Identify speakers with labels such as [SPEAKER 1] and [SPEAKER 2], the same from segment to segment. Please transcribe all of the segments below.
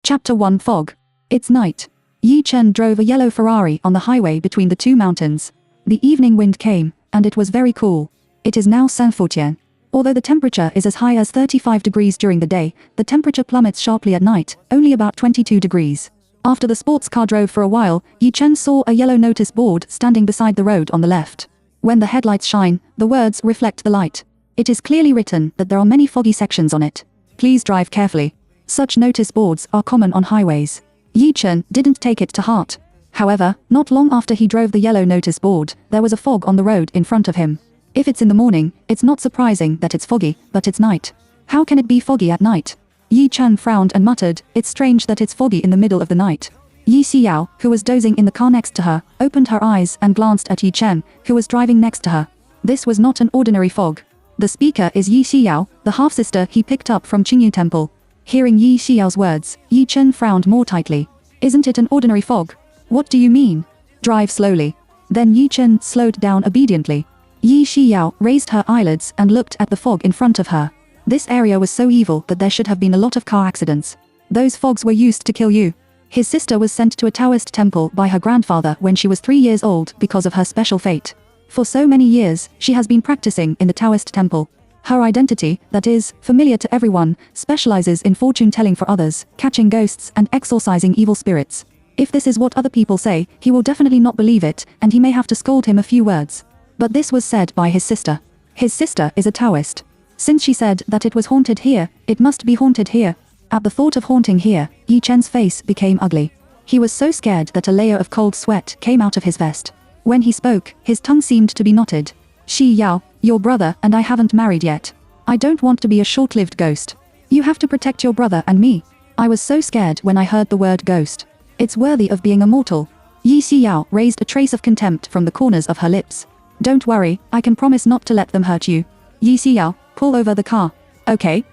[SPEAKER 1] Chapter 1 Fog. It's night. Yi Chen drove a yellow Ferrari on the highway between the two mountains. The evening wind came, and it was very cool. It is now Saint-Fautien. Although the temperature is as high as 35 degrees during the day, the temperature plummets sharply at night, only about 22 degrees. After the sports car drove for a while, Yi Chen saw a yellow notice board standing beside the road on the left. When the headlights shine, the words reflect the light. It is clearly written that there are many foggy sections on it. Please drive carefully. Such notice boards are common on highways. Yi Chen didn't take it to heart. However, not long after he drove the yellow notice board, there was a fog on the road in front of him. If it's in the morning, it's not surprising that it's foggy, but it's night. How can it be foggy at night? Yi Chen frowned and muttered, "It's strange that it's foggy in the middle of the night." Yi Xiao, who was dozing in the car next to her, opened her eyes and glanced at Yi Chen, who was driving next to her. This was not an ordinary fog. The speaker is Yi Xiao, the half-sister he picked up from Qingyu Temple. Hearing Yi Xiao's words, Yi Chen frowned more tightly. "Isn't it an ordinary fog? What do you mean? Drive slowly." Then Yi Chen slowed down obediently. Yi Xiao raised her eyelids and looked at the fog in front of her. This area was so evil that there should have been a lot of car accidents. Those fogs were used to kill you. His sister was sent to a Taoist temple by her grandfather when she was 3 years old because of her special fate. For so many years, she has been practicing in the Taoist temple. Her identity, that is, familiar to everyone, specializes in fortune-telling for others, catching ghosts and exorcising evil spirits. If this is what other people say, he will definitely not believe it, and he may have to scold him a few words. But this was said by his sister. His sister is a Taoist. Since she said that it was haunted here, it must be haunted here. At the thought of haunting here, Yi Chen's face became ugly. He was so scared that a layer of cold sweat came out of his vest. When he spoke, his tongue seemed to be knotted. "Shi Yao, your brother and I haven't married yet. I don't want to be a short-lived ghost. You have to protect your brother and me." I was so scared when I heard the word ghost. It's worthy of being immortal. Yi Xiao raised a trace of contempt from the corners of her lips. "Don't worry, I can promise not to let them hurt you." "Yi Xiao, pull over the car." Okay.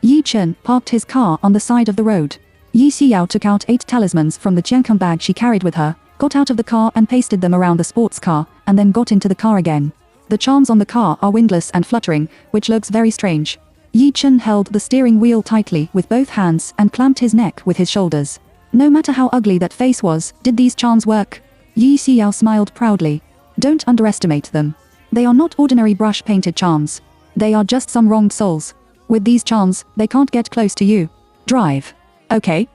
[SPEAKER 1] Yi Chen parked his car on the side of the road. Yi Xiao took out 8 talismans from the jiankang bag she carried with her, got out of the car and pasted them around the sports car, and then got into the car again. The charms on the car are windless and fluttering, which looks very strange. Yi Chen held the steering wheel tightly with both hands and clamped his neck with his shoulders. No matter how ugly that face was, did these charms work? Yi Xiao smiled proudly. Don't underestimate them. They are not ordinary brush-painted charms. They are just some wronged souls. With these charms, they can't get close to you. Drive. Okay.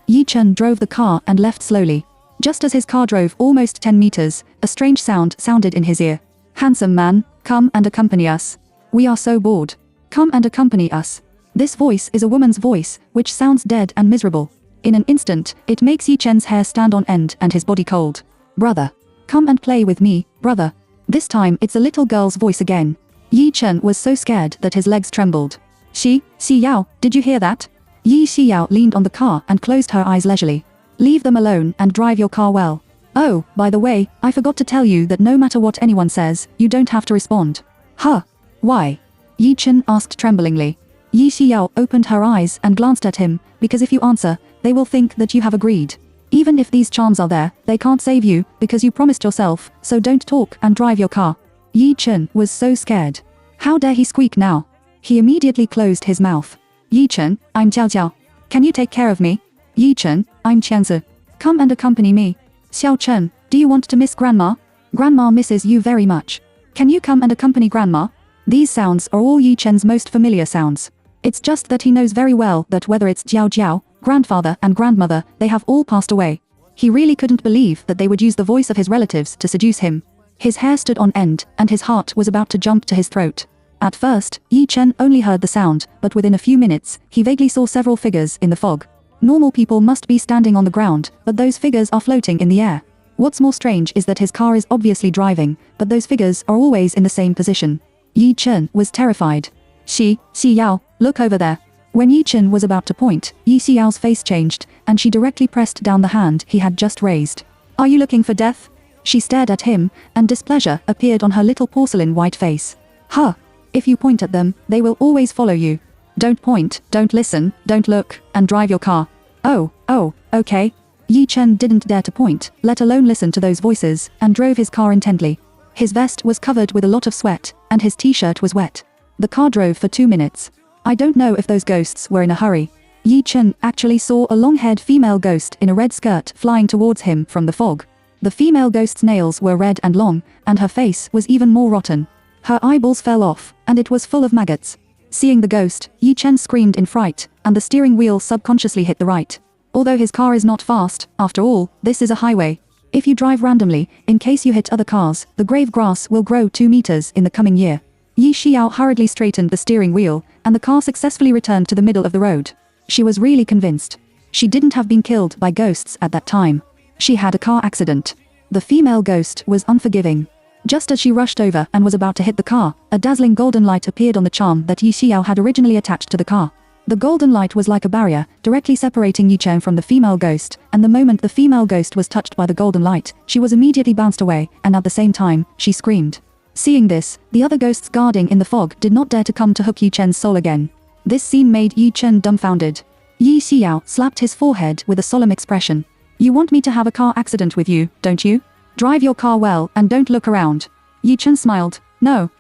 [SPEAKER 1] Yi Chen drove the car and left slowly. Just as his car drove almost 10 meters, a strange sound sounded in his ear. "Handsome man, come and accompany us. We are so bored. Come and accompany us." This voice is a woman's voice, which sounds dead and miserable. In an instant, it makes Yi Chen's hair stand on end and his body cold. "Brother. Come and play with me, brother." This time it's a little girl's voice again. Yi Chen was so scared that his legs trembled. Xiao, did you hear that?" Yi Xiao leaned on the car and closed her eyes leisurely. "Leave them alone and drive your car well. Oh, by the way, I forgot to tell you that no matter what anyone says, you don't have to respond." "Huh? Why?" Yi Chen asked tremblingly. Yi Xiao opened her eyes and glanced at him, "Because if you answer, they will think that you have agreed. Even if these charms are there, they can't save you, because you promised yourself, so don't talk and drive your car." Yi Chen was so scared. How dare he squeak now? He immediately closed his mouth. "Yi Chen, I'm Jiao Jiao. Can you take care of me?" "Yi Chen, I'm Qianzi. Come and accompany me." "Xiao Chen, do you want to miss Grandma? Grandma misses you very much. Can you come and accompany Grandma?" These sounds are all Yi Chen's most familiar sounds. It's just that he knows very well that whether it's Jiao Jiao, grandfather and grandmother, they have all passed away. He really couldn't believe that they would use the voice of his relatives to seduce him. His hair stood on end, and his heart was about to jump to his throat. At first, Yi Chen only heard the sound, but within a few minutes, he vaguely saw several figures in the fog. Normal people must be standing on the ground, but those figures are floating in the air. What's more strange is that his car is obviously driving, but those figures are always in the same position. Yi Chen was terrified. Xiao, look over there." When Yi Chen was about to point, Yi Xiao's face changed, and she directly pressed down the hand he had just raised. "Are you looking for death?" She stared at him, and displeasure appeared on her little porcelain white face. "Huh. If you point at them, they will always follow you. Don't point, don't listen, don't look, and drive your car." Oh, okay. Yi Chen didn't dare to point, let alone listen to those voices, and drove his car intently. His vest was covered with a lot of sweat, and his t-shirt was wet. The car drove for 2 minutes. I don't know if those ghosts were in a hurry. Yi Chen actually saw a long-haired female ghost in a red skirt flying towards him from the fog. The female ghost's nails were red and long, and her face was even more rotten. Her eyeballs fell off, and it was full of maggots. Seeing the ghost, Yi Chen screamed in fright, and the steering wheel subconsciously hit the right. Although his car is not fast, after all, this is a highway. If you drive randomly, in case you hit other cars, the grave grass will grow 2 meters in the coming year. Yi Xiao hurriedly straightened the steering wheel, and the car successfully returned to the middle of the road. She was really convinced. She didn't have been killed by ghosts at that time. She had a car accident. The female ghost was unforgiving. Just as she rushed over and was about to hit the car, a dazzling golden light appeared on the charm that Yi Xiao had originally attached to the car. The golden light was like a barrier, directly separating Yi Chen from the female ghost, and the moment the female ghost was touched by the golden light, she was immediately bounced away, and at the same time, she screamed. Seeing this, the other ghosts guarding in the fog did not dare to come to hook Yi Chen's soul again. This scene made Yi Chen dumbfounded. Yi Xiao slapped his forehead with a solemn expression. "You want me to have a car accident with you, don't you? Drive your car well and don't look around." Yi Chen smiled. No,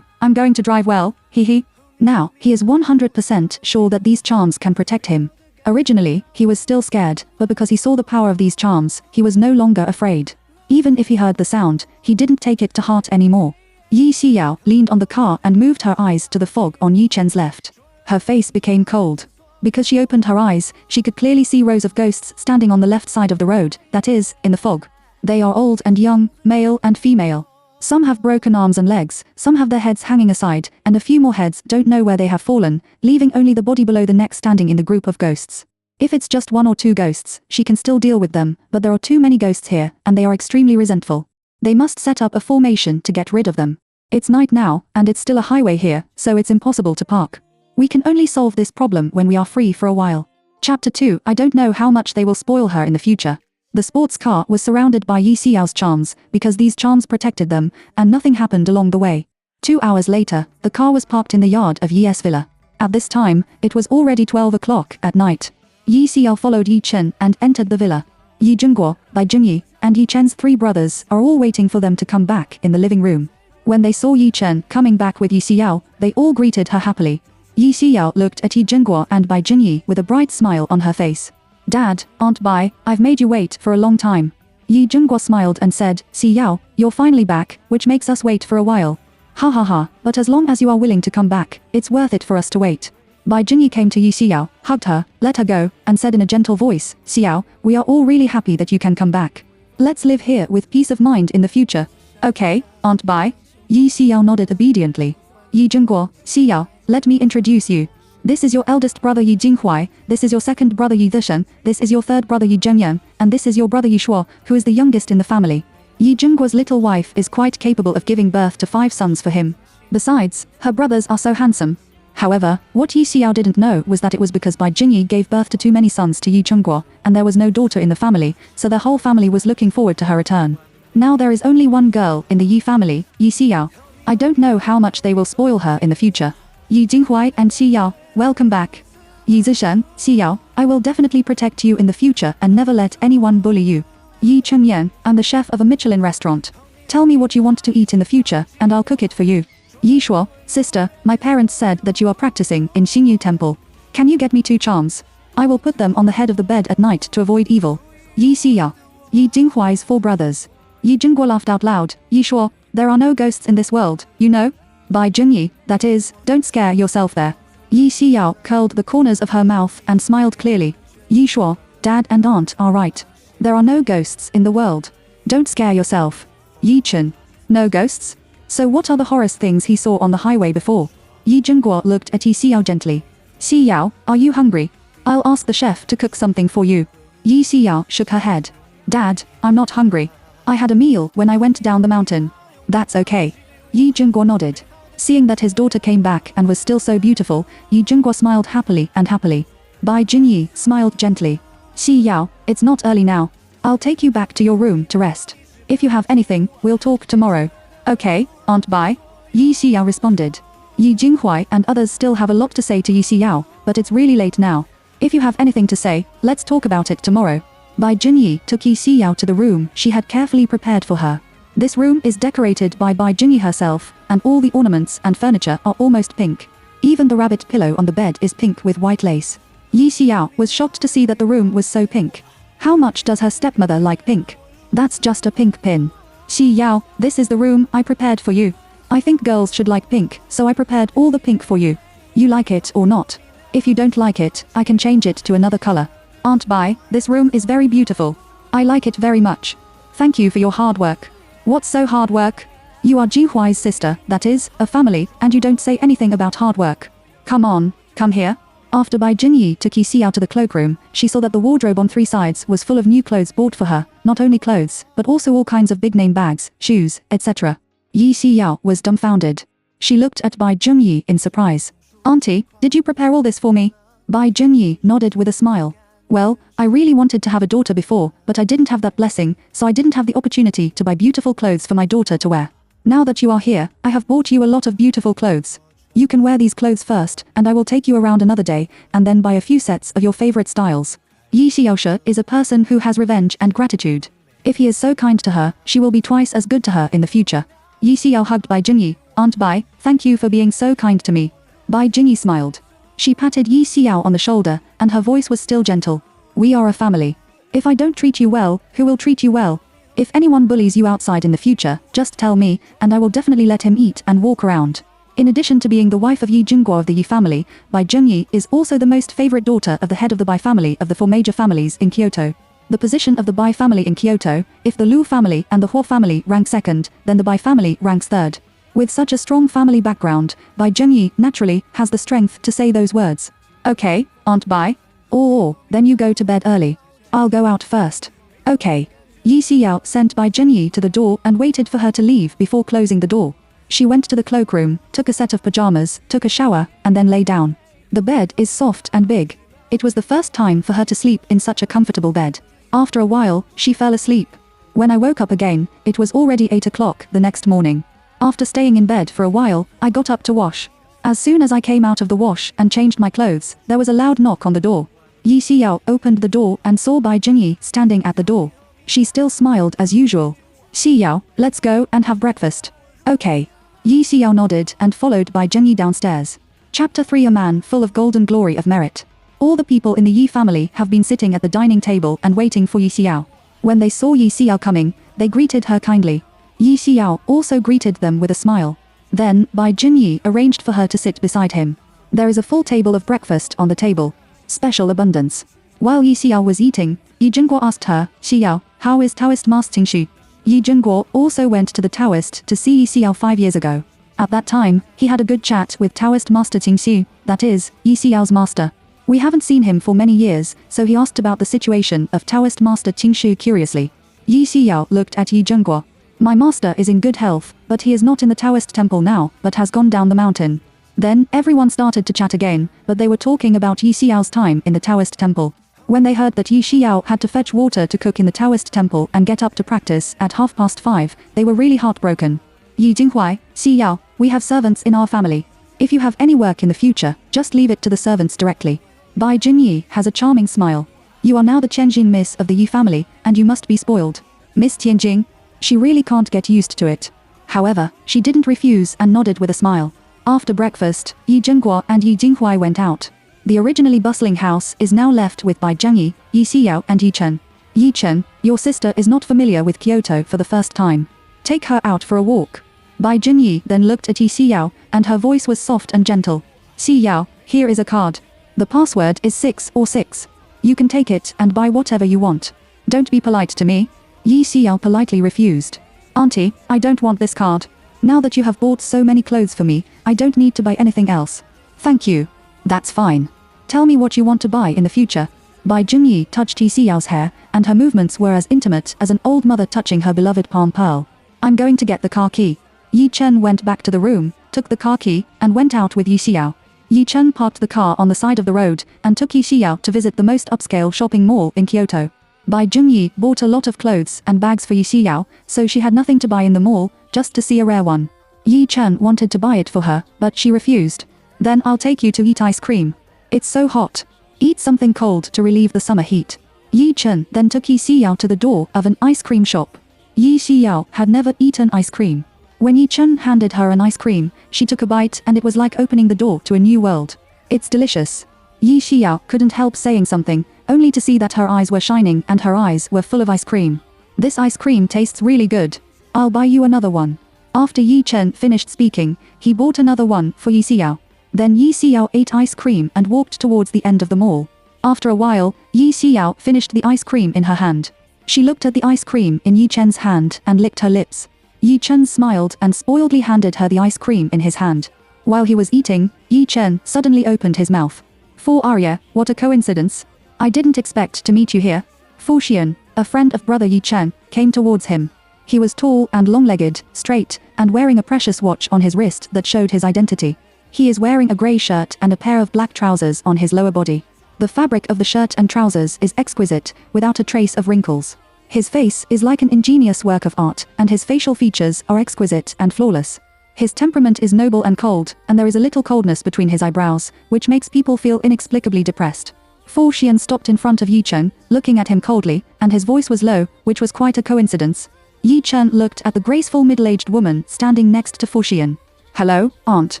[SPEAKER 1] I'm going to drive well, hee. Now, he is 100% sure that these charms can protect him. Originally, he was still scared, but because he saw the power of these charms, he was no longer afraid. Even if he heard the sound, he didn't take it to heart anymore. Yi Xiao leaned on the car and moved her eyes to the fog on Yi Chen's left. Her face became cold. Because she opened her eyes, she could clearly see rows of ghosts standing on the left side of the road, that is, in the fog. They are old and young, male and female. Some have broken arms and legs, some have their heads hanging aside, and a few more heads don't know where they have fallen, leaving only the body below the neck standing in the group of ghosts. If it's just 1 or 2 ghosts, she can still deal with them, but there are too many ghosts here, and they are extremely resentful. They must set up a formation to get rid of them. It's night now, and it's still a highway here, so it's impossible to park. We can only solve this problem when we are free for a while. Chapter 2. I don't know how much they will spoil her in the future. The sports car was surrounded by Yi Xiao's charms, because these charms protected them, and nothing happened along the way. 2 hours later, the car was parked in the yard of Yi's villa. At this time, it was already 12 o'clock at night. Yi Xiao followed Yi Chen and entered the villa. Yi Zhengguo, Bai Junyi, and Yi Chen's 3 brothers are all waiting for them to come back in the living room. When they saw Yi Chen coming back with Yi Xiao, they all greeted her happily. Yi Xiao looked at Yi Zhengguo and Bai Junyi with a bright smile on her face. "Dad, Aunt Bai, I've made you wait for a long time." Yi Zhengguo smiled and said, "Xiao, you're finally back, which makes us wait for a while." Ha, but as long as you are willing to come back, it's worth it for us to wait." Bai Junyi came to Yi Xiao, hugged her, let her go, and said in a gentle voice, "Xiao, we are all really happy that you can come back. Let's live here with peace of mind in the future." "Okay, Aunt Bai." Yi Xiao nodded obediently. Yi Zhengguo, "Xiao, let me introduce you. This is your eldest brother Yi Jinghuai, this is your second brother Yi Zishen, this is your third brother Yi Zhengyang, and this is your brother Yi Shuo, who is the youngest in the family." Yi Zhengguo's little wife is quite capable of giving birth to 5 sons for him. Besides, her brothers are so handsome. However, what Yi Xiao didn't know was that it was because Bai Junyi gave birth to too many sons to Yi Zhengguo, and there was no daughter in the family, so their whole family was looking forward to her return. Now there is only one girl in the Yi family, Yi Xiao. I don't know how much they will spoil her in the future. Yi Jinghuai and Xiao, welcome back. Yi Zishen, Xiao, I will definitely protect you in the future and never let anyone bully you. Yi Chengyan, I'm the chef of a Michelin restaurant. Tell me what you want to eat in the future, and I'll cook it for you. Yi Shuo, sister, my parents said that you are practicing in Xingyu Temple. Can you get me 2 charms? I will put them on the head of the bed at night to avoid evil. Yi Xiao. Yi Jinghuai's 4 brothers. Yi Zhengguo laughed out loud. Yi Shuo, there are no ghosts in this world, you know? Bai Junyi, that is, don't scare yourself there. Yi Xiao curled the corners of her mouth and smiled clearly. Yi Shuo, Dad and Aunt are right. There are no ghosts in the world. Don't scare yourself. Yi Chen. No ghosts? So what are the horrors things he saw on the highway before? Yi Zhengguo looked at Yi Xiao gently. "Xiao, are you hungry? I'll ask the chef to cook something for you." Yi Xiao shook her head. "Dad, I'm not hungry. I had a meal when I went down the mountain." "That's okay." Yi Zhengguo nodded. Seeing that his daughter came back and was still so beautiful, Yi Zhengguo smiled happily. Bai Junyi smiled gently. "Xiao, it's not early now. I'll take you back to your room to rest. If you have anything, we'll talk tomorrow." "Okay, Aunt Bai." Yi Xiao responded. Yi Jinghuai and others still have a lot to say to Yi Xiao, but it's really late now. If you have anything to say, let's talk about it tomorrow. Bai Junyi took Yi Xiao to the room she had carefully prepared for her. This room is decorated by Bai Junyi herself, and all the ornaments and furniture are almost pink. Even the rabbit pillow on the bed is pink with white lace. Yi Xiao was shocked to see that the room was so pink. How much does her stepmother like pink? That's just a pink pin. Xi Yao, this is the room I prepared for you. I think girls should like pink, so I prepared all the pink for you. You like it or not? If you don't like it, I can change it to another color. Aunt Bai, this room is very beautiful. I like it very much. Thank you for your hard work. What's so hard work? You are Jinhuai's sister, that is, a family, and you don't say anything about hard work. Come on, come here. After Bai Jinyi took Yi Xiao to the cloakroom, she saw that the wardrobe on 3 sides was full of new clothes bought for her, not only clothes, but also all kinds of big-name bags, shoes, etc. Yi Xiao was dumbfounded. She looked at Bai Junyi in surprise. Auntie, did you prepare all this for me? Bai Junyi nodded with a smile. Well, I really wanted to have a daughter before, but I didn't have that blessing, so I didn't have the opportunity to buy beautiful clothes for my daughter to wear. Now that you are here, I have bought you a lot of beautiful clothes. You can wear these clothes first, and I will take you around another day, and then buy a few sets of your favorite styles. Yi Xiaoshe is a person who has revenge and gratitude. If he is so kind to her, she will be twice as good to her in the future. Yi Xiao hugged Bai Jinyi. Aunt Bai, thank you for being so kind to me. Bai Jinyi smiled. She patted Yi Xiao on the shoulder, and her voice was still gentle. We are a family. If I don't treat you well, who will treat you well? If anyone bullies you outside in the future, just tell me, and I will definitely let him eat and walk around. In addition to being the wife of Yi Jingguo of the Yi family, Bai Junyi is also the most favorite daughter of the head of the Bai family of the 4 major families in Kyoto. The position of the Bai family in Kyoto, if the Liu family and the Huo family rank second, then the Bai family ranks third. With such a strong family background, Bai Junyi naturally has the strength to say those words. Okay, Aunt Bai. Oh, then you go to bed early. I'll go out first. Okay. Yi Xiao sent Bai Junyi to the door and waited for her to leave before closing the door. She went to the cloakroom, took a set of pajamas, took a shower, and then lay down. The bed is soft and big. It was the first time for her to sleep in such a comfortable bed. After a while, she fell asleep. When I woke up again, it was already 8 o'clock the next morning. After staying in bed for a while, I got up to wash. As soon as I came out of the wash and changed my clothes, there was a loud knock on the door. Yi Xiao opened the door and saw Bai Jinyi standing at the door. She still smiled as usual. Xiao, let's go and have breakfast. Okay. Yi Xiao nodded and followed Bai Jinyi downstairs. Chapter 3: A man full of golden glory of merit. All the people in the Yi family have been sitting at the dining table and waiting for Yi Xiao. When they saw Yi Xiao coming, they greeted her kindly. Yi Xiao also greeted them with a smile. Then, Bai Jinyi arranged for her to sit beside him. There is a full table of breakfast on the table. Special abundance. While Yi Xiao was eating, Yi Jingguo asked her, Xiao, how is Taoist Master Qingxu? Yi Jingguo also went to the Taoist to see Yi Xiao 5 years ago. At that time, he had a good chat with Taoist Master Qingxu, that is, Yi Xiao's master. We haven't seen him for many years, so he asked about the situation of Taoist Master Qingxu curiously. Yi Xiao looked at Yi Jingguo. My master is in good health, but he is not in the Taoist temple now, but has gone down the mountain. Then, everyone started to chat again, but they were talking about Yi Xiao's time in the Taoist temple. When they heard that Yi Xiao had to fetch water to cook in the Taoist temple and get up to practice at 5:30, they were really heartbroken. Yi Jinghuai, Xiao, we have servants in our family. If you have any work in the future, just leave it to the servants directly. Bai Jinyi has a charming smile. You are now the Tianjin Miss of the Yi family, and you must be spoiled. Miss Tianjin? She really can't get used to it. However, she didn't refuse and nodded with a smile. After breakfast, Yi Jingguo and Yi Jinghuai went out. The originally bustling house is now left with Bai Zhengyi, Yi Xiao and Yi Chen. Yi Chen, your sister is not familiar with Kyoto for the first time. Take her out for a walk. Bai Jinyi then looked at Yi Xiao, and her voice was soft and gentle. Xiao, here is a card. The password is 6 or 6. You can take it and buy whatever you want. Don't be polite to me. Yi Xiao politely refused. Auntie, I don't want this card. Now that you have bought so many clothes for me, I don't need to buy anything else. Thank you. That's fine. Tell me what you want to buy in the future. Bai Junyi touched Yi Xiao's hair, and her movements were as intimate as an old mother touching her beloved palm pearl. I'm going to get the car key. Yi Chen went back to the room, took the car key, and went out with Yi Xiao. Yi Chen parked the car on the side of the road, and took Yi Xiao to visit the most upscale shopping mall in Kyoto. Bai Junyi bought a lot of clothes and bags for Yi Xiao, so she had nothing to buy in the mall, just to see a rare one. Yi Chen wanted to buy it for her, but she refused. Then I'll take you to eat ice cream. It's so hot. Eat something cold to relieve the summer heat. Yi Chen then took Yi Xiao to the door of an ice cream shop. Yi Xiao had never eaten ice cream. When Yi Chen handed her an ice cream, she took a bite and it was like opening the door to a new world. It's delicious. Yi Xiao couldn't help saying something, only to see that her eyes were shining and her eyes were full of ice cream. This ice cream tastes really good. I'll buy you another one. After Yi Chen finished speaking, he bought another one for Yi Xiao. Then Yi Xiao ate ice cream and walked towards the end of the mall. After a while, Yi Xiao finished the ice cream in her hand. She looked at the ice cream in Yi Chen's hand and licked her lips. Yi Chen smiled and spoiledly handed her the ice cream in his hand. While he was eating, Yi Chen suddenly opened his mouth. "For Arya, what a coincidence. I didn't expect to meet you here." Fu Xian, a friend of brother Yi Chen, came towards him. He was tall and long-legged, straight, and wearing a precious watch on his wrist that showed his identity. He is wearing a grey shirt and a pair of black trousers on his lower body. The fabric of the shirt and trousers is exquisite, without a trace of wrinkles. His face is like an ingenious work of art, and his facial features are exquisite and flawless. His temperament is noble and cold, and there is a little coldness between his eyebrows, which makes people feel inexplicably depressed. Fu Xian stopped in front of Yi Chen, looking at him coldly, and his voice was low, which was quite a coincidence. Yi Chen looked at the graceful middle-aged woman standing next to Fu Xian. "Hello, aunt.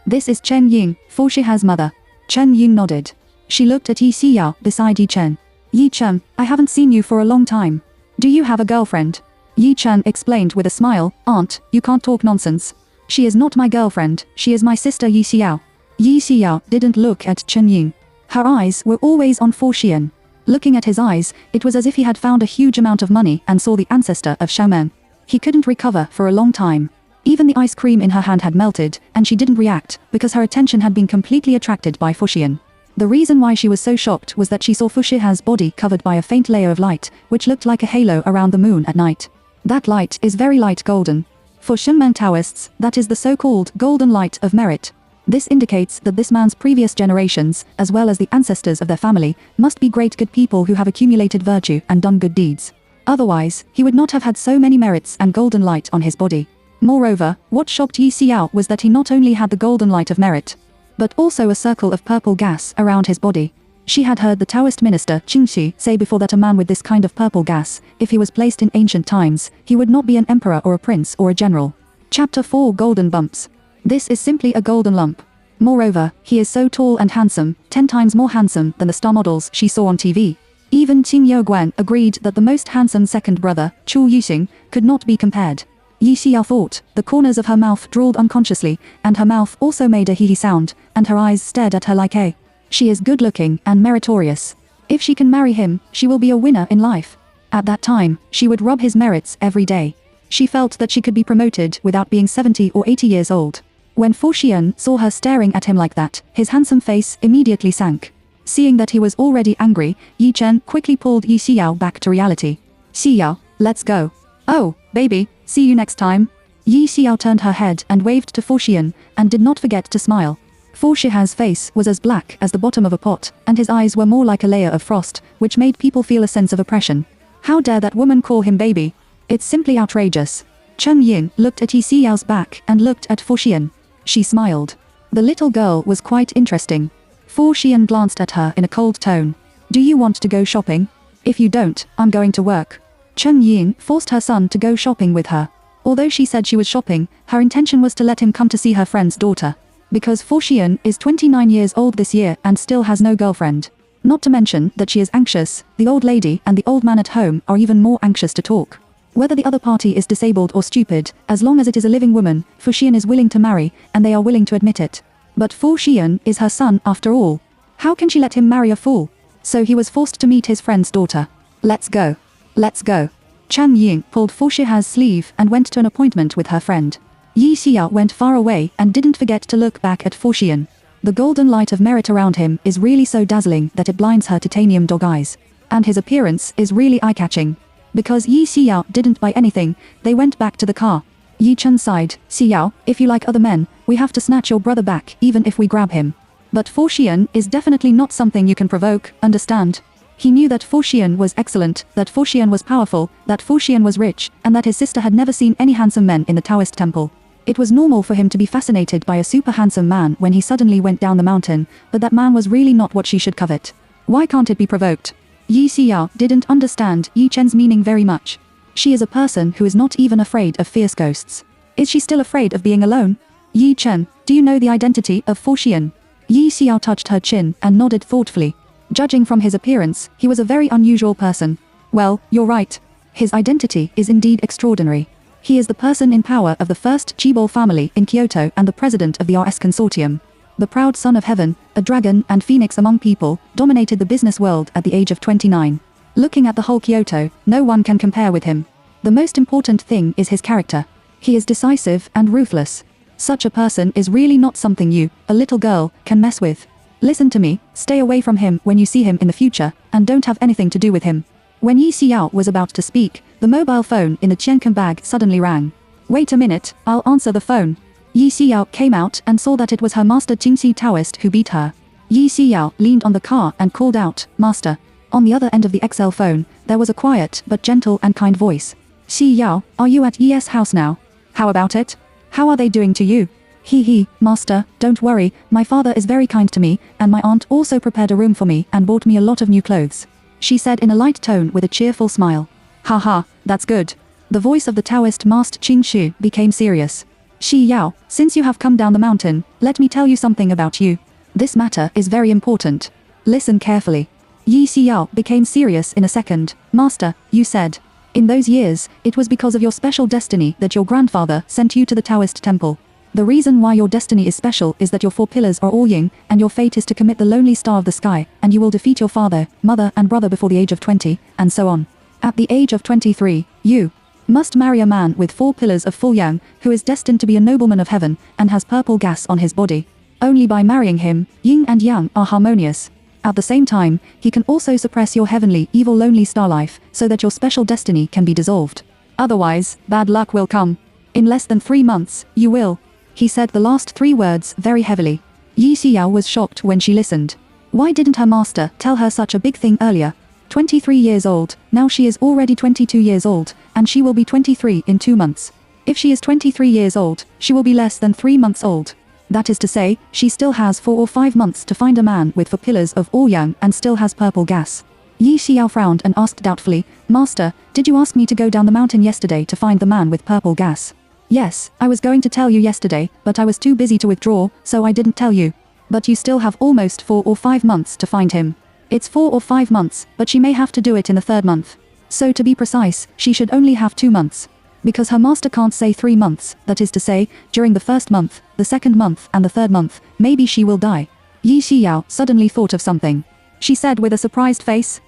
[SPEAKER 1] This is Chen Ying, Fu Shiha's mother." Chen Ying nodded. She looked at Yi Xiao beside Yi Chen. "Yi Chen, I haven't seen you for a long time. Do you have a girlfriend?" Yi Chen explained with a smile. "Aunt, you can't talk nonsense. She is not my girlfriend, she is my sister Yi Xiao." Yi Xiao didn't look at Chen Ying. Her eyes were always on Fu Xian. Looking at his eyes, it was as if he had found a huge amount of money and saw the ancestor of Xiaomen. He couldn't recover for a long time. Even the ice cream in her hand had melted, and she didn't react, because her attention had been completely attracted by Fu Xian. The reason why she was so shocked was that she saw Fu Shiha's body covered by a faint layer of light, which looked like a halo around the moon at night. That light is very light golden. For Shenmen Taoists, that is the so-called golden light of merit. This indicates that this man's previous generations, as well as the ancestors of their family, must be great good people who have accumulated virtue and done good deeds. Otherwise, he would not have had so many merits and golden light on his body. Moreover, what shocked Yi Xiao was that he not only had the golden light of merit, but also a circle of purple gas around his body. She had heard the Taoist minister Qingxi say before that a man with this kind of purple gas, if he was placed in ancient times, he would not be an emperor or a prince or a general. Chapter 4 Golden Bumps. This is simply a golden lump. Moreover, he is so tall and handsome, 10 times more handsome than the star models she saw on TV. Even Qing Youguan agreed that the most handsome second brother, Chu Yuxing, could not be compared. Yi Xiao thought, the corners of her mouth drooled unconsciously, and her mouth also made a hee-hee sound, and her eyes stared at her like a. She is good-looking and meritorious. If she can marry him, she will be a winner in life. At that time, she would rub his merits every day. She felt that she could be promoted without being 70 or 80 years old. When Fu Xian saw her staring at him like that, his handsome face immediately sank. Seeing that he was already angry, Yi Chen quickly pulled Yi Xiao back to reality. "Xiao, let's go." "Oh, baby, see you next time." Yi Xiao turned her head and waved to Fu Xian, and did not forget to smile. Fu Shiha's face was as black as the bottom of a pot, and his eyes were more like a layer of frost, which made people feel a sense of oppression. How dare that woman call him baby? It's simply outrageous. Chen Yin looked at Yi Xiao's back and looked at Fu Xian. She smiled. The little girl was quite interesting. Fu Xian glanced at her in a cold tone. "Do you want to go shopping? If you don't, I'm going to work." Chen Yin forced her son to go shopping with her. Although she said she was shopping, her intention was to let him come to see her friend's daughter. Because Fu Xian is 29 years old this year and still has no girlfriend. Not to mention that she is anxious, the old lady and the old man at home are even more anxious to talk. Whether the other party is disabled or stupid, as long as it is a living woman, Fu Xian is willing to marry, and they are willing to admit it. But Fu Xian is her son after all. How can she let him marry a fool? So he was forced to meet his friend's daughter. "Let's go. Let's go." Chan Ying pulled Fu Shiha's sleeve and went to an appointment with her friend. Yi Xiao went far away and didn't forget to look back at Fu Xian. The golden light of merit around him is really so dazzling that it blinds her titanium dog eyes. And his appearance is really eye-catching. Because Yi Xiao didn't buy anything, they went back to the car. Yi Chen sighed, "Xiao, if you like other men, we have to snatch your brother back even if we grab him. But Fu Xian is definitely not something you can provoke, understand?" He knew that Fu Xian was excellent, that Fu Xian was powerful, that Fu Xian was rich, and that his sister had never seen any handsome men in the Taoist temple. It was normal for him to be fascinated by a super handsome man when he suddenly went down the mountain, but that man was really not what she should covet. Why can't it be provoked? Yi Xiao didn't understand Yi Chen's meaning very much. She is a person who is not even afraid of fierce ghosts. Is she still afraid of being alone? Yi Chen, do you know the identity of Fu Xian? Yi Xiao touched her chin and nodded thoughtfully. Judging from his appearance, he was a very unusual person. Well, you're right. His identity is indeed extraordinary. He is the person in power of the first Chibol family in Kyoto and the president of the RS Consortium. The proud son of heaven, a dragon and phoenix among people, dominated the business world at the age of 29. Looking at the whole Kyoto, no one can compare with him. The most important thing is his character. He is decisive and ruthless. Such a person is really not something you, a little girl, can mess with. Listen to me, stay away from him when you see him in the future, and don't have anything to do with him. When Yi Xiao was about to speak, the mobile phone in the Qiankun bag suddenly rang. Wait a minute, I'll answer the phone. Yi Xiao came out and saw that it was her master Qingxi Taoist who beat her. Yi Xiao leaned on the car and called out, "Master." On the other end of the XL phone, there was a quiet but gentle and kind voice. "Xiao, are you at Yi's house now? How about it? How are they doing to you?" He, master, don't worry, my father is very kind to me, and my aunt also prepared a room for me and bought me a lot of new clothes. She said in a light tone with a cheerful smile. Haha, that's good. The voice of the Taoist master Qing Shu became serious. Xiao, since you have come down the mountain, let me tell you something about you. This matter is very important. Listen carefully. Yi Xiao became serious in a second. Master, you said. In those years, it was because of your special destiny that your grandfather sent you to the Taoist temple. The reason why your destiny is special is that your 4 pillars are all yin, and your fate is to commit the lonely star of the sky, and you will defeat your father, mother and brother before the age of 20, and so on. At the age of 23, you must marry a man with 4 pillars of full yang, who is destined to be a nobleman of heaven, and has purple gas on his body. Only by marrying him, yin and yang are harmonious. At the same time, he can also suppress your heavenly, evil lonely star life, so that your special destiny can be dissolved. Otherwise, bad luck will come. In less than 3 months, you will. He said the last 3 words very heavily. Yi Xiao was shocked when she listened. Why didn't her master tell her such a big thing earlier? 23 years old, now she is already 22 years old, and she will be 23 in 2 months. If she is 23 years old, she will be less than 3 months old. That is to say, she still has 4 or 5 months to find a man with 4 pillars of all yang and still has purple gas. Yi Xiao frowned and asked doubtfully, Master, did you ask me to go down the mountain yesterday to find the man with purple gas? Yes, I was going to tell you yesterday, but I was too busy to withdraw, so I didn't tell you. But you still have almost 4 or 5 months to find him. It's 4 or 5 months, but she may have to do it in the 3rd month. So to be precise, she should only have 2 months. Because her master can't say 3 months, that is to say, during the 1st month, the 2nd month and the 3rd month, maybe she will die. Yi Xiao suddenly thought of something. She said with a surprised face,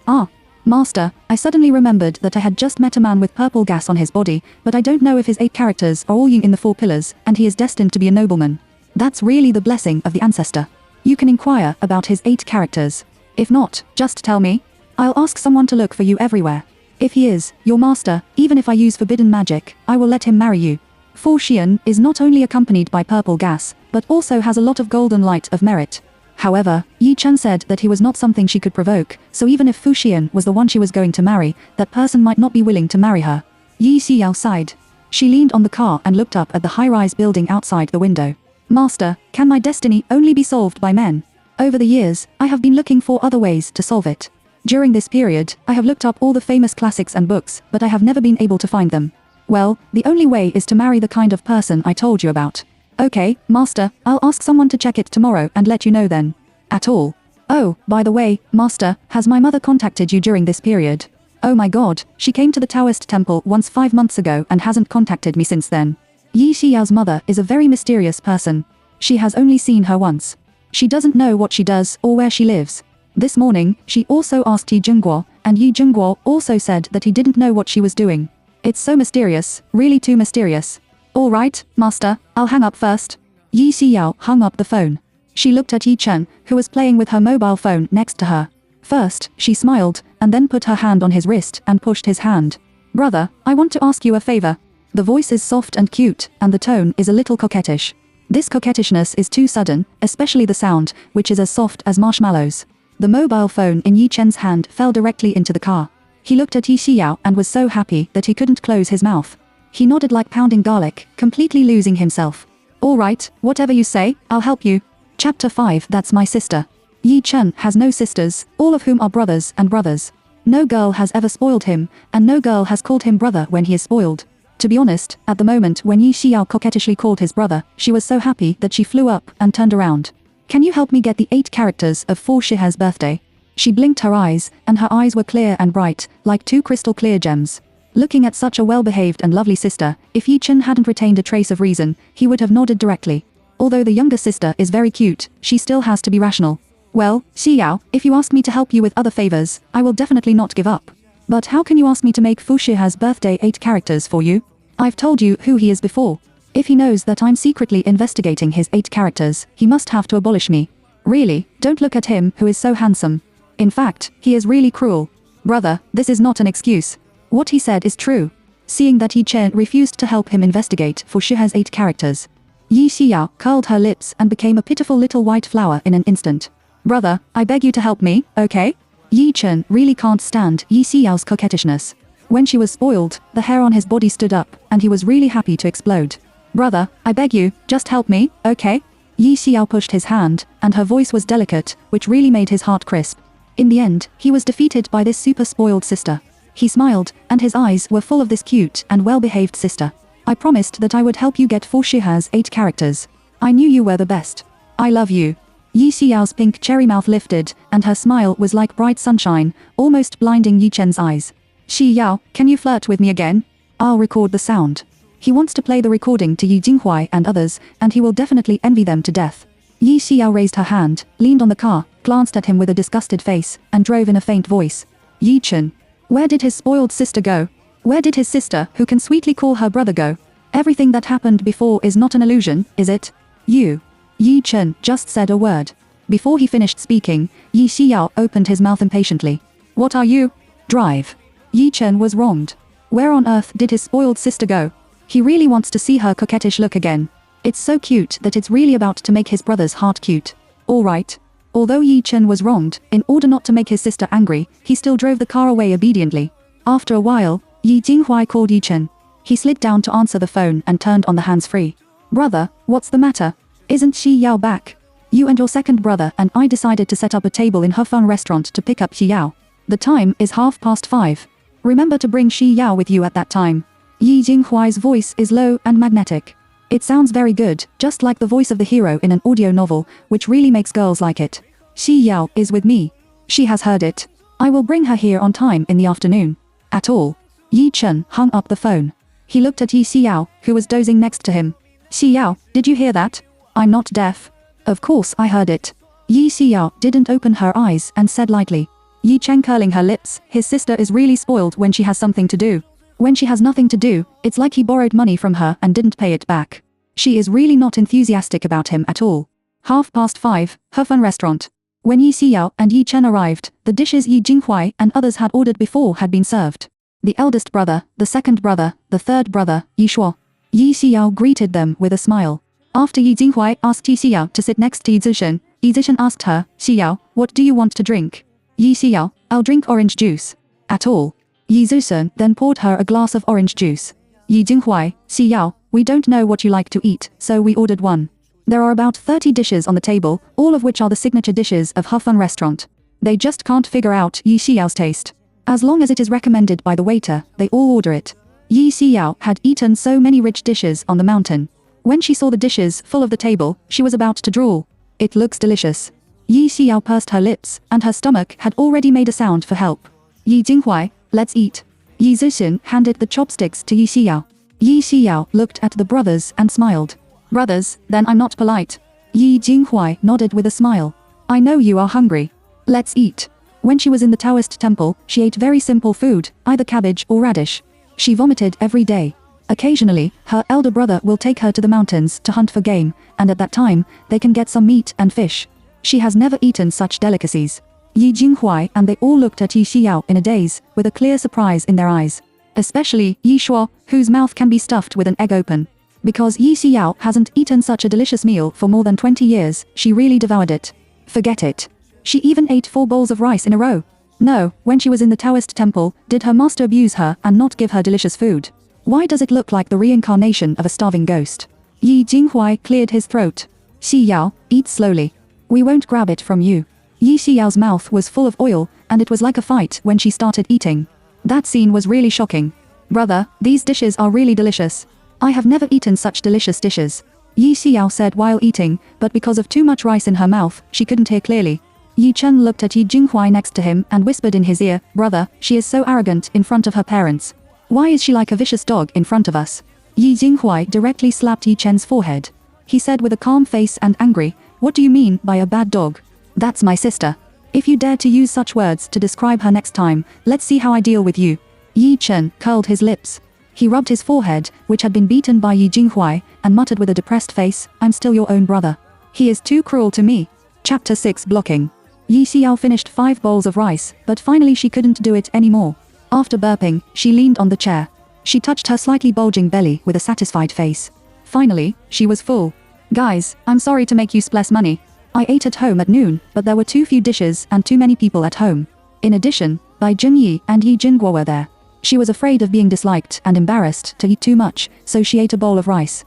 [SPEAKER 1] Master, I suddenly remembered that I had just met a man with purple gas on his body, but I don't know if his 8 characters are all yin in the 4 pillars, and he is destined to be a nobleman. That's really the blessing of the ancestor. You can inquire about his 8 characters. If not, just tell me. I'll ask someone to look for you everywhere. If he is your master, even if I use forbidden magic, I will let him marry you. Fu Xian is not only accompanied by purple gas, but also has a lot of golden light of merit. However, Yi Chen said that he was not something she could provoke, so even if Fu Xian was the one she was going to marry, that person might not be willing to marry her. Yi Xiao sighed. She leaned on the car and looked up at the high-rise building outside the window. Master, can my destiny only be solved by men? Over the years, I have been looking for other ways to solve it. During this period, I have looked up all the famous classics and books, but I have never been able to find them. Well, the only way is to marry the kind of person I told you about. Okay, Master, I'll ask someone to check it tomorrow and let you know then. At all. Oh, by the way, Master, has my mother contacted you during this period? Oh my god, she came to the Taoist temple once 5 months ago and hasn't contacted me since then. Yi Xiao's mother is a very mysterious person. She has only seen her once. She doesn't know what she does or where she lives. This morning, she also asked Yi Zhengguo, and Yi Zhengguo also said that he didn't know what she was doing. It's so mysterious, really too mysterious. All right, Master, I'll hang up first. Yi Xiao hung up the phone. She looked at Yi Chen, who was playing with her mobile phone next to her. First, she smiled, and then put her hand on his wrist and pushed his hand. Brother, I want to ask you a favor. The voice is soft and cute, and the tone is a little coquettish. This coquettishness is too sudden, especially the sound, which is as soft as marshmallows. The mobile phone in Yi Chen's hand fell directly into the car. He looked at Yi Xiao and was so happy that he couldn't close his mouth. He nodded like pounding garlic, completely losing himself. All right, whatever you say, I'll help you. Chapter 5. That's my sister. Yi Chen has no sisters, all of whom are brothers and brothers. No girl has ever spoiled him, and no girl has called him brother when he is spoiled. To be honest, at the moment when Yi Xiao coquettishly called his brother, she was so happy that she flew up and turned around. can you help me get the 8 characters of Fu Shihe's birthday? She blinked her eyes, and her eyes were clear and bright, like 2 crystal clear gems. Looking at such a well-behaved and lovely sister, if Yi Chen hadn't retained a trace of reason, he would have nodded directly. Although the younger sister is very cute, she still has to be rational. Well, Xi Yao, if you ask me to help you with other favors, I will definitely not give up. But how can you ask me to make Fu Shihe's birthday 8 characters for you? I've told you who he is before. If he knows that I'm secretly investigating his 8 characters, he must have to abolish me. Really, don't look at him who is so handsome. In fact, he is really cruel. Brother, this is not an excuse. What he said is true. Seeing that Yi Chen refused to help him investigate Fu Shihe's 8 characters, Yi Xiao curled her lips and became a pitiful little white flower in an instant. Brother, I beg you to help me, okay? Yi Chen really can't stand Yi Xiao's coquettishness. When she was spoiled, the hair on his body stood up, and he was really happy to explode. Brother, I beg you, just help me, okay? Yi Xiao pushed his hand, and her voice was delicate, which really made his heart crisp. In the end, he was defeated by this super spoiled sister. He smiled, and his eyes were full of this cute and well-behaved sister. I promised that I would help you get Fu Shihe's 8 characters. I knew you were the best. I love you. Yi Xiao's pink cherry mouth lifted, and her smile was like bright sunshine, almost blinding Yi Chen's eyes. Xi Yao, can you flirt with me again? I'll record the sound. He wants to play the recording to Yi Jinghuai and others, and he will definitely envy them to death. Yi Xiao raised her hand, leaned on the car, glanced at him with a disgusted face, and drove in a faint voice. Yi Chen. Where did his spoiled sister go? Where did his sister, who can sweetly call her brother, go? Everything that happened before is not an illusion, is it? You. Yi Chen just said a word. Before he finished speaking, Yi Xiao opened his mouth impatiently. What are you? Drive. Yi Chen was wronged. Where on earth did his spoiled sister go? He really wants to see her coquettish look again. It's so cute that it's really about to make his brother's heart cute. Alright. Although Yi Chen was wronged, in order not to make his sister angry, he still drove the car away obediently. After a while, Yi Jinghuai called Yi Chen. He slid down to answer the phone and turned on the hands-free. Brother, what's the matter? Isn't Xi Yao back? You and your second brother and I decided to set up a table in her fun restaurant to pick up Xi Yao. The time is 5:30. Remember to bring Xi Yao with you at that time. Yi Jinghuai's voice is low and magnetic. It sounds very good, just like the voice of the hero in an audio novel, which really makes girls like it. Xi Yao is with me. She has heard it. I will bring her here on time in the afternoon. At all. Yi Chen hung up the phone. He looked at Yi Xiao, who was dozing next to him. Xi Yao, did you hear that? I'm not deaf. Of course I heard it. Yi Xiao didn't open her eyes and said lightly. Yi Chen curling her lips, his sister is really spoiled when she has something to do. When she has nothing to do, it's like he borrowed money from her and didn't pay it back. She is really not enthusiastic about him at all. 5:30, her fun restaurant. When Yi Xiao and Yi Chen arrived, the dishes Yi Jinghuai and others had ordered before had been served. The eldest brother, the second brother, the third brother, Yi Shuo. Yi Xiao greeted them with a smile. After Yi Jinghuai asked Yi Xiao to sit next to Yi Zishan, Yi Zishan asked her, Xi Yao, what do you want to drink? Yi Xiao, I'll drink orange juice. At all. Yi Zishan then poured her a glass of orange juice. Yi Jinghuai, Xi Yao, we don't know what you like to eat, so we ordered one. There are about 30 dishes on the table, all of which are the signature dishes of Hufan restaurant. They just can't figure out Yi Xiao's taste. As long as it is recommended by the waiter, they all order it. Yi Xiao had eaten so many rich dishes on the mountain. When she saw the dishes full of the table, she was about to drool. It looks delicious. Yi Xiao pursed her lips, and her stomach had already made a sound for help. Yi Jinghuai, let's eat. Yi Zishan handed the chopsticks to Yi Xiao. Yi Xiao looked at the brothers and smiled. Brothers, then I'm not polite. Yi Jinghuai nodded with a smile. I know you are hungry. Let's eat. When she was in the Taoist temple, she ate very simple food, either cabbage or radish. She vomited every day. Occasionally, her elder brother will take her to the mountains to hunt for game, and at that time, they can get some meat and fish. She has never eaten such delicacies. Yi Jinghuai and they all looked at Yi Xiao in a daze, with a clear surprise in their eyes. Especially Yi Shuo, whose mouth can be stuffed with an egg open. Because Yi Xiao hasn't eaten such a delicious meal for more than 20 years, she really devoured it. Forget it. She even ate 4 bowls of rice in a row. No, when she was in the Taoist temple, did her master abuse her and not give her delicious food? Why does it look like the reincarnation of a starving ghost? Yi Jinghuai cleared his throat. Xi Yao, eat slowly. We won't grab it from you. Yi Xiao's mouth was full of oil, and it was like a fight when she started eating. That scene was really shocking. Brother, these dishes are really delicious. I have never eaten such delicious dishes. Yi Xiao said while eating, but because of too much rice in her mouth, she couldn't hear clearly. Yi Chen looked at Yi Jinghuai next to him and whispered in his ear, "Brother, she is so arrogant in front of her parents. Why is she like a vicious dog in front of us?" Yi Jinghuai directly slapped Yi Chen's forehead. He said with a calm face and angry, "What do you mean by a bad dog? That's my sister. If you dare to use such words to describe her next time, let's see how I deal with you." Yi Chen curled his lips. He rubbed his forehead, which had been beaten by Yi Jinghuai, and muttered with a depressed face, "I'm still your own brother. He is too cruel to me." Chapter 6 Blocking. Yi Xiao finished 5 bowls of rice, but finally she couldn't do it anymore. After burping, she leaned on the chair. She touched her slightly bulging belly with a satisfied face. Finally, she was full. "Guys, I'm sorry to make you spless money. I ate at home at noon, but there were too few dishes and too many people at home. In addition, Bai Junyi and Yi Jingguo were there. She was afraid of being disliked and embarrassed to eat too much, so she ate a bowl of rice.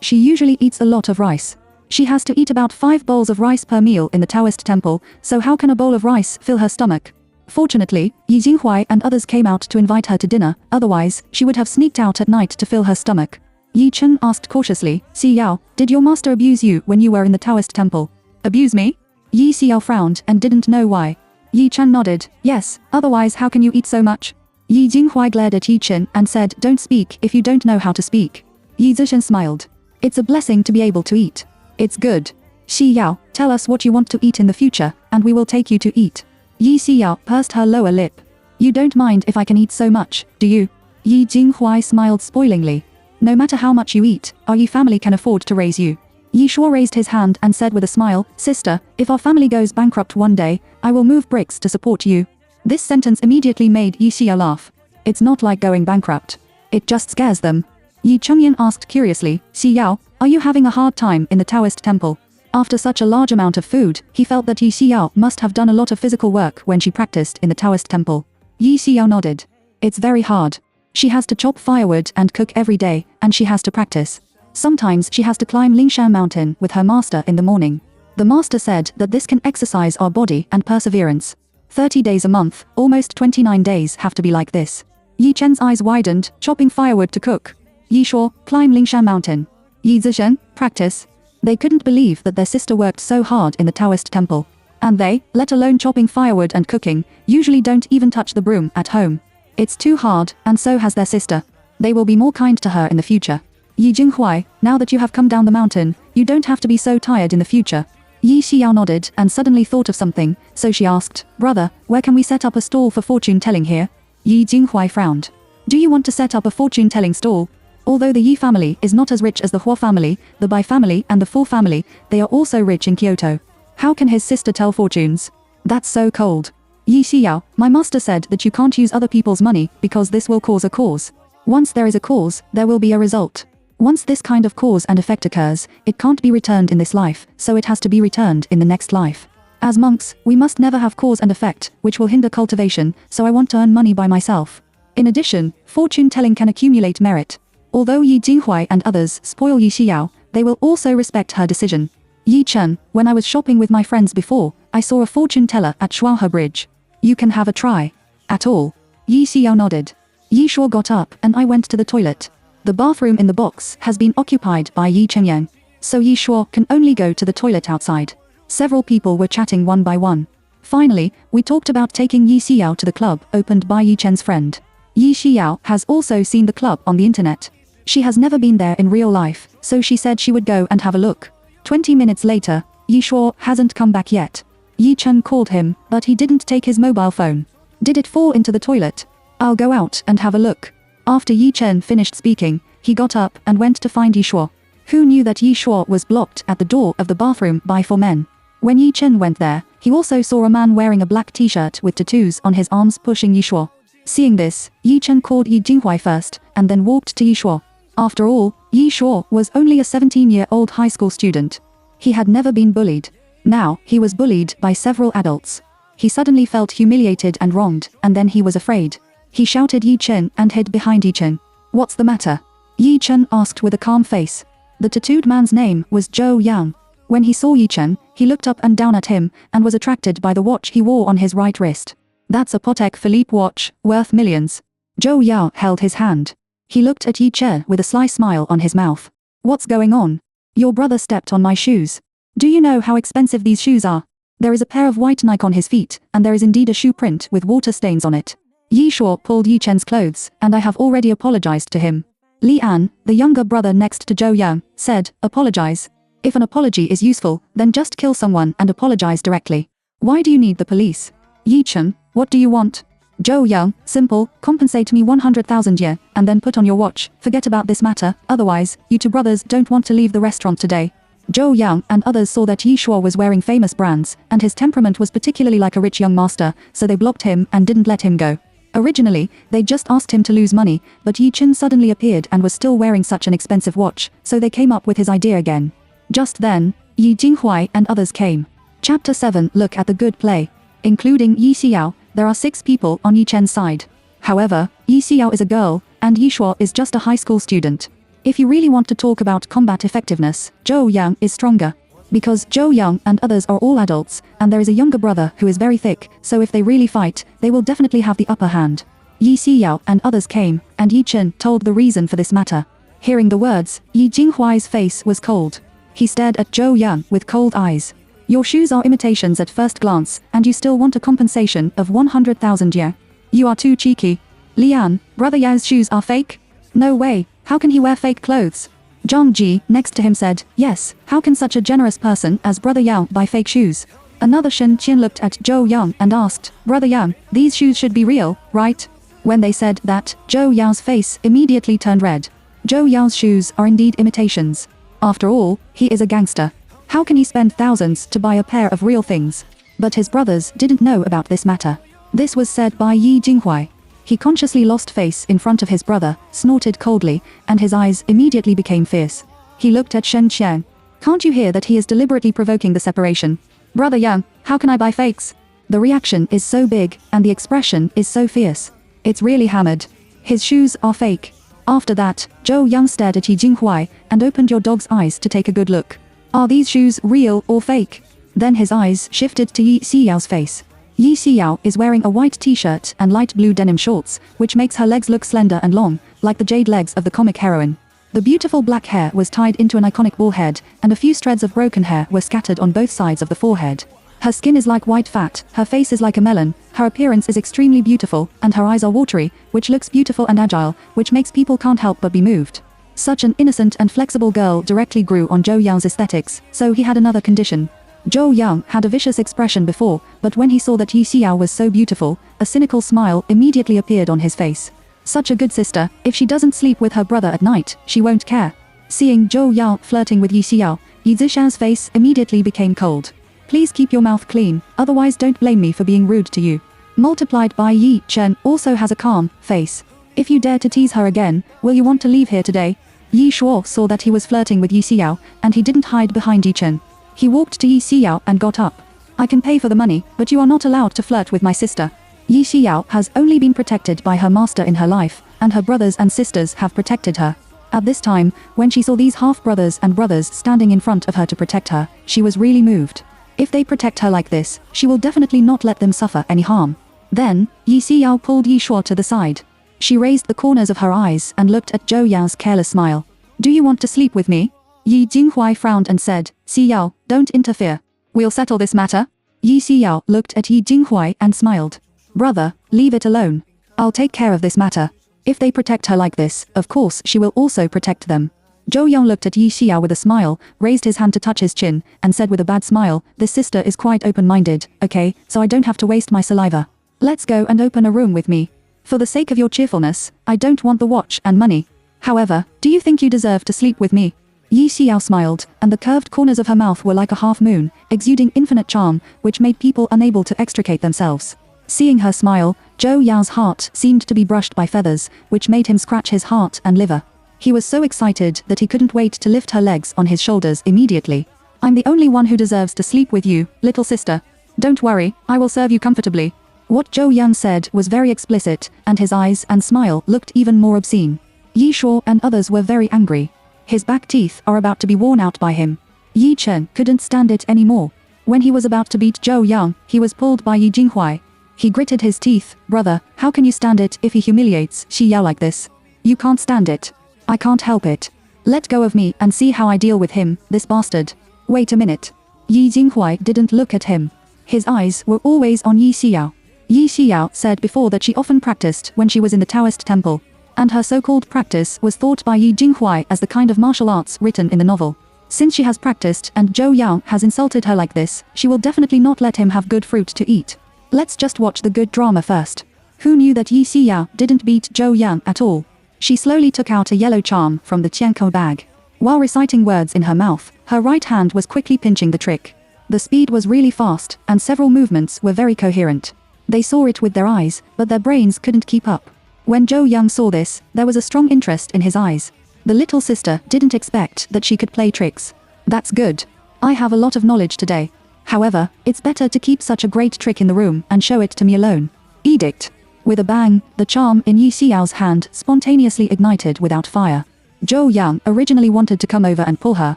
[SPEAKER 1] She usually eats a lot of rice. She has to eat about 5 bowls of rice per meal in the Taoist temple, so how can a bowl of rice fill her stomach? Fortunately, Yi Jinghuai and others came out to invite her to dinner, otherwise, she would have sneaked out at night to fill her stomach." Yi Chen asked cautiously, "Xiao, did your master abuse you when you were in the Taoist temple?" "Abuse me?" Yi Xiao frowned and didn't know why. Yi Chen nodded, "Yes, otherwise how can you eat so much?" Yi Jinghuai glared at Yi Chen and said, "Don't speak if you don't know how to speak." Yi Zishan smiled. "It's a blessing to be able to eat. It's good. Xiao, tell us what you want to eat in the future, and we will take you to eat." Yi Xiao pursed her lower lip. "You don't mind if I can eat so much, do you?" Yi Jinghuai smiled spoilingly. "No matter how much you eat, our Yi family can afford to raise you." Yi Shuo raised his hand and said with a smile, "Sister, if our family goes bankrupt one day, I will move bricks to support you." This sentence immediately made Yi Xiao laugh. "It's not like going bankrupt. It just scares them." Yi Chengyan asked curiously, "Xiao, are you having a hard time in the Taoist temple?" After such a large amount of food, he felt that Yi Xiao must have done a lot of physical work when she practiced in the Taoist temple. Yi Xiao nodded. "It's very hard. She has to chop firewood and cook every day, and she has to practice. Sometimes she has to climb Lingshan Mountain with her master in the morning. The master said that this can exercise our body and perseverance. 30 days a month, almost 29 days have to be like this." Yi Chen's eyes widened, chopping firewood to cook. Yi Shuo, climb Lingshan Mountain. Yi Zishan, practice. They couldn't believe that their sister worked so hard in the Taoist temple. And they, let alone chopping firewood and cooking, usually don't even touch the broom at home. It's too hard, and so has their sister. They will be more kind to her in the future. Yi Jinghuai, now that you have come down the mountain, you don't have to be so tired in the future. Yi Xiao nodded and suddenly thought of something, so she asked, "Brother, where can we set up a stall for fortune-telling here?" Yi Jinghuai frowned. "Do you want to set up a fortune-telling stall?" Although the Yi family is not as rich as the Hua family, the Bai family and the Fu family, they are also rich in Kyoto. How can his sister tell fortunes? That's so cold. Yi Xiao, my master said that you can't use other people's money because this will cause a cause. Once there is a cause, there will be a result. Once this kind of cause and effect occurs, it can't be returned in this life, so it has to be returned in the next life. As monks, we must never have cause and effect, which will hinder cultivation, so I want to earn money by myself. In addition, fortune-telling can accumulate merit. Although Yi Jinghuai and others spoil Yi Xiao, they will also respect her decision. Yi Chen, when I was shopping with my friends before, I saw a fortune teller at Shuahe Bridge. You can have a try. At all. Yi Xiao nodded. Yi Shuo got up and I went to the toilet. The bathroom in the box has been occupied by Yi Chengyang, so Yi Shuo can only go to the toilet outside. Several people were chatting one by one. Finally, we talked about taking Yi Xiao to the club opened by Yi Chen's friend. Yi Xiao has also seen the club on the internet. She has never been there in real life, so she said she would go and have a look. 20 minutes later, Yi Shuo hasn't come back yet. Yi Chen called him, but he didn't take his mobile phone. Did it fall into the toilet? I'll go out and have a look. After Yi Chen finished speaking, he got up and went to find Yi Shuo. Who knew that Yi Shuo was blocked at the door of the bathroom by 4 men? When Yi Chen went there, he also saw a man wearing a black t-shirt with tattoos on his arms pushing Yi Shuo. Seeing this, Yi Chen called Yi Jinghuai first, and then walked to Yi Shuo. After all, Yi Shuo was only a 17-year-old high school student. He had never been bullied. Now, he was bullied by several adults. He suddenly felt humiliated and wronged, and then he was afraid. He shouted Yi Chen and hid behind Yi Chen. "What's the matter?" Yi Chen asked with a calm face. The tattooed man's name was Zhou Yang. When he saw Yi Chen, he looked up and down at him, and was attracted by the watch he wore on his right wrist. That's a Patek Philippe watch, worth millions. Zhou Yang held his hand. He looked at Yi Chen with a sly smile on his mouth. "What's going on?" Your brother stepped on my shoes. Do you know how expensive these shoes are? There is a pair of white Nike on his feet, and there is indeed a shoe print with water stains on it. Yi Shuo pulled Yi Chen's clothes, and I have already apologized to him. Li An, the younger brother next to Zhou Yang, said, apologize. If an apology is useful, then just kill someone and apologize directly. Why do you need the police? Yi Chen, what do you want? Zhou Yang, simple, compensate me 100,000 ye, and then put on your watch, forget about this matter, otherwise, you two brothers don't want to leave the restaurant today. Zhou Yang and others saw that Yi Shuo was wearing famous brands, and his temperament was particularly like a rich young master, so they blocked him and didn't let him go. Originally, they just asked him to lose money, but Yi Chen suddenly appeared and was still wearing such an expensive watch, so they came up with his idea again. Just then, Yi Jinghuai and others came. Chapter 7. Look at the good play. Including Yi Xiao, there are 6 people on Yi Chen's side. However, Yi Xiao is a girl, and Yi Shuo is just a high school student. If you really want to talk about combat effectiveness, Zhou Yang is stronger. Because Zhou Yang and others are all adults, and there is a younger brother who is very thick, so if they really fight, they will definitely have the upper hand. Yi Xiao and others came, and Yi Chen told the reason for this matter. Hearing the words, Yi Jinghuai's face was cold. He stared at Zhou Yang with cold eyes. Your shoes are imitations at first glance, and you still want a compensation of 100,000 ye. You are too cheeky. Lian, brother Yao's shoes are fake? No way, how can he wear fake clothes? Zhang Ji, next to him said, yes, how can such a generous person as Brother Yang buy fake shoes? Another Shen Qian looked at Zhou Yang and asked, Brother Yang, these shoes should be real, right? When they said that, Zhou Yang's face immediately turned red. Zhou Yang's shoes are indeed imitations. After all, he is a gangster. How can he spend thousands to buy a pair of real things? But his brothers didn't know about this matter. This was said by Yi Jinghuai. He consciously lost face in front of his brother, snorted coldly, and his eyes immediately became fierce. He looked at Shen Qiang. Can't you hear that he is deliberately provoking the separation? Brother Yang, how can I buy fakes? The reaction is so big, and the expression is so fierce. It's really hammered. His shoes are fake. After that, Zhou Yang stared at Yi Jinghuai, and opened your dog's eyes to take a good look. Are these shoes real or fake? Then his eyes shifted to Yi Xiao's face. Yi Xiao is wearing a white t-shirt and light blue denim shorts, which makes her legs look slender and long, like the jade legs of the comic heroine. The beautiful black hair was tied into an iconic ball head, and a few shreds of broken hair were scattered on both sides of the forehead. Her skin is like white fat, her face is like a melon, her appearance is extremely beautiful, and her eyes are watery, which looks beautiful and agile, which makes people can't help but be moved. Such an innocent and flexible girl directly grew on Zhou Yang's aesthetics, so he had another condition. Zhou Yang had a vicious expression before, but when he saw that Yi Xiao was so beautiful, a cynical smile immediately appeared on his face. Such a good sister, if she doesn't sleep with her brother at night, she won't care. Seeing Zhou Yang flirting with Yi Xiao, Yi Zishan's face immediately became cold. Please keep your mouth clean, otherwise don't blame me for being rude to you. Multiplied by Yi Chen also has a calm face. If you dare to tease her again, will you want to leave here today? Yi Shuo saw that he was flirting with Yi Xiao, and he didn't hide behind Yi Chen. He walked to Yi Xiao and got up. I can pay for the money, but you are not allowed to flirt with my sister. Yi Xiao has only been protected by her master in her life, and her brothers and sisters have protected her. At this time, when she saw these half-brothers and brothers standing in front of her to protect her, she was really moved. If they protect her like this, she will definitely not let them suffer any harm. Then, Yi Xiao pulled Yi Shuo to the side. She raised the corners of her eyes and looked at Zhou Yao's careless smile. Do you want to sleep with me? Yi Jinghuai frowned and said, Xiao, don't interfere. We'll settle this matter. Yi Xiao looked at Yi Jinghuai and smiled. Brother, leave it alone. I'll take care of this matter. If they protect her like this, of course she will also protect them. Zhou Yang looked at Yi Xiao with a smile, raised his hand to touch his chin, and said with a bad smile, this sister is quite open-minded, okay, so I don't have to waste my saliva. Let's go and open a room with me. For the sake of your cheerfulness, I don't want the watch and money. However, do you think you deserve to sleep with me? Yi Xiao smiled, and the curved corners of her mouth were like a half-moon, exuding infinite charm, which made people unable to extricate themselves. Seeing her smile, Zhou Yao's heart seemed to be brushed by feathers, which made him scratch his heart and liver. He was so excited that he couldn't wait to lift her legs on his shoulders immediately. I'm the only one who deserves to sleep with you, little sister. Don't worry, I will serve you comfortably. What Zhou Yang said was very explicit, and his eyes and smile looked even more obscene. Yi Shuo and others were very angry. His back teeth are about to be worn out by him. Yi Chen couldn't stand it anymore. When he was about to beat Zhou Yang, he was pulled by Yi Jinghuai. He gritted his teeth. Brother, how can you stand it if he humiliates Xi Yao like this? You can't stand it. I can't help it. Let go of me and see how I deal with him, this bastard. Wait a minute. Yi Jinghui didn't look at him. His eyes were always on Yi Xiao. Yi Xiao said before that she often practiced when she was in the Taoist temple, and her so-called practice was thought by Yi Jinghui as the kind of martial arts written in the novel. Since she has practiced and Zhou Yang has insulted her like this, she will definitely not let him have good fruit to eat. Let's just watch the good drama first. Who knew that Yi Xiao didn't beat Zhou Yang at all? She slowly took out a yellow charm from the Qiankou bag. While reciting words in her mouth, her right hand was quickly pinching the trick. The speed was really fast, and several movements were very coherent. They saw it with their eyes, but their brains couldn't keep up. When Zhou Yang saw this, there was a strong interest in his eyes. The little sister didn't expect that she could play tricks. That's good. I have a lot of knowledge today. However, it's better to keep such a great trick in the room and show it to me alone. Edict. With a bang, the charm in Yi Xiao's hand spontaneously ignited without fire. Zhou Yang originally wanted to come over and pull her,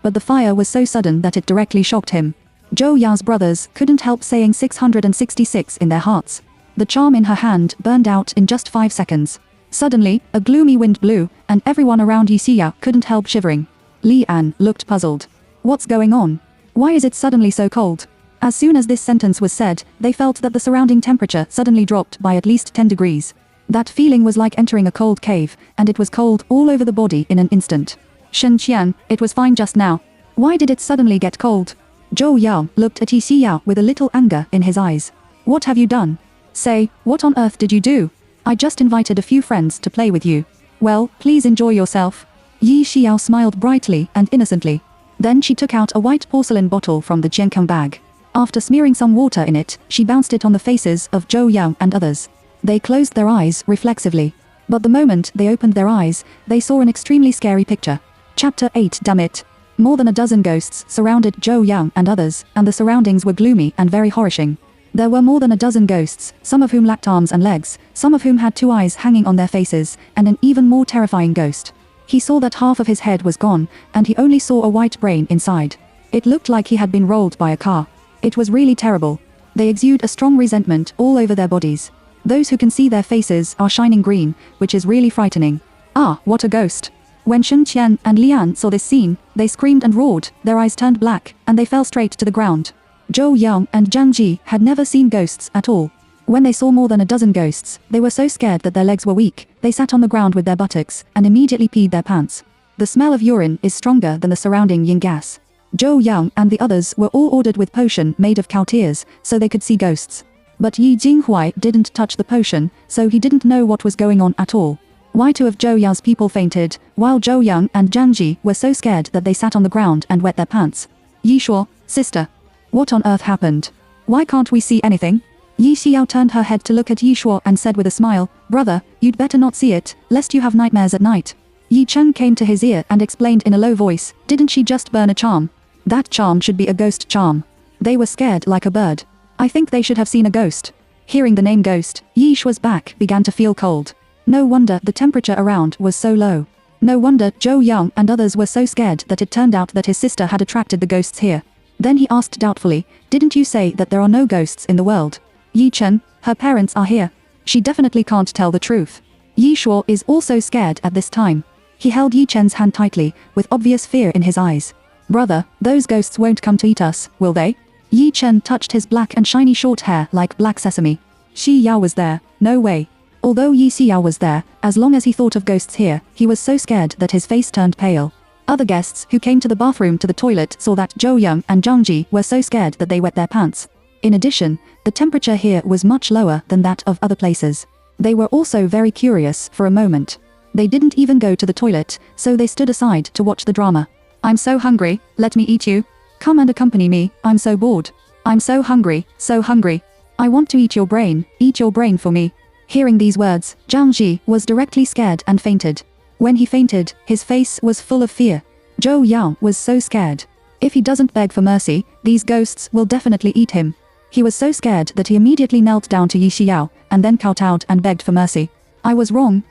[SPEAKER 1] but the fire was so sudden that it directly shocked him. Zhou Yang's brothers couldn't help saying 666 in their hearts. The charm in her hand burned out in just 5 seconds. Suddenly, a gloomy wind blew, and everyone around Yi Xiao couldn't help shivering. Li An looked puzzled. What's going on? Why is it suddenly so cold? As soon as this sentence was said, they felt that the surrounding temperature suddenly dropped by at least 10 degrees. That feeling was like entering a cold cave, and it was cold all over the body in an instant. Shen Qian, it was fine just now. Why did it suddenly get cold? Zhou Yang looked at Yi Xiao with a little anger in his eyes. What have you done? Say, what on earth did you do? I just invited a few friends to play with you. Well, please enjoy yourself. Yi Xiao smiled brightly and innocently. Then she took out a white porcelain bottle from the Jiankang bag. After smearing some water in it, she bounced it on the faces of Zhou Yang and others. They closed their eyes reflexively. But the moment they opened their eyes, they saw an extremely scary picture. Chapter 8. Damn it. More than a dozen ghosts surrounded Zhou Yang and others, and the surroundings were gloomy and very horrifying. There were more than a dozen ghosts, some of whom lacked arms and legs, some of whom had 2 eyes hanging on their faces, and an even more terrifying ghost. He saw that half of his head was gone, and he only saw a white brain inside. It looked like he had been rolled by a car. It was really terrible. They exude a strong resentment all over their bodies. Those who can see their faces are shining green, which is really frightening. Ah, what a ghost. When Shen Qian and Lian saw this scene, they screamed and roared, their eyes turned black, and they fell straight to the ground. Zhou Yang and Zhang Ji had never seen ghosts at all. When they saw more than a dozen ghosts, they were so scared that their legs were weak, they sat on the ground with their buttocks, and immediately peed their pants. The smell of urine is stronger than the surrounding yin gas. Zhou Yang and the others were all ordered with potion made of cow tears, so they could see ghosts. But Yi Jinghui didn't touch the potion, so he didn't know what was going on at all. Why 2 of Zhou Yang's people fainted, while Zhou Yang and Zhang Ji were so scared that they sat on the ground and wet their pants. Yi Shuo, sister. What on earth happened? Why can't we see anything? Yi Xiao turned her head to look at Yi Shuo and said with a smile, brother, you'd better not see it, lest you have nightmares at night. Yi Chen came to his ear and explained in a low voice, didn't she just burn a charm? That charm should be a ghost charm. They were scared like a bird. I think they should have seen a ghost. Hearing the name ghost, Yi Shuo's back began to feel cold. No wonder the temperature around was so low. No wonder Zhou Yang and others were so scared that it turned out that his sister had attracted the ghosts here. Then he asked doubtfully, didn't you say that there are no ghosts in the world? Yi Chen, her parents are here. She definitely can't tell the truth. Yi Shuo is also scared at this time. He held Yi Chen's hand tightly, with obvious fear in his eyes. Brother, those ghosts won't come to eat us, will they? Yi Chen touched his black and shiny short hair like black sesame. Xi Yao was there, no way. Although Yi Xiao was there, as long as he thought of ghosts here, he was so scared that his face turned pale. Other guests who came to the bathroom to the toilet saw that Zhou Yang and Zhang Ji were so scared that they wet their pants. In addition, the temperature here was much lower than that of other places. They were also very curious for a moment. They didn't even go to the toilet, so they stood aside to watch the drama. I'm so hungry, let me eat you. Come and accompany me, I'm so bored. I'm so hungry, so hungry. I want to eat your brain for me. Hearing these words, Zhang Ji was directly scared and fainted. When he fainted, his face was full of fear. Zhou Yang was so scared. If he doesn't beg for mercy, these ghosts will definitely eat him. He was so scared that he immediately knelt down to Yi Xiao, and then kowtowed and begged for mercy. I was wrong,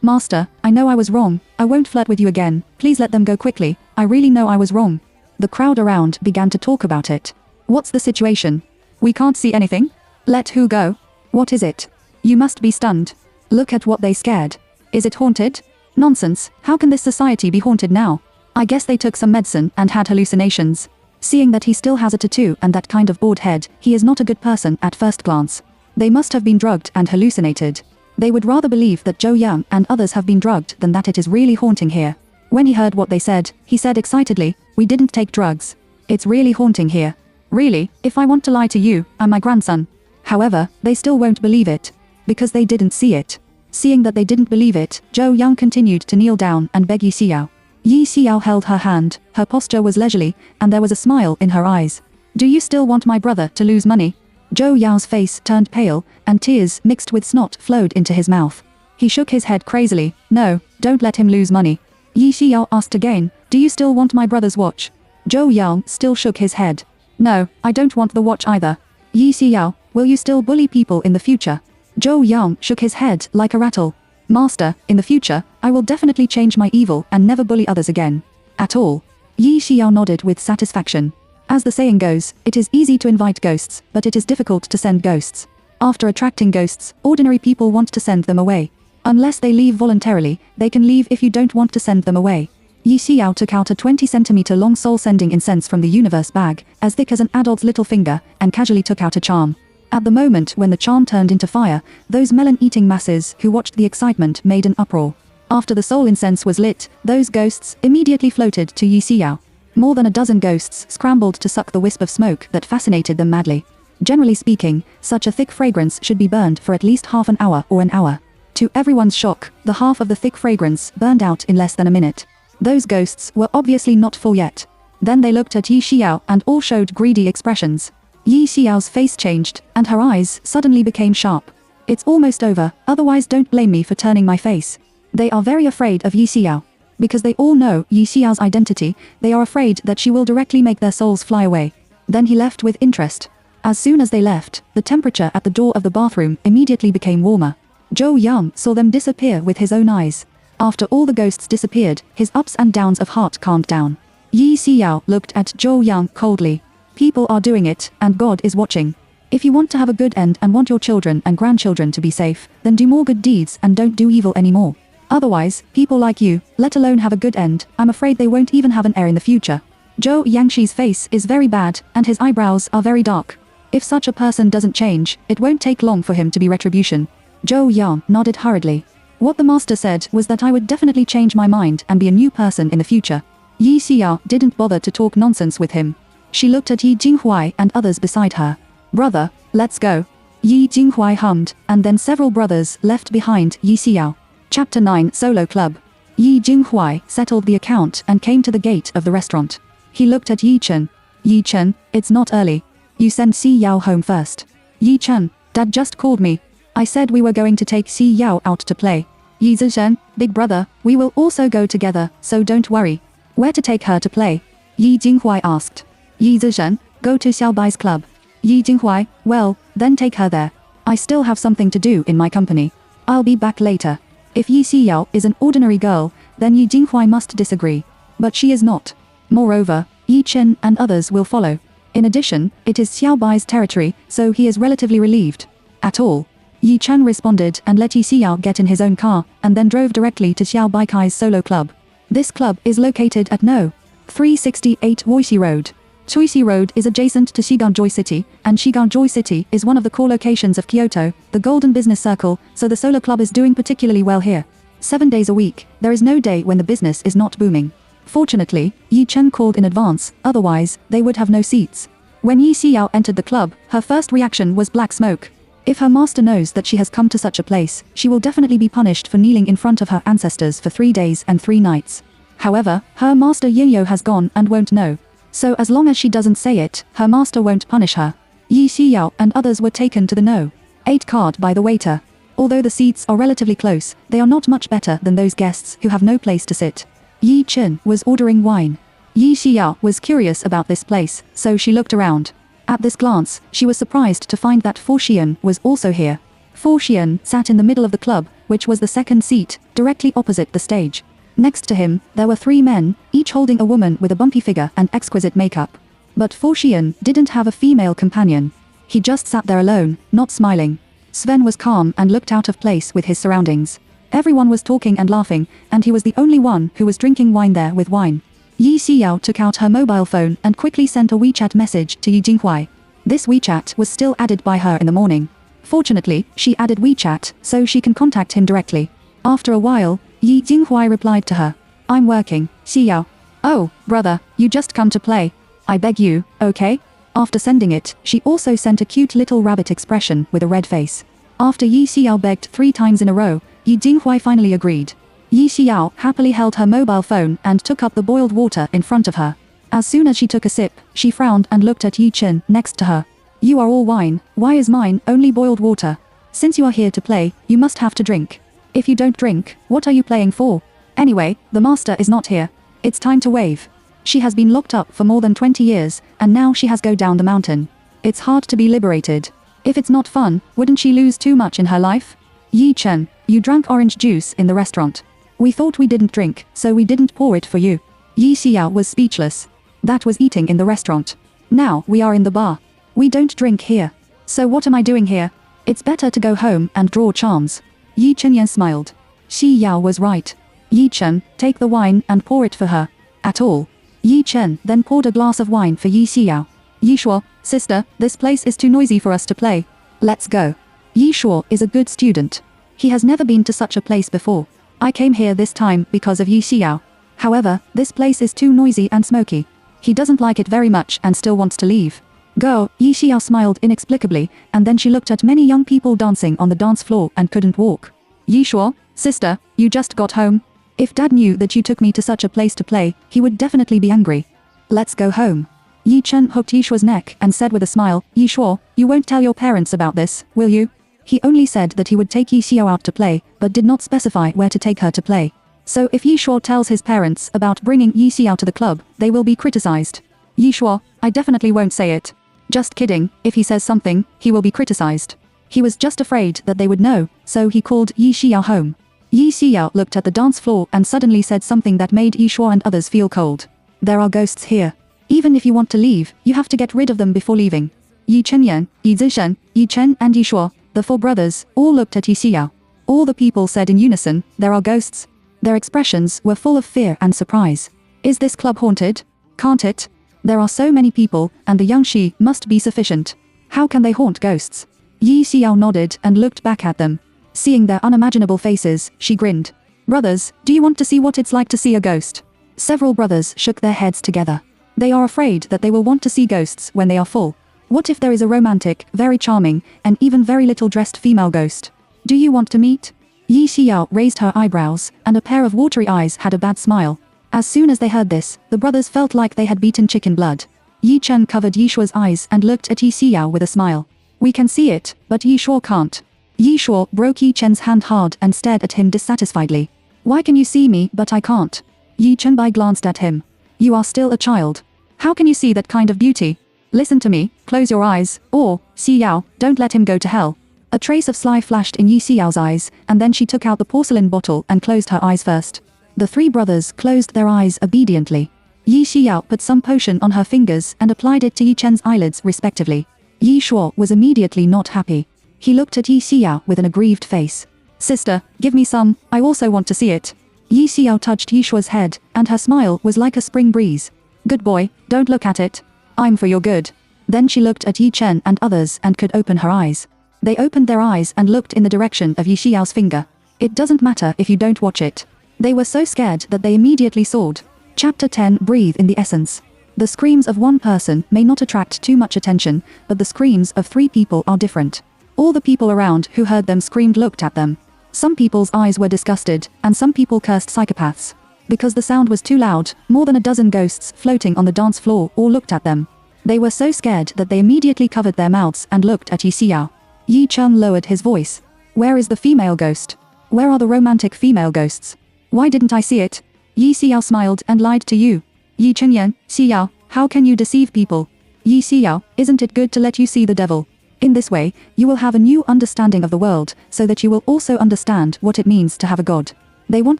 [SPEAKER 1] master, I know I was wrong, I won't flirt with you again, please let them go quickly, I really know I was wrong. The crowd around began to talk about it. What's the situation? We can't see anything? Let who go? What is it? You must be stunned. Look at what they scared. Is it haunted? Nonsense, how can this society be haunted now? I guess they took some medicine and had hallucinations. Seeing that he still has a tattoo and that kind of bald head, he is not a good person at first glance. They must have been drugged and hallucinated. They would rather believe that Zhou Yang and others have been drugged than that it is really haunting here. When he heard what they said, he said excitedly, "We didn't take drugs. It's really haunting here. Really, if I want to lie to you, I'm my grandson." However, they still won't believe it. Because they didn't see it. Seeing that they didn't believe it, Zhou Yang continued to kneel down and beg Yi Xiao. Yi Xiao held her hand, her posture was leisurely, and there was a smile in her eyes. "Do you still want my brother to lose money?" Zhou Yao's face turned pale, and tears mixed with snot flowed into his mouth. He shook his head crazily. "No, don't let him lose money." Yi Xiao asked again, "Do you still want my brother's watch?" Zhou Yang still shook his head. "No, I don't want the watch either." "Yi Xiao, will you still bully people in the future?" Zhou Yang shook his head like a rattle. "Master, in the future, I will definitely change my evil and never bully others again. At all." Yi Xiao nodded with satisfaction. As the saying goes, it is easy to invite ghosts, but it is difficult to send ghosts. After attracting ghosts, ordinary people want to send them away. Unless they leave voluntarily, they can leave if you don't want to send them away. Yi Xiao took out a 20-centimeter long soul-sending incense from the universe bag, as thick as an adult's little finger, and casually took out a charm. At the moment when the charm turned into fire, those melon-eating masses who watched the excitement made an uproar. After the soul incense was lit, those ghosts immediately floated to Yi Xiao. More than a dozen ghosts scrambled to suck the wisp of smoke that fascinated them madly. Generally speaking, such a thick fragrance should be burned for at least half an hour or an hour. To everyone's shock, the half of the thick fragrance burned out in less than a minute. Those ghosts were obviously not full yet. Then they looked at Yi Xiao and all showed greedy expressions. Yi Xiao's face changed, and her eyes suddenly became sharp. "It's almost over, otherwise don't blame me for turning my face." They are very afraid of Yi Xiao. Because they all know Yi Xiao's identity, they are afraid that she will directly make their souls fly away. Then he left with interest. As soon as they left, the temperature at the door of the bathroom immediately became warmer. Zhou Yang saw them disappear with his own eyes. After all the ghosts disappeared, his ups and downs of heart calmed down. Yi Xiao looked at Zhou Yang coldly. "People are doing it, and God is watching. If you want to have a good end and want your children and grandchildren to be safe, then do more good deeds and don't do evil anymore. Otherwise, people like you, let alone have a good end, I'm afraid they won't even have an heir in the future." Zhou Yangshi's face is very bad, and his eyebrows are very dark. If such a person doesn't change, it won't take long for him to be retribution. Zhou Yang nodded hurriedly. "What the master said was that I would definitely change my mind and be a new person in the future." Yi Xiao didn't bother to talk nonsense with him. She looked at Yi Jinghuai and others beside her. "Brother, let's go." Yi Jinghuai hummed, and then several brothers left behind Yi Xiao. Chapter 9 Solo Club. Yi Jinghuai settled the account and came to the gate of the restaurant. He looked at Yi Chen. "Yi Chen, it's not early. You send Si Yao home first." "Yi Chen, Dad just called me. I said we were going to take Si Yao out to play." "Yi Zizhen, big brother, we will also go together, so don't worry." "Where to take her to play?" Yi Jinghuai asked. "Yi Zizhen, go to Xiaobai's club." Yi Jinghuai, "Well, then take her there. I still have something to do in my company. I'll be back later." If Yi Xiao is an ordinary girl, then Yi Jinghuai must disagree. But she is not. Moreover, Yi Chen and others will follow. In addition, it is Xiaobai's territory, so he is relatively relieved. At all. Yi Chen responded and let Yi Xiao get in his own car, and then drove directly to Xiao Baikai's solo club. This club is located at No. 368 Woixi Road. Chuixi Road is adjacent to Shiganjoy City, and Shiganjoy City is one of the core locations of Kyoto, the Golden Business Circle, so the Solar Club is doing particularly well here. 7 days a week, there is no day when the business is not booming. Fortunately, Yi Chen called in advance, otherwise, they would have no seats. When Yi Xiao entered the club, her first reaction was black smoke. If her master knows that she has come to such a place, she will definitely be punished for kneeling in front of her ancestors for 3 days and 3 nights. However, her master Yinyo has gone and won't know. So as long as she doesn't say it, her master won't punish her. Yi Xiao and others were taken to the No. 8 card by the waiter. Although the seats are relatively close, they are not much better than those guests who have no place to sit. Yi Chen was ordering wine. Yi Xiao was curious about this place, so she looked around. At this glance, she was surprised to find that Fu Xian was also here. Fu Xian sat in the middle of the club, which was the second seat, directly opposite the stage. Next to him, there were 3 men, each holding a woman with a bumpy figure and exquisite makeup. But Fu Xian didn't have a female companion. He just sat there alone, not smiling. Sven was calm and looked out of place with his surroundings. Everyone was talking and laughing, and he was the only one who was drinking wine there with wine. Yi Xiao took out her mobile phone and quickly sent a WeChat message to Yi Jinghuai. This WeChat was still added by her in the morning. Fortunately, she added WeChat so she can contact him directly. After a while, Yi Jinghuai replied to her. I'm working, Xiao. Oh, brother, you just come to play. I beg you, okay? After sending it, she also sent a cute little rabbit expression with a red face. After Yi Xiao begged 3 times in a row, Yi Jinghuai finally agreed. Yi Xiao happily held her mobile phone and took up the boiled water in front of her. As soon as she took a sip, she frowned and looked at Yi Chen next to her. You are all wine, why is mine only boiled water? Since you are here to play, you must have to drink. If you don't drink, what are you playing for? Anyway, the master is not here. It's time to wave. She has been locked up for more than 20 years, and now she has go down the mountain. It's hard to be liberated. If it's not fun, wouldn't she lose too much in her life? Yi Chen, you drank orange juice in the restaurant. We thought we didn't drink, so we didn't pour it for you. Yi Xiao was speechless. That was eating in the restaurant. Now we are in the bar. We don't drink here. So what am I doing here? It's better to go home and draw charms. Yi Chenyan smiled. Xi Yao was right. Yi Chen, take the wine and pour it for her. At all. Yi Chen then poured a glass of wine for Yi Xiao. Yi Shuo, sister, this place is too noisy for us to play. Let's go. Yi Shuo is a good student. He has never been to such a place before. I came here this time because of Yi Xiao. However, this place is too noisy and smoky. He doesn't like it very much and still wants to leave. Go, Yi Xiao smiled inexplicably, and then she looked at many young people dancing on the dance floor and couldn't walk. Yi Shuo, sister, you just got home. If dad knew that you took me to such a place to play, he would definitely be angry. Let's go home. Yi Chen hooked Yi Shuo's neck and said with a smile, Yi Shuo, you won't tell your parents about this, will you? He only said that he would take Yi Xiao out to play, but did not specify where to take her to play. So if Yi Shuo tells his parents about bringing Yi Xiao to the club, they will be criticized. Yi Shuo, I definitely won't say it. Just kidding, if he says something, he will be criticized. He was just afraid that they would know, so he called Yi Xiao home. Yi Xiao looked at the dance floor and suddenly said something that made Yi Shuo and others feel cold. There are ghosts here. Even if you want to leave, you have to get rid of them before leaving. Yi Chenyan, Yi Zishen, Yi Chen and Yi Shuo, the 4 brothers, all looked at Yi Xiao. All the people said in unison, there are ghosts. Their expressions were full of fear and surprise. Is this club haunted? Can't it? There are so many people, and the young Shi must be sufficient. How can they haunt ghosts? Yi Xiao nodded and looked back at them. Seeing their unimaginable faces, she grinned. Brothers, do you want to see what it's like to see a ghost? Several brothers shook their heads together. They are afraid that they will want to see ghosts when they are full. What if there is a romantic, very charming, and even very little dressed female ghost? Do you want to meet? Yi Xiao raised her eyebrows, and a pair of watery eyes had a bad smile. As soon as they heard this, the brothers felt like they had beaten chicken blood. Yi Chen covered Yi Shuo's eyes and looked at Yi Xiao with a smile. We can see it, but Yi Shuo can't. Yi Shuo broke Yi Chen's hand hard and stared at him dissatisfiedly. Why can you see me but I can't? Yi Chenbai glanced at him. You are still a child. How can you see that kind of beauty? Listen to me, close your eyes, or, Xiao, don't let him go to hell. A trace of sly flashed in Yi Xiao's eyes, and then she took out the porcelain bottle and closed her eyes first. The 3 brothers closed their eyes obediently. Yi Xiao put some potion on her fingers and applied it to Yi Chen's eyelids respectively. Yi Shuo was immediately not happy. He looked at Yi Xiao with an aggrieved face. Sister, give me some, I also want to see it. Yi Xiao touched Yi Shuo's head, and her smile was like a spring breeze. Good boy, don't look at it. I'm for your good. Then she looked at Yi Chen and others and could open her eyes. They opened their eyes and looked in the direction of Yi Xiao's finger. It doesn't matter if you don't watch it. They were so scared that they immediately soared. Chapter 10. Breathe in the essence. The screams of one person may not attract too much attention, but the screams of 3 people are different. All the people around who heard them screamed looked at them. Some people's eyes were disgusted, and some people cursed psychopaths. Because the sound was too loud, more than a dozen ghosts floating on the dance floor all looked at them. They were so scared that they immediately covered their mouths and looked at Yi Xiao. Yi Chen lowered his voice. Where is the female ghost? Where are the romantic female ghosts? Why didn't I see it? Yi Xiao smiled and lied to you. Yi Chenyan, Xiao, how can you deceive people? Yi Xiao, isn't it good to let you see the devil? In this way, you will have a new understanding of the world, so that you will also understand what it means to have a god. They want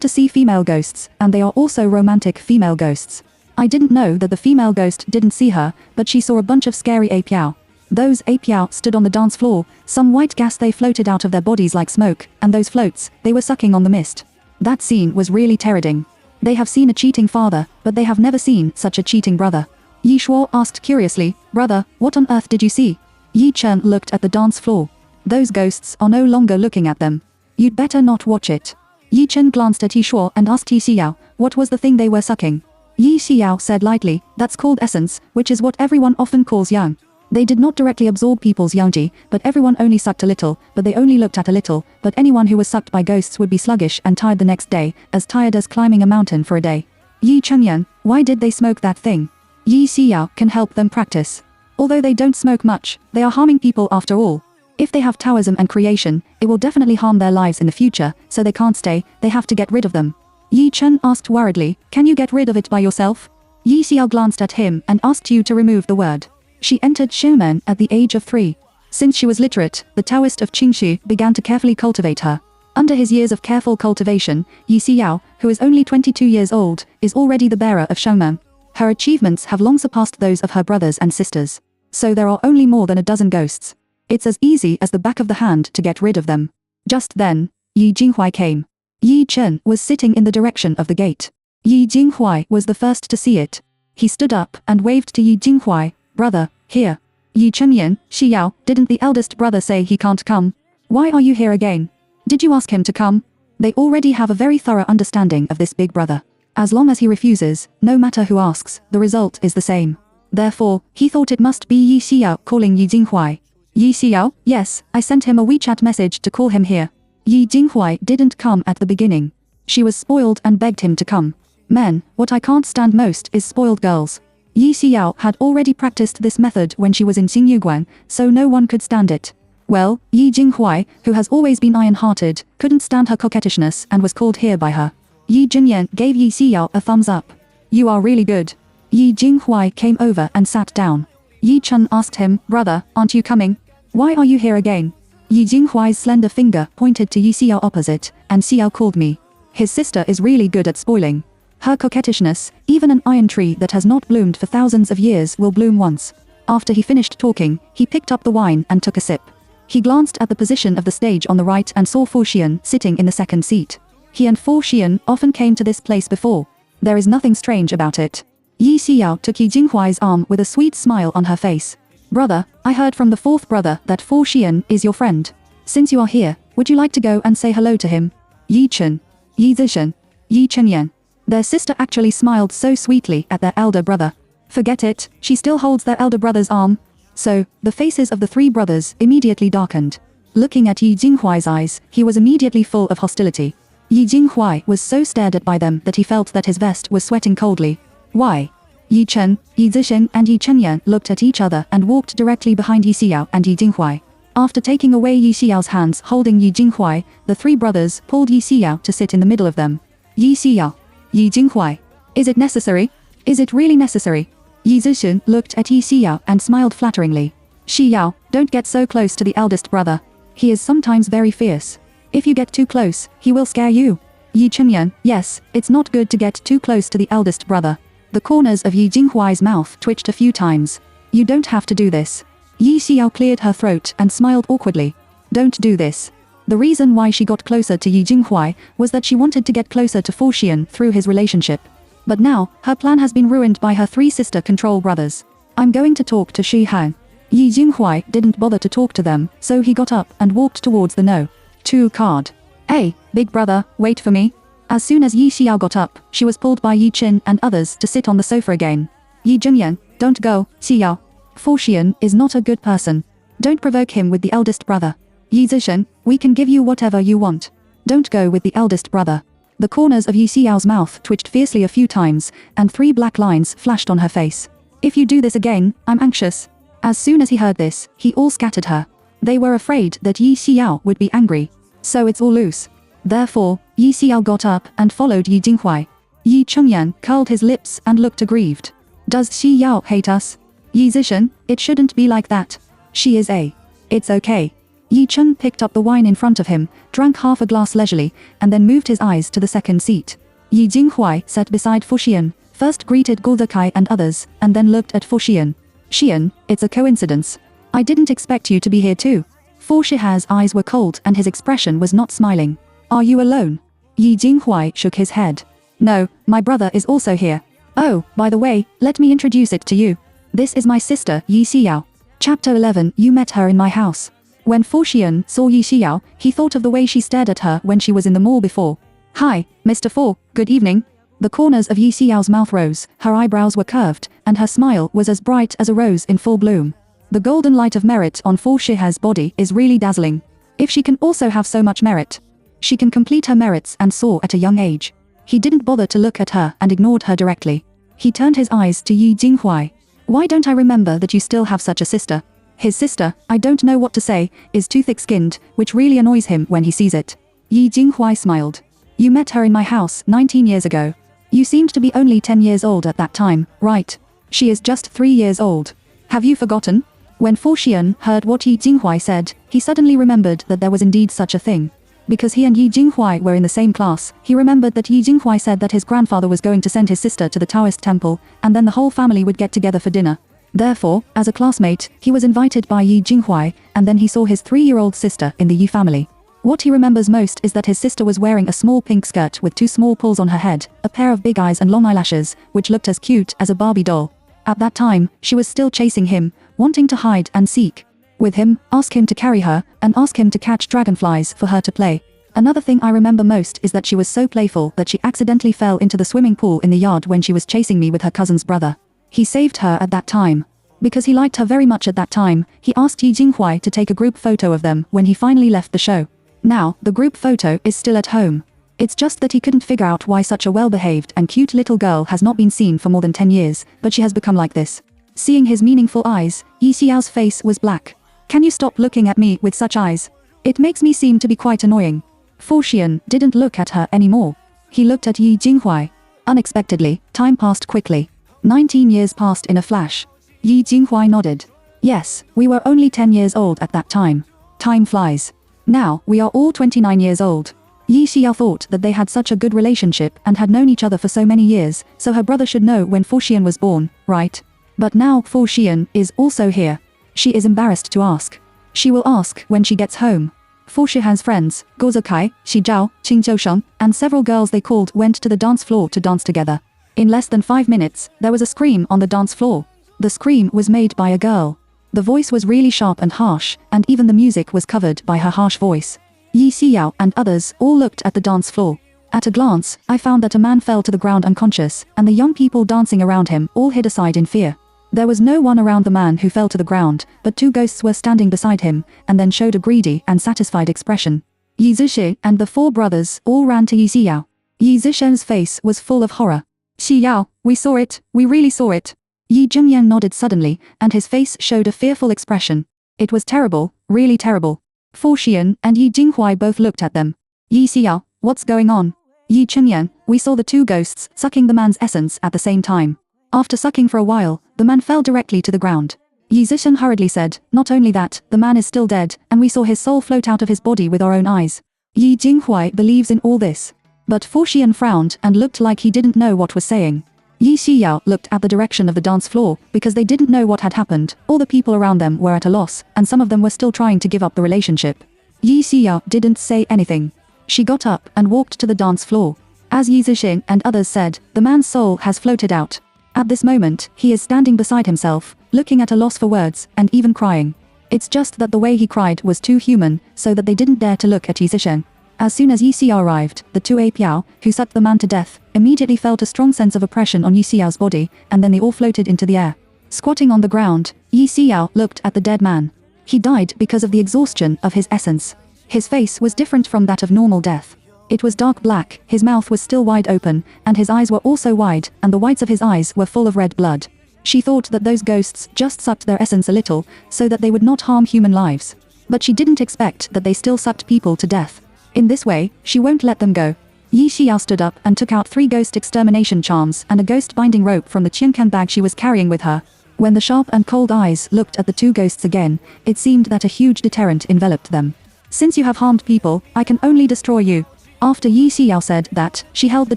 [SPEAKER 1] to see female ghosts, and they are also romantic female ghosts. I didn't know that the female ghost didn't see her, but she saw a bunch of scary apiao. Those Apiao stood on the dance floor, some white gas they floated out of their bodies like smoke, and those floats, they were sucking on the mist. That scene was really terrifying. They have seen a cheating father, but they have never seen such a cheating brother. Yi Shuo asked curiously, brother, what on earth did you see? Yi Chen looked at the dance floor. Those ghosts are no longer looking at them. You'd better not watch it. Yi Chen glanced at Yi Shuo and asked Yi Xiao, what was the thing they were sucking? Yi Xiao said lightly, that's called essence, which is what everyone often calls yang. They did not directly absorb people's yangji, but everyone only sucked a little, but they only looked at a little, but anyone who was sucked by ghosts would be sluggish and tired the next day, as tired as climbing a mountain for a day. Yi Chengyan, why did they smoke that thing? Yi Xiao can help them practice. Although they don't smoke much, they are harming people after all. If they have Taoism and creation, it will definitely harm their lives in the future, so they can't stay, they have to get rid of them. Yi Chen asked worriedly, can you get rid of it by yourself? Yi Xiao glanced at him and asked you to remove the word. She entered Xiumen at the age of 3. Since she was literate, the Taoist of Qingxu began to carefully cultivate her. Under his years of careful cultivation, Yi Xiao, who is only 22 years old, is already the bearer of Xiumen. Her achievements have long surpassed those of her brothers and sisters. So there are only more than a dozen ghosts. It's as easy as the back of the hand to get rid of them. Just then, Yi Jinghuai came. Yi Chen was sitting in the direction of the gate. Yi Jinghuai was the first to see it. He stood up and waved to Yi Jinghuai, brother, here. Yi Chenyan, Xiyao, didn't the eldest brother say he can't come? Why are you here again? Did you ask him to come? They already have a very thorough understanding of this big brother. As long as he refuses, no matter who asks, the result is the same. Therefore, he thought it must be Yi Xiao calling Yi Jinghuai. Yi Xiao, yes, I sent him a WeChat message to call him here. Yi Jinghuai didn't come at the beginning. She was spoiled and begged him to come. Men, what I can't stand most is spoiled girls. Yi Xiao had already practiced this method when she was in Xingyuguan, so no one could stand it. Well, Yi Jinghuai, who has always been iron-hearted, couldn't stand her coquettishness and was called here by her. Yi Jinyan gave Yi Xiao a thumbs up. You are really good. Yi Jinghuai came over and sat down. Yi Chen asked him, brother, aren't you coming? Why are you here again? Yi Jinghuai's slender finger pointed to Yi Xiao opposite, and Xiao called me. His sister is really good at spoiling. Her coquettishness, even an iron tree that has not bloomed for thousands of years will bloom once. After he finished talking, he picked up the wine and took a sip. He glanced at the position of the stage on the right and saw Fu Xian sitting in the second seat. He and Fu Xian often came to this place before. There is nothing strange about it. Yi Xiao took Yi Jinghuai's arm with a sweet smile on her face. Brother, I heard from the fourth brother that Fu Xian is your friend. Since you are here, would you like to go and say hello to him? Yi Chen, Yi Zishan, Yi Chenyan. Their sister actually smiled so sweetly at their elder brother. Forget it, she still holds their elder brother's arm. So, the faces of the three brothers immediately darkened. Looking at Yi Jinghuai's eyes, he was immediately full of hostility. Yi Jinghuai was so stared at by them that he felt that his vest was sweating coldly. Why? Yi Chen, Yi Zishan and Yi Chenyan looked at each other and walked directly behind Yi Xiao and Yi Jinghuai. After taking away Yi Xiao's hands holding Yi Jinghuai, the three brothers pulled Yi Xiao to sit in the middle of them. Yi Xiao. Yi Jinghuai. Is it necessary? Is it really necessary? Yi Zishan looked at Yi Xiao and smiled flatteringly. Xiao, don't get so close to the eldest brother. He is sometimes very fierce. If you get too close, he will scare you. Yi Chenyan, yes, it's not good to get too close to the eldest brother. The corners of Yi Jinghuai's mouth twitched a few times. You don't have to do this. Yi Xiao cleared her throat and smiled awkwardly. Don't do this. The reason why she got closer to Yi Jinghuai was that she wanted to get closer to Fu Xian through his relationship. But now, her plan has been ruined by her three sister control brothers. I'm going to talk to Shi Han. Yi Jinghuai didn't bother to talk to them, so he got up and walked towards the No. 2 card. Hey, big brother, wait for me. As soon as Yi Xiao got up, she was pulled by Yi Qin and others to sit on the sofa again. Yi Jinyan, don't go, Xiao. Fu Xian is not a good person. Don't provoke him with the eldest brother. Yi Zishan, we can give you whatever you want. Don't go with the eldest brother. The corners of Yi Xiao's mouth twitched fiercely a few times, and 3 black lines flashed on her face. If you do this again, I'm anxious. As soon as he heard this, he all scattered her. They were afraid that Yi Xiao would be angry. So it's all loose. Therefore, Yi Xiao got up and followed Yi Jinghuai. Yi Chengyan curled his lips and looked aggrieved. Does Xiao hate us? Yi Zishan, it shouldn't be like that. She is a. It's okay. Yi Chen picked up the wine in front of him, drank half a glass leisurely, and then moved his eyes to the second seat. Yi Jinghuai sat beside Fu Xian, first greeted Guldakai and others, and then looked at Fu Xian. Xian, it's a coincidence. I didn't expect you to be here too. Fu Shihe's eyes were cold and his expression was not smiling. Are you alone? Yi Jinghuai shook his head. No, my brother is also here. Oh, by the way, let me introduce it to you. This is my sister, Yi Xiao. Chapter 11. You met her in my house. When Fu Xian saw Yi Xiao, he thought of the way she stared at her when she was in the mall before. Hi, Mr. Fu, good evening. The corners of Yi Xiao's mouth rose, her eyebrows were curved, and her smile was as bright as a rose in full bloom. The golden light of merit on Fu Shihe's body is really dazzling. If she can also have so much merit, she can complete her merits and soar at a young age. He didn't bother to look at her and ignored her directly. He turned his eyes to Yi Jinghuai. Why don't I remember that you still have such a sister? His sister, I don't know what to say, is too thick-skinned, which really annoys him when he sees it. Yi Jinghuai smiled. You met her in my house 19 years ago. You seemed to be only 10 years old at that time, right? She is just 3 years old. Have you forgotten? When Fu Xian heard what Yi Jinghuai said, he suddenly remembered that there was indeed such a thing. Because he and Yi Jinghuai were in the same class, he remembered that Yi Jinghuai said that his grandfather was going to send his sister to the Taoist temple, and then the whole family would get together for dinner. Therefore, as a classmate, he was invited by Yi Jinghuai, and then he saw his 3-year-old sister in the Yi family. What he remembers most is that his sister was wearing a small pink skirt with 2 small pulls on her head, a pair of big eyes and long eyelashes, which looked as cute as a Barbie doll. At that time, she was still chasing him, wanting to hide and seek with him, ask him to carry her, and ask him to catch dragonflies for her to play. Another thing I remember most is that she was so playful that she accidentally fell into the swimming pool in the yard when she was chasing me with her cousin's brother. He saved her at that time. Because he liked her very much at that time, he asked Yi Jinghuai to take a group photo of them when he finally left the show. Now, the group photo is still at home. It's just that he couldn't figure out why such a well-behaved and cute little girl has not been seen for more than 10 years, but she has become like this. Seeing his meaningful eyes, Yi Xiao's face was black. Can you stop looking at me with such eyes? It makes me seem to be quite annoying. Fu Xian didn't look at her anymore. He looked at Yi Jinghuai. Unexpectedly, time passed quickly. 19 years passed in a flash. Yi Jinghuai nodded. Yes, we were only 10 years old at that time. Time flies. Now, we are all 29 years old. Yi Xiao thought that they had such a good relationship and had known each other for so many years, so her brother should know when Fu Xian was born, right? But now Fu Xian is also here. She is embarrassed to ask. She will ask when she gets home. Fu Shihan's friends, Guo Zikai, Xi Zhao, Qing Zhousheng, and several girls they called went to the dance floor to dance together. In less than 5 minutes, there was a scream on the dance floor. The scream was made by a girl. The voice was really sharp and harsh, and even the music was covered by her harsh voice. Yi Xiao and others all looked at the dance floor. At a glance, I found that a man fell to the ground unconscious, and the young people dancing around him all hid aside in fear. There was no one around the man who fell to the ground, but 2 ghosts were standing beside him, and then showed a greedy and satisfied expression. Yi Zixi and the 4 brothers all ran to Yi Xiao. Yi Zixen's face was full of horror. Xiao, we saw it, we really saw it. Yi Jingyan nodded suddenly, and his face showed a fearful expression. It was terrible, really terrible. Fu Xian and Yi Jinghuai both looked at them. Yi Xiao, what's going on? Yi Chenyan, we saw the 2 ghosts sucking the man's essence at the same time. After sucking for a while, the man fell directly to the ground. Yi Zixen hurriedly said, not only that, the man is still dead, and we saw his soul float out of his body with our own eyes. Yi Jinghuai believes in all this. But Fu Xian frowned and looked like he didn't know what was saying. Yi Xiao looked at the direction of the dance floor, because they didn't know what had happened. All the people around them were at a loss, and some of them were still trying to give up the relationship. Yi Xiao didn't say anything. She got up and walked to the dance floor. As Yi Zixin and others said, the man's soul has floated out. At this moment, he is standing beside himself, looking at a loss for words, and even crying. It's just that the way he cried was too human, so that they didn't dare to look at Yi Zixin. As soon as Yi Xiao arrived, the 2 Apiao, who sucked the man to death, immediately felt a strong sense of oppression on Yi Xiao's body, and then they all floated into the air. Squatting on the ground, Yi Xiao looked at the dead man. He died because of the exhaustion of his essence. His face was different from that of normal death. It was dark black, his mouth was still wide open, and his eyes were also wide, and the whites of his eyes were full of red blood. She thought that those ghosts just sucked their essence a little, so that they would not harm human lives. But she didn't expect that they still sucked people to death. In this way, she won't let them go. Yi Xiao stood up and took out 3 ghost extermination charms and a ghost binding rope from the Qiankan bag she was carrying with her. When the sharp and cold eyes looked at the 2 ghosts again, it seemed that a huge deterrent enveloped them. Since you have harmed people, I can only destroy you. After Yi Xiao said that, she held the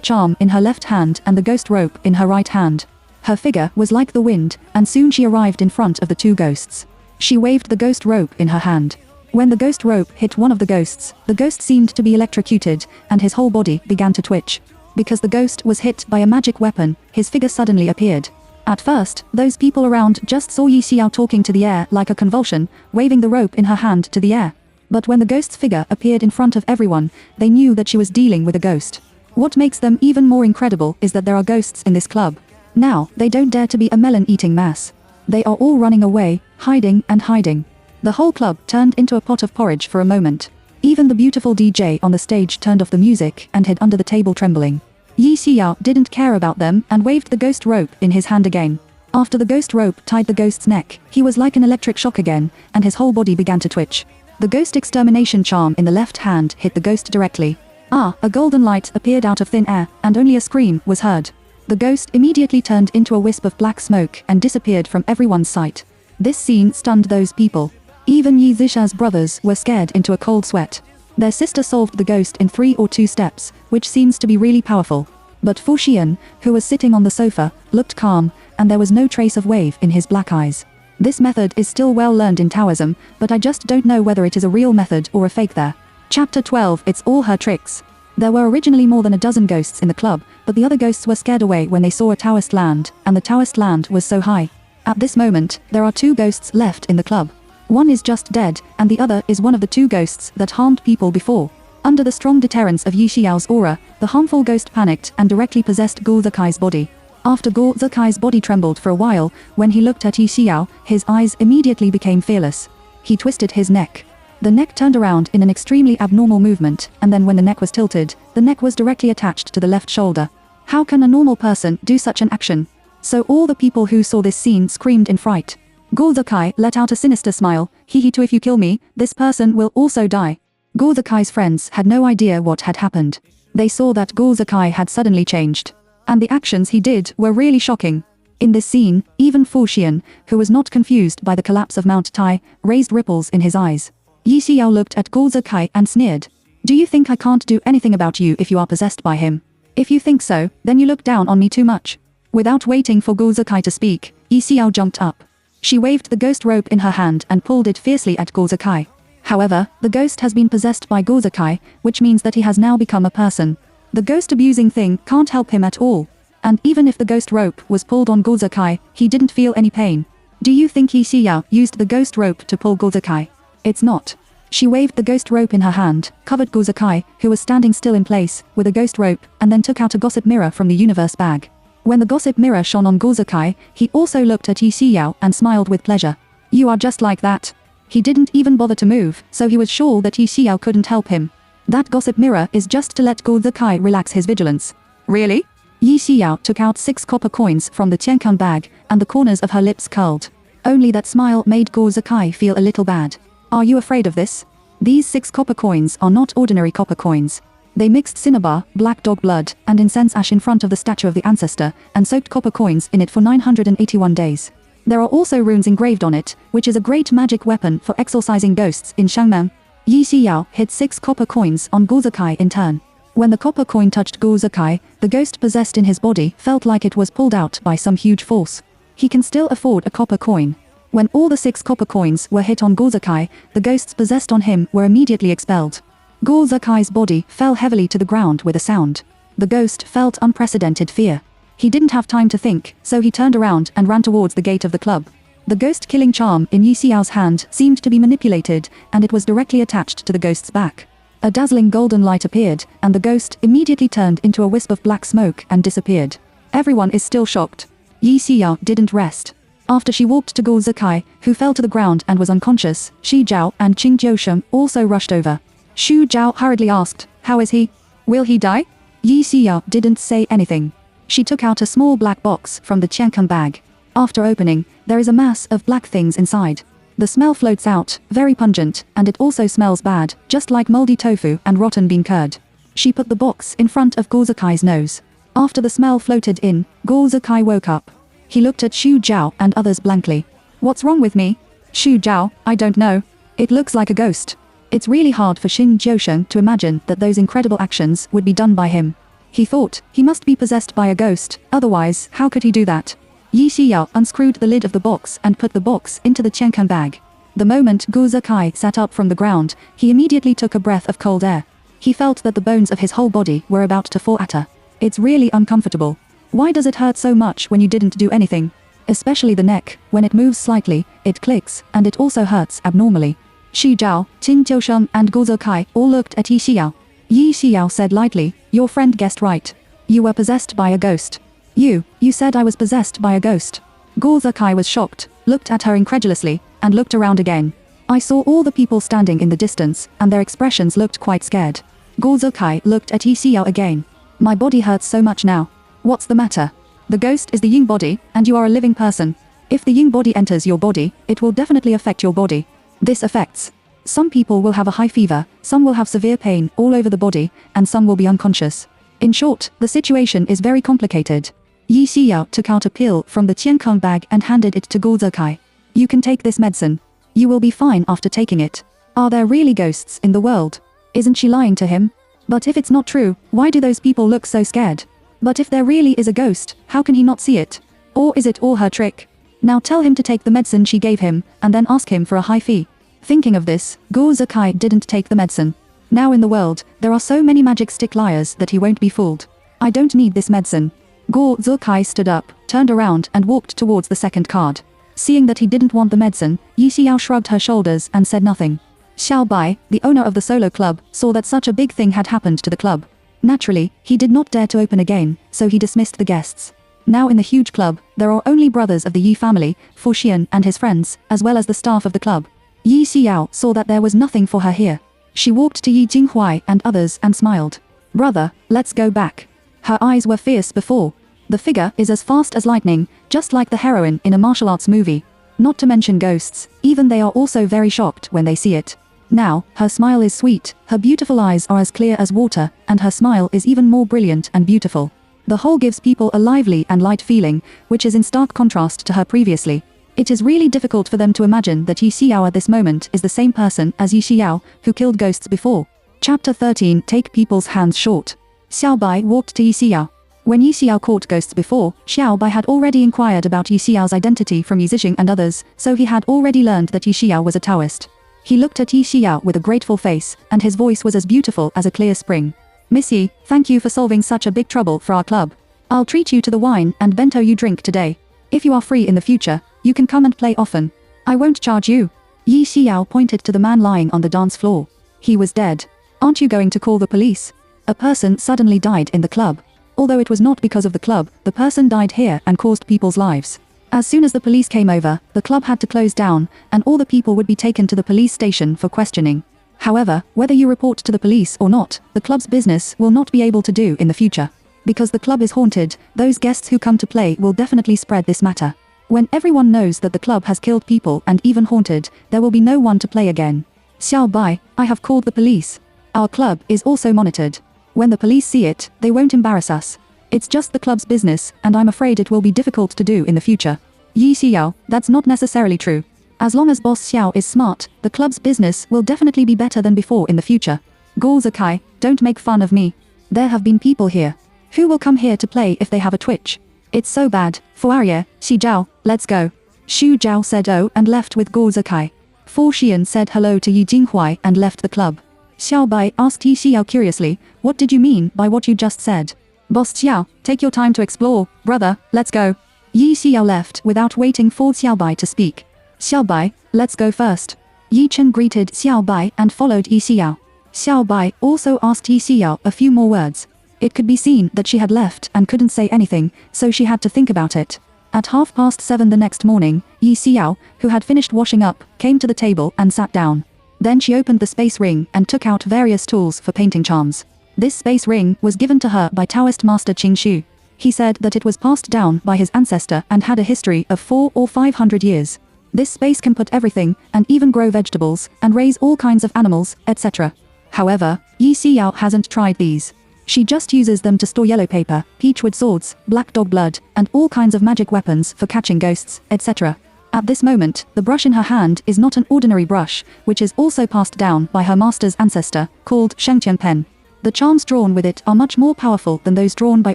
[SPEAKER 1] charm in her left hand and the ghost rope in her right hand. Her figure was like the wind, and soon she arrived in front of the 2 ghosts. She waved the ghost rope in her hand. When the ghost rope hit one of the ghost seemed to be electrocuted, and his whole body began to twitch. Because the ghost was hit by a magic weapon, his figure suddenly appeared. At first, those people around just saw Yi Xiao talking to the air like a convulsion, waving the rope in her hand to the air. But when the ghost's figure appeared in front of everyone, they knew that she was dealing with a ghost. What makes them even more incredible is that there are ghosts in this club. Now, they don't dare to be a melon-eating mass. They are all running away, hiding and hiding. The whole club turned into a pot of porridge for a moment. Even the beautiful DJ on the stage turned off the music and hid under the table trembling. Yi Xiao didn't care about them and waved the ghost rope in his hand again. After the ghost rope tied the ghost's neck, he was like an electric shock again, and his whole body began to twitch. The ghost extermination charm in the left hand hit the ghost directly. A golden light appeared out of thin air, and only a scream was heard. The ghost immediately turned into a wisp of black smoke and disappeared from everyone's sight. This scene stunned those people. Even Yi Zisha's brothers were scared into a cold sweat. Their sister solved the ghost in 3 or 2 steps, which seems to be really powerful. But Fu Xian, who was sitting on the sofa, looked calm, and there was no trace of wave in his black eyes. This method is still well learned in Taoism, but I just don't know whether it is a real method or a fake there. Chapter 12. It's all her tricks. There were originally more than a dozen ghosts in the club, but the other ghosts were scared away when they saw a Taoist land, and the Taoist land was so high. At this moment, there are 2 ghosts left in the club. One is just dead, and the other is one of the 2 ghosts that harmed people before. Under the strong deterrence of Yi Xiao's aura, the harmful ghost panicked and directly possessed Guo Zikai's body. After Guo Zikai's body trembled for a while, when he looked at Yi Xiao, his eyes immediately became fearless. He twisted his neck. The neck turned around in an extremely abnormal movement, and then when the neck was tilted, the neck was directly attached to the left shoulder. How can a normal person do such an action? So all the people who saw this scene screamed in fright. Guo Zikai let out a sinister smile. Hee too, if you kill me, this person will also die. Guo Zikai's friends had no idea what had happened. They saw that Guo Zikai had suddenly changed. And the actions he did were really shocking. In this scene, even Fu Xian, who was not confused by the collapse of Mount Tai, raised ripples in his eyes. Yi Xiao looked at Guo Zikai and sneered. Do you think I can't do anything about you if you are possessed by him? If you think so, then you look down on me too much. Without waiting for Guo Zikai to speak, Yi Xiao jumped up. She waved the ghost rope in her hand and pulled it fiercely at Guo Zikai. However, the ghost has been possessed by Guo Zikai, which means that he has now become a person. The ghost-abusing thing can't help him at all. And even if the ghost rope was pulled on Guo Zikai, he didn't feel any pain. Do you think Yi Xiao used the ghost rope to pull Guo Zikai? It's not. She waved the ghost rope in her hand, covered Guo Zikai, who was standing still in place, with a ghost rope, and then took out a gossip mirror from the universe bag. When the gossip mirror shone on Guo Zikai, he also looked at Yi Xiao and smiled with pleasure. You are just like that. He didn't even bother to move, so he was sure that Yi Xiao couldn't help him. That gossip mirror is just to let Guo Zikai relax his vigilance. Really? Yi Xiao took out 6 copper coins from the Tiankan bag, and the corners of her lips curled. Only that smile made Guo Zikai feel a little bad. Are you afraid of this? These 6 copper coins are not ordinary copper coins. They mixed cinnabar, black dog blood, and incense ash in front of the statue of the ancestor, and soaked copper coins in it for 981 days. There are also runes engraved on it, which is a great magic weapon for exorcising ghosts in Shangmeng. Yi Xiao hid 6 copper coins on Guo Zikai in turn. When the copper coin touched Guo Zikai, the ghost possessed in his body felt like it was pulled out by some huge force. He can still afford a copper coin. When all the 6 copper coins were hit on Guo Zikai, the ghosts possessed on him were immediately expelled. Guo Zikai's body fell heavily to the ground with a sound. The ghost felt unprecedented fear. He didn't have time to think, so he turned around and ran towards the gate of the club. The ghost-killing charm in Yi Xiao's hand seemed to be manipulated, and it was directly attached to the ghost's back. A dazzling golden light appeared, and the ghost immediately turned into a wisp of black smoke and disappeared. Everyone is still shocked. Yi Xiao didn't rest. After she walked to Guo Zikai, who fell to the ground and was unconscious, Shi Zhao and Qing Jiusheng also rushed over. Xu Zhao hurriedly asked, how is he? Will he die? Yi Xiao didn't say anything. She took out a small black box from the Qiankan bag. After opening, there is a mass of black things inside. The smell floats out, very pungent, and it also smells bad, just like moldy tofu and rotten bean curd. She put the box in front of Guo Zikai's nose. After the smell floated in, Guo Zikai woke up. He looked at Xu Zhao and others blankly. What's wrong with me? Xu Zhao, I don't know. It looks like a ghost. It's really hard for Qing Jiusheng to imagine that those incredible actions would be done by him. He thought, he must be possessed by a ghost, otherwise, how could he do that? Yi Xiao unscrewed the lid of the box and put the box into the Qiankan bag. The moment Gu Zikai sat up from the ground, he immediately took a breath of cold air. He felt that the bones of his whole body were about to fall at her. It's really uncomfortable. Why does it hurt so much when you didn't do anything? Especially the neck, when it moves slightly, it clicks, and it also hurts abnormally. Xu Zhao, Qin Jiusheng and Gu Zikai all looked at Yi Xiao. Yi Xiao said lightly, "Your friend guessed right. You were possessed by a ghost." You said I was possessed by a ghost." Gu Zikai was shocked, looked at her incredulously, and looked around again. I saw all the people standing in the distance, and their expressions looked quite scared. Gu Zikai looked at Yi Xiao again. "My body hurts so much now. What's the matter? The ghost is the Ying body, and you are a living person. If the Ying body enters your body, it will definitely affect your body. This affects. Some people will have a high fever, some will have severe pain all over the body, and some will be unconscious. In short, the situation is very complicated." Yi Xiao took out a pill from the Qiankong bag and handed it to Gu Zikai. "You can take this medicine. You will be fine after taking it. Are there really ghosts in the world? Isn't she lying to him? But if it's not true, why do those people look so scared? But if there really is a ghost, how can he not see it? Or is it all her trick? Now tell him to take the medicine she gave him, and then ask him for a high fee." Thinking of this, Gu Zikai didn't take the medicine. Now in the world, there are so many magic stick liars that he won't be fooled. "I don't need this medicine." Gu Zikai stood up, turned around and walked towards the second card. Seeing that he didn't want the medicine, Yi Xiao shrugged her shoulders and said nothing. Xiao Bai, the owner of the solo club, saw that such a big thing had happened to the club. Naturally, he did not dare to open again, so he dismissed the guests. Now in the huge club, there are only brothers of the Yi family, Fu Xian and his friends, as well as the staff of the club. Yi Xiao saw that there was nothing for her here. She walked to Yi Jinghuai and others and smiled. "Brother, let's go back." Her eyes were fierce before. The figure is as fast as lightning, just like the heroine in a martial arts movie. Not to mention ghosts, even they are also very shocked when they see it. Now, her smile is sweet, her beautiful eyes are as clear as water, and her smile is even more brilliant and beautiful. The whole gives people a lively and light feeling, which is in stark contrast to her previously. It is really difficult for them to imagine that Yi Xiao at this moment is the same person as Yi Xiao, who killed ghosts before. Chapter 13 Take People's Hands Short. Xiao Bai walked to Yi Xiao. When Yi Xiao caught ghosts before, Xiao Bai had already inquired about Yi Xiao's identity from Yi Zixing and others, so he had already learned that Yi Xiao was a Taoist. He looked at Yi Xiao with a grateful face, and his voice was as beautiful as a clear spring. "Miss Yi, thank you for solving such a big trouble for our club. I'll treat you to the wine and bento you drink today. If you are free in the future, you can come and play often. I won't charge you." Yi Xiao pointed to the man lying on the dance floor. He was dead. "Aren't you going to call the police?" A person suddenly died in the club. Although it was not because of the club, the person died here and caused people's lives. As soon as the police came over, the club had to close down, and all the people would be taken to the police station for questioning. However, whether you report to the police or not, the club's business will not be able to do in the future. Because the club is haunted, those guests who come to play will definitely spread this matter. When everyone knows that the club has killed people and even haunted, there will be no one to play again. "Xiao Bai, I have called the police. Our club is also monitored. When the police see it, they won't embarrass us. It's just the club's business, and I'm afraid it will be difficult to do in the future." Yi Xiao, that's not necessarily true. As long as Boss Xiao is smart, the club's business will definitely be better than before in the future. Gu Zikai, don't make fun of me. There have been people here. Who will come here to play if they have a twitch? It's so bad. Fuarie, Xi Zhao, let's go. Xu Zhao said oh and left with Gu Zikai. Fu Xian said hello to Yi Jinghuai and left the club. Xiao Bai asked Yi Xiao curiously, "What did you mean by what you just said?" "Boss Xiao, take your time to explore, brother, let's go." Yi Xiao left without waiting for Xiao Bai to speak. "Xiao Bai, let's go first." Yi Chen greeted Xiao Bai and followed Yi Xiao. Xiao Bai also asked Yi Xiao a few more words. It could be seen that she had left and couldn't say anything, so she had to think about it. At 7:30 the next morning, Yi Xiao, who had finished washing up, came to the table and sat down. Then she opened the space ring and took out various tools for painting charms. This space ring was given to her by Taoist master Qing Shu. He said that it was passed down by his ancestor and had a history of 400 or 500 years. This space can put everything, and even grow vegetables, and raise all kinds of animals, etc. However, Yi Xiao hasn't tried these. She just uses them to store yellow paper, peachwood swords, black dog blood, and all kinds of magic weapons for catching ghosts, etc. At this moment, the brush in her hand is not an ordinary brush, which is also passed down by her master's ancestor, called Shengqian Pen. The charms drawn with it are much more powerful than those drawn by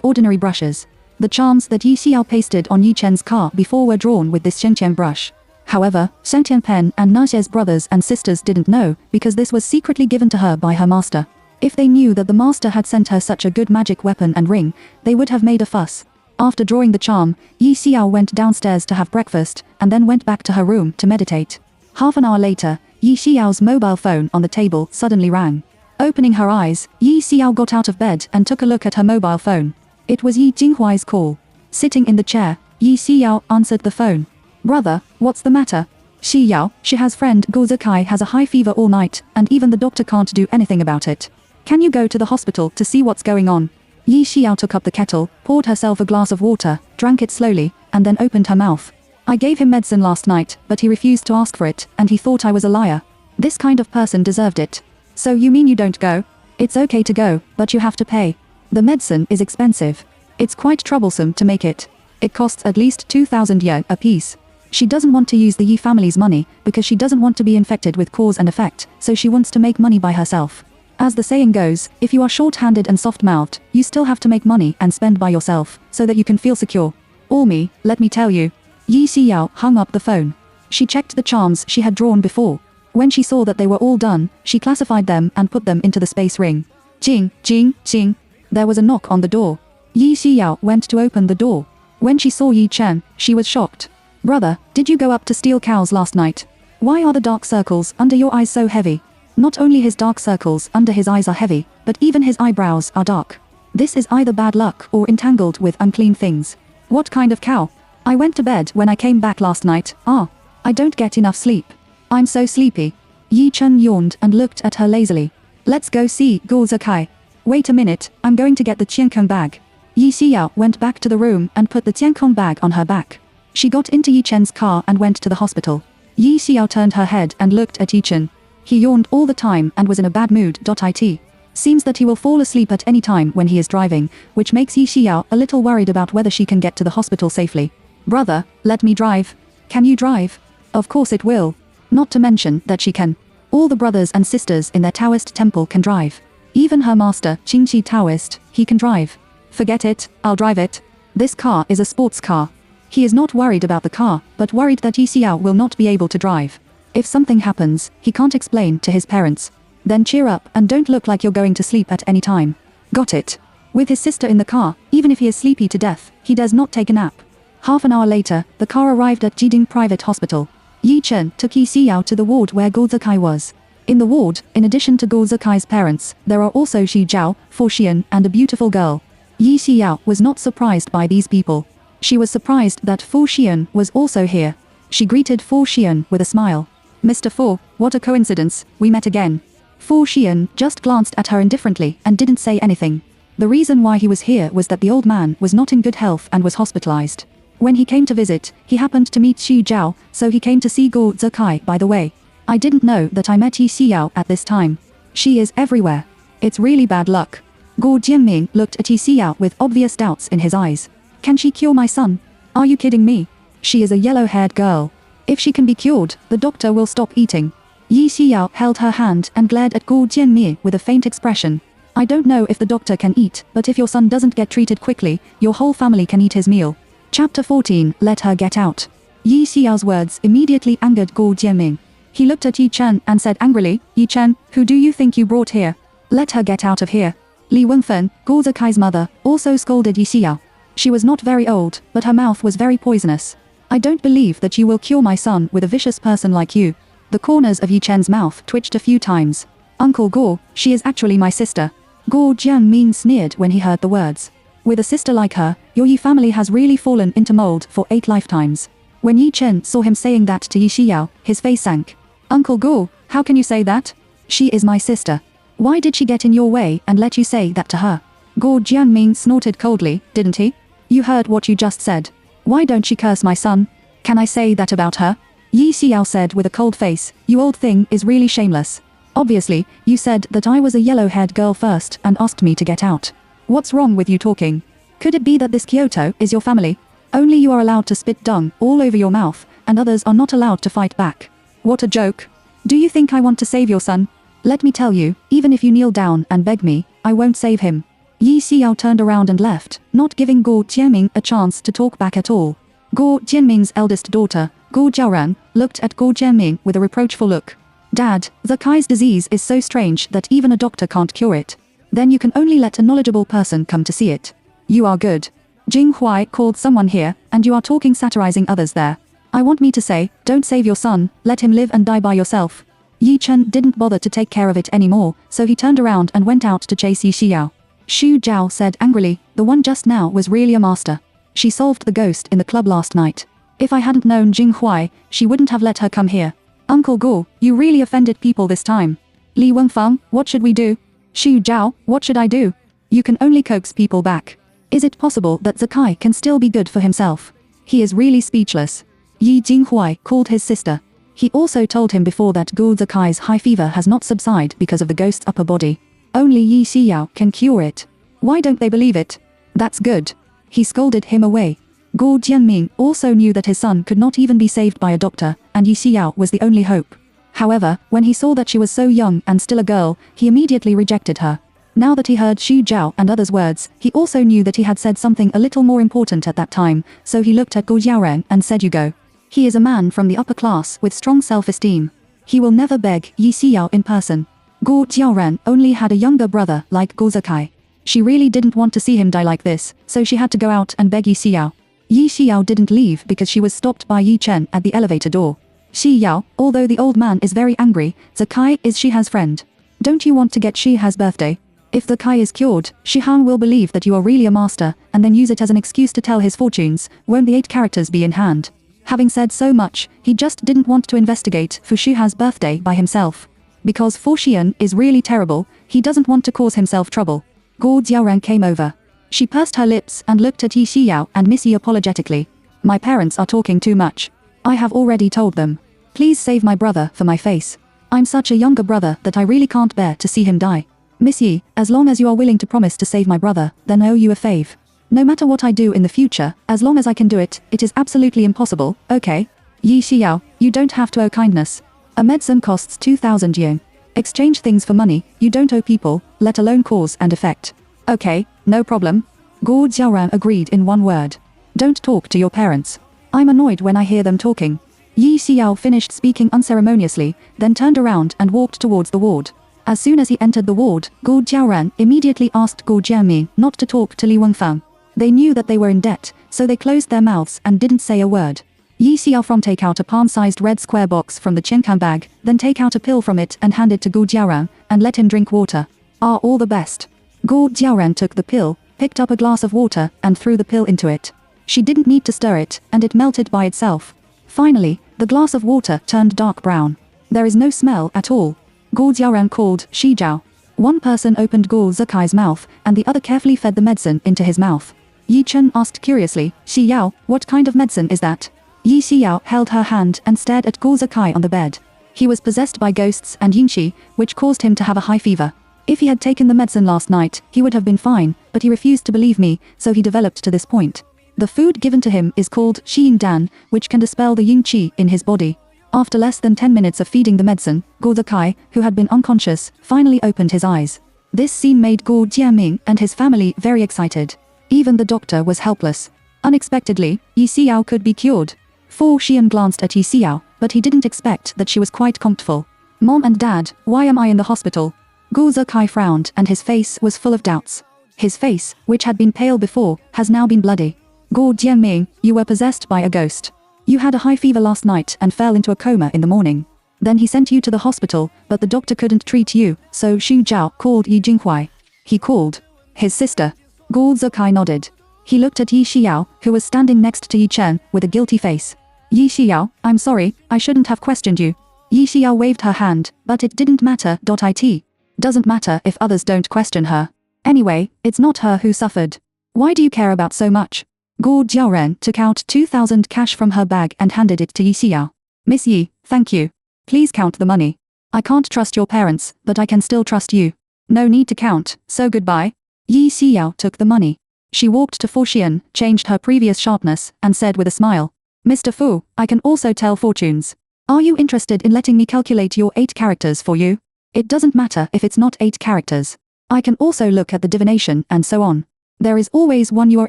[SPEAKER 1] ordinary brushes. The charms that Yi Xiao pasted on Yi Chen's car before were drawn with this Shengqian brush. However, Shen Tianpen and Naxie's brothers and sisters didn't know, because this was secretly given to her by her master. If they knew that the master had sent her such a good magic weapon and ring, they would have made a fuss. After drawing the charm, Yi Xiao went downstairs to have breakfast, and then went back to her room to meditate. Half an hour later, Yi Xiao's mobile phone on the table suddenly rang. Opening her eyes, Yi Xiao got out of bed and took a look at her mobile phone. It was Yi Jinghuai's call. Sitting in the chair, Yi Xiao answered the phone. Brother, what's the matter? Xi Yao, she has friend Guo Zikai has a high fever all night, and even the doctor can't do anything about it. Can you go to the hospital to see what's going on? Yi Xiao took up the kettle, poured herself a glass of water, drank it slowly, and then opened her mouth. I gave him medicine last night, but he refused to ask for it, and he thought I was a liar. This kind of person deserved it. So you mean you don't go? It's okay to go, but you have to pay. The medicine is expensive. It's quite troublesome to make it. It costs at least 2,000 yuan a piece. She doesn't want to use the Yi family's money, because she doesn't want to be infected with cause and effect, so she wants to make money by herself. As the saying goes, if you are short-handed and soft-mouthed, you still have to make money and spend by yourself, so that you can feel secure. All me, let me tell you. Yi Xiao hung up the phone. She checked the charms she had drawn before. When she saw that they were all done, she classified them and put them into the space ring. Jing, jing, jing. There was a knock on the door. Yi Xiao went to open the door. When she saw Yi Chen, she was shocked. Brother, did you go up to steal cows last night? Why are the dark circles under your eyes so heavy? Not only his dark circles under his eyes are heavy, but even his eyebrows are dark. This is either bad luck or entangled with unclean things. What kind of cow? I went to bed when I came back last night. I don't get enough sleep. I'm so sleepy. Yi Chen yawned and looked at her lazily. Let's go see Guo Zikai. Wait a minute, I'm going to get the Qiankong bag. Yi Xiao went back to the room and put the Qiankong bag on her back. She got into Yi Chen's car and went to the hospital. Yi Xiao turned her head and looked at Yi Chen. He yawned all the time and was in a bad mood. It seems that he will fall asleep at any time when he is driving, which makes Yi Xiao a little worried about whether she can get to the hospital safely. Brother, let me drive. Can you drive? Of course it will. Not to mention that she can. All the brothers and sisters in their Taoist temple can drive. Even her master, Qingqi Taoist, he can drive. Forget it, I'll drive it. This car is a sports car. He is not worried about the car, but worried that Yi Xiao will not be able to drive. If something happens, he can't explain to his parents. Then cheer up and don't look like you're going to sleep at any time. Got it. With his sister in the car, even if he is sleepy to death, he does not take a nap. Half an hour later, the car arrived at Jiding Private Hospital. Yi Chen took Yi Xiao to the ward where Guo Zikai was. In the ward, in addition to Guo Zikai's parents, there are also Xi Zhao, Fu Xian, and a beautiful girl. Yi Xiao was not surprised by these people. She was surprised that Fu Xian was also here. She greeted Fu Xian with a smile. Mr. Fu, what a coincidence, we met again. Fu Xian just glanced at her indifferently and didn't say anything. The reason why he was here was that the old man was not in good health and was hospitalized. When he came to visit, he happened to meet Xi Zhao, so he came to see Guo Zikai by the way. I didn't know that I met Yi Xiao at this time. She is everywhere. It's really bad luck. Guo Jianming looked at Yi Xiao with obvious doubts in his eyes. Can she cure my son? Are you kidding me? She is a yellow-haired girl. If she can be cured, the doctor will stop eating. Yi Xiao held her hand and glared at Guo Jianmi with a faint expression. I don't know if the doctor can eat, but if your son doesn't get treated quickly, your whole family can eat his meal. Chapter 14, Let her get out. Yi Xiao's words immediately angered Guo Jianming. He looked at Yi Chen and said angrily, Yi Chen, who do you think you brought here? Let her get out of here. Li Wenfen, Guo Zikai's mother, also scolded Yi Xiao. She was not very old, but her mouth was very poisonous. I don't believe that you will cure my son with a vicious person like you. The corners of Yi Chen's mouth twitched a few times. Uncle Guo, she is actually my sister. Guo Jianmin sneered when he heard the words. With a sister like her, your Yi family has really fallen into mold for 8 lifetimes. When Yi Chen saw him saying that to Yi Xiao, his face sank. Uncle Guo, how can you say that? She is my sister. Why did she get in your way and let you say that to her? Guo Jianmin snorted coldly, didn't he? You heard what you just said. Why don't she curse my son? Can I say that about her? Yi Xiao said with a cold face, you old thing is really shameless. Obviously, you said that I was a yellow-haired girl first and asked me to get out. What's wrong with you talking? Could it be that this Kyoto is your family? Only you are allowed to spit dung all over your mouth, and others are not allowed to fight back. What a joke. Do you think I want to save your son? Let me tell you, even if you kneel down and beg me, I won't save him. Yi Xiao turned around and left, not giving Guo Jianming a chance to talk back at all. Guo Jianming's eldest daughter, Guo Jiaoran, looked at Guo Jianming with a reproachful look. Dad, the Kai's disease is so strange that even a doctor can't cure it. Then you can only let a knowledgeable person come to see it. You are good. Jing Huai called someone here, and you are talking satirizing others there. I want me to say, don't save your son, let him live and die by yourself. Yi Chen didn't bother to take care of it anymore, so he turned around and went out to chase Yi Xiao. Xu Zhao said angrily, the one just now was really a master. She solved the ghost in the club last night. If I hadn't known Jing Huai, she wouldn't have let her come here. Uncle Guo, you really offended people this time. Li Wenfeng, what should we do? Xu Zhao, what should I do? You can only coax people back. Is it possible that Zakai can still be good for himself? He is really speechless. Yi Jinghuai called his sister. He also told him before that Guo Zakai's high fever has not subsided because of the ghost's upper body. Only Yi Xiao can cure it. Why don't they believe it? That's good. He scolded him away. Guo Jianming also knew that his son could not even be saved by a doctor, and Yi Xiao was the only hope. However, when he saw that she was so young and still a girl, he immediately rejected her. Now that he heard Xu Zhao and others' words, he also knew that he had said something a little more important at that time, so he looked at Guo Jiaoran and said, you go. He is a man from the upper class with strong self-esteem. He will never beg Yi Xiao in person. Guo Jiaoran only had a younger brother like Guo Zakai. She really didn't want to see him die like this, so she had to go out and beg Yi Xiao. Yi Xiao didn't leave because she was stopped by Yi Chen at the elevator door. Xi Yao, although the old man is very angry, Zakai is Shiha's friend. Don't you want to get Shiha's birthday? If the Kai is cured, Shihan will believe that you are really a master, and then use it as an excuse to tell his fortunes. Won't the 8 characters be in hand? Having said so much, he just didn't want to investigate for Shiha's birthday by himself. Because Fu Xian is really terrible, he doesn't want to cause himself trouble. Guo Jiaoran came over. She pursed her lips and looked at Yi Xiao and Miss Yi apologetically. My parents are talking too much. I have already told them. Please save my brother for my face. I'm such a younger brother that I really can't bear to see him die. Miss Yi, as long as you are willing to promise to save my brother, then I owe you a fave. No matter what I do in the future, as long as I can do it, it is absolutely impossible, okay? Yi Xiao, you don't have to owe kindness. A medicine costs 2,000 yuan. Exchange things for money, you don't owe people, let alone cause and effect. Okay, no problem. Guo Jiaoran agreed in one word. Don't talk to your parents. I'm annoyed when I hear them talking. Yi Xiao finished speaking unceremoniously, then turned around and walked towards the ward. As soon as he entered the ward, Guo Jiaoran immediately asked Guo Jianming not to talk to Li Wenfeng. They knew that they were in debt, so they closed their mouths and didn't say a word. Yi Xiao from take out a palm-sized red square box from the Qiankan bag, then take out a pill from it and hand it to Guo Jiaoran, and let him drink water. Ah, all the best. Guo Jiaoran took the pill, picked up a glass of water, and threw the pill into it. She didn't need to stir it, and it melted by itself. Finally, the glass of water turned dark brown. There is no smell at all. Guo Jiaoran called Xi Zhao. One person opened Guo Zakai's mouth, and the other carefully fed the medicine into his mouth. Yi Chen asked curiously, Xi Yao, what kind of medicine is that? Yi Xiao held her hand and stared at Guo Zakai on the bed. He was possessed by ghosts and yinqi, which caused him to have a high fever. If he had taken the medicine last night, he would have been fine, but he refused to believe me, so he developed to this point. The food given to him is called Xiying Dan, which can dispel the yin qi in his body. After less than 10 minutes of feeding the medicine, Guo Zakai, who had been unconscious, finally opened his eyes. This scene made Guo Jianming and his family very excited. Even the doctor was helpless. Unexpectedly, Yi Xiao could be cured. Fu Xian glanced at Yi Xiao, but he didn't expect that she was quite comfortable. Mom and Dad, why am I in the hospital? Guo Zakai frowned and his face was full of doubts. His face, which had been pale before, has now been bloody. Guo Jianming, you were possessed by a ghost. You had a high fever last night and fell into a coma in the morning. Then he sent you to the hospital, but the doctor couldn't treat you, so Xu Zhao called Yi Jinghuai. He called his sister. Guo Zakai nodded. He looked at Yi Xiao, who was standing next to Yi Chen, with a guilty face. Yi Xiao, I'm sorry, I shouldn't have questioned you. Yi Xiao waved her hand, but it didn't matter. It doesn't matter if others don't question her. Anyway, it's not her who suffered. Why do you care about so much? Guo Jiaoran took out 2,000 cash from her bag and handed it to Yi Xiao. Miss Yi, thank you. Please count the money. I can't trust your parents, but I can still trust you. No need to count, so goodbye. Yi Xiao took the money. She walked to Fu Xian, changed her previous sharpness, and said with a smile, Mr. Fu, I can also tell fortunes. Are you interested in letting me calculate your 8 characters for you? It doesn't matter if it's not 8 characters. I can also look at the divination and so on. There is always one you are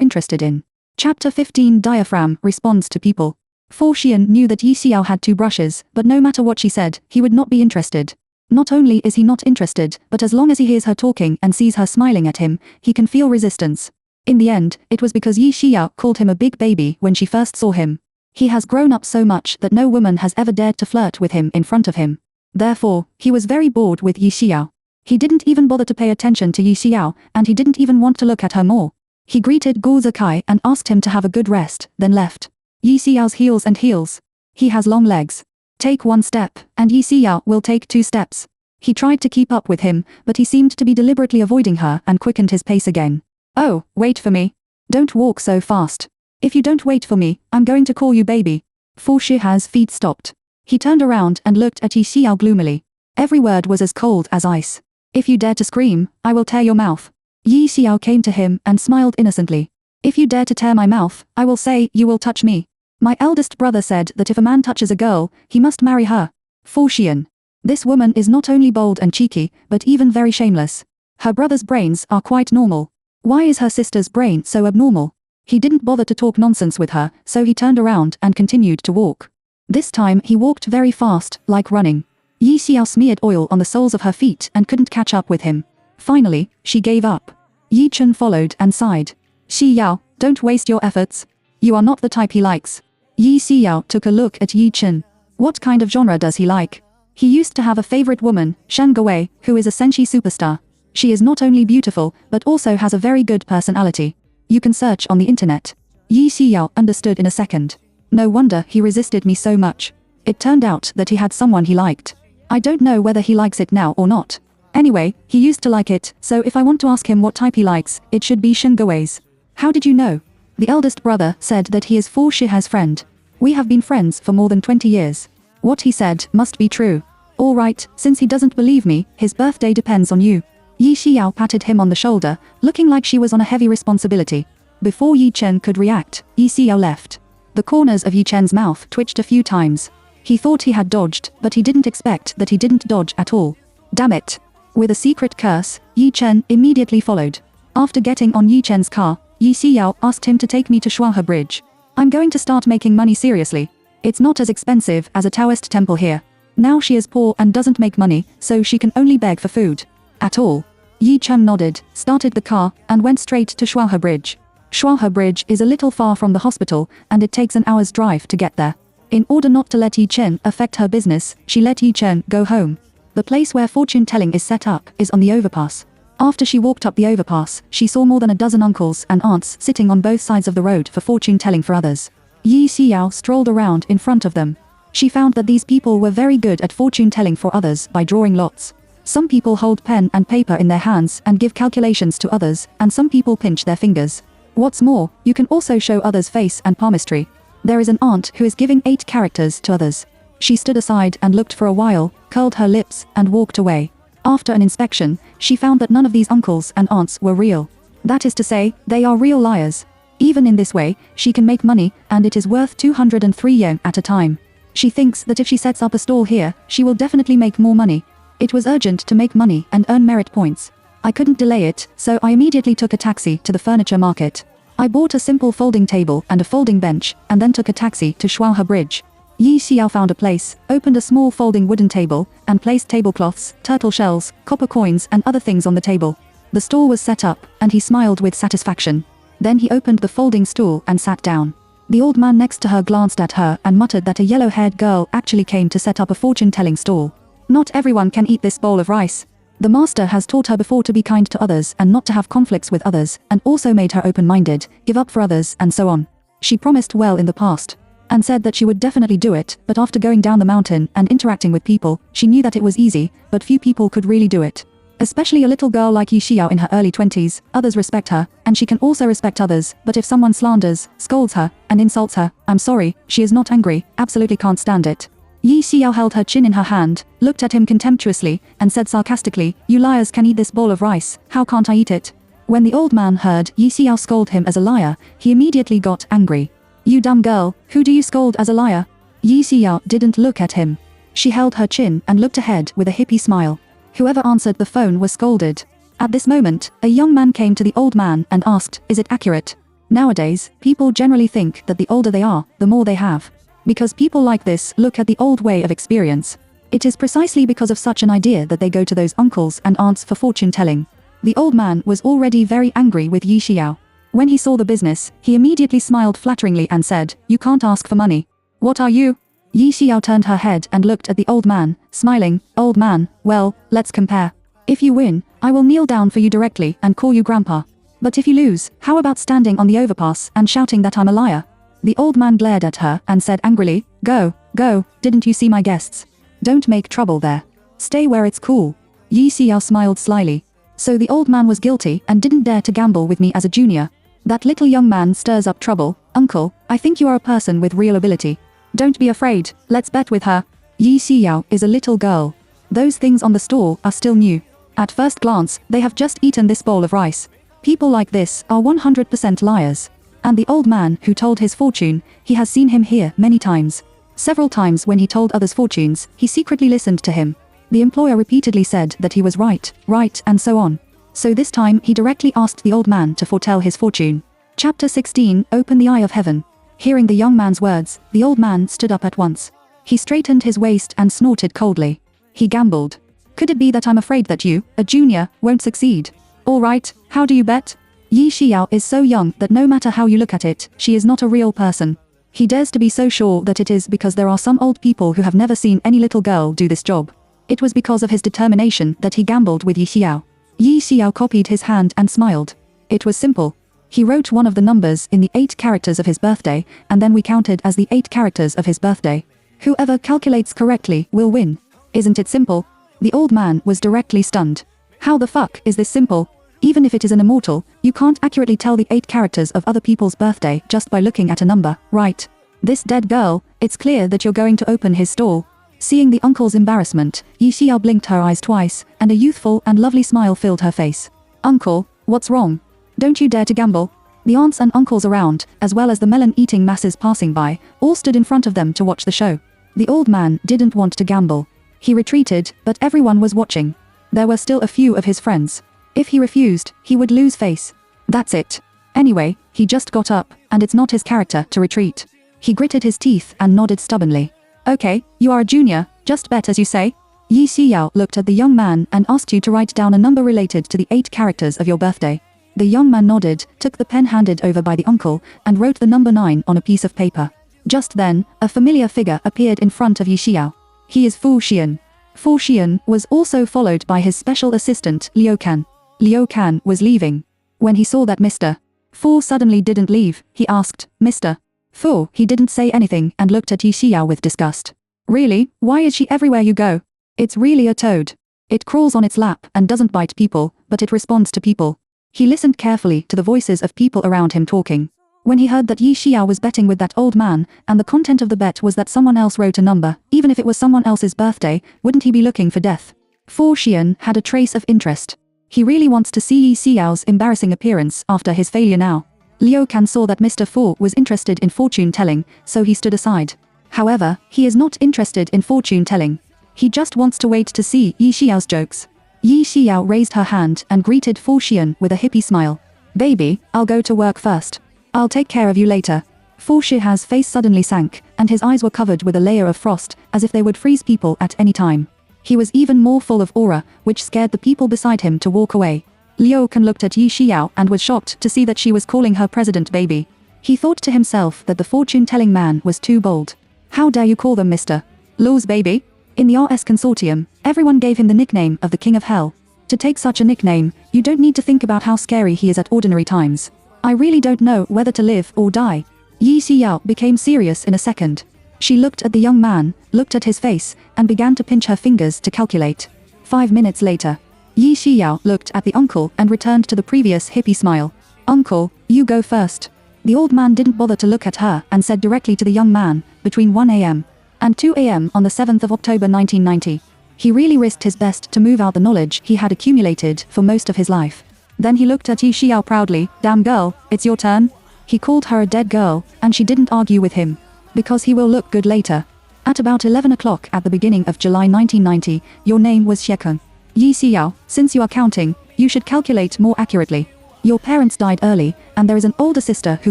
[SPEAKER 1] interested in. Chapter 15 Diaphragm responds to people. Fu Xian knew that Yi Xiao had 2 brushes, but no matter what she said, he would not be interested. Not only is he not interested, but as long as he hears her talking and sees her smiling at him, he can feel resistance. In the end, it was because Yi Xiao called him a big baby when she first saw him. He has grown up so much that no woman has ever dared to flirt with him in front of him. Therefore, he was very bored with Yi Xiao. He didn't even bother to pay attention to Yi Xiao, and he didn't even want to look at her more. He greeted Gu Zikai and asked him to have a good rest, then left. Yi Xiao's heels and heels. He has long legs. Take 1 step, and Yi Xiao will take 2 steps. He tried to keep up with him, but he seemed to be deliberately avoiding her and quickened his pace again. Oh, wait for me. Don't walk so fast. If you don't wait for me, I'm going to call you baby. Fu Shiha's feet stopped. He turned around and looked at Yi Xiao gloomily. Every word was as cold as ice. If you dare to scream, I will tear your mouth. Yi Xiao came to him and smiled innocently. If you dare to tear my mouth, I will say you will touch me. My eldest brother said that if a man touches a girl, he must marry her. Fu Xian. This woman is not only bold and cheeky, but even very shameless. Her brother's brains are quite normal. Why is her sister's brain so abnormal? He didn't bother to talk nonsense with her, so he turned around and continued to walk. This time he walked very fast, like running. Yi Xiao smeared oil on the soles of her feet and couldn't catch up with him. Finally, she gave up. Yi Chen followed and sighed. Xi Yao, don't waste your efforts. You are not the type he likes. Yi Xiao took a look at Yi Chen. What kind of genre does he like? He used to have a favorite woman, Shan Gawei, who is a senshi superstar. She is not only beautiful, but also has a very good personality. You can search on the internet. Yi Xiao understood in a second. No wonder he resisted me so much. It turned out that he had someone he liked. I don't know whether he likes it now or not. Anyway, he used to like it, so if I want to ask him what type he likes, it should be Shan Gawei's. How did you know? The eldest brother said that he is Fu Shiha's friend. We have been friends for more than 20 years. What he said must be true. All right, since he doesn't believe me, his birthday depends on you. Yi Xiao patted him on the shoulder, looking like she was on a heavy responsibility. Before Yi Chen could react, Yi Xiao left. The corners of Yi Chen's mouth twitched a few times. He thought he had dodged, but he didn't expect that he didn't dodge at all. Damn it. With a secret curse, Yi Chen immediately followed. After getting on Yi Chen's car, Yi Xiao asked him to take me to Shuanghe Bridge. I'm going to start making money seriously. It's not as expensive as a Taoist temple here. Now she is poor and doesn't make money, so she can only beg for food. At all. Yi Chen nodded, started the car, and went straight to Shuanghe Bridge. Shuanghe Bridge is a little far from the hospital, and it takes an hour's drive to get there. In order not to let Yi Chen affect her business, she let Yi Chen go home. The place where fortune telling is set up is on the overpass. After she walked up the overpass, she saw more than a dozen uncles and aunts sitting on both sides of the road for fortune telling for others. Yi Xiao strolled around in front of them. She found that these people were very good at fortune telling for others by drawing lots. Some people hold pen and paper in their hands and give calculations to others, and some people pinch their fingers. What's more, you can also show others face and palmistry. There is an aunt who is giving 8 characters to others. She stood aside and looked for a while, curled her lips, and walked away. After an inspection, she found that none of these uncles and aunts were real. That is to say, they are real liars. Even in this way, she can make money, and it is worth 203 yen at a time. She thinks that if she sets up a stall here, she will definitely make more money. It was urgent to make money and earn merit points. I couldn't delay it, so I immediately took a taxi to the furniture market. I bought a simple folding table and a folding bench, and then took a taxi to Shuanghe Bridge. Yi Xiao found a place, opened a small folding wooden table, and placed tablecloths, turtle shells, copper coins and other things on the table. The stall was set up, and he smiled with satisfaction. Then he opened the folding stool and sat down. The old man next to her glanced at her and muttered that a yellow-haired girl actually came to set up a fortune-telling stall. Not everyone can eat this bowl of rice. The master has taught her before to be kind to others and not to have conflicts with others, and also made her open-minded, give up for others, and so on. She promised well in the past, and said that she would definitely do it, but after going down the mountain and interacting with people, she knew that it was easy, but few people could really do it. Especially a little girl like Yi Xiao in her early 20s, others respect her, and she can also respect others, but if someone slanders, scolds her, and insults her, I'm sorry, she is not angry, absolutely can't stand it. Yi Xiao held her chin in her hand, looked at him contemptuously, and said sarcastically, you liars can eat this bowl of rice, how can't I eat it? When the old man heard Yi Xiao scold him as a liar, he immediately got angry. You dumb girl, who do you scold as a liar? Yi Xiao didn't look at him. She held her chin and looked ahead with a hippie smile. Whoever answered the phone was scolded. At this moment, a young man came to the old man and asked, is it accurate? Nowadays, people generally think that the older they are, the more they have. Because people like this look at the old way of experience. It is precisely because of such an idea that they go to those uncles and aunts for fortune telling. The old man was already very angry with Yi Xiao. When he saw the business, he immediately smiled flatteringly and said, "You can't ask for money. What are you?" Yi Xiao turned her head and looked at the old man, smiling. "Old man, well, let's compare. If you win, I will kneel down for you directly and call you grandpa. But if you lose, how about standing on the overpass and shouting that I'm a liar?" The old man glared at her and said angrily, "Go, go, didn't you see my guests? Don't make trouble there. Stay where it's cool." Yi Xiao smiled slyly. So the old man was guilty and didn't dare to gamble with me as a junior. That little young man stirs up trouble. Uncle, I think you are a person with real ability. Don't be afraid, let's bet with her. Yi Xiao is a little girl. Those things on the store are still new. At first glance, they have just eaten this bowl of rice. People like this are 100% liars. And the old man who told his fortune, he has seen him here many times. Several times when he told others fortunes, he secretly listened to him. The employer repeatedly said that he was right, and so on. So this time he directly asked the old man to foretell his fortune. Chapter 16, Open the Eye of Heaven. Hearing the young man's words, the old man stood up at once. He straightened his waist and snorted coldly. He gambled. Could it be that I'm afraid that you, a junior, won't succeed? All right, how do you bet? Yi Xiao is so young that no matter how you look at it, she is not a real person. He dares to be so sure that it is because there are some old people who have never seen any little girl do this job. It was because of his determination that he gambled with Yi Xiao. Yi Xiao copied his hand and smiled. It was simple. He wrote one of the numbers in the 8 characters of his birthday, and then we counted as the 8 characters of his birthday. Whoever calculates correctly will win. Isn't it simple? The old man was directly stunned. How the fuck is this simple? Even if it is an immortal, you can't accurately tell the 8 characters of other people's birthday just by looking at a number, right? This dead girl, it's clear that you're going to open his stall. Seeing the uncle's embarrassment, Yi Xiao blinked her eyes twice, and a youthful and lovely smile filled her face. Uncle, what's wrong? Don't you dare to gamble. The aunts and uncles around, as well as the melon-eating masses passing by, all stood in front of them to watch the show. The old man didn't want to gamble. He retreated, but everyone was watching. There were still a few of his friends. If he refused, he would lose face. That's it. Anyway, he just got up, and it's not his character to retreat. He gritted his teeth and nodded stubbornly. Okay, you are a junior, just bet as you say. Yi Xiao looked at the young man and asked you to write down a number related to the 8 characters of your birthday. The young man nodded, took the pen handed over by the uncle, and wrote the number 9 on a piece of paper. Just then, a familiar figure appeared in front of Yi Xiao. He is Fu Xian. Fu Xian was also followed by his special assistant, Liu Kan. Liu Kan was leaving. When he saw that Mr. Fu suddenly didn't leave, he asked, "Mr. Fu?" He didn't say anything and looked at Yi Xiao with disgust. Really, why is she everywhere you go? It's really a toad. It crawls on its lap and doesn't bite people, but it responds to people. He listened carefully to the voices of people around him talking. When he heard that Yi Xiao was betting with that old man, and the content of the bet was that someone else wrote a number, even if it was someone else's birthday, wouldn't he be looking for death? Fu Xian had a trace of interest. He really wants to see Yi Xiao's embarrassing appearance after his failure now. Liu Kan saw that Mr. Fu was interested in fortune telling, so he stood aside. However, he is not interested in fortune telling. He just wants to wait to see Yi Xiao's jokes. Yi Xiao raised her hand and greeted Fu Xian with a hippie smile. "Baby, I'll go to work first. I'll take care of you later." Fu Xian's face suddenly sank, and his eyes were covered with a layer of frost, as if they would freeze people at any time. He was even more full of aura, which scared the people beside him to walk away. Liu Kan looked at Yi Xiao and was shocked to see that she was calling her president baby. He thought to himself that the fortune-telling man was too bold. How dare you call them Mr. Lu's baby? In the RS consortium, everyone gave him the nickname of the King of Hell. To take such a nickname, you don't need to think about how scary he is at ordinary times. I really don't know whether to live or die. Yi Xiao became serious in a second. She looked at the young man, looked at his face, and began to pinch her fingers to calculate. 5 minutes later, Yi Xiao looked at the uncle and returned to the previous hippie smile. "Uncle, you go first." The old man didn't bother to look at her and said directly to the young man, between 1 a.m. and 2 a.m. on the 7th of October 1990. He really risked his best to move out the knowledge he had accumulated for most of his life. Then he looked at Yi Xiao proudly. "Damn girl, it's your turn." He called her a dead girl, and she didn't argue with him. Because he will look good later. At about 11 o'clock at the beginning of July 1990, your name was Xiekeng. Yi Xiao, since you are counting, you should calculate more accurately. Your parents died early, and there is an older sister who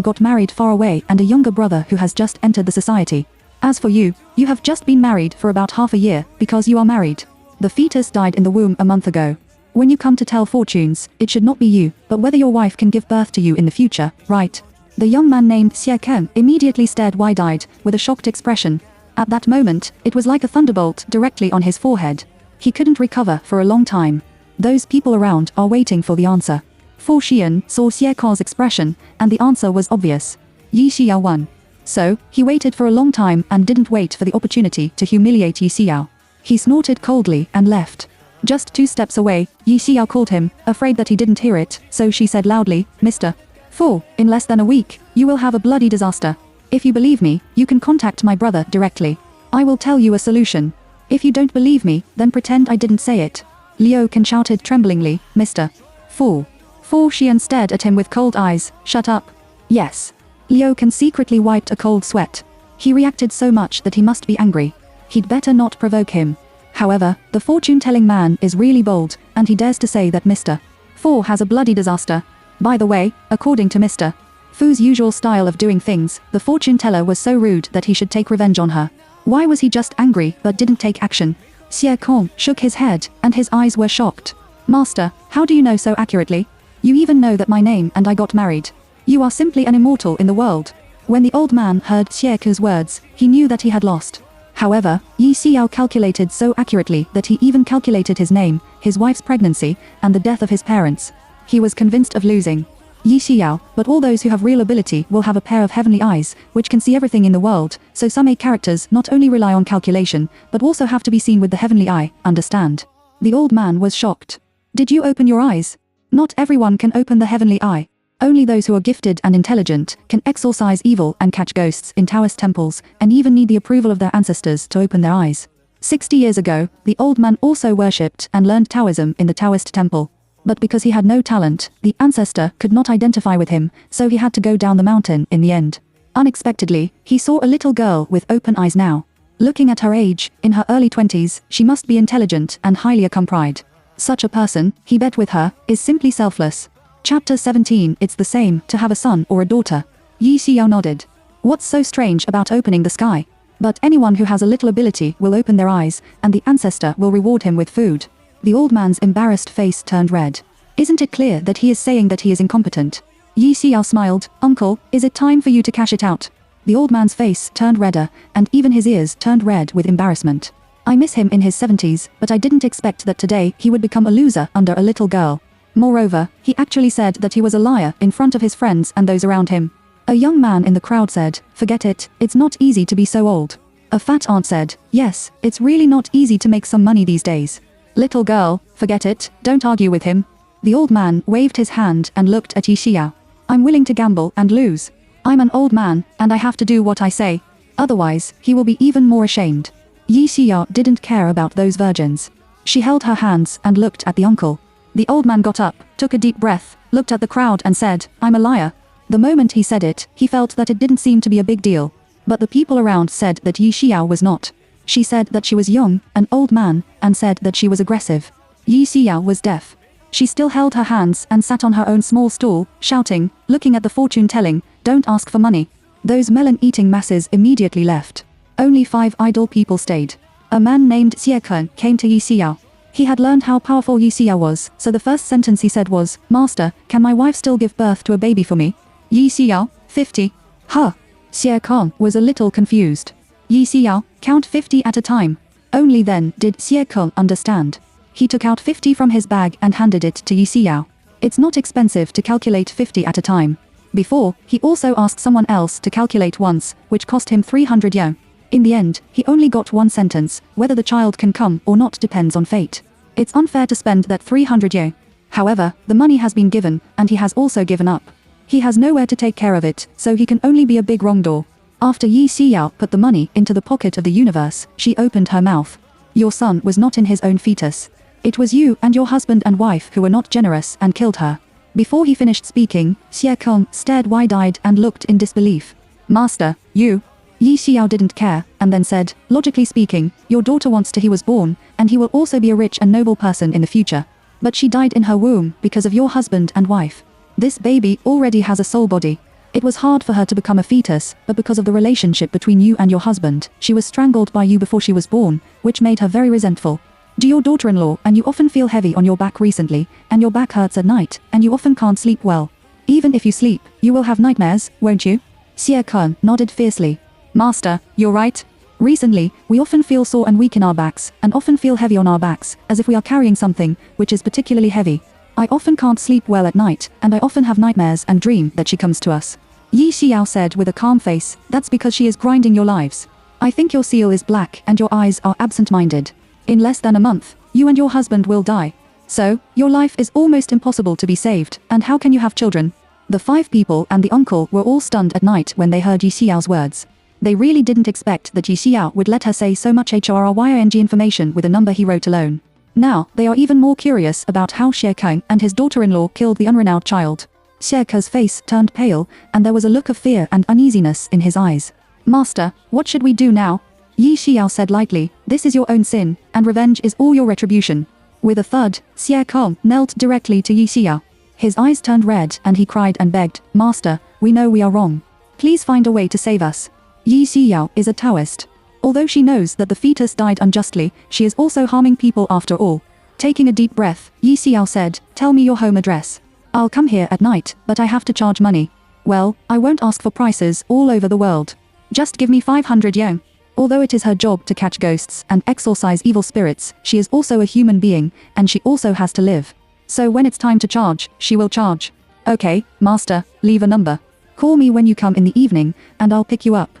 [SPEAKER 1] got married far away and a younger brother who has just entered the society. As for you, you have just been married for about half a year, because you are married. The fetus died in the womb a month ago. When you come to tell fortunes, it should not be you, but whether your wife can give birth to you in the future, right? The young man named Xie Ken immediately stared wide-eyed, with a shocked expression. At that moment, it was like a thunderbolt directly on his forehead. He couldn't recover for a long time. Those people around are waiting for the answer. Fu Xian saw Xie Ken's expression, and the answer was obvious. Yi Xiao won. So, he waited for a long time and didn't wait for the opportunity to humiliate Yi Xiao. He snorted coldly and left. Just 2 steps away, Yi Xiao called him, afraid that he didn't hear it, so she said loudly, Mr. Fu, in less than a week, you will have a bloody disaster. If you believe me, you can contact my brother directly. I will tell you a solution. If you don't believe me, then pretend I didn't say it. Liu Kan shouted tremblingly, Mr. Fu. Fu Xian stared at him with cold eyes, shut up. Yes. Liu Kan secretly wiped a cold sweat. He reacted so much that he must be angry. He'd better not provoke him. However, the fortune-telling man is really bold, and he dares to say that Mr. Fu has a bloody disaster. By the way, according to Mr. Fu's usual style of doing things, the fortune-teller was so rude that he should take revenge on her. Why was he just angry but didn't take action? Xie Kong shook his head, and his eyes were shocked. Master, how do you know so accurately? You even know that my name and I got married. You are simply an immortal in the world. When the old man heard Xie Ke's words, he knew that he had lost. However, Yi Xiao calculated so accurately that he even calculated his name, his wife's pregnancy, and the death of his parents. He was convinced of losing. Yi Xiao, but all those who have real ability will have a pair of heavenly eyes, which can see everything in the world, so some A characters not only rely on calculation, but also have to be seen with the heavenly eye, understand? The old man was shocked. Did you open your eyes? Not everyone can open the heavenly eye. Only those who are gifted and intelligent can exorcise evil and catch ghosts in Taoist temples, and even need the approval of their ancestors to open their eyes. 60 years ago, the old man also worshipped and learned Taoism in the Taoist temple. But because he had no talent, the ancestor could not identify with him, so he had to go down the mountain in the end. Unexpectedly, he saw a little girl with open eyes now. Looking at her age, in her early 20s, she must be intelligent and highly accomplished. Such a person, he bet with her, is simply selfless. Chapter 17. It's the same to have a son or a daughter. Yi Xiao nodded. What's so strange about opening the sky? But anyone who has a little ability will open their eyes, and the ancestor will reward him with food. The old man's embarrassed face turned red. Isn't it clear that he is saying that he is incompetent? Yi Xiao smiled. Uncle, is it time for you to cash it out? The old man's face turned redder, and even his ears turned red with embarrassment. I miss him in his 70s, but I didn't expect that today he would become a loser under a little girl. Moreover, he actually said that he was a liar in front of his friends and those around him. A young man in the crowd said, forget it, it's not easy to be so old. A fat aunt said, yes, it's really not easy to make some money these days. Little girl, forget it, don't argue with him. The old man waved his hand and looked at Yi Xiao. I'm willing to gamble and lose. I'm an old man, and I have to do what I say. Otherwise, he will be even more ashamed. Yi Xiao didn't care about those virgins. She held her hands and looked at the uncle. The old man got up, took a deep breath, looked at the crowd and said, I'm a liar. The moment he said it, he felt that it didn't seem to be a big deal. But the people around said that Yi Xiao was not. She said that she was young, an old man, and said that she was aggressive. Yi Xiao was deaf. She still held her hands and sat on her own small stool, shouting, looking at the fortune-telling, don't ask for money. Those melon-eating masses immediately left. Only 5 idle people stayed. A man named Xie Ken came to Yi Xiao. He had learned how powerful Yi Xiao was, so the first sentence he said was, Master, can my wife still give birth to a baby for me? Yi Xiao, 50. Huh. Xie Ken was a little confused. Yi Xiao, count 50 at a time. Only then did Xie Ken understand. He took out 50 from his bag and handed it to Yi Xiao. It's not expensive to calculate 50 at a time. Before, he also asked someone else to calculate once, which cost him 300 yuan. In the end, he only got one sentence, whether the child can come or not depends on fate. It's unfair to spend that 300 yuan. However, the money has been given, and he has also given up. He has nowhere to take care of it, so he can only be a big wrong door. After Yi Xiao put the money into the pocket of the universe, she opened her mouth. Your son was not in his own fetus. It was you and your husband and wife who were not generous and killed her. Before he finished speaking, Xie Kong stared wide-eyed and looked in disbelief. Master, you... Yi Xiao didn't care, and then said, logically speaking, your daughter wants to he was born, and he will also be a rich and noble person in the future. But she died in her womb because of your husband and wife. This baby already has a soul body. It was hard for her to become a fetus, but because of the relationship between you and your husband, she was strangled by you before she was born, which made her very resentful. Do your daughter-in-law, and you often feel heavy on your back recently, and your back hurts at night, and you often can't sleep well. Even if you sleep, you will have nightmares, won't you? Xie Kun nodded fiercely. Master, you're right. Recently, we often feel sore and weak in our backs, and often feel heavy on our backs, as if we are carrying something, which is particularly heavy. I often can't sleep well at night, and I often have nightmares and dream that she comes to us. Yi Xiao said with a calm face, that's because she is grinding your lives. I think your seal is black and your eyes are absent-minded. In less than a month, you and your husband will die. So, your life is almost impossible to be saved, and how can you have children? The 5 people and the uncle were all stunned at night when they heard Yi Xiao's words. They really didn't expect that Yi Xiao would let her say so much HRYING information with a number he wrote alone. Now, they are even more curious about how Xie Keng and his daughter-in-law killed the unrenowned child. Xie Ke's face turned pale, and there was a look of fear and uneasiness in his eyes. Master, what should we do now? Yi Xiao said lightly, this is your own sin, and revenge is all your retribution. With a thud, Xie Kong knelt directly to Yi Xiao. His eyes turned red and he cried and begged, Master, we know we are wrong. Please find a way to save us. Yi Xiao is a Taoist. Although she knows that the fetus died unjustly, she is also harming people after all. Taking a deep breath, Yi Xiao said, tell me your home address. I'll come here at night, but I have to charge money. Well, I won't ask for prices all over the world. Just give me 500 yuan. Although it is her job to catch ghosts and exorcise evil spirits, she is also a human being, and she also has to live. So when it's time to charge, she will charge. Okay, master, leave a number. Call me when you come in the evening, and I'll pick you up.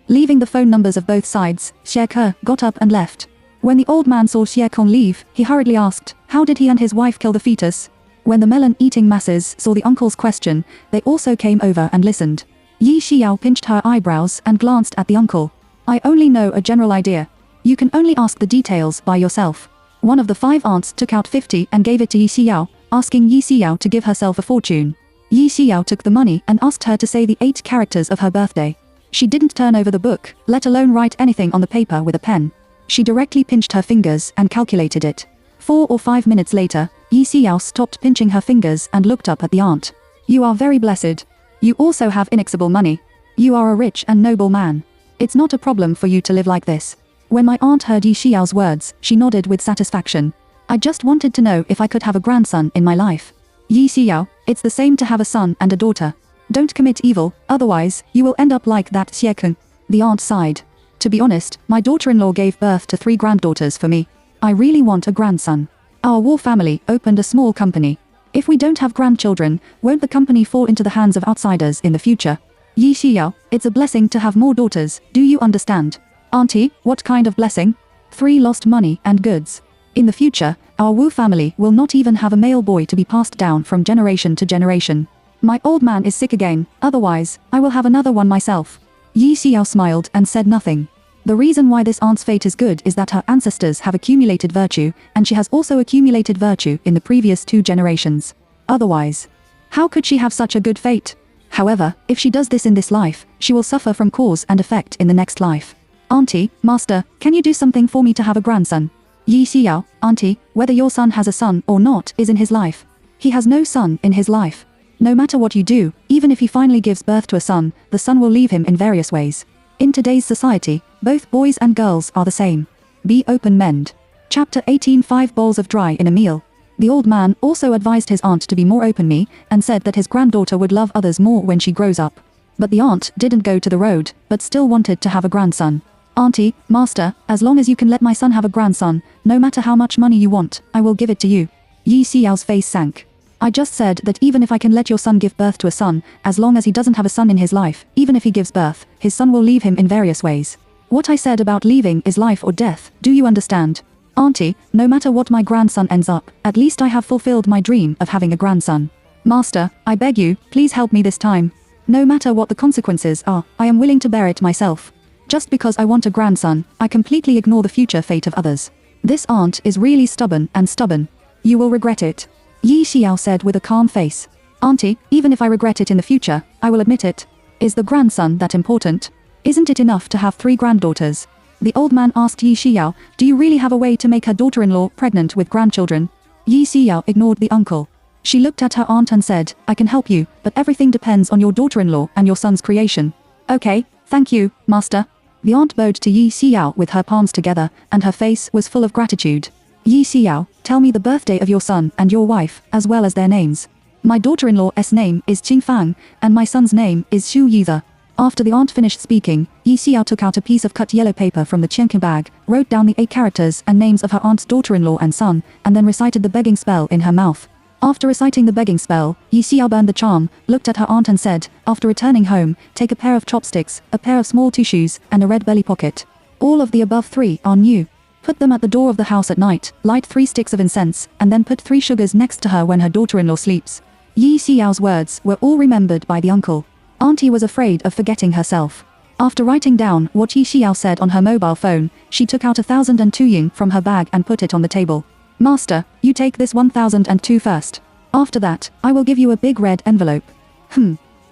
[SPEAKER 1] Leaving the phone numbers of both sides, Xie Ke got up and left. When the old man saw Xie Kong leave, he hurriedly asked, how did he and his wife kill the fetus? When the melon-eating masses saw the uncle's question, they also came over and listened. Yi Xiao pinched her eyebrows and glanced at the uncle. I only know a general idea. You can only ask the details by yourself. One of the 5 aunts took out 50 and gave it to Yi Xiao, asking Yi Xiao to give herself a fortune. Yi Xiao took the money and asked her to say the 8 characters of her birthday. She didn't turn over the book, let alone write anything on the paper with a pen. She directly pinched her fingers and calculated it. 4 or 5 minutes later, Yi Xiao stopped pinching her fingers and looked up at the aunt. You are very blessed. You also have inexhaustible money. You are a rich and noble man. It's not a problem for you to live like this. When my aunt heard Yi Xiao's words, she nodded with satisfaction. I just wanted to know if I could have a grandson in my life. Yi Xiao, it's the same to have a son and a daughter. Don't commit evil, otherwise, you will end up like that Xie Keng. The aunt sighed. To be honest, my daughter-in-law gave birth to 3 granddaughters for me. I really want a grandson. Our War family opened a small company. If we don't have grandchildren, won't the company fall into the hands of outsiders in the future? Yi Xiao, it's a blessing to have more daughters, do you understand? Auntie, what kind of blessing? 3 lost money and goods. In the future, our Wu family will not even have a male boy to be passed down from generation to generation. My old man is sick again, otherwise, I will have another one myself. Yi Xiao smiled and said nothing. The reason why this aunt's fate is good is that her ancestors have accumulated virtue, and she has also accumulated virtue in the previous 2 generations. Otherwise, how could she have such a good fate? However, if she does this in this life, she will suffer from cause and effect in the next life. Auntie, master, can you do something for me to have a grandson? Yi Xiao, auntie, whether your son has a son or not is in his life. He has no son in his life. No matter what you do, even if he finally gives birth to a son, the son will leave him in various ways. In today's society, both boys and girls are the same. Be open mend. Chapter 18 5 bowls of dry in a meal. The old man also advised his aunt to be more open and said that his granddaughter would love others more when she grows up. But the aunt didn't go to the road, but still wanted to have a grandson. Auntie, master, as long as you can let my son have a grandson, no matter how much money you want, I will give it to you. Yi Xiao's face sank. I just said that even if I can let your son give birth to a son, as long as he doesn't have a son in his life, even if he gives birth, his son will leave him in various ways. What I said about leaving is life or death, do you understand? Auntie, no matter what my grandson ends up, at least I have fulfilled my dream of having a grandson. Master, I beg you, please help me this time. No matter what the consequences are, I am willing to bear it myself. Just because I want a grandson, I completely ignore the future fate of others. This aunt is really stubborn. You will regret it. Yi Xiao said with a calm face. Auntie, even if I regret it in the future, I will admit it. Is the grandson that important? Isn't it enough to have 3 granddaughters? The old man asked Yi Xiao, do you really have a way to make her daughter-in-law pregnant with grandchildren? Yi Xiao ignored the uncle. She looked at her aunt and said, I can help you, but everything depends on your daughter-in-law and your son's creation. Okay, thank you, master. The aunt bowed to Yi Xiao with her palms together, and her face was full of gratitude. Yi Xiao, tell me the birthday of your son and your wife, as well as their names. My daughter-in-law's name is Qing Fang, and my son's name is Xu Yithe. After the aunt finished speaking, Yi Xiao took out a piece of cut yellow paper from the Qianqing bag, wrote down the 8 characters and names of her aunt's daughter-in-law and son, and then recited the begging spell in her mouth. After reciting the begging spell, Yi Xiao burned the charm, looked at her aunt and said, after returning home, take a pair of chopsticks, a pair of small shoes, and a red belly pocket. All of the above 3 are new. Put them at the door of the house at night, light 3 sticks of incense, and then put 3 sugars next to her when her daughter-in-law sleeps. Yi Xiao's words were all remembered by the uncle. Auntie was afraid of forgetting herself. After writing down what Yi Xiao said on her mobile phone, she took out 1,002 yin from her bag and put it on the table. Master, you take this 1,002 first. After that, I will give you a big red envelope.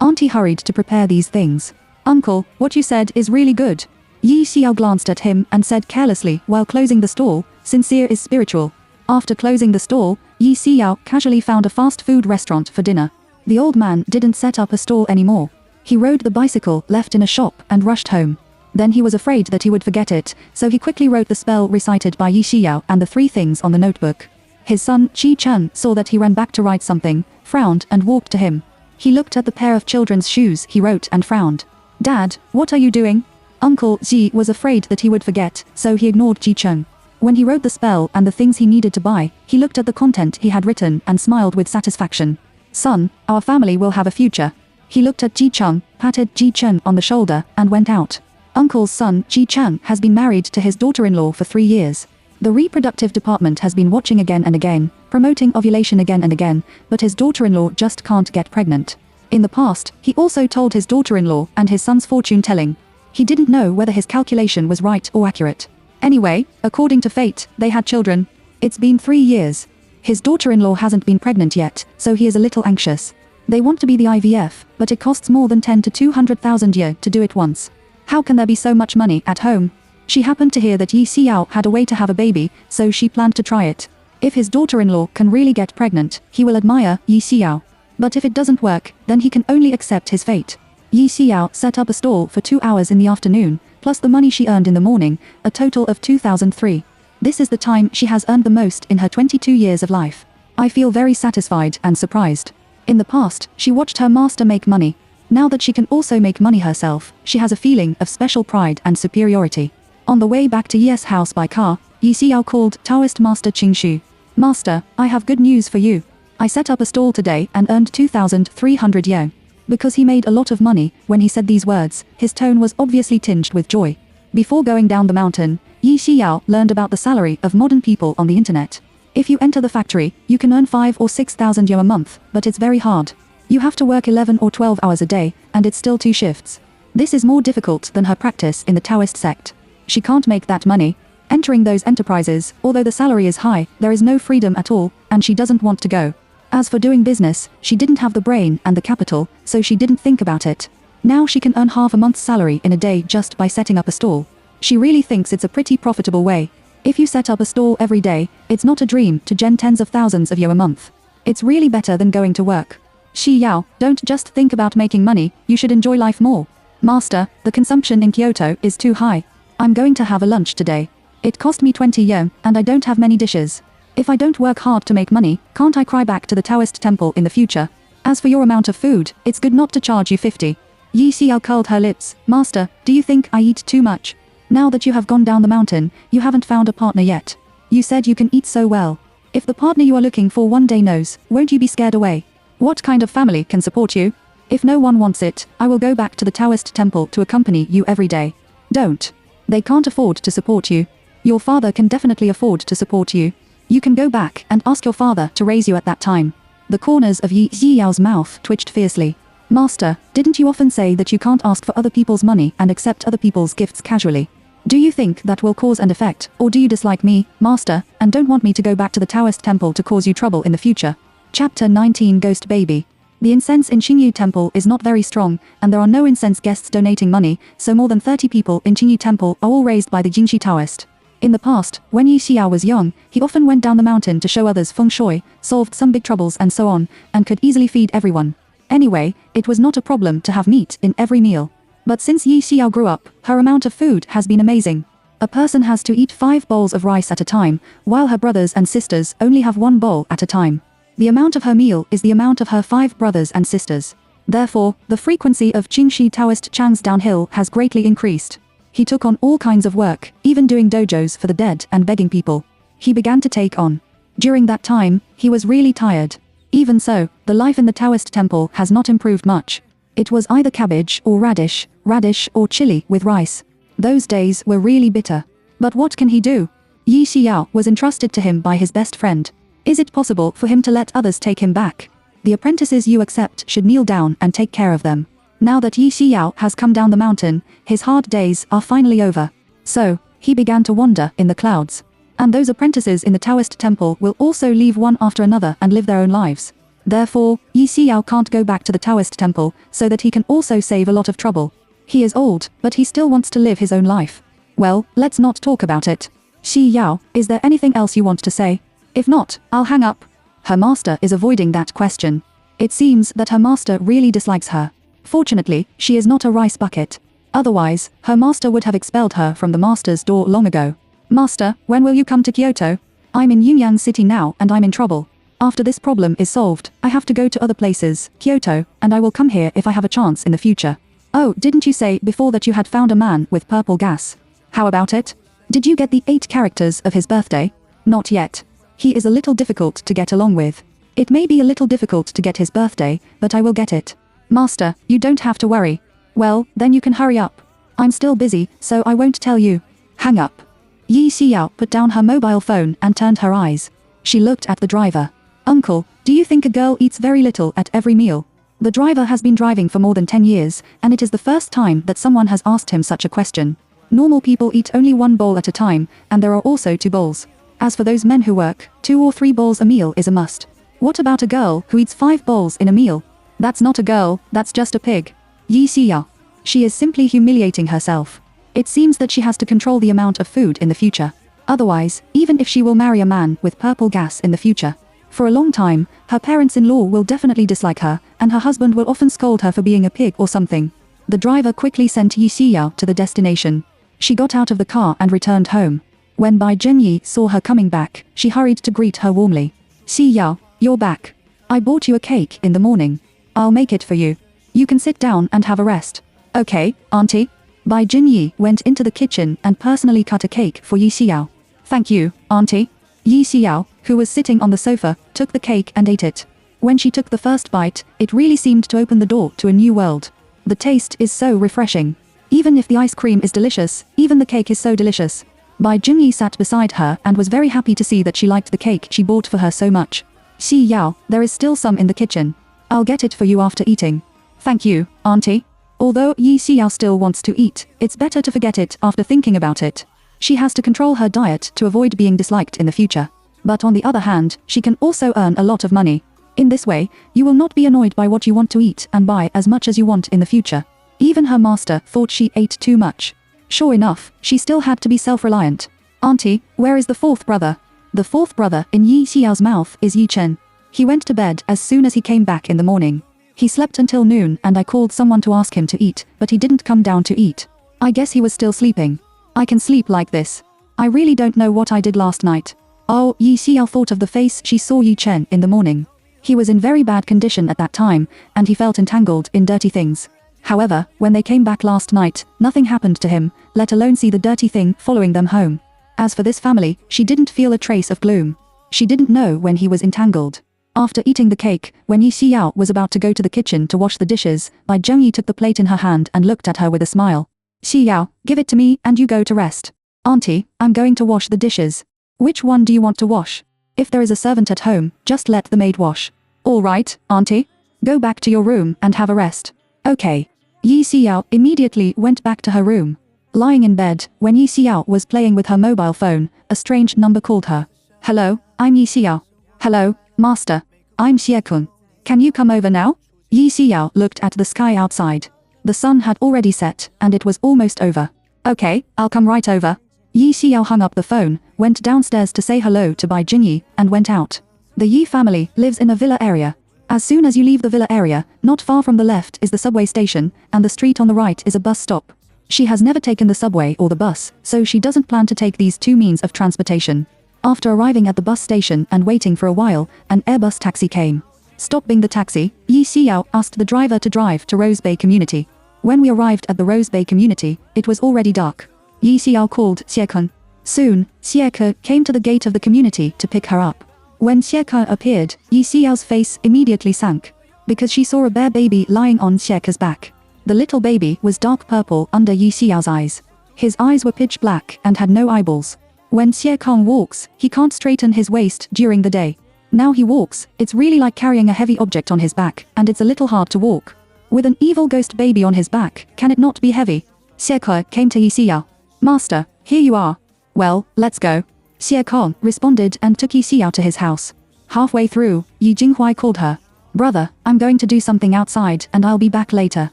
[SPEAKER 1] Auntie hurried to prepare these things. Uncle, what you said is really good. Yi Xiao glanced at him and said carelessly while closing the stall, sincere is spiritual. After closing the stall, Yi Xiao casually found a fast food restaurant for dinner. The old man didn't set up a stall anymore. He rode the bicycle left in a shop and rushed home. Then he was afraid that he would forget it, so he quickly wrote the spell recited by Yi Xiao and the 3 things on the notebook. His son, Qi Chen, saw that he ran back to write something, frowned and walked to him. He looked at the pair of children's shoes he wrote and frowned. Dad, what are you doing? Uncle Ji was afraid that he would forget, so he ignored Qi Chen. When he wrote the spell and the things he needed to buy, he looked at the content he had written and smiled with satisfaction. Son, our family will have a future. He looked at Ji Cheng, patted Ji Chen on the shoulder, and went out. Uncle's son, Ji Chen, has been married to his daughter-in-law for 3 years. The reproductive department has been watching again and again, promoting ovulation again and again, but his daughter-in-law just can't get pregnant. In the past, he also told his daughter-in-law and his son's fortune-telling. He didn't know whether his calculation was right or accurate. Anyway, according to fate, they had children. It's been 3 years. His daughter-in-law hasn't been pregnant yet, so he is a little anxious. They want to be the IVF, but it costs more than 10 to 200,000 yuan to do it once. How can there be so much money at home? She happened to hear that Yi Xiao had a way to have a baby, so she planned to try it. If his daughter-in-law can really get pregnant, he will admire Yi Xiao. But if it doesn't work, then he can only accept his fate. Yi Xiao set up a stall for 2 hours in the afternoon, plus the money she earned in the morning, a total of 2003. This is the time she has earned the most in her 22 years of life. I feel very satisfied and surprised. In the past, she watched her master make money. Now that she can also make money herself, she has a feeling of special pride and superiority. On the way back to Yi's house by car, Yi Xiao called Taoist Master Qing Shu. Master, I have good news for you. I set up a stall today and earned 2,300 yuan. Because he made a lot of money, when he said these words, his tone was obviously tinged with joy. Before going down the mountain, Yi Xiao learned about the salary of modern people on the internet. If you enter the factory, you can earn 5 or 6,000 yuan a month, but it's very hard. You have to work 11 or 12 hours a day, and it's still 2 shifts. This is more difficult than her practice in the Taoist sect. She can't make that money. Entering those enterprises, although the salary is high, there is no freedom at all, and she doesn't want to go. As for doing business, she didn't have the brain and the capital, so she didn't think about it. Now she can earn half a month's salary in a day just by setting up a stall. She really thinks it's a pretty profitable way. If you set up a stall every day, it's not a dream to gen tens of thousands of yuan a month. It's really better than going to work. Xi Yao, don't just think about making money, you should enjoy life more. Master, the consumption in Kyoto is too high. I'm going to have a lunch today. It cost me 20 yuan, and I don't have many dishes. If I don't work hard to make money, can't I cry back to the Taoist temple in the future? As for your amount of food, it's good not to charge you 50. Yi Xiao curled her lips. Master, do you think I eat too much? Now that you have gone down the mountain, you haven't found a partner yet. You said you can eat so well. If the partner you are looking for one day knows, won't you be scared away? What kind of family can support you? If no one wants it, I will go back to the Taoist temple to accompany you every day. Don't. They can't afford to support you. Your father can definitely afford to support you. You can go back and ask your father to raise you at that time. The corners of Yi Xiao's mouth twitched fiercely. Master, didn't you often say that you can't ask for other people's money and accept other people's gifts casually? Do you think that will cause an effect, or do you dislike me, Master, and don't want me to go back to the Taoist temple to cause you trouble in the future? Chapter 19 Ghost Baby. The incense in Qingyu Temple is not very strong, and there are no incense guests donating money, so more than 30 people in Qingyu Temple are all raised by the Jingxi Taoist. In the past, when Yi Xiao was young, he often went down the mountain to show others feng shui, solved some big troubles and so on, and could easily feed everyone. Anyway, it was not a problem to have meat in every meal. But since Yi Xiao grew up, her amount of food has been amazing. A person has to eat 5 bowls of rice at a time, while her brothers and sisters only have 1 bowl at a time. The amount of her meal is the amount of her 5 brothers and sisters. Therefore, the frequency of Qingxi Taoist Chang's downhill has greatly increased. He took on all kinds of work, even doing dojos for the dead and begging people. He began to take on. During that time, he was really tired. Even so, the life in the Taoist temple has not improved much. It was either cabbage or radish or chili with rice. Those days were really bitter. But what can he do? Yi Xiao was entrusted to him by his best friend. Is it possible for him to let others take him back? The apprentices you accept should kneel down and take care of them. Now that Yi Xiao has come down the mountain, his hard days are finally over. So, he began to wander in the clouds. And those apprentices in the Taoist temple will also leave one after another and live their own lives. Therefore, Yi Xiao can't go back to the Taoist temple, so that he can also save a lot of trouble. He is old, but he still wants to live his own life. Well, let's not talk about it. Xi Yao, is there anything else you want to say? If not, I'll hang up. Her master is avoiding that question. It seems that her master really dislikes her. Fortunately, she is not a rice bucket. Otherwise, her master would have expelled her from the master's door long ago. Master, when will you come to Kyoto? I'm in Yunyang City now and I'm in trouble. After this problem is solved, I have to go to other places, Kyoto, and I will come here if I have a chance in the future. Oh, didn't you say before that you had found a man with purple gas? How about it? Did you get the 8 characters of his birthday? Not yet. He is a little difficult to get along with. It may be a little difficult to get his birthday, but I will get it. Master, you don't have to worry. Well, then you can hurry up. I'm still busy, so I won't tell you. Hang up. Yi Xiao put down her mobile phone and turned her eyes. She looked at the driver. Uncle, do you think a girl eats very little at every meal? The driver has been driving for more than 10 years, and it is the first time that someone has asked him such a question. Normal people eat only 1 bowl at a time, and there are also 2 bowls. As for those men who work, 2 or 3 bowls a meal is a must. What about a girl who eats 5 bowls in a meal? That's not a girl, that's just a pig. Yi Xiao. She is simply humiliating herself. It seems that she has to control the amount of food in the future. Otherwise, even if she will marry a man with purple gas in the future, for a long time, her parents-in-law will definitely dislike her, and her husband will often scold her for being a pig or something. The driver quickly sent Yi Xiao to the destination. She got out of the car and returned home. When Bai Zhenyi saw her coming back, she hurried to greet her warmly. Xiao, you're back. I bought you a cake in the morning. I'll make it for you. You can sit down and have a rest. Okay, auntie. Bai Zhenyi went into the kitchen and personally cut a cake for Yi Xiao. Thank you, auntie. Yi Xiao, who was sitting on the sofa, took the cake and ate it. When she took the first bite, it really seemed to open the door to a new world. The taste is so refreshing. Even if the ice cream is delicious, even the cake is so delicious. Bai Zhenyi sat beside her and was very happy to see that she liked the cake she bought for her so much. Xi Yao, there is still some in the kitchen. I'll get it for you after eating. Thank you, auntie. Although Yi Xiao still wants to eat, it's better to forget it after thinking about it. She has to control her diet to avoid being disliked in the future. But on the other hand, she can also earn a lot of money. In this way, you will not be annoyed by what you want to eat and buy as much as you want in the future. Even her master thought she ate too much. Sure enough, she still had to be self-reliant. Auntie, where is the 4th brother? The 4th brother in Yi Xiao's mouth is Yi Chen. He went to bed as soon as he came back in the morning. He slept until noon and I called someone to ask him to eat, but he didn't come down to eat. I guess he was still sleeping. I can sleep like this. I really don't know what I did last night. Oh, Yi Xiao thought of the face she saw Yi Chen in the morning. He was in very bad condition at that time, and he felt entangled in dirty things. However, when they came back last night, nothing happened to him, let alone see the dirty thing following them home. As for this family, she didn't feel a trace of gloom. She didn't know when he was entangled. After eating the cake, when Yi Xiao was about to go to the kitchen to wash the dishes, Bai Zhenyi took the plate in her hand and looked at her with a smile. Xiao, give it to me and you go to rest. Auntie, I'm going to wash the dishes. Which one do you want to wash? If there is a servant at home, just let the maid wash. All right, auntie. Go back to your room and have a rest. Okay. Yi Xiao immediately went back to her room. Lying in bed, when Yi Xiao was playing with her mobile phone, a strange number called her. Hello, I'm Yi Xiao. Hello, master. I'm Xie-kun. Can you come over now? Yi Xiao looked at the sky outside. The sun had already set, and it was almost over. Okay, I'll come right over. Yi Xiao hung up the phone, went downstairs to say hello to Bai Jingyi, and went out. The Yi family lives in a villa area. As soon as you leave the villa area, not far from the left is the subway station, and the street on the right is a bus stop. She has never taken the subway or the bus, so she doesn't plan to take these two means of transportation. After arriving at the bus station and waiting for a while, an Airbus taxi came. Stopping the taxi, Yi Xiao asked the driver to drive to Rose Bay Community. When we arrived at the Rose Bay Community, it was already dark. Yi Xiao called Xieke. Soon, Xieke came to the gate of the community to pick her up. When Xieke appeared, Yi Xiao's face immediately sank, because she saw a bare baby lying on Xieke's back. The little baby was dark purple under Yi Xiao's eyes. His eyes were pitch black and had no eyeballs. When Xieke walks, he can't straighten his waist during the day. Now he walks, it's really like carrying a heavy object on his back, and it's a little hard to walk. With an evil ghost baby on his back, can it not be heavy? Xieke came to Yi Xiao. Master, here you are. Well, let's go. Xieke responded and took Yi Xiao to his house. Halfway through, Yi Jinghuai called her. Brother, I'm going to do something outside and I'll be back later.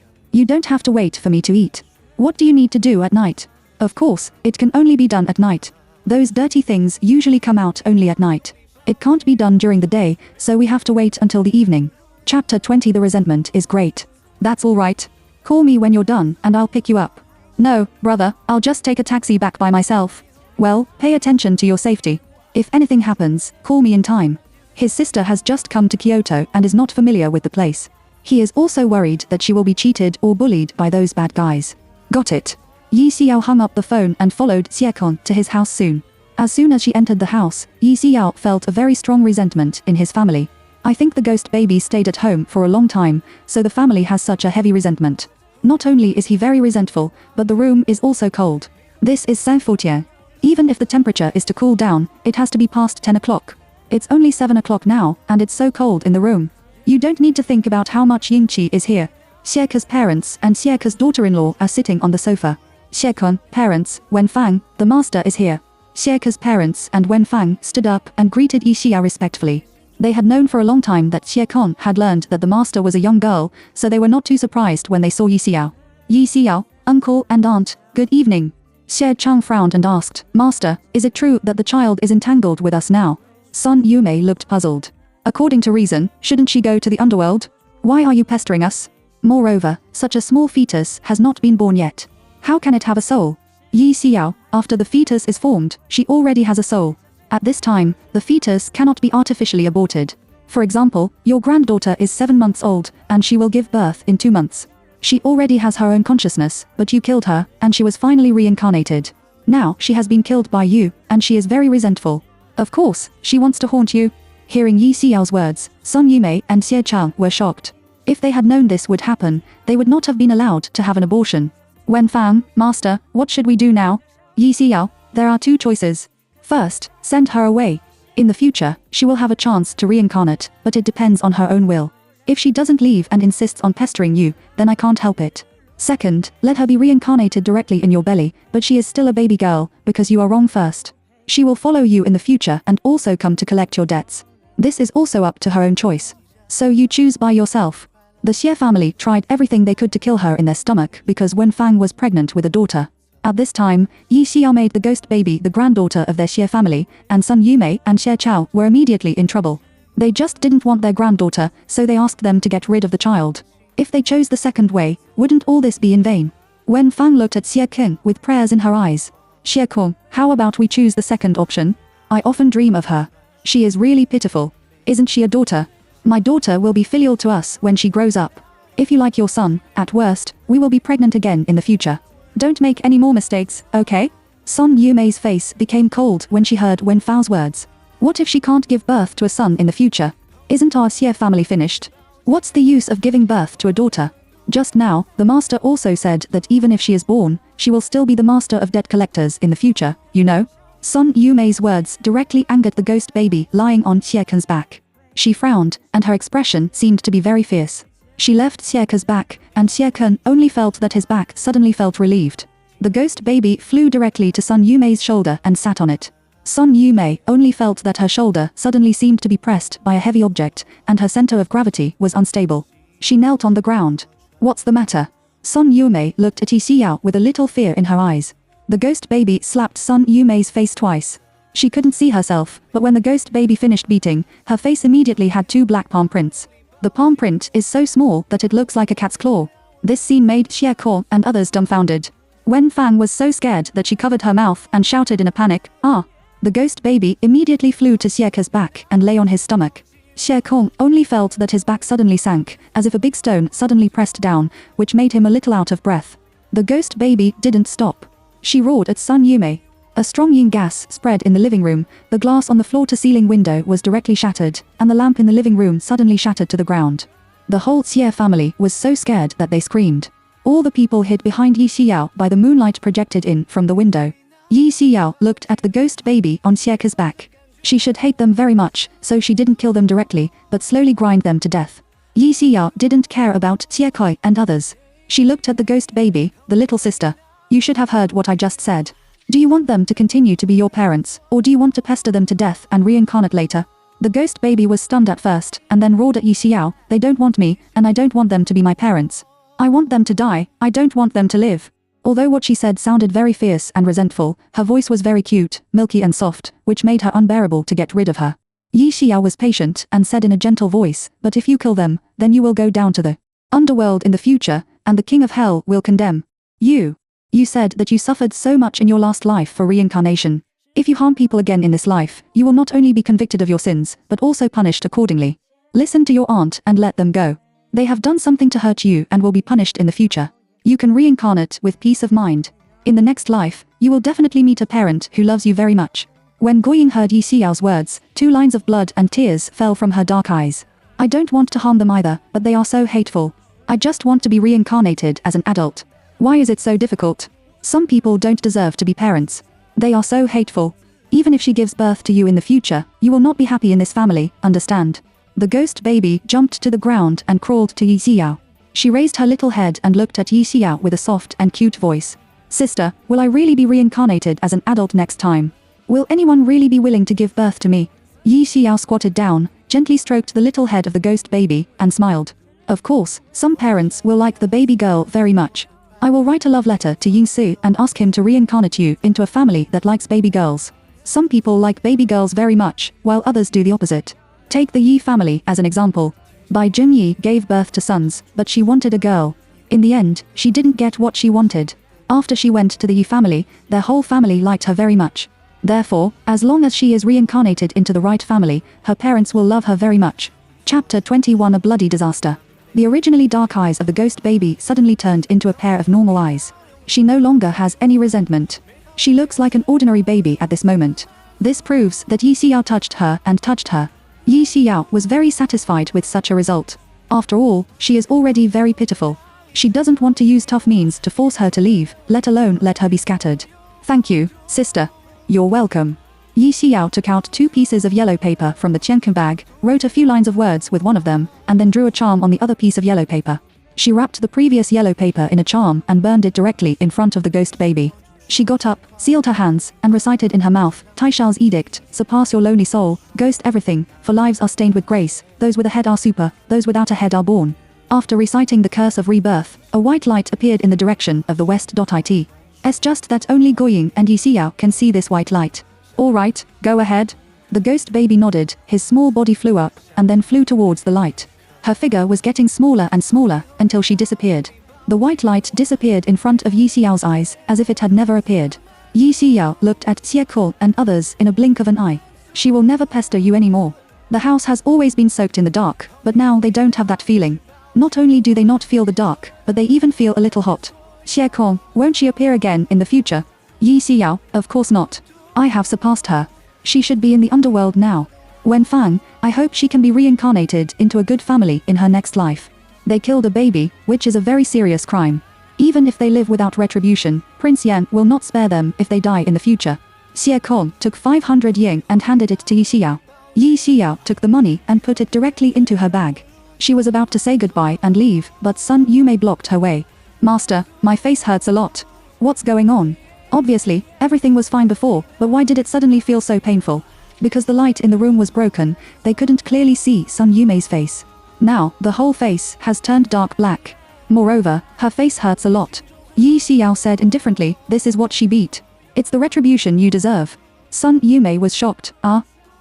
[SPEAKER 1] You don't have to wait for me to eat. What do you need to do at night? Of course, it can only be done at night. Those dirty things usually come out only at night. It can't be done during the day, so we have to wait until the evening. Chapter 20. The resentment is great. That's all right. Call me when you're done and I'll pick you up. No, brother, I'll just take a taxi back by myself. Well, pay attention to your safety. If anything happens, call me in time. His sister has just come to Kyoto and is not familiar with the place. He is also worried that she will be cheated or bullied by those bad guys. Got it. Yi Xiao hung up the phone and followed Xieke to his house soon. As soon as she entered the house, Yi Xiao felt a very strong resentment in his family. I think the ghost baby stayed at home for a long time, so the family has such a heavy resentment. Not only is he very resentful, but the room is also cold. This is Saint-Fautien. Even if the temperature is to cool down, it has to be past 10 o'clock. It's only 7 o'clock now, and it's so cold in the room. You don't need to think about how much Yingqi is here. Xieke's parents and Xieke's daughter-in-law are sitting on the sofa. Xieke, parents, Wenfang, the master is here. Xieke's parents and Wenfang stood up and greeted Yi Xiao respectfully. They had known for a long time that Xieke had learned that the master was a young girl, so they were not too surprised when they saw Yi Xiao. Yi Xiao, uncle and aunt, good evening. Xie Chang frowned and asked, Master, is it true that the child is entangled with us now? Sun Yumei looked puzzled. According to reason, shouldn't she go to the underworld? Why are you pestering us? Moreover, such a small fetus has not been born yet. How can it have a soul? Yi Xiao, after the fetus is formed, she already has a soul. At this time, the fetus cannot be artificially aborted. For example, your granddaughter is 7 months old, and she will give birth in 2 months. She already has her own consciousness, but you killed her, and she was finally reincarnated. Now, she has been killed by you, and she is very resentful. Of course, she wants to haunt you. Hearing Yi Xiao's words, Sun Yumei and Xie Chang were shocked. If they had known this would happen, they would not have been allowed to have an abortion. Wenfang, Master, what should we do now? Yi Xiao, there are 2 choices. First, send her away. In the future, she will have a chance to reincarnate, but it depends on her own will. If she doesn't leave and insists on pestering you, then I can't help it. Second, let her be reincarnated directly in your belly, but she is still a baby girl, because you are wrong first. She will follow you in the future and also come to collect your debts. This is also up to her own choice. So you choose by yourself. The Xie family tried everything they could to kill her in their stomach because Wenfang was pregnant with a daughter. At this time, Yi Xiao made the ghost baby the granddaughter of their Xie family, and Sun Yumei and Xie Chao were immediately in trouble. They just didn't want their granddaughter, so they asked them to get rid of the child. If they chose the second way, wouldn't all this be in vain? Wenfang looked at Xie Qing with prayers in her eyes. Xie Kong, how about we choose the second option? I often dream of her. She is really pitiful. Isn't she a daughter? My daughter will be filial to us when she grows up. If you like your son, at worst, we will be pregnant again in the future. Don't make any more mistakes, okay? Sun Yumei's face became cold when she heard Wenfang's words. What if she can't give birth to a son in the future? Isn't our Xie family finished? What's the use of giving birth to a daughter? Just now, the master also said that even if she is born, she will still be the master of debt collectors in the future, you know? Sun Yumei's words directly angered the ghost baby lying on Xieken's back. She frowned, and her expression seemed to be very fierce. She left Xieken's back, and Xieken only felt that his back suddenly felt relieved. The ghost baby flew directly to Sun Yumei's shoulder and sat on it. Sun Yumei only felt that her shoulder suddenly seemed to be pressed by a heavy object, and her center of gravity was unstable. She knelt on the ground. What's the matter? Sun Yumei looked at Yi Xiao with a little fear in her eyes. The ghost baby slapped Sun Yumei's face twice. She couldn't see herself, but when the ghost baby finished beating, her face immediately had 2 black palm prints. The palm print is so small that it looks like a cat's claw. This scene made Xie Ke and others dumbfounded. Wen Fang was so scared that she covered her mouth and shouted in a panic, "Ah!" The ghost baby immediately flew to Xie Ke's back and lay on his stomach. Xie Ke only felt that his back suddenly sank, as if a big stone suddenly pressed down, which made him a little out of breath. The ghost baby didn't stop. She roared at Sun Yumei. A strong yin gas spread in the living room, the glass on the floor-to-ceiling window was directly shattered, and the lamp in the living room suddenly shattered to the ground. The whole Xie family was so scared that they screamed. All the people hid behind Yi Xiao by the moonlight projected in from the window. Yi Xiao looked at the ghost baby on Xie Ke's back. She should hate them very much, so she didn't kill them directly, but slowly grind them to death. Yi Xiao didn't care about Xie Ke and others. She looked at the ghost baby, the little sister. You should have heard what I just said. Do you want them to continue to be your parents, or do you want to pester them to death and reincarnate later? The ghost baby was stunned at first, and then roared at Yi Xiao, "They don't want me, and I don't want them to be my parents. I want them to die, I don't want them to live." Although what she said sounded very fierce and resentful, her voice was very cute, milky and soft, which made her unbearable to get rid of her. Yi Xiao was patient and said in a gentle voice, "But if you kill them, then you will go down to the underworld in the future, and the king of hell will condemn you. You said that you suffered so much in your last life for reincarnation. If you harm people again in this life, you will not only be convicted of your sins, but also punished accordingly. Listen to your aunt and let them go. They have done something to hurt you and will be punished in the future. You can reincarnate with peace of mind. In the next life, you will definitely meet a parent who loves you very much." When Guiying heard Yi Xiao's words, 2 lines of blood and tears fell from her dark eyes. "I don't want to harm them either, but they are so hateful. I just want to be reincarnated as an adult. Why is it so difficult? Some people don't deserve to be parents. They are so hateful. Even if she gives birth to you in the future, you will not be happy in this family, understand?" The ghost baby jumped to the ground and crawled to Yi Xiao. She raised her little head and looked at Yi Xiao with a soft and cute voice. "Sister, will I really be reincarnated as an adult next time? Will anyone really be willing to give birth to me?" Yi Xiao squatted down, gently stroked the little head of the ghost baby, and smiled. "Of course, some parents will like the baby girl very much. I will write a love letter to Yin Su and ask him to reincarnate you into a family that likes baby girls. Some people like baby girls very much, while others do the opposite. Take the Yi family as an example. Bai Junyi gave birth to sons, but she wanted a girl. In the end, she didn't get what she wanted. After she went to the Yi family, their whole family liked her very much. Therefore, as long as she is reincarnated into the right family, her parents will love her very much." Chapter 21 A Bloody Disaster. The originally dark eyes of the ghost baby suddenly turned into a pair of normal eyes. She no longer has any resentment. She looks like an ordinary baby at this moment. This proves that Yi Xiao touched her and touched her. Yi Xiao was very satisfied with such a result. After all, she is already very pitiful. She doesn't want to use tough means to force her to leave, let alone let her be scattered. "Thank you, sister." "You're welcome." Yi Xiao took out 2 pieces of yellow paper from the Qianku bag, wrote a few lines of words with one of them, and then drew a charm on the other piece of yellow paper. She wrapped the previous yellow paper in a charm and burned it directly in front of the ghost baby. She got up, sealed her hands, and recited in her mouth, Taishao's edict, "Surpass your lonely soul, ghost everything, for lives are stained with grace, those with a head are super, those without a head are born." After reciting the curse of rebirth, a white light appeared in the direction of the west.it. It's just that only Guiying and Yi Xiao can see this white light. "All right, go ahead." The ghost baby nodded, his small body flew up, and then flew towards the light. Her figure was getting smaller and smaller, until she disappeared. The white light disappeared in front of Yi Xiao's eyes, as if it had never appeared. Yi Xiao looked at Xie Ke and others in a blink of an eye. "She will never pester you anymore. The house has always been soaked in the dark, but now they don't have that feeling. Not only do they not feel the dark, but they even feel a little hot. Xie Ke, won't she appear again in the future?" Yi Xiao, "Of course not. I have surpassed her. She should be in the underworld now. Wen Fang, I hope she can be reincarnated into a good family in her next life. They killed a baby, which is a very serious crime. Even if they live without retribution, Prince Yan will not spare them if they die in the future." Xie Ke took 500 yen and handed it to Yi Xiao. Yi Xiao took the money and put it directly into her bag. She was about to say goodbye and leave, but Sun Yumei blocked her way. "Master, my face hurts a lot. What's going on?" Obviously, everything was fine before, but why did it suddenly feel so painful? Because the light in the room was broken, they couldn't clearly see Sun Yumei's face. Now, the whole face has turned dark black. Moreover, her face hurts a lot. Yi Xiao said indifferently, this is what she beat. It's the retribution you deserve. Sun Yumei was shocked.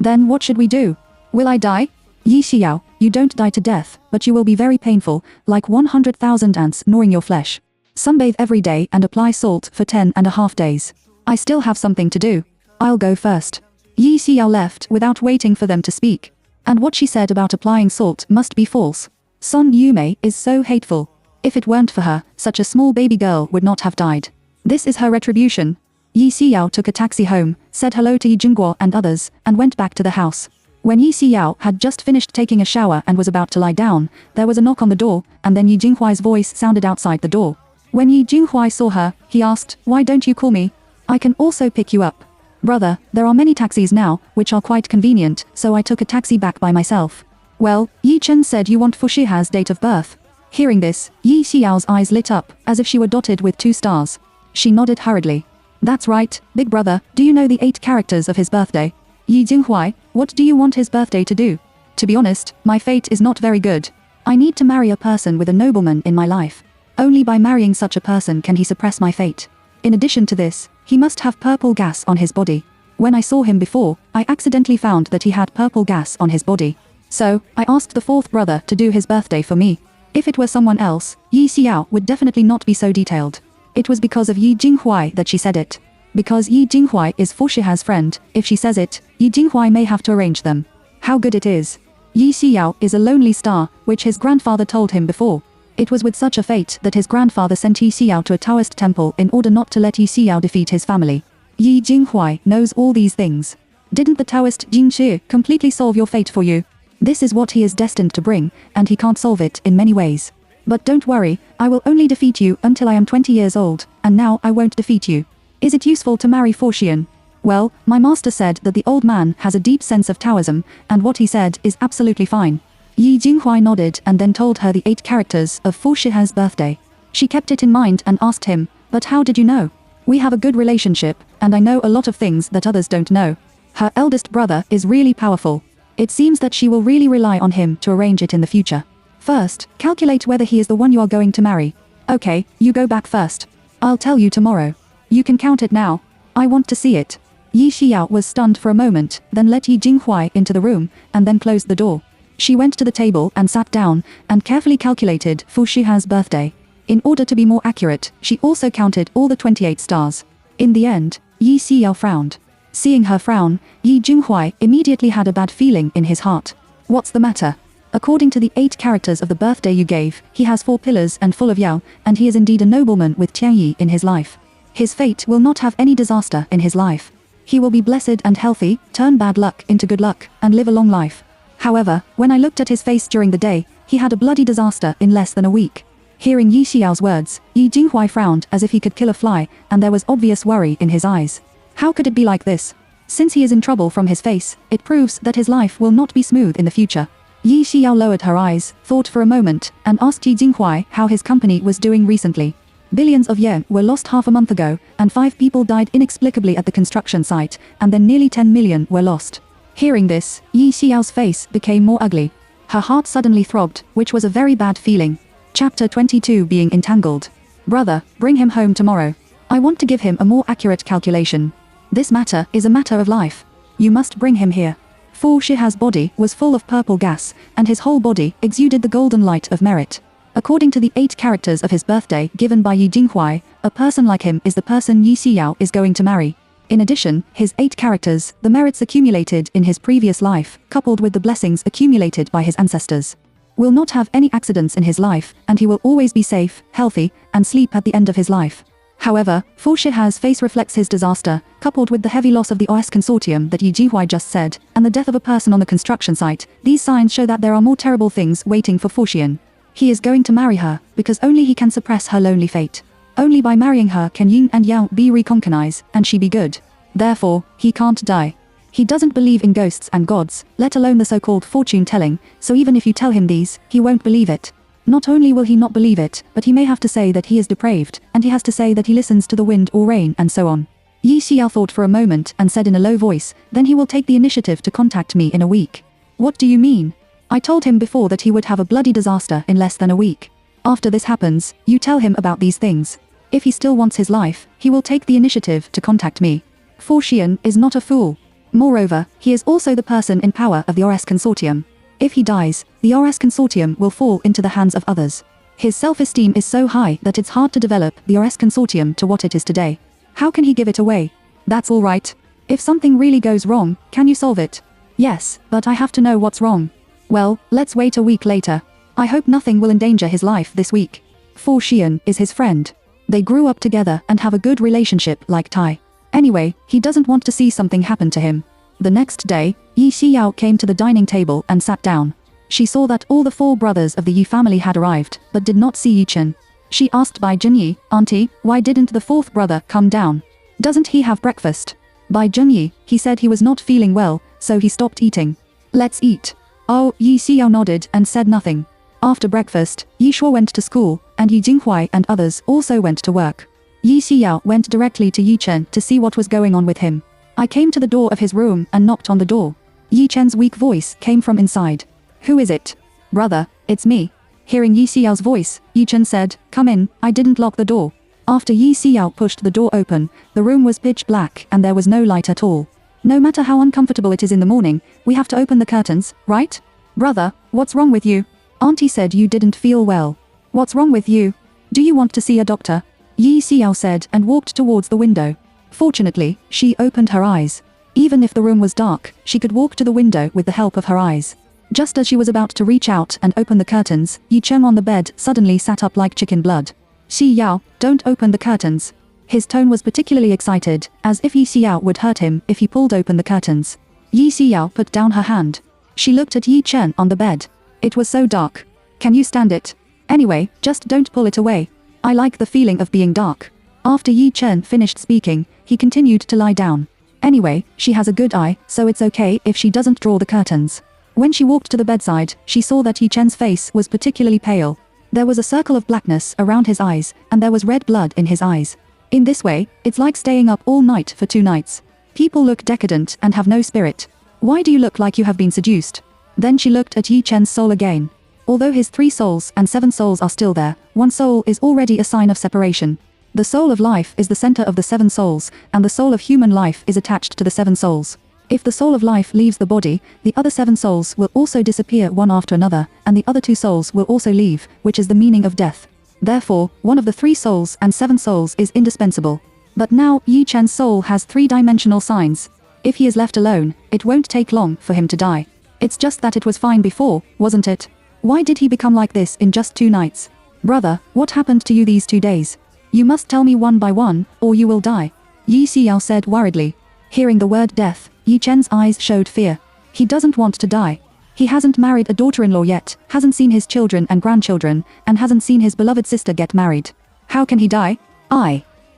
[SPEAKER 1] Then what should we do? Will I die? Yi Xiao, you don't die to death, but you will be very painful, like 100,000 ants gnawing your flesh. Sunbathe every day and apply salt for 10.5 days. I still have something to do. I'll go first. Yi Xiao left without waiting for them to speak. And what she said about applying salt must be false. Sun Yumei is so hateful. If it weren't for her, such a small baby girl would not have died. This is her retribution. Yi Xiao took a taxi home, said hello to Yi Jingguo and others, and went back to the house. When Yi Xiao had just finished taking a shower and was about to lie down, there was a knock on the door, and then Yi Jinghuai's voice sounded outside the door. When Yi Jinghuai saw her, he asked, why don't you call me? I can also pick you up. Brother, there are many taxis now, which are quite convenient, so I took a taxi back by myself. Well, Yi Chen said you want Fushiha's date of birth. Hearing this, Yi Xiao's eyes lit up, as if she were dotted with 2 stars. She nodded hurriedly. That's right, big brother, do you know the 8 characters of his birthday? Yi Jinghuai, what do you want his birthday to do? To be honest, my fate is not very good. I need to marry a person with a nobleman in my life. Only by marrying such a person can he suppress my fate. In addition to this, he must have purple gas on his body. When I saw him before, I accidentally found that he had purple gas on his body. So, I asked the 4th brother to do his birthday for me. If it were someone else, Yi Xiao would definitely not be so detailed. It was because of Yi Jinghuai that she said it. Because Yi Jinghuai is Fushiha's friend, if she says it, Yi Jinghuai may have to arrange them. How good it is. Yi Xiao is a lonely star, which his grandfather told him before. It was with such a fate that his grandfather sent Yi Xiao to a Taoist temple in order not to let Yi Xiao defeat his family. Yi Jinghuai knows all these things. Didn't the Taoist Jing Shi completely solve your fate for you? This is what he is destined to bring, and he can't solve it in many ways. But don't worry, I will only defeat you until I am 20 years old, and now I won't defeat you. Is it useful to marry Foshian? Well, my master said that the old man has a deep sense of Taoism, and what he said is absolutely fine. Yi Jinghuai nodded and then told her the 8 characters of Fushiha's birthday. She kept it in mind and asked him, but how did you know? We have a good relationship, and I know a lot of things that others don't know. Her eldest brother is really powerful. It seems that she will really rely on him to arrange it in the future. First, calculate whether he is the one you are going to marry. Okay, you go back first. I'll tell you tomorrow. You can count it now. I want to see it. Yi Xiao was stunned for a moment, then let Yi Jinghuai into the room, and then closed the door. She went to the table and sat down, and carefully calculated Fushiha's birthday. In order to be more accurate, she also counted all the 28 stars. In the end, Yi Xiao frowned. Seeing her frown, Yi Jinghuai immediately had a bad feeling in his heart. What's the matter? According to the 8 characters of the birthday you gave, he has 4 pillars and full of yao, and he is indeed a nobleman with Tianyi in his life. His fate will not have any disaster in his life. He will be blessed and healthy, turn bad luck into good luck, and live a long life. However, when I looked at his face during the day, he had a bloody disaster in less than a week. Hearing Yi Xiao's words, Yi Jinghuai frowned as if he could kill a fly, and there was obvious worry in his eyes. How could it be like this? Since he is in trouble from his face, it proves that his life will not be smooth in the future. Yi Xiao lowered her eyes, thought for a moment, and asked Yi Jinghuai how his company was doing recently. Billions of yen were lost half a month ago, and 5 people died inexplicably at the construction site, and then nearly 10 million were lost. Hearing this, Yi Xiao's face became more ugly. Her heart suddenly throbbed, which was a very bad feeling. Chapter 22 Being Entangled. Brother, bring him home tomorrow. I want to give him a more accurate calculation. This matter is a matter of life. You must bring him here. Fu Shiha's body was full of purple gas, and his whole body exuded the golden light of merit. According to the 8 characters of his birthday given by Yi Jinghuai, a person like him is the person Yi Xiao is going to marry. In addition, his 8 characters, the merits accumulated in his previous life, coupled with the blessings accumulated by his ancestors, will not have any accidents in his life, and he will always be safe, healthy, and sleep at the end of his life. However, Fu Shiha's face reflects his disaster, coupled with the heavy loss of the OS consortium that Yi Jinghuai just said, and the death of a person on the construction site. These signs show that there are more terrible things waiting for Fu Xian. He is going to marry her, because only he can suppress her lonely fate. Only by marrying her can yin and yang be recognized, and she be good. Therefore, he can't die. He doesn't believe in ghosts and gods, let alone the so-called fortune-telling, so even if you tell him these, he won't believe it. Not only will he not believe it, but he may have to say that he is depraved, and he has to say that he listens to the wind or rain and so on. Yi Xiao thought for a moment and said in a low voice, then he will take the initiative to contact me in a week. What do you mean? I told him before that he would have a bloody disaster in less than a week. After this happens, you tell him about these things. If he still wants his life, he will take the initiative to contact me. For Xian is not a fool. Moreover, he is also the person in power of the OS Consortium. If he dies, the OS Consortium will fall into the hands of others. His self-esteem is so high that it's hard to develop the OS Consortium to what it is today. How can he give it away? That's all right. If something really goes wrong, can you solve it? Yes, but I have to know what's wrong. Well, let's wait a week later. I hope nothing will endanger his life this week. For Xian is his friend. They grew up together and have a good relationship like Tai. Anyway, he doesn't want to see something happen to him. The next day, Yi Xiao came to the dining table and sat down. She saw that all the 4 brothers of the Yi family had arrived, but did not see Yi Chen. She asked Bai Junyi, "Auntie, why didn't the 4th brother come down? Doesn't he have breakfast?" Bai Junyi, he said he was not feeling well, so he stopped eating. "Let's eat." Oh, Yi Xiao nodded and said nothing. After breakfast, Yi Shuo went to school, and Yi Jinghuai and others also went to work. Yi Xiao went directly to Yi Chen to see what was going on with him. I came to the door of his room and knocked on the door. Yi Chen's weak voice came from inside. "Who is it?" "Brother, it's me." Hearing Yi Xiao's voice, Yi Chen said, "Come in, I didn't lock the door." After Yi Xiao pushed the door open, the room was pitch black and there was no light at all. No matter how uncomfortable it is in the morning, we have to open the curtains, right? "Brother, what's wrong with you? Auntie said you didn't feel well. What's wrong with you? Do you want to see a doctor?" Yi Xiao said and walked towards the window. Fortunately, she opened her eyes. Even if the room was dark, she could walk to the window with the help of her eyes. Just as she was about to reach out and open the curtains, Yi Chen on the bed suddenly sat up like chicken blood. "Xi Yao, don't open the curtains." His tone was particularly excited, as if Yi Xiao would hurt him if he pulled open the curtains. Yi Xiao put down her hand. She looked at Yi Chen on the bed. It was so dark. "Can you stand it? Anyway, just don't pull it away. I like the feeling of being dark." After Yi Chen finished speaking, he continued to lie down. Anyway, she has a good eye, so it's okay if she doesn't draw the curtains. When she walked to the bedside, she saw that Yi Chen's face was particularly pale. There was a circle of blackness around his eyes, and there was red blood in his eyes. In this way, it's like staying up all night for 2 nights. People look decadent and have no spirit. Why do you look like you have been seduced? Then she looked at Yi Chen's soul again. Although his 3 souls and 7 souls are still there, 1 soul is already a sign of separation. The soul of life is the center of the 7 souls, and the soul of human life is attached to the 7 souls. If the soul of life leaves the body, the other 7 souls will also disappear one after another, and the other 2 souls will also leave, which is the meaning of death. Therefore, one of the 3 souls and 7 souls is indispensable. But now, Yi Chen's soul has 3-dimensional signs. If he is left alone, it won't take long for him to die. It's just that it was fine before, wasn't it? Why did he become like this in just 2 nights? "Brother, what happened to you these 2 days? You must tell me one by one, or you will die," Yi Xiao said worriedly. Hearing the word death, Yi Chen's eyes showed fear. He doesn't want to die. He hasn't married a daughter-in-law yet, hasn't seen his children and grandchildren, and hasn't seen his beloved sister get married. How can he die?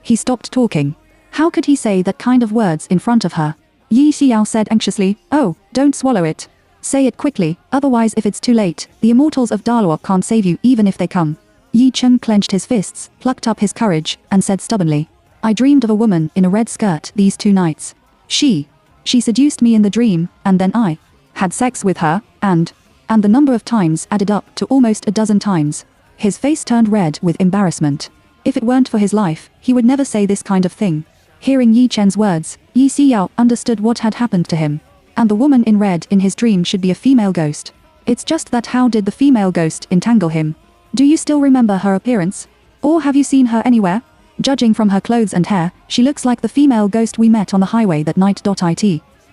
[SPEAKER 1] He stopped talking. How could he say that kind of words in front of her? Yi Xiao said anxiously, "Oh, don't swallow it. Say it quickly, otherwise if it's too late, the immortals of Daluo can't save you even if they come." Yi Chen clenched his fists, plucked up his courage, and said stubbornly, "I dreamed of a woman in a red skirt these 2 nights. She seduced me in the dream, and then I had sex with her, and the number of times added up to almost a dozen times." His face turned red with embarrassment. If it weren't for his life, he would never say this kind of thing. Hearing Yi Chen's words, Yi Xiao understood what had happened to him. And the woman in red in his dream should be a female ghost. It's just that how did the female ghost entangle him? Do you still remember her appearance? Or have you seen her anywhere? Judging from her clothes and hair, she looks like the female ghost we met on the highway that night.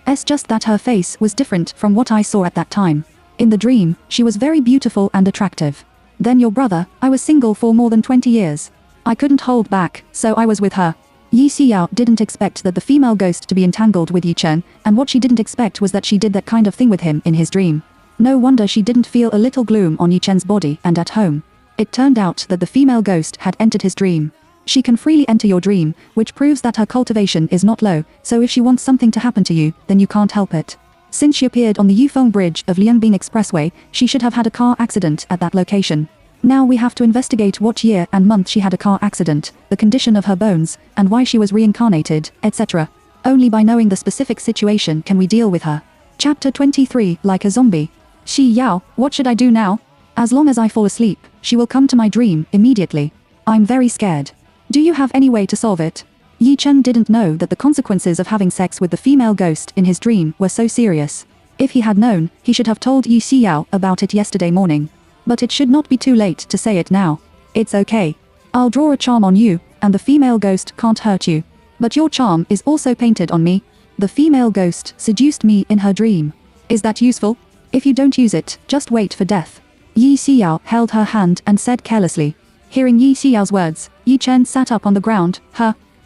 [SPEAKER 1] It's just that her face was different from what I saw at that time. In the dream, she was very beautiful and attractive. Then your brother, I was single for more than 20 years. I couldn't hold back, so I was with her. Yi Xiao didn't expect that the female ghost to be entangled with Yi Chen, and what she didn't expect was that she did that kind of thing with him in his dream. No wonder she didn't feel a little gloom on Yi Chen's body and at home. It turned out that the female ghost had entered his dream. She can freely enter your dream, which proves that her cultivation is not low, so if she wants something to happen to you, then you can't help it. Since she appeared on the Yufeng Bridge of Liangbing Expressway, she should have had a car accident at that location. Now we have to investigate what year and month she had a car accident, the condition of her bones, and why she was reincarnated, etc. Only by knowing the specific situation can we deal with her. Chapter 23, Like a Zombie. Xi Yao, what should I do now? As long as I fall asleep, she will come to my dream immediately. I'm very scared. Do you have any way to solve it? Yi Chen didn't know that the consequences of having sex with the female ghost in his dream were so serious. If he had known, he should have told Yi Xiao about it yesterday morning. But it should not be too late to say it now. It's okay. I'll draw a charm on you, and the female ghost can't hurt you. But your charm is also painted on me. The female ghost seduced me in her dream. Is that useful? If you don't use it, just wait for death. Yi Xiao held her hand and said carelessly. Hearing Yi Xiao's words, Yi Chen sat up on the ground.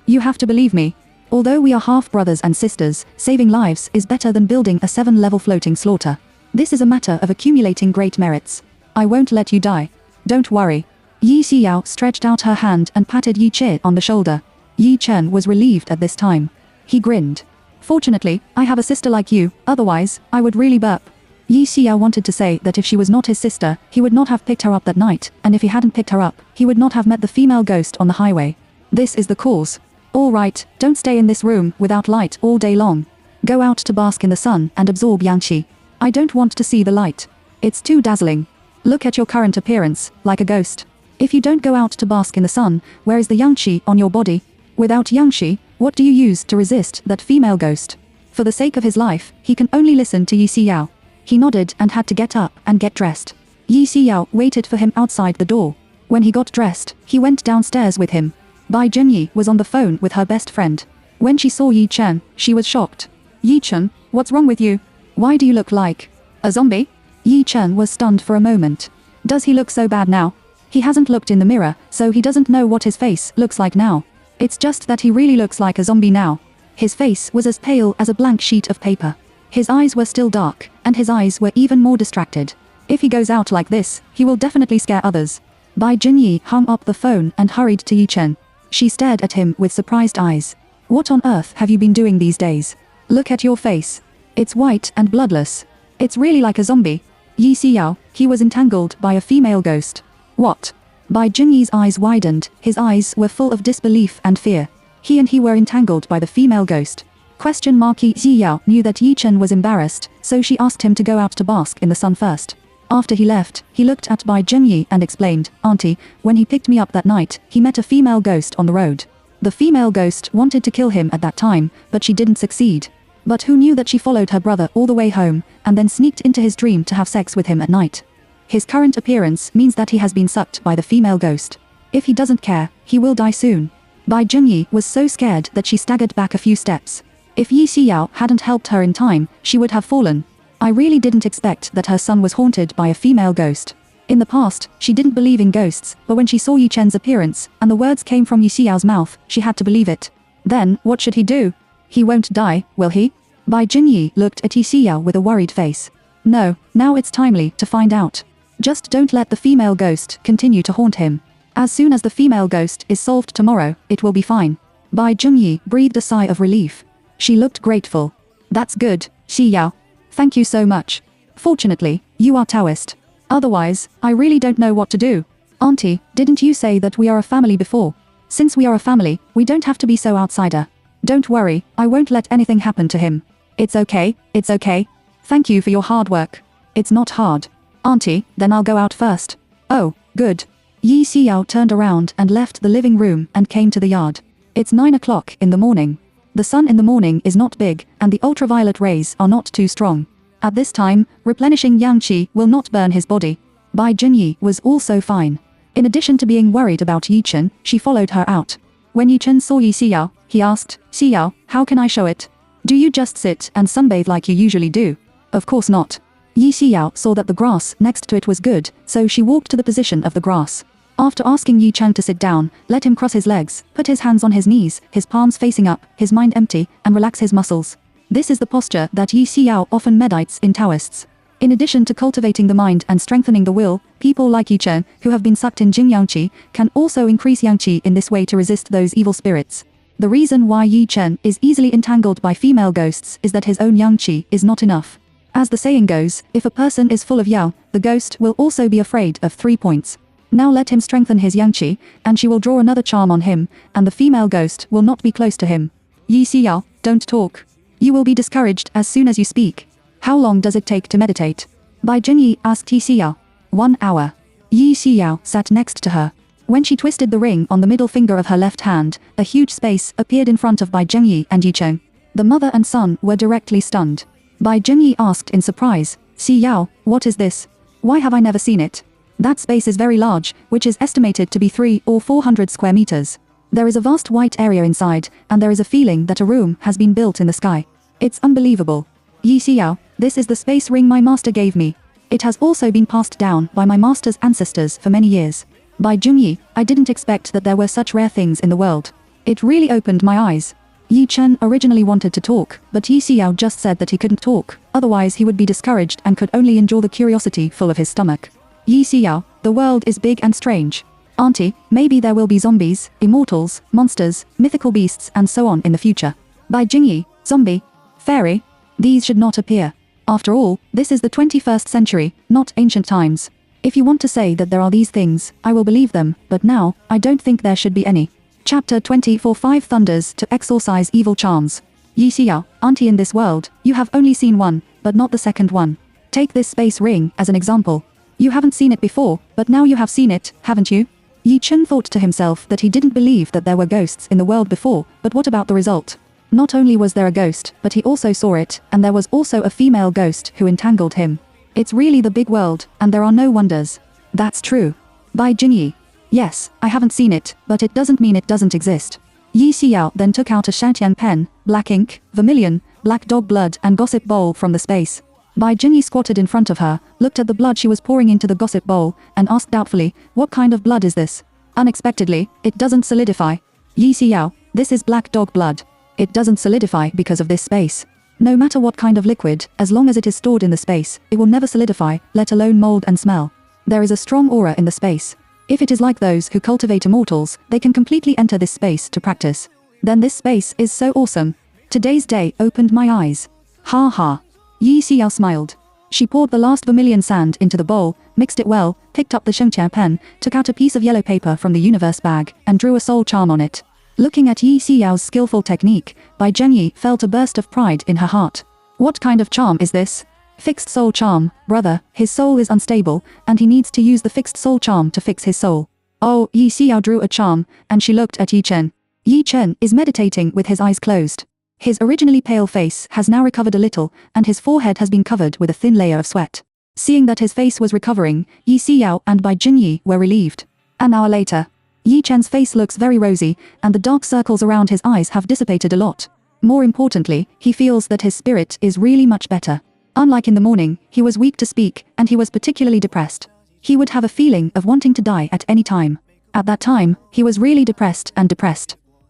[SPEAKER 1] You have to believe me. Although we are half brothers and sisters, saving lives is better than building a 7-level floating slaughter. This is a matter of accumulating great merits. I won't let you die. Don't worry. Yi Xiao stretched out her hand and patted Yi Chen on the shoulder. Yi Chen was relieved at this time. He grinned. Fortunately, I have a sister like you, otherwise, I would really burp. Yi Xiao wanted to say that if she was not his sister, he would not have picked her up that night, and if he hadn't picked her up, he would not have met the female ghost on the highway. This is the cause. All right, don't stay in this room without light all day long. Go out to bask in the sun and absorb yang qi. I don't want to see the light. It's too dazzling. Look at your current appearance, like a ghost. If you don't go out to bask in the sun, where is the yang qi on your body? Without yang qi, what do you use to resist that female ghost? For the sake of his life, he can only listen to Yi Xiao. He nodded and had to get up and get dressed. Yi Xiao waited for him outside the door. When he got dressed, he went downstairs with him. Bai Junyi was on the phone with her best friend. When she saw Yi Chen, she was shocked. Yi Chen, what's wrong with you? Why do you look like a zombie? Yi Chen was stunned for a moment. Does he look so bad now? He hasn't looked in the mirror, so he doesn't know what his face looks like now. It's just that he really looks like a zombie now. His face was as pale as a blank sheet of paper. His eyes were still dark, and his eyes were even more distracted. If he goes out like this, he will definitely scare others. Bai Junyi hung up the phone and hurried to Yi Chen. She stared at him with surprised eyes. What on earth have you been doing these days? Look at your face. It's white and bloodless. It's really like a zombie. Yi Xiao, he was entangled by a female ghost. What? Bai Junyi's eyes widened, his eyes were full of disbelief and fear. He were entangled by the female ghost. Yi Xiao knew that Yi Chen was embarrassed, so she asked him to go out to bask in the sun first. After he left, he looked at Bai Junyi and explained, Auntie, when he picked me up that night, he met a female ghost on the road. The female ghost wanted to kill him at that time, but she didn't succeed. But who knew that she followed her brother all the way home, and then sneaked into his dream to have sex with him at night? His current appearance means that he has been sucked by the female ghost. If he doesn't care, he will die soon. Bai Junyi was so scared that she staggered back a few steps. If Yi Xiao hadn't helped her in time, she would have fallen. I really didn't expect that her son was haunted by a female ghost. In the past, she didn't believe in ghosts, but when she saw Yi Chen's appearance, and the words came from Yi Xiao's mouth, she had to believe it. Then, what should he do? He won't die, will he? Bai Junyi looked at Yi Xiao with a worried face. No, now it's timely to find out. Just don't let the female ghost continue to haunt him. As soon as the female ghost is solved tomorrow, it will be fine. Bai Junyi breathed a sigh of relief. She looked grateful. That's good, Xiao. Thank you so much. Fortunately, you are Taoist. Otherwise, I really don't know what to do. Auntie, didn't you say that we are a family before? Since we are a family, we don't have to be so outsider. Don't worry, I won't let anything happen to him. It's okay, it's okay. Thank you for your hard work. It's not hard. Auntie, then I'll go out first. Oh, good. Yi Xiao turned around and left the living room and came to the yard. It's 9 o'clock in the morning. The sun in the morning is not big, and the ultraviolet rays are not too strong. At this time, replenishing yang qi will not burn his body. Bai Junyi was also fine. In addition to being worried about Yi Chen, she followed her out. When Yi Chen saw Yi Xiao, he asked, Xiao, how can I show it? Do you just sit and sunbathe like you usually do? Of course not. Yi Xiao saw that the grass next to it was good, so she walked to the position of the grass. After asking Yi Chen to sit down, let him cross his legs, put his hands on his knees, his palms facing up, his mind empty, and relax his muscles. This is the posture that Yi Xiao often meditates in Taoists. In addition to cultivating the mind and strengthening the will, people like Yi Chen, who have been sucked in Jing Yang Qi, can also increase Yang Qi in this way to resist those evil spirits. The reason why Yi Chen is easily entangled by female ghosts is that his own Yang Qi is not enough. As the saying goes, if a person is full of Yang, the ghost will also be afraid of 3 points. Now let him strengthen his Yang Qi, and she will draw another charm on him, and the female ghost will not be close to him. Yi Xiao, don't talk. You will be discouraged as soon as you speak. How long does it take to meditate? Bai Junyi asked Yi Xiao. 1 hour. Yi Xiao sat next to her. When she twisted the ring on the middle finger of her left hand, a huge space appeared in front of Bai Zhengyi and Yi Chen. The mother and son were directly stunned. Bai Zhengyi asked in surprise, "Si Yao, what is this? Why have I never seen it?" That space is very large, which is estimated to be 300 or 400 square meters. There is a vast white area inside, and there is a feeling that a room has been built in the sky. It's unbelievable. Yi Xiao, this is the space ring my master gave me. It has also been passed down by my master's ancestors for many years. Bai Zhengyi, I didn't expect that there were such rare things in the world. It really opened my eyes. Yi Chen originally wanted to talk, but Yi Xiao just said that he couldn't talk, otherwise he would be discouraged and could only endure the curiosity full of his stomach. Yi Xiao, the world is big and strange. Auntie, maybe there will be zombies, immortals, monsters, mythical beasts and so on in the future. Bai Zhengyi, zombie, fairy, these should not appear. After all, this is the 21st century, not ancient times. If you want to say that there are these things, I will believe them, but now, I don't think there should be any. Chapter 24 5 Thunders to Exorcise Evil Charms. Yi Xiao, auntie, in this world, you have only seen one, but not the second one. Take this space ring as an example. You haven't seen it before, but now you have seen it, haven't you? Yi Chen thought to himself that he didn't believe that there were ghosts in the world before, but what about the result? Not only was there a ghost, but he also saw it, and there was also a female ghost who entangled him. It's really the big world, and there are no wonders. That's true. Bai Zhengyi. Yes, I haven't seen it, but it doesn't mean it doesn't exist. Yi Xiao then took out a Shantian pen, black ink, vermilion, black dog blood and gossip bowl from the space. Bai Zhengyi squatted in front of her, looked at the blood she was pouring into the gossip bowl, and asked doubtfully, "What kind of blood is this?" Unexpectedly, it doesn't solidify. Yi Xiao, this is black dog blood. It doesn't solidify because of this space. No matter what kind of liquid, as long as it is stored in the space, it will never solidify, let alone mold and smell. There is a strong aura in the space. If it is like those who cultivate immortals, they can completely enter this space to practice. Then this space is so awesome. Today's day opened my eyes. Ha ha. Yi Xiao smiled. She poured the last vermilion sand into the bowl, mixed it well, picked up the Shengqian pen, took out a piece of yellow paper from the universe bag, and drew a soul charm on it. Looking at Yi Xiao's skillful technique, Bai Zhengyi felt a burst of pride in her heart. What kind of charm is this? Fixed soul charm, brother, his soul is unstable, and he needs to use the fixed soul charm to fix his soul. Oh, Yi Xiao drew a charm, and she looked at Yi Chen. Yi Chen is meditating with his eyes closed. His originally pale face has now recovered a little, and his forehead has been covered with a thin layer of sweat. Seeing that his face was recovering, Yi Xiao and Bai Zhengyi were relieved. An hour later, Yi Chen's face looks very rosy, and the dark circles around his eyes have dissipated a lot. More importantly, he feels that his spirit is really much better. Unlike in the morning, he was weak to speak, and he was particularly depressed. He would have a feeling of wanting to die at any time. At that time, he was really depressed.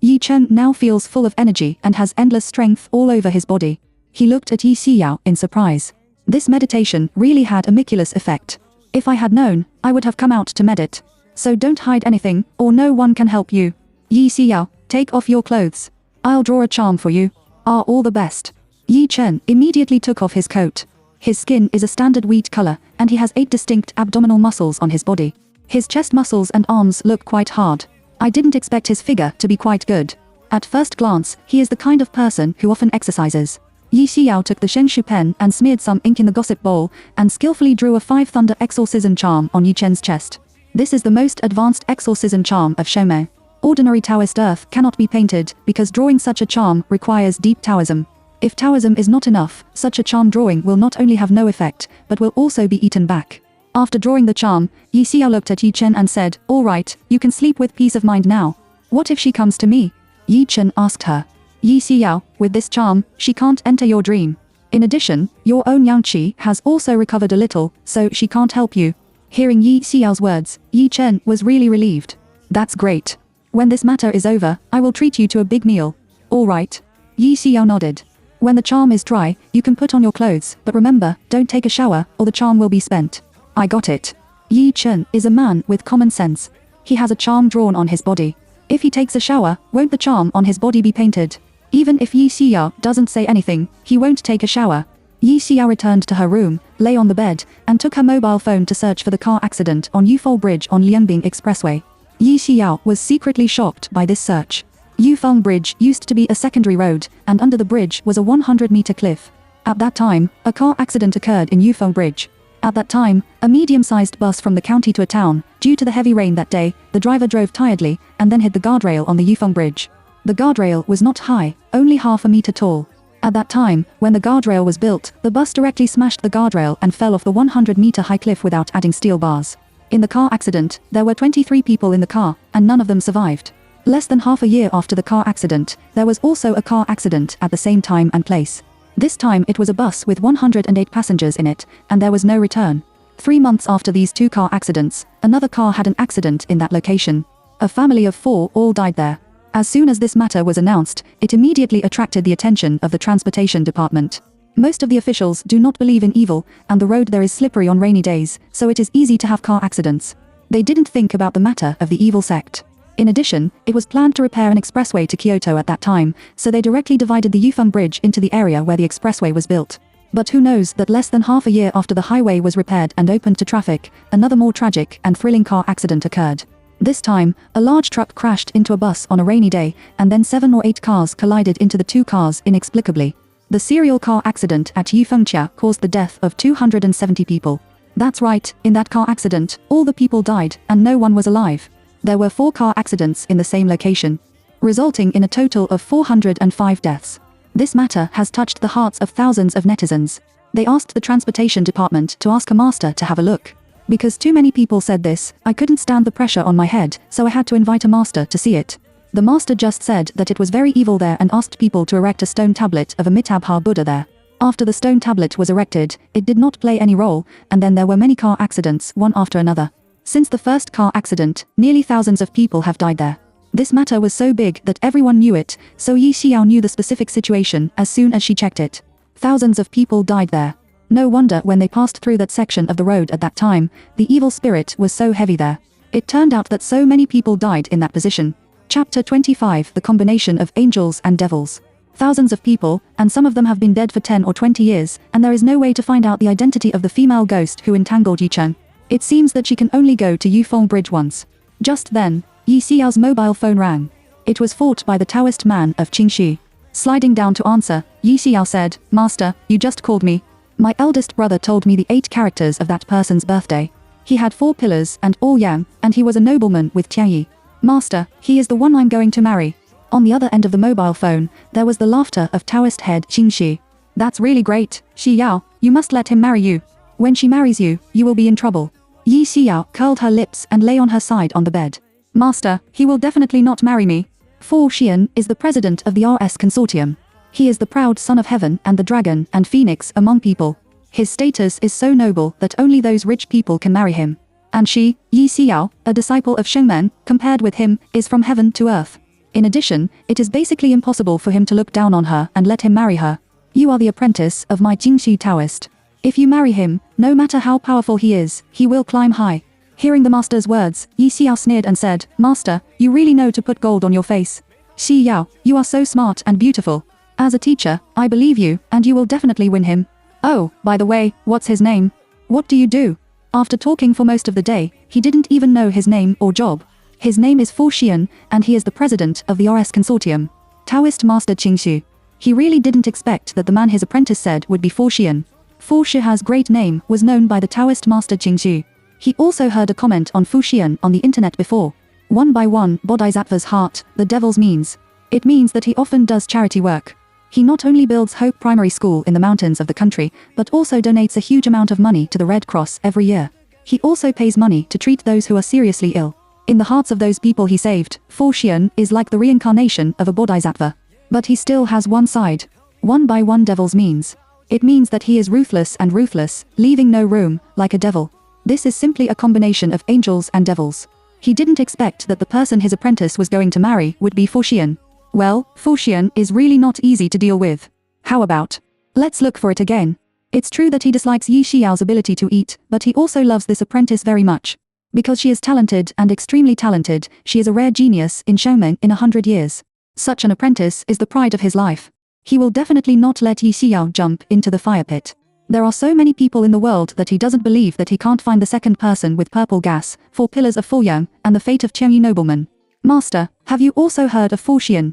[SPEAKER 1] Yi Chen now feels full of energy and has endless strength all over his body. He looked at Yi Xiao in surprise. This meditation really had a miraculous effect. If I had known, I would have come out to meditate. So don't hide anything, or no one can help you. Yi Xiao, take off your clothes. I'll draw a charm for you. All the best. Yi Chen immediately took off his coat. His skin is a standard wheat color, and he has 8 distinct abdominal muscles on his body. His chest muscles and arms look quite hard. I didn't expect his figure to be quite good. At first glance, he is the kind of person who often exercises. Yi Xiao took the Shengshu pen and smeared some ink in the gossip bowl, and skillfully drew a 5 thunder exorcism charm on Yi Chen's chest. This is the most advanced exorcism charm of Shomei. Ordinary Taoist earth cannot be painted, because drawing such a charm requires deep Taoism. If Taoism is not enough, such a charm drawing will not only have no effect, but will also be eaten back. After drawing the charm, Yi Xiao looked at Yi Chen and said, "All right, you can sleep with peace of mind now. What if she comes to me?" Yi Chen asked her. Yi Xiao, with this charm, she can't enter your dream. In addition, your own yang qi has also recovered a little, so she can't help you. Hearing Yi Xiao's words, Yi Chen was really relieved. That's great. When this matter is over, I will treat you to a big meal. All right. Yi Xiao nodded. When the charm is dry, you can put on your clothes, but remember, don't take a shower, or the charm will be spent. I got it. Yi Chen is a man with common sense. He has a charm drawn on his body. If he takes a shower, won't the charm on his body be painted? Even if Yi Xiao doesn't say anything, he won't take a shower. Yi Xiao returned to her room, lay on the bed, and took her mobile phone to search for the car accident on Yufeng Bridge on Lianbing Expressway. Yi Xiao was secretly shocked by this search. Yufeng Bridge used to be a secondary road, and under the bridge was a 100-meter cliff. At that time, a car accident occurred in Yufeng Bridge. At that time, a medium-sized bus from the county to a town Due to the heavy rain that day, the driver drove tiredly, and then hit the guardrail on the Yufeng Bridge. The guardrail was not high, only half a meter tall. At that time, when the guardrail was built, the bus directly smashed the guardrail and fell off the 100-meter high cliff without adding steel bars. In the car accident, there were 23 people in the car, and none of them survived. Less than half a year after the car accident, there was also a car accident at the same time and place. This time it was a bus with 108 passengers in it, and there was no return. 3 months after these 2 car accidents, another car had an accident in that location. A family of 4 all died there. As soon as this matter was announced, it immediately attracted the attention of the transportation department. Most of the officials do not believe in evil, and the road there is slippery on rainy days, so it is easy to have car accidents. They didn't think about the matter of the evil sect. In addition, it was planned to repair an expressway to Kyoto at that time, so they directly divided the Yufeng Bridge into the area where the expressway was built. But who knows that less than half a year after the highway was repaired and opened to traffic, another more tragic and thrilling car accident occurred. This time, a large truck crashed into a bus on a rainy day, and then 7 or 8 cars collided into the 2 cars inexplicably. The serial car accident at Yufengqia caused the death of 270 people. That's right, in that car accident, all the people died, and no one was alive. There were 4 car accidents in the same location, resulting in a total of 405 deaths. This matter has touched the hearts of thousands of netizens. They asked the transportation department to ask a master to have a look. Because too many people said this, I couldn't stand the pressure on my head, so I had to invite a master to see it. The master just said that it was very evil there and asked people to erect a stone tablet of Amitabha Buddha there. After the stone tablet was erected, it did not play any role, and then there were many car accidents, one after another. Since the first car accident, nearly thousands of people have died there. This matter was so big that everyone knew it, so Yi Xiao knew the specific situation as soon as she checked it. Thousands of people died there. No wonder when they passed through that section of the road at that time, the evil spirit was so heavy there. It turned out that so many people died in that position. Chapter 25: The Combination of Angels and Devils. Thousands of people, and some of them have been dead for 10 or 20 years, and there is no way to find out the identity of the female ghost who entangled Yi Chen. It seems that she can only go to Yufeng Bridge once. Just then, Yi Xiao's mobile phone rang. It was fought by the Taoist man of Qingxi. Sliding down to answer, Yi Xiao said, "Master, you just called me. My eldest brother told me the 8 characters of that person's birthday. He had 4 pillars and all yang, and he was a nobleman with Tianyi. Master, he is the one I'm going to marry." On the other end of the mobile phone, there was the laughter of Taoist head Qingxi. "That's really great, Xi Yao, you must let him marry you. When she marries you, you will be in trouble." Yi Xiao curled her lips and lay on her side on the bed. "Master, he will definitely not marry me. Fu Xian is the president of the RS Consortium. He is the proud son of heaven and the dragon and phoenix among people. His status is so noble that only those rich people can marry him. And she, Yi Xiao, a disciple of Shengmen, compared with him, is from heaven to earth. In addition, it is basically impossible for him to look down on her and let him marry her. You are the apprentice of my Jingxi Taoist. If you marry him, no matter how powerful he is, he will climb high." Hearing the master's words, Yi Xiao sneered and said, "Master, you really know to put gold on your face. Xi Yao, you are so smart and beautiful. As a teacher, I believe you, and you will definitely win him. Oh, by the way, what's his name? What do you do?" After talking for most of the day, he didn't even know his name or job. His name is Fu Xian, and he is the president of the RS Consortium. Taoist Master Qingxi. He really didn't expect that the man his apprentice said would be Fu Xian. Fu Shiha's great name was known by the Taoist Master Qingxi. He also heard a comment on Fu Xian on the internet before. One by one, Bodhisattva's heart, the devil's means. It means that he often does charity work. He not only builds Hope Primary School in the mountains of the country, but also donates a huge amount of money to the Red Cross every year. He also pays money to treat those who are seriously ill. In the hearts of those people he saved, Fu Xian is like the reincarnation of a Bodhisattva. But he still has one side. One by one devil's means. It means that he is ruthless and ruthless, leaving no room, like a devil. This is simply a combination of angels and devils. He didn't expect that the person his apprentice was going to marry would be Fu Xian. Well, Fu Xian is really not easy to deal with. How about? Let's look for it again. It's true that he dislikes Yi Xiao's ability to eat, but he also loves this apprentice very much. Because she is talented and extremely talented, she is a rare genius in Shengmen in 100 years. Such an apprentice is the pride of his life. He will definitely not let Yi Xiao jump into the fire pit. There are so many people in the world that he doesn't believe that he can't find the second person with purple gas, 4 pillars of Fuyang, and the fate of Qianyu nobleman. Master, have you also heard of Fu Xian?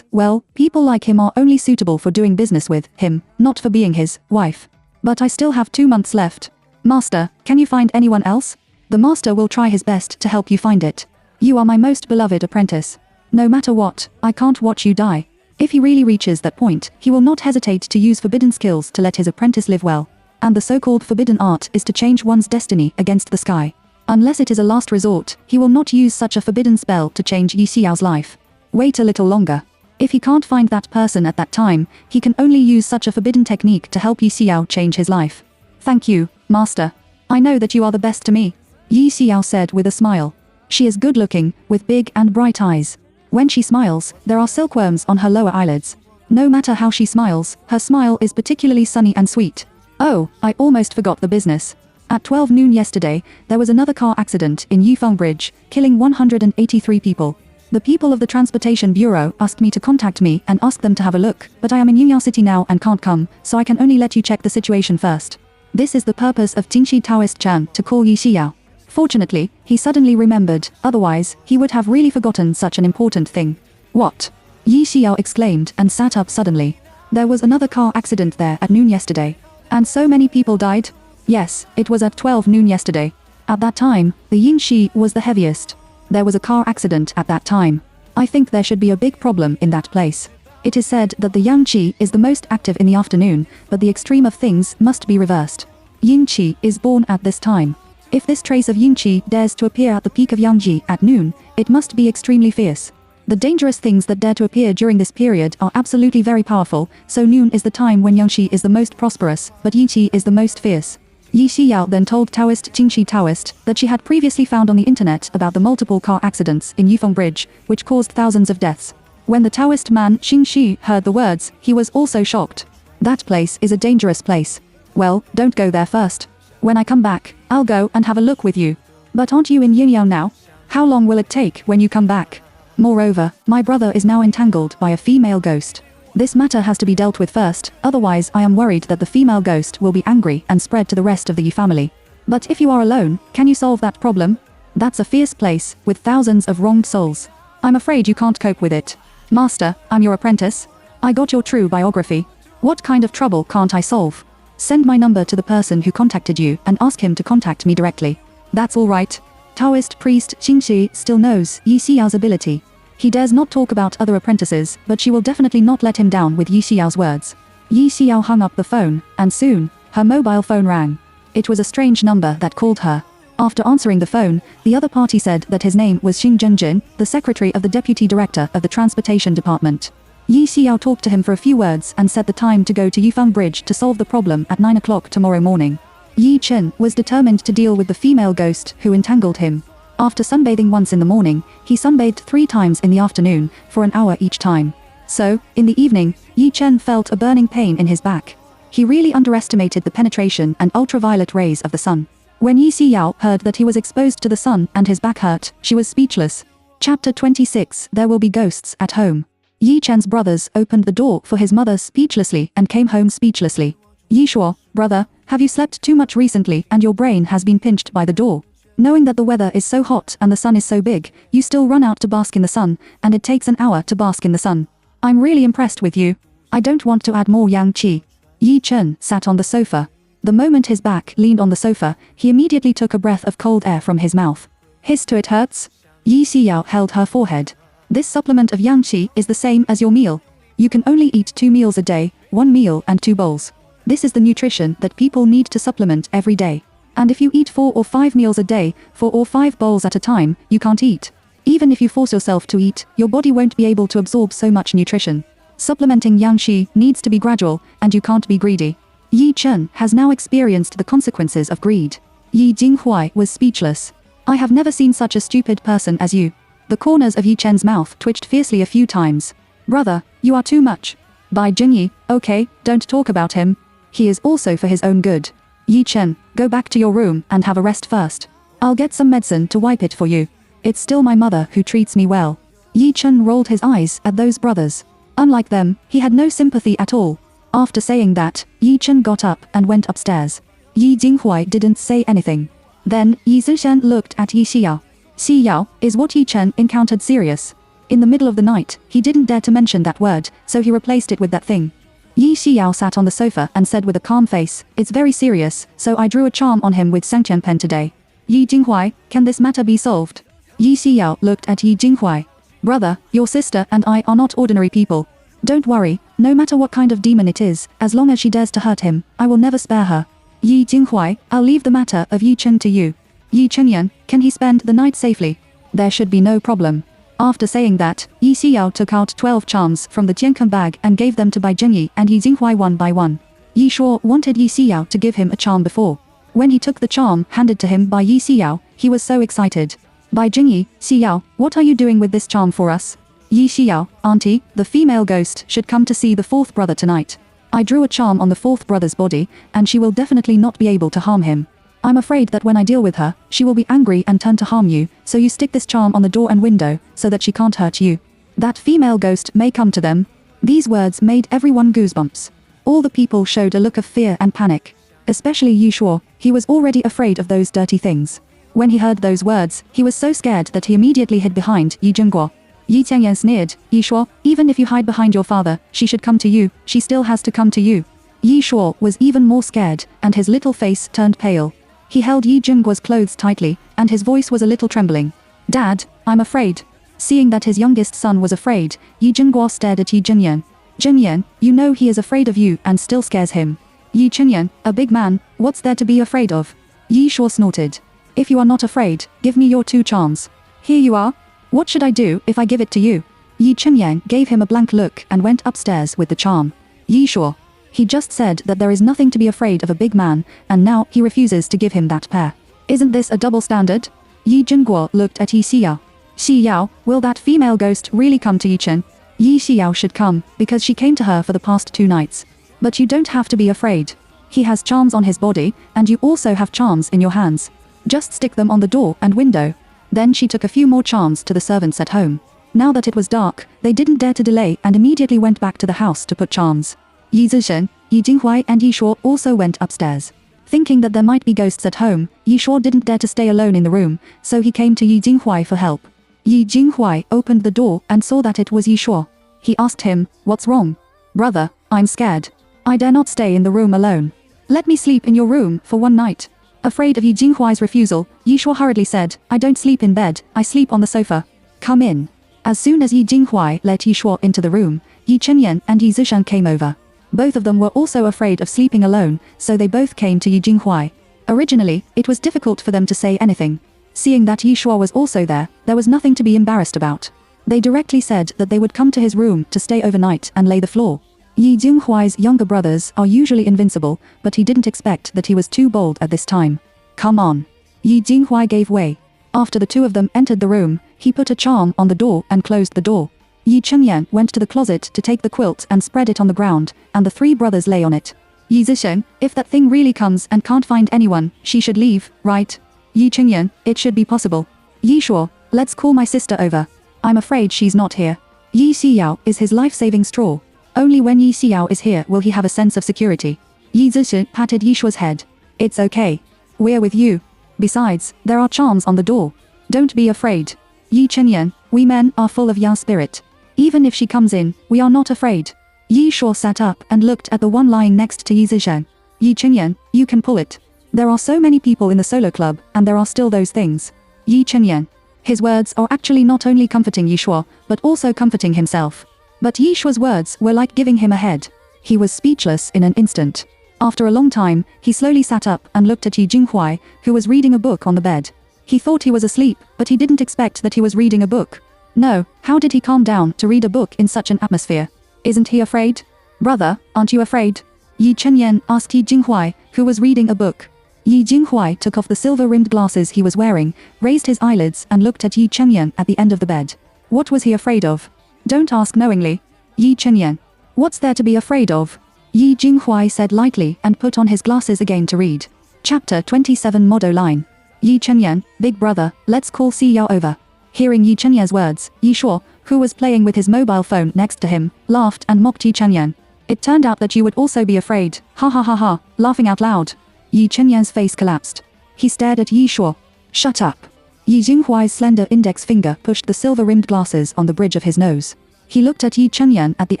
[SPEAKER 1] Well, people like him are only suitable for doing business with him, not for being his wife. But I still have 2 months left. Master, can you find anyone else? The master will try his best to help you find it. You are my most beloved apprentice. No matter what, I can't watch you die. If he really reaches that point, he will not hesitate to use forbidden skills to let his apprentice live well. And the so-called forbidden art is to change one's destiny against the sky. Unless it is a last resort, he will not use such a forbidden spell to change Yi Xiao's life. Wait a little longer. If he can't find that person at that time, he can only use such a forbidden technique to help Yi Xiao change his life. Thank you, master. I know that you are the best to me, Yi Xiao said with a smile. She is good-looking, with big and bright eyes. When she smiles, there are silkworms on her lower eyelids. No matter how she smiles, her smile is particularly sunny and sweet. Oh, I almost forgot the business. At 12 noon yesterday, there was another car accident in Yufeng Bridge, killing 183 people. The people of the Transportation Bureau asked me to contact me and ask them to have a look, but I am in Yungyao City now and can't come, so I can only let you check the situation first. This is the purpose of Jingxi Taoist Chan to call Yi Xiao. Fortunately, he suddenly remembered, otherwise, he would have really forgotten such an important thing. What? Yi Xiao exclaimed and sat up suddenly. There was another car accident there at noon yesterday. And so many people died? Yes, it was at 12 noon yesterday. At that time, the Yingxi was the heaviest. There was a car accident at that time. I think there should be a big problem in that place. It is said that the Yangqi is the most active in the afternoon, but the extreme of things must be reversed. Yingqi is born at this time. If this trace of Yingqi dares to appear at the peak of Yangqi at noon, it must be extremely fierce. The dangerous things that dare to appear during this period are absolutely very powerful, so noon is the time when Yangqi is the most prosperous, but Yingqi is the most fierce. Yi Xiao then told Taoist Jingxi Taoist that she had previously found on the internet about the multiple car accidents in Yufeng Bridge, which caused thousands of deaths. When the Taoist man Xingxi heard the words, he was also shocked. That place is a dangerous place. Well, don't go there first. When I come back, I'll go and have a look with you. But aren't you in Yingyao now? How long will it take when you come back? Moreover, my brother is now entangled by a female ghost. This matter has to be dealt with first, otherwise I am worried that the female ghost will be angry and spread to the rest of the Yi family. But if you are alone, can you solve that problem? That's a fierce place, with thousands of wronged souls. I'm afraid you can't cope with it. Master, I'm your apprentice. I got your true biography. What kind of trouble can't I solve? Send my number to the person who contacted you and ask him to contact me directly. That's all right. Taoist priest Xingxi still knows Yi Xiao's ability. He dares not talk about other apprentices, but she will definitely not let him down with Yi Xiao's words. Yi Xiao hung up the phone, and soon, her mobile phone rang. It was a strange number that called her. After answering the phone, the other party said that his name was Xing Zhenjin, the secretary of the deputy director of the transportation department. Yi Xiao talked to him for a few words and set the time to go to Yufeng Bridge to solve the problem at 9 o'clock tomorrow morning. Yi Chen was determined to deal with the female ghost who entangled him. After sunbathing once in the morning, he sunbathed 3 times in the afternoon, for an hour each time. So, in the evening, Yi Chen felt a burning pain in his back. He really underestimated the penetration and ultraviolet rays of the sun. When Yi Xiao heard that he was exposed to the sun and his back hurt, she was speechless. Chapter 26 There Will Be Ghosts at Home. Yi Chen's brothers opened the door for his mother speechlessly and came home speechlessly. Yi Shuo, brother, have you slept too much recently and your brain has been pinched by the door? Knowing that the weather is so hot and the sun is so big, you still run out to bask in the sun, and it takes an hour to bask in the sun. I'm really impressed with you. I don't want to add more yang qi. Yi Chen sat on the sofa. The moment his back leaned on the sofa, he immediately took a breath of cold air from his mouth. Hiss to it hurts? Yi Xiao held her forehead. This supplement of yang qi is the same as your meal. You can only eat 2 meals a day, 1 meal and 2 bowls. This is the nutrition that people need to supplement every day. And if you eat 4 or 5 meals a day, 4 or 5 bowls at a time, you can't eat. Even if you force yourself to eat, your body won't be able to absorb so much nutrition. Supplementing yang qi needs to be gradual, and you can't be greedy. Yi Chen has now experienced the consequences of greed. Yi Jinghuai was speechless. I have never seen such a stupid person as you. The corners of Yi Chen's mouth twitched fiercely a few times. Brother, you are too much. By Jingyi, okay, don't talk about him. He is also for his own good. Yi Chen, go back to your room and have a rest first. I'll get some medicine to wipe it for you. It's still my mother who treats me well. Yi Chen rolled his eyes at those brothers. Unlike them, he had no sympathy at all. After saying that, Yi Chen got up and went upstairs. Yi Jinghuai didn't say anything. Then, Yi Zishan looked at Yi Xiao. Xiao, is what Yi Chen encountered serious? In the middle of the night, he didn't dare to mention that word, so he replaced it with that thing. Yi Xiao sat on the sofa and said with a calm face, it's very serious, so I drew a charm on him with Sangtian pen today. Yi Jinghuai, can this matter be solved? Yi Xiyao looked at Yi Jinghuai. Brother, your sister and I are not ordinary people. Don't worry, no matter what kind of demon it is, as long as she dares to hurt him, I will never spare her. Yi Jinghuai, I'll leave the matter of Yi Chen to you. Yi Chenyan, can he spend the night safely? There should be no problem. After saying that, Yi Xiyao took out 12 charms from the Jiankun bag and gave them to Bai Zhengyi and Yi Jinghuai one by one. Yi Shuo wanted Yi Xiyao to give him a charm before. When he took the charm handed to him by Yi Xiyao, he was so excited. Bai Zhengyi, Xiyao, what are you doing with this charm for us? Yi Xiyao, auntie, the female ghost should come to see the fourth brother tonight. I drew a charm on the fourth brother's body, and she will definitely not be able to harm him. I'm afraid that when I deal with her, she will be angry and turn to harm you, so you stick this charm on the door and window, so that she can't hurt you. That female ghost may come to them. These words made everyone goosebumps. All the people showed a look of fear and panic. Especially Yi Shuo, he was already afraid of those dirty things. When he heard those words, he was so scared that he immediately hid behind Yi Zhengguo. Yi Tianyan sneered, Yi Shuo, even if you hide behind your father, she should come to you, she still has to come to you. Yi Shuo was even more scared, and his little face turned pale. He held Yi Zhengguo's clothes tightly, and his voice was a little trembling. Dad, I'm afraid. Seeing that his youngest son was afraid, Yi Zhengguo stared at Yi Zhenyan. Zhenyan, you know he is afraid of you and still scares him. Yi Chenyan, a big man, what's there to be afraid of? Yi Shuo snorted. If you are not afraid, give me your 2 charms. Here you are. What should I do if I give it to you? Yi Chenyan gave him a blank look and went upstairs with the charm. Yi Shuo. He just said that there is nothing to be afraid of a big man, and now he refuses to give him that pair. Isn't this a double standard? Yi Zhengguo looked at Yi Xiyao. Xiyao, will that female ghost really come to Yi Chen? Yi Xiyao should come, because she came to her for the past 2 nights. But you don't have to be afraid. He has charms on his body, and you also have charms in your hands. Just stick them on the door and window. Then she took a few more charms to the servants at home. Now that it was dark, they didn't dare to delay and immediately went back to the house to put charms. Yi Zishen, Yi Jinghuai and Yi Shuo also went upstairs. Thinking that there might be ghosts at home, Yi Shuo didn't dare to stay alone in the room, so he came to Yi Jinghuai for help. Yi Jinghuai opened the door and saw that it was Yi Shuo. He asked him, what's wrong? Brother, I'm scared. I dare not stay in the room alone. Let me sleep in your room for 1 night. Afraid of Yi Jinghuai's refusal, Yi Shuo hurriedly said, I don't sleep in bed, I sleep on the sofa. Come in. As soon as Yi Jinghuai let Yi Shuo into the room, Yi Chenyan and Yi Zishan came over. Both of them were also afraid of sleeping alone, so they both came to Yi Jinghuai. Originally, it was difficult for them to say anything. Seeing that Yi Shuo was also there was nothing to be embarrassed about. They directly said that they would come to his room to stay overnight and lay the floor. Yi Jinghuai's younger brothers are usually invincible, but he didn't expect that he was too bold at this time. Come on. Yi Jinghuai gave way. After the 2 of them entered the room, he put a charm on the door and closed the door. Yi Chenyan went to the closet to take the quilt and spread it on the ground, and the 3 brothers lay on it. Yi Zishen, if that thing really comes and can't find anyone, she should leave, right? Yi Chenyan, it should be possible. Yi Shuo, let's call my sister over. I'm afraid she's not here. Yi Xiyao is his life-saving straw. Only when Yi Xiyao is here will he have a sense of security. Yi Zishen patted Yi Shuo's head. It's okay. We're with you. Besides, there are charms on the door. Don't be afraid. Yi Chenyan, we men are full of yang spirit. Even if she comes in, we are not afraid. Yi Shuo sat up and looked at the one lying next to Yi Zishen. Yi Chenyan, you can pull it. There are so many people in the solo club, and there are still those things. Yi Chenyan. His words are actually not only comforting Yi Shuo, but also comforting himself. But Yi Shuo's words were like giving him a head. He was speechless in an instant. After a long time, he slowly sat up and looked at Yi Jinghuai, who was reading a book on the bed. He thought he was asleep, but he didn't expect that he was reading a book. No, how did he calm down to read a book in such an atmosphere? Isn't he afraid? Brother, aren't you afraid? Yi Chenyan asked Yi Jinghuai, who was reading a book. Yi Jinghuai took off the silver-rimmed glasses he was wearing, raised his eyelids and looked at Yi Chenyan at the end of the bed. What was he afraid of? Don't ask knowingly. Yi Chenyan. What's there to be afraid of? Yi Jinghuai said lightly and put on his glasses again to read. Chapter 27 Motto Line. Yi Chenyan, big brother, let's call Xiyao over. Hearing Yi Chenyan's words, Yi Shuo, who was playing with his mobile phone next to him, laughed and mocked Yi Chenyan. It turned out that you would also be afraid, ha ha ha ha, laughing out loud. Yi Chenyan's face collapsed. He stared at Yi Shuo. Shut up. Yi Jinghuai's slender index finger pushed the silver-rimmed glasses on the bridge of his nose. He looked at Yi Chenyan at the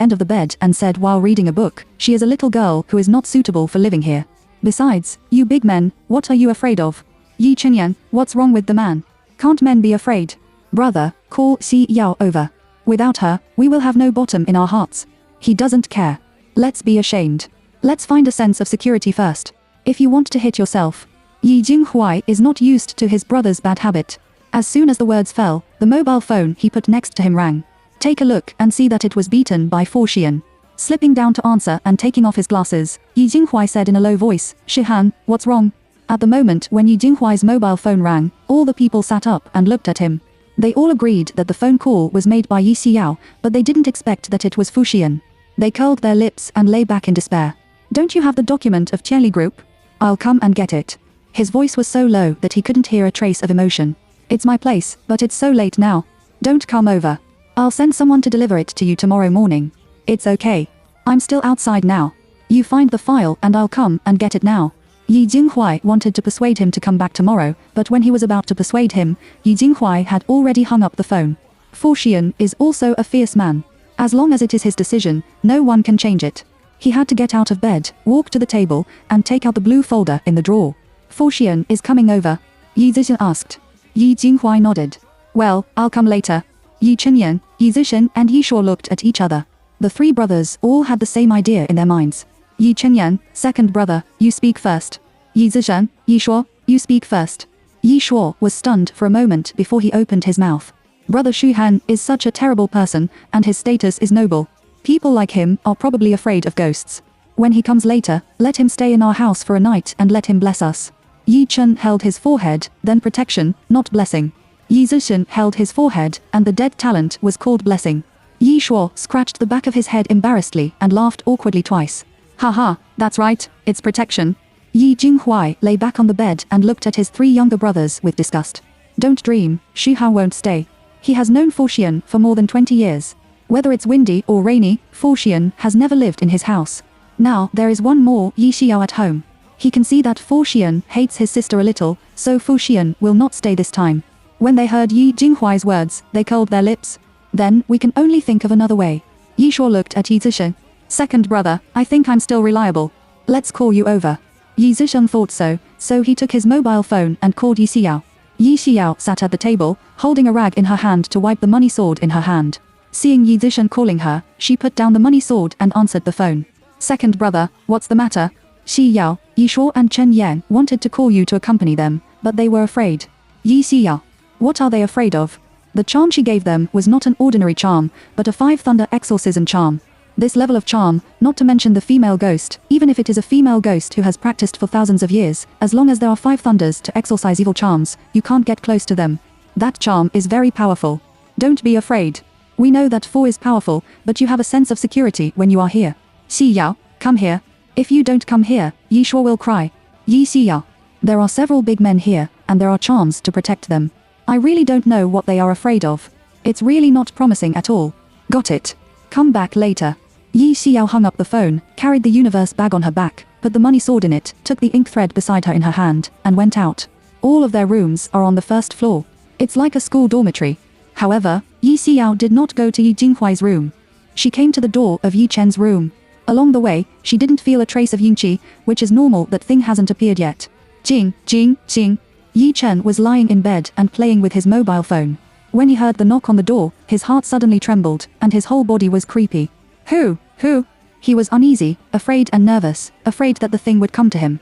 [SPEAKER 1] end of the bed and said while reading a book, she is a little girl who is not suitable for living here. Besides, you big men, what are you afraid of? Yi Chenyan, what's wrong with the man? Can't men be afraid? Brother, call Xi Yao over. Without her, we will have no bottom in our hearts. He doesn't care. Let's be ashamed. Let's find a sense of security first. If you want to hit yourself. Yi Jinghuai is not used to his brother's bad habit. As soon as the words fell, the mobile phone he put next to him rang. Take a look and see that it was beaten by Fu Xian. Slipping down to answer and taking off his glasses, Yi Jinghuai said in a low voice, Shihan, what's wrong? At the moment when Yi Jinghuai's mobile phone rang, all the people sat up and looked at him. They all agreed that the phone call was made by Yi Xiao, but they didn't expect that it was Fu Xian. They curled their lips and lay back in despair. Don't you have the document of Qianli Group? I'll come and get it. His voice was so low that he couldn't hear a trace of emotion. It's my place, but it's so late now. Don't come over. I'll send someone to deliver it to you tomorrow morning. It's okay. I'm still outside now. You find the file and I'll come and get it now. Yi Jinghuai wanted to persuade him to come back tomorrow, but when he was about to persuade him, Yi Jinghuai had already hung up the phone. Fu Xian is also a fierce man. As long as it is his decision, no one can change it. He had to get out of bed, walk to the table, and take out the blue folder in the drawer. Fu Xian is coming over. Yi Zishan asked. Yi Jinghuai nodded. Well, I'll come later. Yi Chenyan, Yi Zishan and Yi Shuo looked at each other. The three brothers all had the same idea in their minds. Yi Chenyan, second brother, you speak first. Yi Zishan, Yi Shuo, you speak first. Yi Shuo was stunned for a moment before he opened his mouth. Brother Shu Han is such a terrible person, and his status is noble. People like him are probably afraid of ghosts. When he comes later, let him stay in our house for a night and let him bless us. Yi Chen held his forehead, then protection, not blessing. Yi Zishan held his forehead, and the dead talent was called blessing. Yi Shuo scratched the back of his head embarrassedly and laughed awkwardly twice. Haha, that's right, it's protection. Yi Jinghuai lay back on the bed and looked at his three younger brothers with disgust. Don't dream, Xu Han won't stay. He has known Fu Xian for more than 20 years. Whether it's windy or rainy, Fu Xian has never lived in his house. Now there is one more Yi Xiao at home. He can see that Fu Xian hates his sister a little, so Fu Xian will not stay this time. When they heard Yi Jinghuai's words, they curled their lips. Then we can only think of another way. Yi Shuo looked at Yi Zishan. Second brother, I think I'm still reliable. Let's call you over. Yi Zishan thought so he took his mobile phone and called Yi Xiao. Yi Xiao sat at the table, holding a rag in her hand to wipe the money sword in her hand. Seeing Yi Zishan calling her, she put down the money sword and answered the phone. Second brother, what's the matter? Xi Yao, Yi Shuo and Chen Yan wanted to call you to accompany them, but they were afraid. Yi Xiao. What are they afraid of? The charm she gave them was not an ordinary charm, but a 5 thunder exorcism charm. This level of charm, not to mention the female ghost, even if it is a female ghost who has practiced for thousands of years, as long as there are 5 thunders to exorcise evil charms, you can't get close to them. That charm is very powerful. Don't be afraid. We know that 4 is powerful, but you have a sense of security when you are here. Xi Yao, come here. If you don't come here, Yi Shuo will cry. Yi Xi Yao. There are several big men here, and there are charms to protect them. I really don't know what they are afraid of. It's really not promising at all. Got it. Come back later. Yi Xiao hung up the phone, carried the universe bag on her back, put the money sword in it, took the ink thread beside her in her hand, and went out. All of their rooms are on the first floor. It's like a school dormitory. However, Yi Xiao did not go to Yi Jinghuai's room. She came to the door of Yi Chen's room. Along the way, she didn't feel a trace of Yingqi, which is normal that thing hasn't appeared yet. Jing. Yi Chen was lying in bed and playing with his mobile phone. When he heard the knock on the door, his heart suddenly trembled, and his whole body was creepy. Who? He was uneasy, afraid and nervous, afraid that the thing would come to him.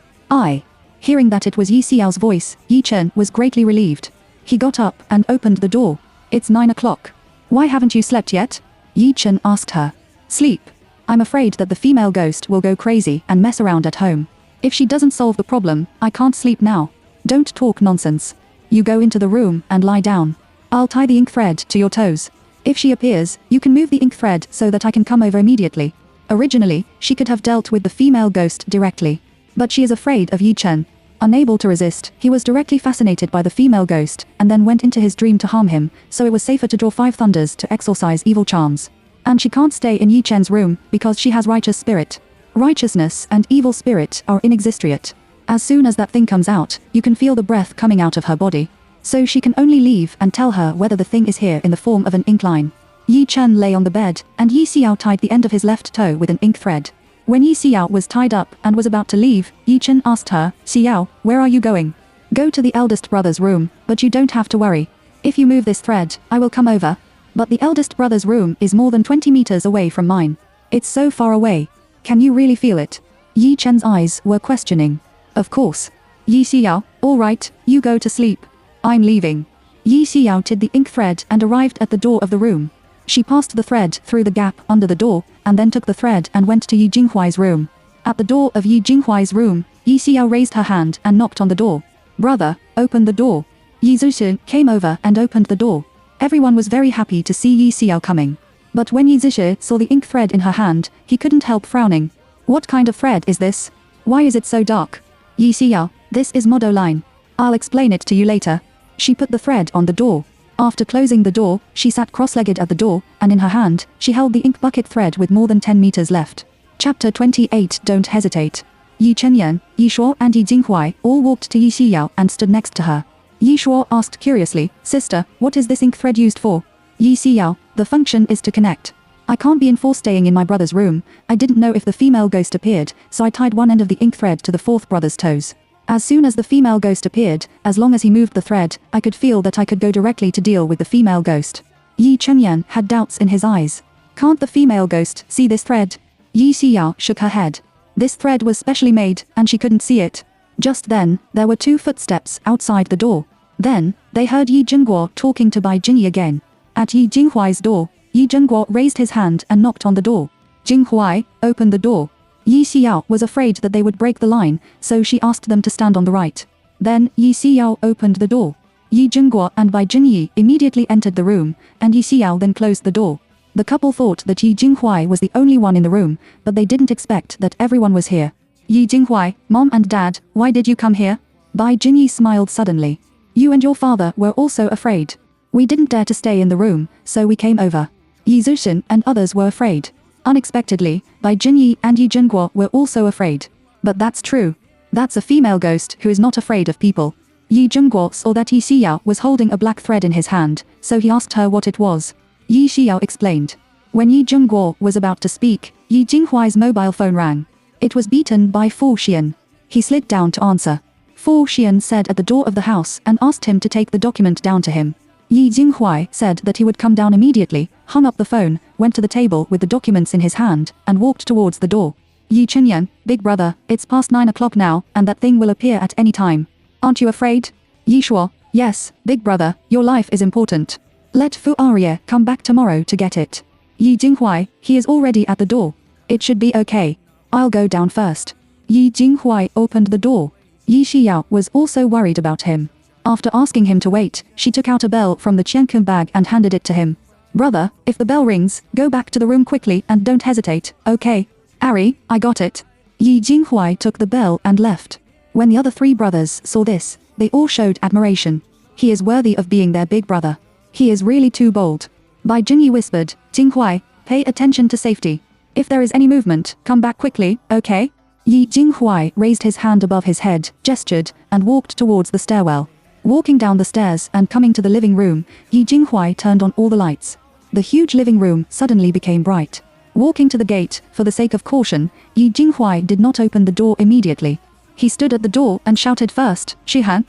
[SPEAKER 1] Hearing that it was Yi Xiao's voice, Yi Chen was greatly relieved. He got up and opened the door. It's 9 o'clock. Why haven't you slept yet? Yi Chen asked her. Sleep. I'm afraid that the female ghost will go crazy and mess around at home. If she doesn't solve the problem, I can't sleep now. Don't talk nonsense. You go into the room and lie down. I'll tie the ink thread to your toes. If she appears, you can move the ink thread so that I can come over immediately. Originally, she could have dealt with the female ghost directly. But she is afraid of Yi Chen. Unable to resist, he was directly fascinated by the female ghost, and then went into his dream to harm him, so it was safer to draw 5 thunders to exorcise evil charms. And she can't stay in Yi Chen's room, because she has righteous spirit. Righteousness and evil spirit are inextriate. As soon as that thing comes out, you can feel the breath coming out of her body. So she can only leave and tell her whether the thing is here in the form of an ink line. Yi Chen lay on the bed, and Yi Xiao tied the end of his left toe with an ink thread. When Yi Xiao was tied up and was about to leave, Yi Chen asked her, Xiao, where are you going? Go to the eldest brother's room, but you don't have to worry. If you move this thread, I will come over. But the eldest brother's room is more than 20 meters away from mine. It's so far away. Can you really feel it? Yi Chen's eyes were questioning. Of course. Yi Xiao, all right, you go to sleep. I'm leaving. Yi Xiao tied the ink thread and arrived at the door of the room. She passed the thread through the gap under the door, and then took the thread and went to Yi Jinghuai's room. At the door of Yi Jinghuai's room, Yi Xiao raised her hand and knocked on the door. Brother, open the door. Yi Zixin came over and opened the door. Everyone was very happy to see Yi Xiao coming. But when Yi Zixin saw the ink thread in her hand, he couldn't help frowning. What kind of thread is this? Why is it so dark? Yi Xiao, this is Modoline. I'll explain it to you later. She put the thread on the door. After closing the door, she sat cross-legged at the door, and in her hand, she held the ink bucket thread with more than 10 meters left. Chapter 28. Don't hesitate. Yi Chenyan, Yi Shuo and Yi Jinghuai all walked to Yi Xiao and stood next to her. Yi Shuo asked curiously, Sister, what is this ink thread used for? Yi Xiao, the function is to connect. I can't be enforced staying in my brother's room. I didn't know if the female ghost appeared, so I tied one end of the ink thread to the fourth brother's toes. As soon as the female ghost appeared, as long as he moved the thread, I could feel that I could go directly to deal with the female ghost. Yi Chenyan had doubts in his eyes. Can't the female ghost see this thread? Yi Xiao shook her head. This thread was specially made, and she couldn't see it. Just then, there were 2 footsteps outside the door. Then, they heard Yi Jingguo talking to Bai Jingyi again. At Yi Jinghuai's door, Yi Jingguo raised his hand and knocked on the door. Jinghuai, open the door. Yi Xiao was afraid that they would break the line, so she asked them to stand on the right. Then, Yi Xiao opened the door. Yi Jingguo and Bai Jingyi immediately entered the room, and Yi Xiao then closed the door. The couple thought that Yi Jinghuai was the only one in the room, but they didn't expect that everyone was here. Yi Jinghuai, Mom and Dad, why did you come here? Bai Jingyi smiled suddenly. You and your father were also afraid. We didn't dare to stay in the room, so we came over. Yi Zixin and others were afraid. Unexpectedly, Bai Jingyi and Yi Jingguo were also afraid. But that's true. That's a female ghost who is not afraid of people. Yi Jingguo saw that Yi Xiao was holding a black thread in his hand, so he asked her what it was. Yi Xiao explained. When Yi Jingguo was about to speak, Yi Jinghuai's mobile phone rang. It was beaten by Fu Xian. He slid down to answer. Fu Xian said at the door of the house and asked him to take the document down to him. Yi Jinghuai said that he would come down immediately, hung up the phone, went to the table with the documents in his hand, and walked towards the door. Yi Chenyan, big brother, it's past 9 o'clock now, and that thing will appear at any time. Aren't you afraid? Yi Shuo, yes, big brother, your life is important. Let Fu Aria come back tomorrow to get it. Yi Jinghuai, he is already at the door. It should be okay. I'll go down first. Yi Jinghuai opened the door. Yi Xiao was also worried about him. After asking him to wait, she took out a bell from the Qiankun bag and handed it to him. Brother, if the bell rings, go back to the room quickly and don't hesitate, okay? Ari, I got it. Yi Jinghuai took the bell and left. When the other 3 brothers saw this, they all showed admiration. He is worthy of being their big brother. He is really too bold. Bai Jingyi whispered, Jinghuai, pay attention to safety. If there is any movement, come back quickly, okay? Yi Jinghuai raised his hand above his head, gestured, and walked towards the stairwell. Walking down the stairs and coming to the living room, Yi Jinghuai turned on all the lights. The huge living room suddenly became bright. Walking to the gate, for the sake of caution, Yi Jinghuai did not open the door immediately. He stood at the door and shouted first, Shihan?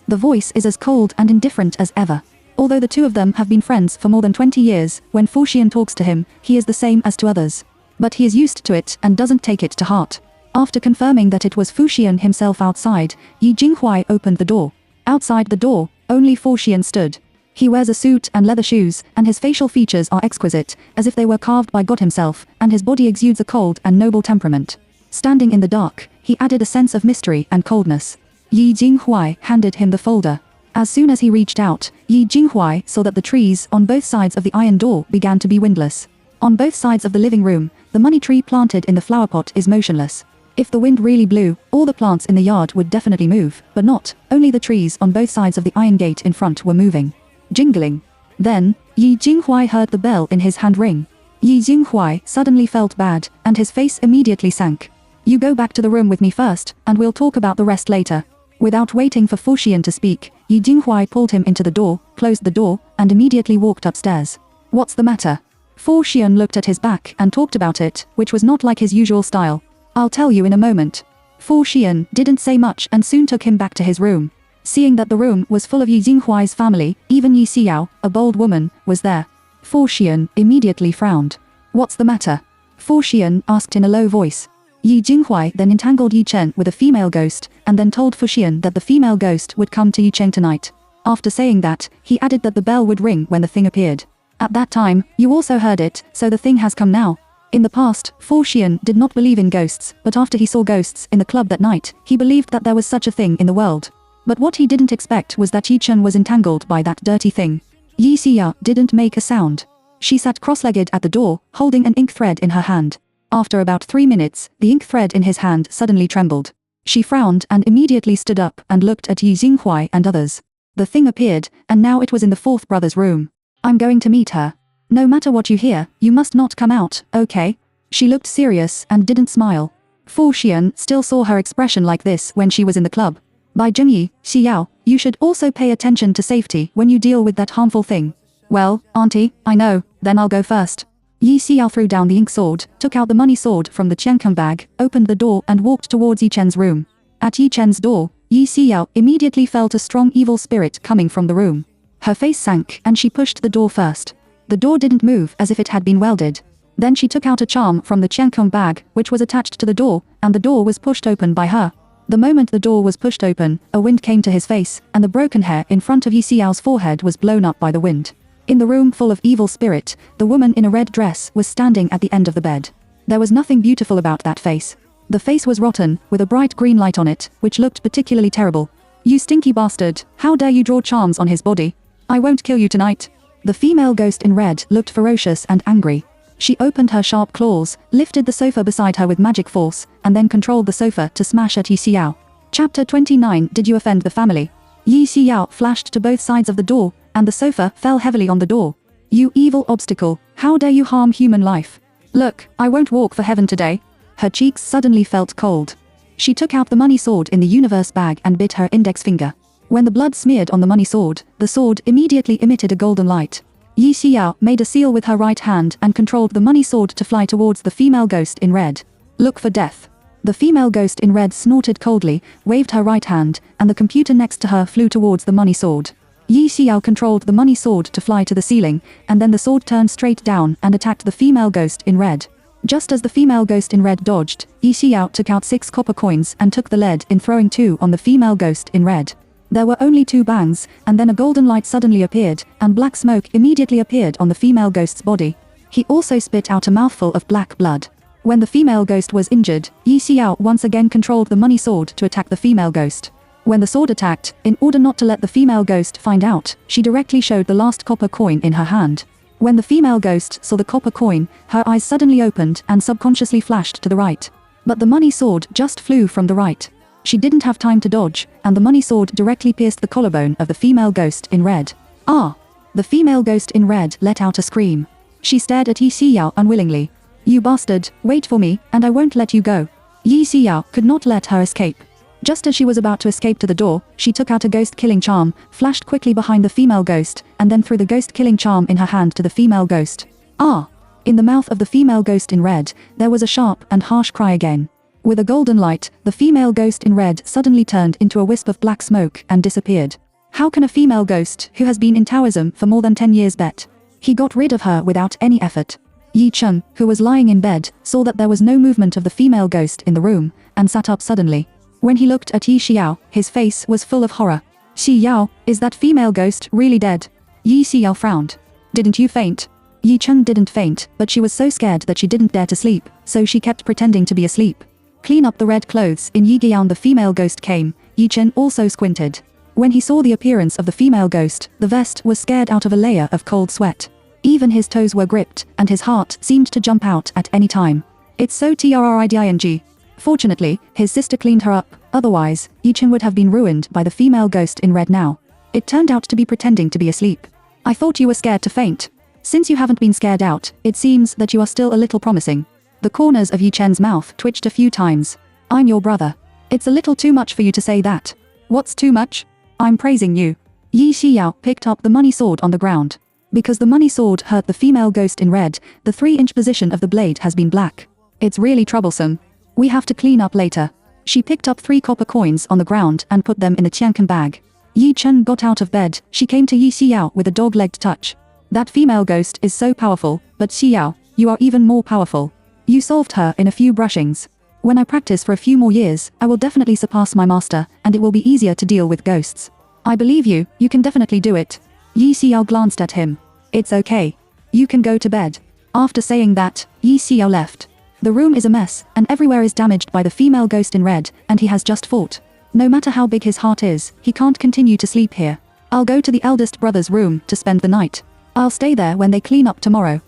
[SPEAKER 1] The voice is as cold and indifferent as ever. Although the 2 of them have been friends for more than 20 years, when Fu Xian talks to him, he is the same as to others. But he is used to it and doesn't take it to heart. After confirming that it was Fu Xian himself outside, Yi Jinghuai opened the door. Outside the door, only Fu Xian stood. He wears a suit and leather shoes, and his facial features are exquisite, as if they were carved by God himself, and his body exudes a cold and noble temperament. Standing in the dark, he added a sense of mystery and coldness. Yi Jinghuai handed him the folder. As soon as he reached out, Yi Jinghuai saw that the trees on both sides of the iron door began to be windless. On both sides of the living room, the money tree planted in the flower pot is motionless. If the wind really blew, all the plants in the yard would definitely move, but not, only the trees on both sides of the iron gate in front were moving. Jingling. Then, Yi Jinghuai heard the bell in his hand ring. Yi Jinghuai suddenly felt bad, and his face immediately sank. You go back to the room with me first, and we'll talk about the rest later. Without waiting for Fu Xian to speak, Yi Jinghuai pulled him into the door, closed the door, and immediately walked upstairs. What's the matter? Fu Xian looked at his back and talked about it, which was not like his usual style. I'll tell you in a moment. Fu Xian didn't say much and soon took him back to his room. Seeing that the room was full of Yi Jinghuai's family, even Yi Xiao, a bold woman, was there. Fu Xian immediately frowned. What's the matter? Fu Xian asked in a low voice. Yi Jinghuai then entangled Yi Chen with a female ghost, and then told Fu Xian that the female ghost would come to Yi Chen tonight. After saying that, he added that the bell would ring when the thing appeared. At that time, you also heard it, so the thing has come now. In the past, Fu Xian did not believe in ghosts, but after he saw ghosts in the club that night, he believed that there was such a thing in the world. But what he didn't expect was that Yi Chen was entangled by that dirty thing. Yi Xia didn't make a sound. She sat cross-legged at the door, holding an ink thread in her hand. After about 3 minutes, the ink thread in his hand suddenly trembled. She frowned and immediately stood up and looked at Yi Jinghuai and others. The thing appeared, and now it was in the fourth brother's room. I'm going to meet her. No matter what you hear, you must not come out, okay? She looked serious and didn't smile. Fu Xian still saw her expression like this when she was in the club. By Zhengyi, Xiao, you should also pay attention to safety when you deal with that harmful thing. Well, auntie, I know, then I'll go first. Yi Xiao threw down the ink sword, took out the money sword from the Qiankang bag, opened the door and walked towards Yi Chen's room. At Yi Chen's door, Yi Xiao immediately felt a strong evil spirit coming from the room. Her face sank and she pushed the door first. The door didn't move as if it had been welded. Then she took out a charm from the Qiankang bag, which was attached to the door, and the door was pushed open by her. The moment the door was pushed open, a wind came to his face, and the broken hair in front of Yi Xiao's forehead was blown up by the wind. In the room full of evil spirit, the woman in a red dress was standing at the end of the bed. There was nothing beautiful about that face. The face was rotten, with a bright green light on it, which looked particularly terrible. You stinky bastard, how dare you draw charms on his body? I won't kill you tonight. The female ghost in red looked ferocious and angry. She opened her sharp claws, lifted the sofa beside her with magic force, and then controlled the sofa to smash at Yi Xiao. Chapter 29. Did you offend the family? Yi Xiao flashed to both sides of the door, and the sofa fell heavily on the door. You evil obstacle, how dare you harm human life? Look, I won't walk for heaven today. Her cheeks suddenly felt cold. She took out the money sword in the universe bag and bit her index finger. When the blood smeared on the sword immediately emitted a golden light. Yi Xiao made a seal with her right hand and controlled the money sword to fly towards the female ghost in red. Look for death. The female ghost in red snorted coldly, waved her right hand, and the computer next to her flew towards the money sword. Yi Xiao controlled the money sword to fly to the ceiling, and then the sword turned straight down and attacked the female ghost in red. Just as the female ghost in red dodged, Yi Xiao took out 6 copper coins and took the lead in throwing 2 on the female ghost in red. There were only 2 bangs, and then a golden light suddenly appeared, and black smoke immediately appeared on the female ghost's body. He also spit out a mouthful of black blood. When the female ghost was injured, Yi Xiao once again controlled the money sword to attack the female ghost. When the sword attacked, in order not to let the female ghost find out, she directly showed the last copper coin in her hand. When the female ghost saw the copper coin, her eyes suddenly opened and subconsciously flashed to the right. But the money sword just flew from the right. She didn't have time to dodge, and the money sword directly pierced the collarbone of the female ghost in red. Ah! The female ghost in red let out a scream. She stared at Yi Xiao unwillingly. You bastard, wait for me, and I won't let you go. Yi Xiao could not let her escape. Just as she was about to escape to the door, she took out a ghost-killing charm, flashed quickly behind the female ghost, and then threw the ghost-killing charm in her hand to the female ghost. Ah! In the mouth of the female ghost in red, there was a sharp and harsh cry again. With a golden light, the female ghost in red suddenly turned into a wisp of black smoke and disappeared. How can a female ghost, who has been in Taoism for more than 10 years bet? He got rid of her without any effort. Yi Chen, who was lying in bed, saw that there was no movement of the female ghost in the room, and sat up suddenly. When he looked at Yi Xiao, his face was full of horror. Xiao, is that female ghost really dead? Yi Xiao frowned. Didn't you faint? Yi Chen didn't faint, but she was so scared that she didn't dare to sleep, so she kept pretending to be asleep. Clean up the red clothes. In Yi Gian the female ghost came. Yi Chen also squinted. When he saw the appearance of the female ghost, the vest was scared out of a layer of cold sweat. Even his toes were gripped, and his heart seemed to jump out at any time. It's so TRRIDING. Fortunately, his sister cleaned her up, otherwise, Yi Chen would have been ruined by the female ghost in red now. It turned out to be pretending to be asleep. I thought you were scared to faint. Since you haven't been scared out, it seems that you are still a little promising. The corners of Yi Chen's mouth twitched a few times. I'm your brother. It's a little too much for you to say that. What's too much? I'm praising you. Yi Xiao picked up the money sword on the ground. Because the money sword hurt the female ghost in red, the 3-inch position of the blade has been black. It's really troublesome. We have to clean up later. She picked up 3 copper coins on the ground and put them in a Qiankan bag. Yi Chen got out of bed. She came to Yi Xiao with a dog-legged touch. That female ghost is so powerful, but Xiao, you are even more powerful. You solved her in a few brushings. When I practice for a few more years, I will definitely surpass my master, and it will be easier to deal with ghosts. I believe you, you can definitely do it. Yi Xiao glanced at him. It's okay. You can go to bed. After saying that, Yi Xiao left. The room is a mess, and everywhere is damaged by the female ghost in red, and he has just fought. No matter how big his heart is, he can't continue to sleep here. I'll go to the eldest brother's room to spend the night. I'll stay there when they clean up tomorrow.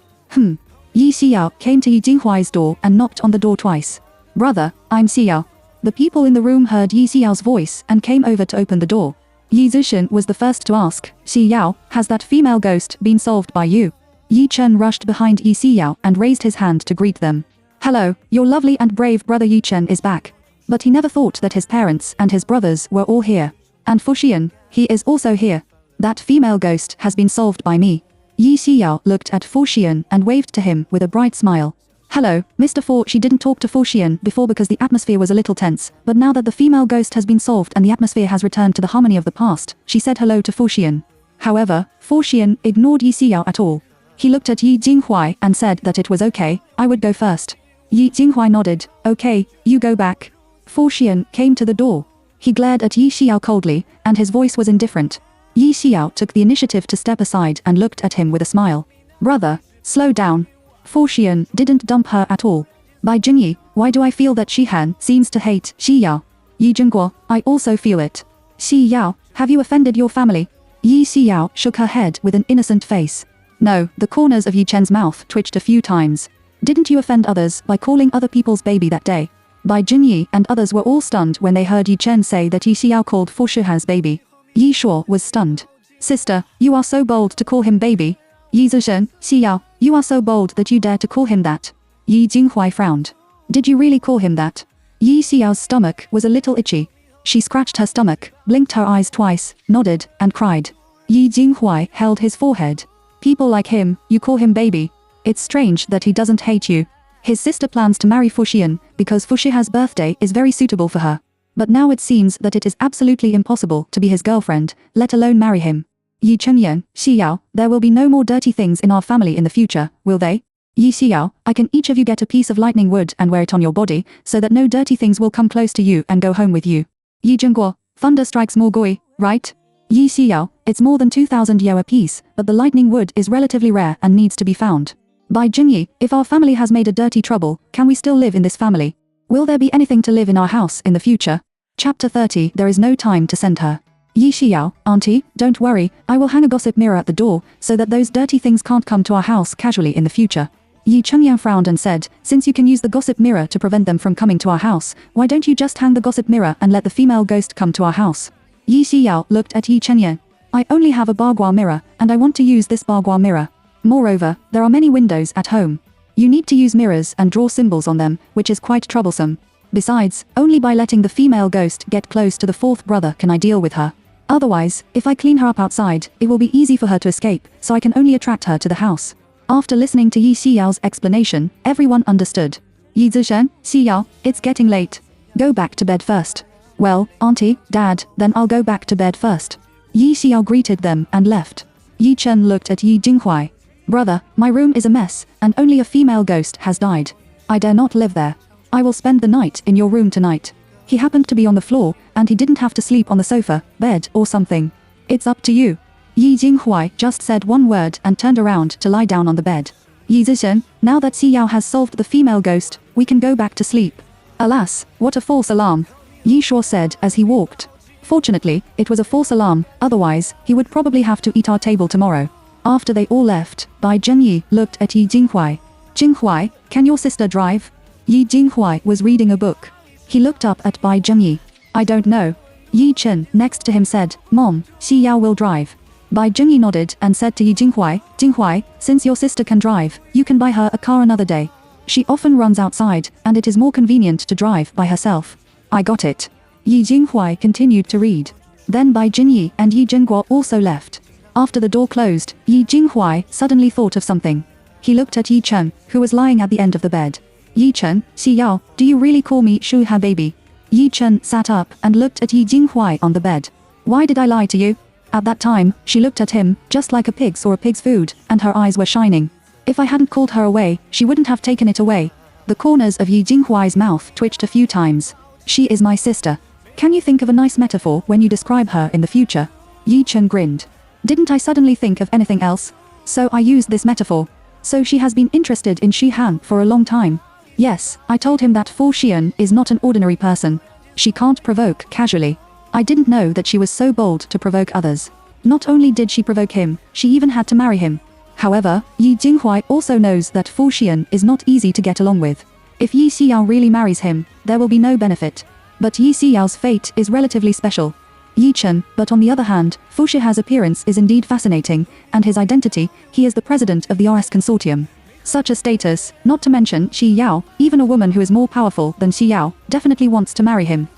[SPEAKER 1] Yi Xiao came to Yi Jinghuai's door and knocked on the door twice. Brother, I'm Xiao. The people in the room heard Yi Xiao's voice and came over to open the door. Yi Zishan was the first to ask, Xiao, has that female ghost been solved by you? Yi Chen rushed behind Yi Xiao and raised his hand to greet them. Hello, your lovely and brave brother Yi Chen is back. But he never thought that his parents and his brothers were all here. And Fu Xian, he is also here. That female ghost has been solved by me. Yi Xiao looked at Fu Xian and waved to him with a bright smile. Hello, Mr. Fu. She didn't talk to Fu Xian before because the atmosphere was a little tense, but now that the female ghost has been solved and the atmosphere has returned to the harmony of the past, she said hello to Fu Xian. However, Fu Xian ignored Yi Xiao at all. He looked at Yi Jinghuai and said that it was okay, I would go first. Yi Jinghuai nodded, okay, you go back. Fu Xian came to the door. He glared at Yi Xiao coldly, and his voice was indifferent. Yi Xiao took the initiative to step aside and looked at him with a smile. Brother, slow down. Fu Xian didn't dump her at all. By Jingyi, why do I feel that Shihan seems to hate Xiyao? Yi Jingguo, I also feel it. Xiyao, have you offended your family? Yi Xiao shook her head with an innocent face. No, the corners of Yi Chen's mouth twitched a few times. Didn't you offend others by calling other people's baby that day? Bai Jinyi and others were all stunned when they heard Yi Chen say that Yi Xiao called Fu Shihan's baby. Yi Shuo was stunned. Sister, you are so bold to call him baby. Yi Zishan, Xiao, you are so bold that you dare to call him that. Yi Jinghuai frowned. Did you really call him that? Yi Xiao's stomach was a little itchy. She scratched her stomach, blinked her eyes twice, nodded, and cried. Yi Jinghuai held his forehead. People like him, you call him baby. It's strange that he doesn't hate you. His sister plans to marry Fu Xian because Fu Shiha's birthday is very suitable for her. But now it seems that it is absolutely impossible to be his girlfriend, let alone marry him. Yi Chenyan, Xiao, there will be no more dirty things in our family in the future, will they? Yi Xiao, I can each of you get a piece of lightning wood and wear it on your body, so that no dirty things will come close to you and go home with you. Yi Zhengguo, thunder strikes more gui, right? Yi Xiao, it's more than 2,000 yuan a piece, but the lightning wood is relatively rare and needs to be found. Bai Jingyi, if our family has made a dirty trouble, can we still live in this family? Will there be anything to live in our house in the future? Chapter 30. There is no time to send her. Yi Xiao, auntie, don't worry, I will hang a gossip mirror at the door, so that those dirty things can't come to our house casually in the future. Yi Chenyan frowned and said, since you can use the gossip mirror to prevent them from coming to our house, why don't you just hang the gossip mirror and let the female ghost come to our house? Yi Xiao looked at Yi Chenyan. I only have a bagua mirror, and I want to use this bagua mirror. Moreover, there are many windows at home. You need to use mirrors and draw symbols on them, which is quite troublesome. Besides, only by letting the female ghost get close to the fourth brother can I deal with her. Otherwise, if I clean her up outside, it will be easy for her to escape, so I can only attract her to the house. After listening to Yi Xiao's explanation, everyone understood. Yi Zishan, Xiao, it's getting late. Go back to bed first. Well, auntie, dad, then I'll go back to bed first. Yi Xiao greeted them and left. Yi Chen looked at Yi Jinghuai. Brother, my room is a mess, and only a female ghost has died. I dare not live there. I will spend the night in your room tonight. He happened to be on the floor, and he didn't have to sleep on the sofa, bed, or something. It's up to you. Yi Jinghuai just said one word and turned around to lie down on the bed. Yi Zishan, now that Xiao has solved the female ghost, we can go back to sleep. Alas, what a false alarm. Yi Shuo said as he walked. Fortunately, it was a false alarm, otherwise, he would probably have to eat our table tomorrow. After they all left, Bai Zhenyi looked at Yi Jinghuai. Jinghuai, can your sister drive? Yi Jinghuai was reading a book. He looked up at Bai Zhenyi. I don't know. Yi Chen next to him said, Mom, Xiao will drive. Bai Zhenyi nodded and said to Yi Jinghuai, Jinghuai, since your sister can drive, you can buy her a car another day. She often runs outside, and it is more convenient to drive by herself. I got it. Yi Jinghuai continued to read. Then Bai Jinyi and Yi Zhengguo also left. After the door closed, Yi Jinghuai suddenly thought of something. He looked at Yi Chen, who was lying at the end of the bed. Yi Chen, Xiao, do you really call me Shu Ha baby? Yi Chen sat up and looked at Yi Jinghuai on the bed. Why did I lie to you? At that time, she looked at him, just like a pig saw a pig's food, and her eyes were shining. If I hadn't called her away, she wouldn't have taken it away. The corners of Yi Jinghuai's mouth twitched a few times. She is my sister. Can you think of a nice metaphor when you describe her in the future? Yi Chen grinned. Didn't I suddenly think of anything else? So I used this metaphor. So she has been interested in Shi Han for a long time. Yes, I told him that Fu Xian is not an ordinary person. She can't provoke casually. I didn't know that she was so bold to provoke others. Not only did she provoke him, she even had to marry him. However, Yi Jinghuai also knows that Fu Xian is not easy to get along with. If Yi Xiao really marries him, there will be no benefit. But Yi Xiao's fate is relatively special. Yi Chen, but on the other hand, Fu Shiha's appearance is indeed fascinating, and his identity, he is the president of the RS consortium. Such a status, not to mention Xi Yao, even a woman who is more powerful than Xi Yao, definitely wants to marry him.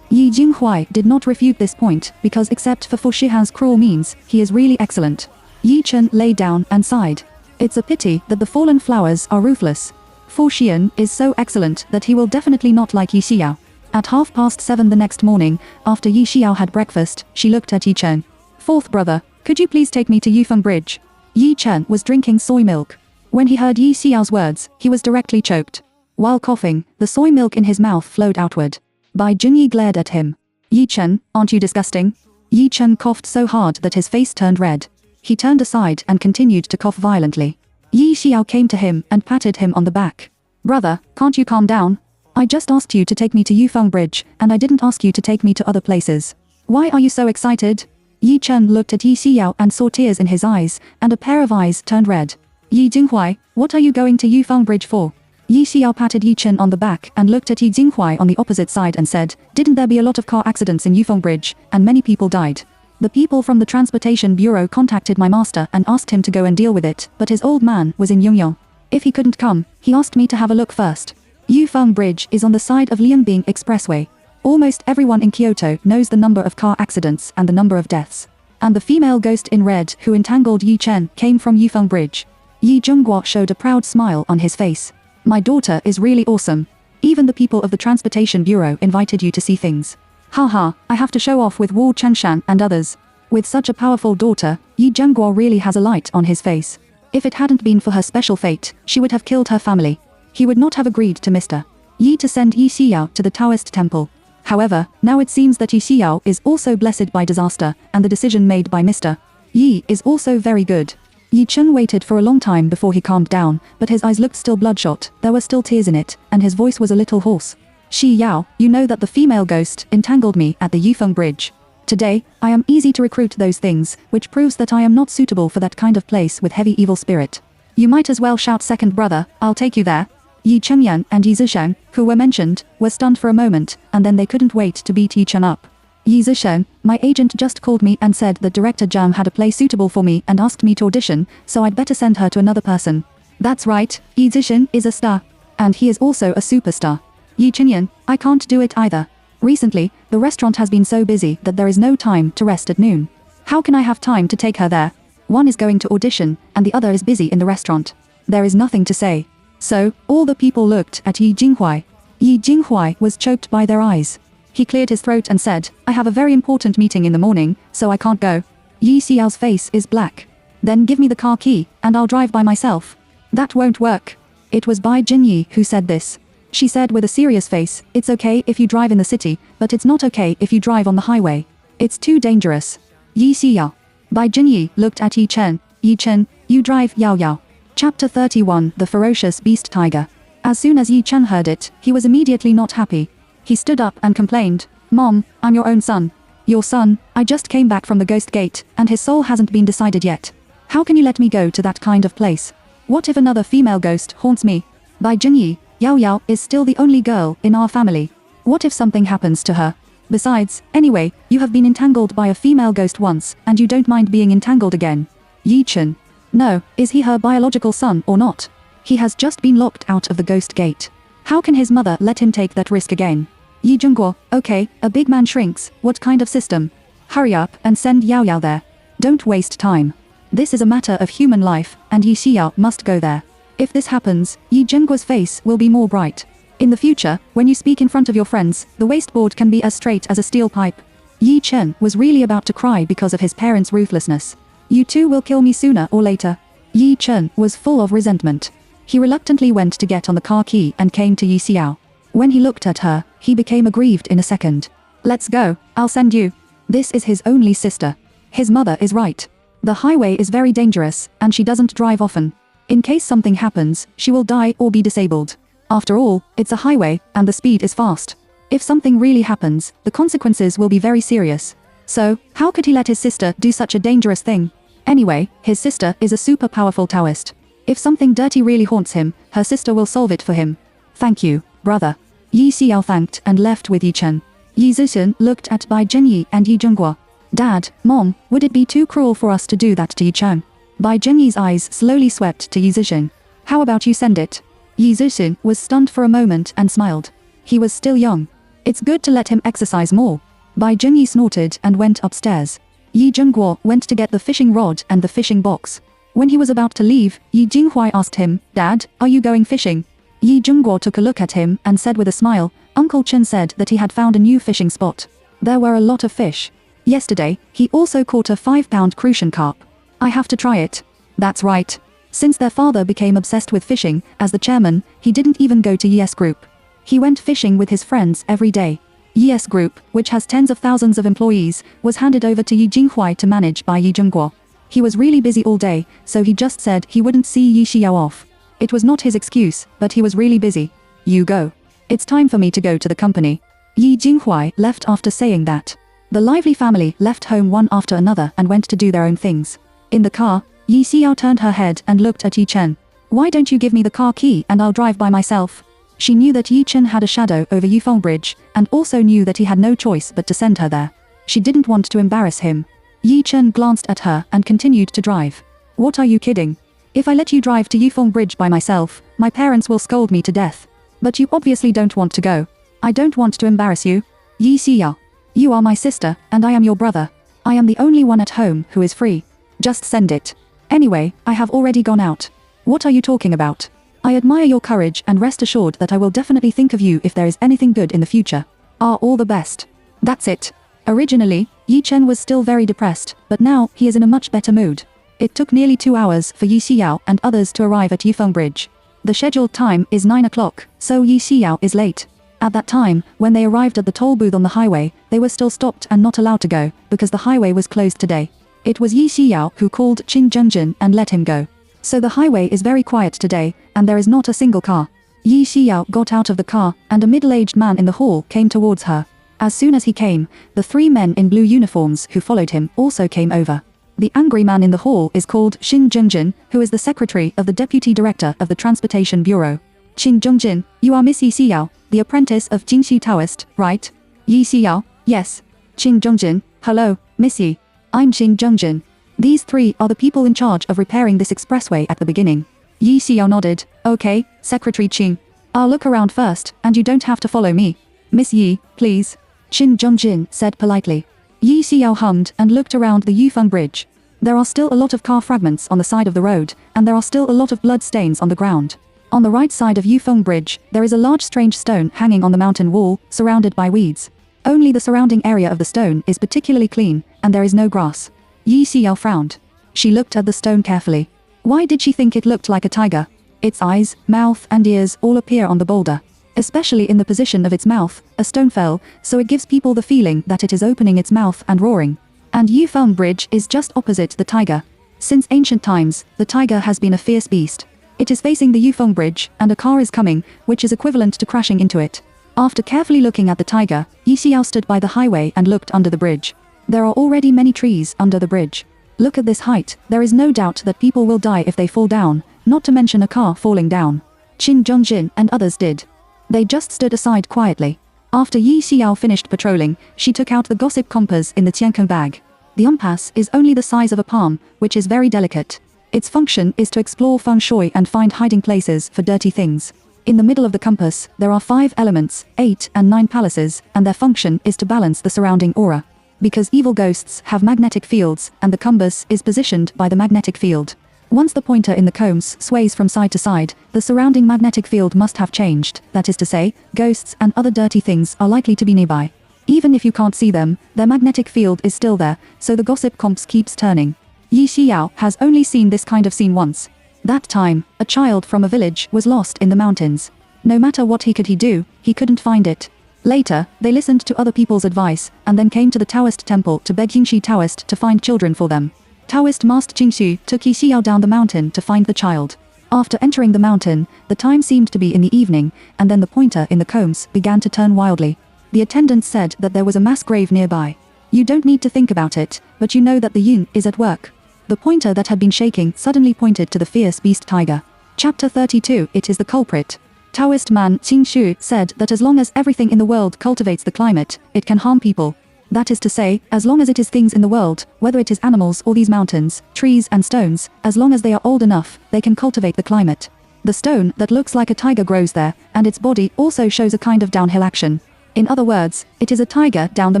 [SPEAKER 1] Yi Jinghuai did not refute this point, because except for Fu Shihan's cruel means, he is really excellent. Yi Chen lay down and sighed. It's a pity that the fallen flowers are ruthless. Fu Xian is so excellent that he will definitely not like Yi Xiao. At 7:30 the next morning, after Yi Xiao had breakfast, she looked at Yi Chen. Fourth brother, could you please take me to Yufeng Bridge? Yi Chen was drinking soy milk. When he heard Yi Xiao's words, he was directly choked. While coughing, the soy milk in his mouth flowed outward. Bai Junyi glared at him. Yi Chen, aren't you disgusting? Yi Chen coughed so hard that his face turned red. He turned aside and continued to cough violently. Yi Xiao came to him and patted him on the back. Brother, can't you calm down? I just asked you to take me to Yufeng Bridge, and I didn't ask you to take me to other places. Why are you so excited? Yi Chen looked at Yi Xiao and saw tears in his eyes, and a pair of eyes turned red. Yi Jinghuai, what are you going to Yufeng Bridge for? Yi Xiao patted Yi Chen on the back and looked at Yi Jinghuai on the opposite side and said, didn't there be a lot of car accidents in Yufeng Bridge, and many people died? The people from the Transportation Bureau contacted my master and asked him to go and deal with it, but his old man was in Yongyang. If he couldn't come, he asked me to have a look first. Yufeng Bridge is on the side of Liangbing Expressway. Almost everyone in Kyoto knows the number of car accidents and the number of deaths. And the female ghost in red who entangled Yi Chen came from Yufeng Bridge. Yi Zhongguo showed a proud smile on his face. My daughter is really awesome. Even the people of the Transportation Bureau invited you to see things. Haha, I have to show off with Wu Chenshan and others. With such a powerful daughter, Yi Zhongguo really has a light on his face. If it hadn't been for her special fate, she would have killed her family. He would not have agreed to Mr. Yi to send Yi Xiao to the Taoist temple. However, now it seems that Yi Xiao is also blessed by disaster, and the decision made by Mr. Yi is also very good. Yi Chen waited for a long time before he calmed down, but his eyes looked still bloodshot, there were still tears in it, and his voice was a little hoarse. Xi Yao, you know that the female ghost entangled me at the Yufeng Bridge. Today, I am easy to recruit those things, which proves that I am not suitable for that kind of place with heavy evil spirit. You might as well shout second brother, I'll take you there. Yi Chengyan and Yi Zisheng, who were mentioned, were stunned for a moment, and then they couldn't wait to beat Yi Chen up. Yi Zisheng, my agent just called me and said that Director Zhang had a play suitable for me and asked me to audition, so I'd better send her to another person. That's right, Yi Zisheng is a star. And he is also a superstar. Yi Chenyan, I can't do it either. Recently, the restaurant has been so busy that there is no time to rest at noon. How can I have time to take her there? One is going to audition, and the other is busy in the restaurant. There is nothing to say. So, all the people looked at Yi Jinghuai. Yi Jinghuai was choked by their eyes. He cleared his throat and said, I have a very important meeting in the morning, so I can't go. Yi Xiao's face is black. Then give me the car key, and I'll drive by myself. That won't work. It was Bai Jinyi who said this. She said with a serious face, it's okay if you drive in the city, but it's not okay if you drive on the highway. It's too dangerous. Yi Xiao. Bai Jinyi looked at Yi Chen. Yi Chen, you drive Yao Yao. Chapter 31, The Ferocious Beast Tiger. As soon as Yi Chen heard it, he was immediately not happy. He stood up and complained, Mom, I'm your own son. Your son, I just came back from the Ghost Gate, and his soul hasn't been decided yet. How can you let me go to that kind of place? What if another female ghost haunts me? Bai Jinyi, Yao Yao is still the only girl in our family. What if something happens to her? Besides, anyway, you have been entangled by a female ghost once, and you don't mind being entangled again. Yi Chen. No, is he her biological son or not? He has just been locked out of the Ghost Gate. How can his mother let him take that risk again? Yi Zhongguo, okay, a big man shrinks, what kind of system? Hurry up and send Yao Yao there. Don't waste time. This is a matter of human life, and Yi Xiao must go there. If this happens, Yi Zhongguo's face will be more bright. In the future, when you speak in front of your friends, the wasteboard can be as straight as a steel pipe. Yi Chen was really about to cry because of his parents' ruthlessness. You two will kill me sooner or later. Yi Chen was full of resentment. He reluctantly went to get on the car key and came to Yi Xiao. When he looked at her, he became aggrieved in a second. Let's go, I'll send you. This is his only sister. His mother is right. The highway is very dangerous, and she doesn't drive often. In case something happens, she will die or be disabled. After all, it's a highway, and the speed is fast. If something really happens, the consequences will be very serious. So, how could he let his sister do such a dangerous thing? Anyway, his sister is a super powerful Taoist. If something dirty really haunts him, her sister will solve it for him. Thank you, brother. Yi Xiao thanked and left with Yi Chen. Yi Zixin looked at Bai Zhenyi and Yi Zhenghua. Dad, Mom, would it be too cruel for us to do that to Yi Chen? Bai Zhenyi's eyes slowly swept to Yi Zixin. How about you send it? Yi Zixin was stunned for a moment and smiled. He was still young. It's good to let him exercise more. Bai Zhenyi snorted and went upstairs. Yi Zhenghua went to get the fishing rod and the fishing box. When he was about to leave, Yi Jinghuai asked him, Dad, are you going fishing? Yi Zhenghua took a look at him and said with a smile, Uncle Chen said that he had found a new fishing spot. There were a lot of fish. Yesterday, he also caught a 5-pound crucian carp. I have to try it. That's right. Since their father became obsessed with fishing, as the chairman, he didn't even go to Yes Group. He went fishing with his friends every day. Yes Group, which has tens of thousands of employees, was handed over to Yi Jinghuai to manage by Yi Zhenghua. He was really busy all day, so he just said he wouldn't see Yi Xiao off. It was not his excuse, but he was really busy. You go. It's time for me to go to the company. Yi Jinghuai left after saying that. The lively family left home one after another and went to do their own things. In the car, Yi Xiao turned her head and looked at Yi Chen. Why don't you give me the car key and I'll drive by myself? She knew that Yi Chen had a shadow over Yufeng Bridge, and also knew that he had no choice but to send her there. She didn't want to embarrass him. Yi Chen glanced at her and continued to drive. What are you kidding? If I let you drive to Yufeng Bridge by myself, my parents will scold me to death. But you obviously don't want to go. I don't want to embarrass you. Yi Xiao. You are my sister, and I am your brother. I am the only one at home who is free. Just send it. Anyway, I have already gone out. What are you talking about? I admire your courage and rest assured that I will definitely think of you if there is anything good in the future. All the best. That's it. Originally, Yi Chen was still very depressed, but now he is in a much better mood. It took nearly 2 hours for Yi Xiao and others to arrive at Yufeng Bridge. The scheduled time is 9 o'clock, so Yi Xiao is late. At that time, when they arrived at the toll booth on the highway, they were still stopped and not allowed to go, because the highway was closed today. It was Yi Xiao who called Qin Zhengjin and let him go. So the highway is very quiet today, and there is not a single car. Yi Xiao got out of the car, and a middle-aged man in the hall came towards her. As soon as he came, the 3 men in blue uniforms who followed him also came over. The angry man in the hall is called Qin Zhengjin, who is the secretary of the deputy director of the Transportation Bureau. Qin Zhengjin, you are Miss Yi Xiao, the apprentice of Jingxi Taoist, right? Yi Xiao, yes. Qin Zhengjin, hello, Miss Yi. I'm Qin Zhengjin. These 3 are the people in charge of repairing this expressway at the beginning. Yi Xiao nodded. Okay, Secretary Qin. I'll look around first, and you don't have to follow me. Miss Yi, please. Qin Zhengjin said politely. Yi Xiao hummed and looked around the Yufeng Bridge. There are still a lot of car fragments on the side of the road, and there are still a lot of blood stains on the ground. On the right side of Yufeng Bridge, there is a large strange stone hanging on the mountain wall, surrounded by weeds. Only the surrounding area of the stone is particularly clean, and there is no grass. Yi Xiao frowned. She looked at the stone carefully. Why did she think it looked like a tiger? Its eyes, mouth and ears all appear on the boulder. Especially in the position of its mouth, a stone fell, so it gives people the feeling that it is opening its mouth and roaring. And Yufeng Bridge is just opposite the tiger. Since ancient times, the tiger has been a fierce beast. It is facing the Yufeng Bridge, and a car is coming, which is equivalent to crashing into it. After carefully looking at the tiger, Yi Xiao stood by the highway and looked under the bridge. There are already many trees under the bridge. Look at this height, there is no doubt that people will die if they fall down, not to mention a car falling down. Qin Zhengjin and others did. They just stood aside quietly. After Yi Xiao finished patrolling, she took out the gossip compass in the Tiankong bag. The compass is only the size of a palm, which is very delicate. Its function is to explore feng shui and find hiding places for dirty things. In the middle of the compass, there are 5 elements, 8 and 9 palaces, and their function is to balance the surrounding aura. Because evil ghosts have magnetic fields, and the compass is positioned by the magnetic field. Once the pointer in the combs sways from side to side, the surrounding magnetic field must have changed. That is to say, ghosts and other dirty things are likely to be nearby. Even if you can't see them, their magnetic field is still there, so the gossip comps keeps turning. Yi Xiao has only seen this kind of scene once. That time, a child from a village was lost in the mountains. No matter what he do, he couldn't find it. Later, they listened to other people's advice, and then came to the Taoist temple to beg Yingxi Taoist to find children for them. Taoist Master Qingxu took Yi Xiao down the mountain to find the child. After entering the mountain, the time seemed to be in the evening, and then the pointer in the combs began to turn wildly. The attendant said that there was a mass grave nearby. You don't need to think about it, but you know that the yin is at work. The pointer that had been shaking suddenly pointed to the fierce beast tiger. Chapter 32. It is the culprit. Taoist man Qingxu said that as long as everything in the world cultivates the climate, it can harm people. That is to say, as long as it is things in the world, whether it is animals or these mountains, trees and stones, as long as they are old enough, they can cultivate the climate. The stone that looks like a tiger grows there, and its body also shows a kind of downhill action. In other words, it is a tiger down the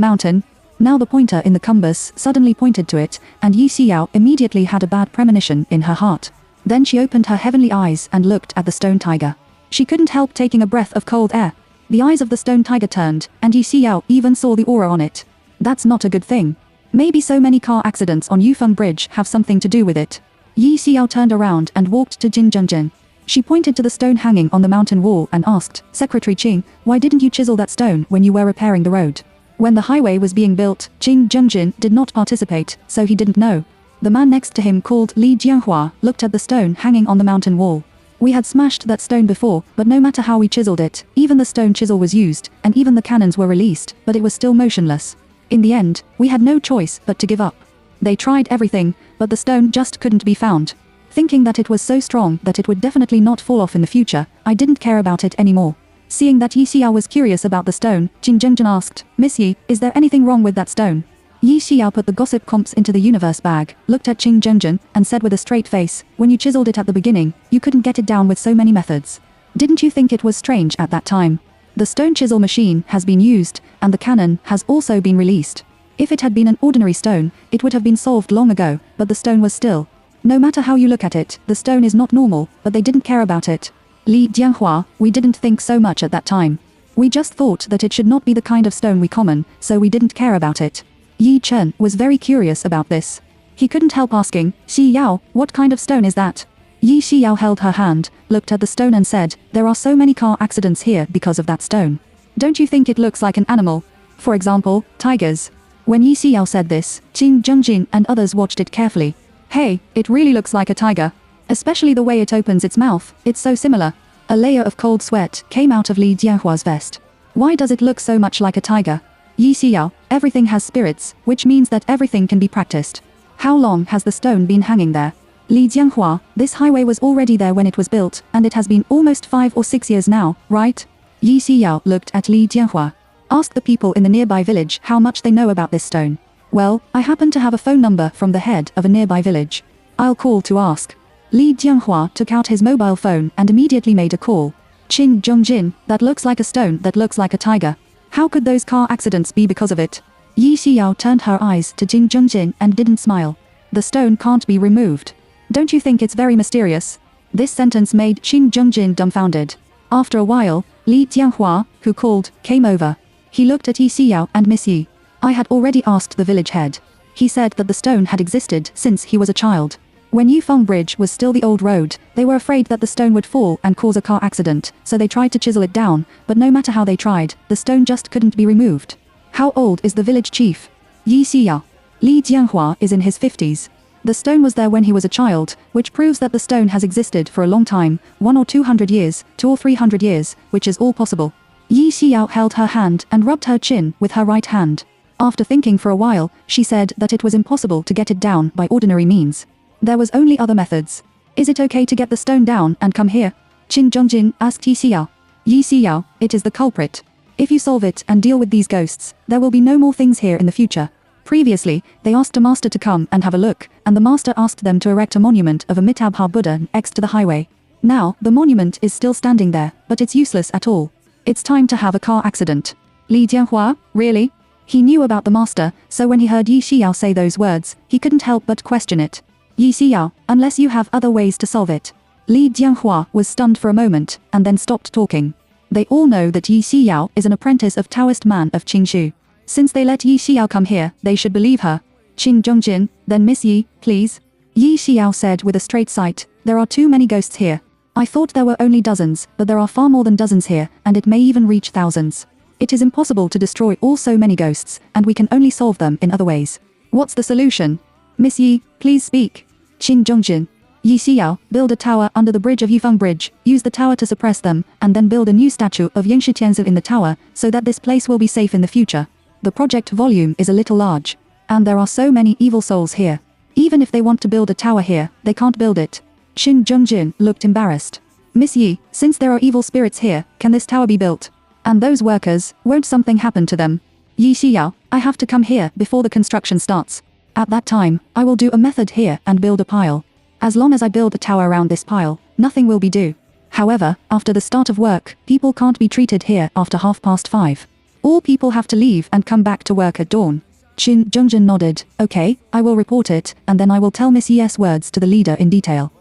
[SPEAKER 1] mountain. Now the pointer in the compass suddenly pointed to it, and Yi Xiao immediately had a bad premonition in her heart. Then she opened her heavenly eyes and looked at the stone tiger. She couldn't help taking a breath of cold air. The eyes of the stone tiger turned, and Yi Xiao even saw the aura on it. That's not a good thing. Maybe so many car accidents on Yufeng Bridge have something to do with it. Yi Xiao turned around and walked to Jin Zhengjin. She pointed to the stone hanging on the mountain wall and asked, Secretary Qing, why didn't you chisel that stone when you were repairing the road? When the highway was being built, Jin Zhengjin did not participate, so he didn't know. The man next to him, called Li Jianhua, looked at the stone hanging on the mountain wall. We had smashed that stone before, but no matter how we chiseled it, even the stone chisel was used, and even the cannons were released, but it was still motionless. In the end, we had no choice but to give up. They tried everything, but the stone just couldn't be found. Thinking that it was so strong that it would definitely not fall off in the future, I didn't care about it anymore. Seeing that Yi Xiao was curious about the stone, Jin Zhengjin asked, Miss Yi, is there anything wrong with that stone? Yi Xiao put the gossip comps into the universe bag, looked at Qing Zhengjin, and said with a straight face, when you chiseled it at the beginning, you couldn't get it down with so many methods. Didn't you think it was strange at that time? The stone chisel machine has been used, and the cannon has also been released. If it had been an ordinary stone, it would have been solved long ago, but the stone was still. No matter how you look at it, the stone is not normal, but they didn't care about it. Li Jianhua, we didn't think so much at that time. We just thought that it should not be the kind of stone we common, so we didn't care about it. Yi Chen was very curious about this. He couldn't help asking, Xi Yao, what kind of stone is that? Yi Xiao held her hand, looked at the stone and said, there are so many car accidents here because of that stone. Don't you think it looks like an animal? For example, tigers. When Yi Xiao said this, Qing Zhengjin and others watched it carefully. Hey, it really looks like a tiger. Especially the way it opens its mouth, it's so similar. A layer of cold sweat came out of Li Jianhua's vest. Why does it look so much like a tiger? Yi Xiao, everything has spirits, which means that everything can be practiced. How long has the stone been hanging there? Li Jianhua, this highway was already there when it was built, and it has been almost 5 or 6 years now, right? Yi Xiao looked at Li Jianhua. Ask the people in the nearby village how much they know about this stone. Well, I happen to have a phone number from the head of a nearby village. I'll call to ask. Li Jianhua took out his mobile phone and immediately made a call. Qing Zhengjin, that looks like a stone that looks like a tiger. How could those car accidents be because of it? Yi Xiao turned her eyes to Qing Zhengjin and didn't smile. The stone can't be removed. Don't you think it's very mysterious? This sentence made Qing Zhengjin dumbfounded. After a while, Li Jianhua, who called, came over. He looked at Yi Xiao and Miss Yi. I had already asked the village head. He said that the stone had existed since he was a child. When Yufeng Bridge was still the old road, they were afraid that the stone would fall and cause a car accident, so they tried to chisel it down, but no matter how they tried, the stone just couldn't be removed. How old is the village chief? Yi Xiao. Li Jianhua is in his 50s. The stone was there when he was a child, which proves that the stone has existed for a long time, 1 or 200 years, 2 or 300 years, which is all possible. Yi Xiao held her hand and rubbed her chin with her right hand. After thinking for a while, she said that it was impossible to get it down by ordinary means. There was only other methods. Is it okay to get the stone down and come here? Qing Zhengjin asked Yi Xiao. Yi Xiao, it is the culprit. If you solve it and deal with these ghosts, there will be no more things here in the future. Previously, they asked a master to come and have a look, and the master asked them to erect a monument of a Mitabha Buddha next to the highway. Now, the monument is still standing there, but it's useless at all. It's time to have a car accident. Li Jianhua, really? He knew about the master, so when he heard Yi Xiao say those words, he couldn't help but question it. Yi Xiao, unless you have other ways to solve it. Li Jianhua was stunned for a moment, and then stopped talking. They all know that Yi Xiao is an apprentice of Taoist man of Qingshu. Since they let Yi Xiao come here, they should believe her. Qin Zhongjin, then Miss Yi, please. Yi Xiao said with a straight sight, there are too many ghosts here. I thought there were only dozens, but there are far more than dozens here, and it may even reach thousands. It is impossible to destroy all so many ghosts, and we can only solve them in other ways. What's the solution? Miss Yi, please speak. Qin Zhongjin. Yi Xiao, build a tower under the bridge of Yifeng Bridge, use the tower to suppress them, and then build a new statue of Yingshi Tianzi in the tower, so that this place will be safe in the future. The project volume is a little large. And there are so many evil souls here. Even if they want to build a tower here, they can't build it. Qin Zhongjin looked embarrassed. Miss Yi, since there are evil spirits here, can this tower be built? And those workers, won't something happen to them? Yi Xiao, I have to come here before the construction starts. At that time, I will do a method here and build a pile. As long as I build a tower around this pile, nothing will be due. However, after the start of work, people can't be treated here after 5:30. All people have to leave and come back to work at dawn. Qin Zhongjin nodded, okay, I will report it, and then I will tell Miss Yi's words to the leader in detail.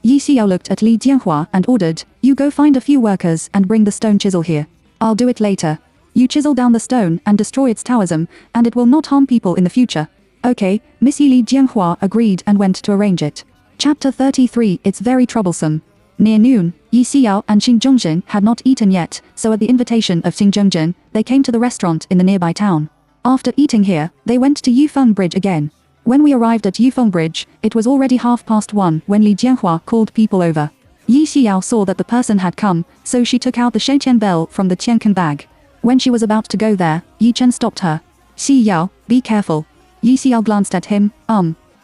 [SPEAKER 1] Yi Xiao looked at Li Jianhua and ordered, you go find a few workers and bring the stone chisel here. I'll do it later. You chisel down the stone and destroy its Taoism, and it will not harm people in the future. Okay, Miss Yi. Li Jianhua agreed and went to arrange it. Chapter 33. It's very troublesome. Near noon, Yi Xiao and Qin Zhongjin had not eaten yet, so at the invitation of Qin Zhongjin, they came to the restaurant in the nearby town. After eating here, they went to Yifeng Bridge again. When we arrived at Yifeng Bridge, it was already 1:30 when Li Jianhua called people over. Yi Xiao saw that the person had come, so she took out the Shetian bell from the Tianken bag. When she was about to go there, Yi Chen stopped her. Xiao, be careful. Yi Xiao glanced at him,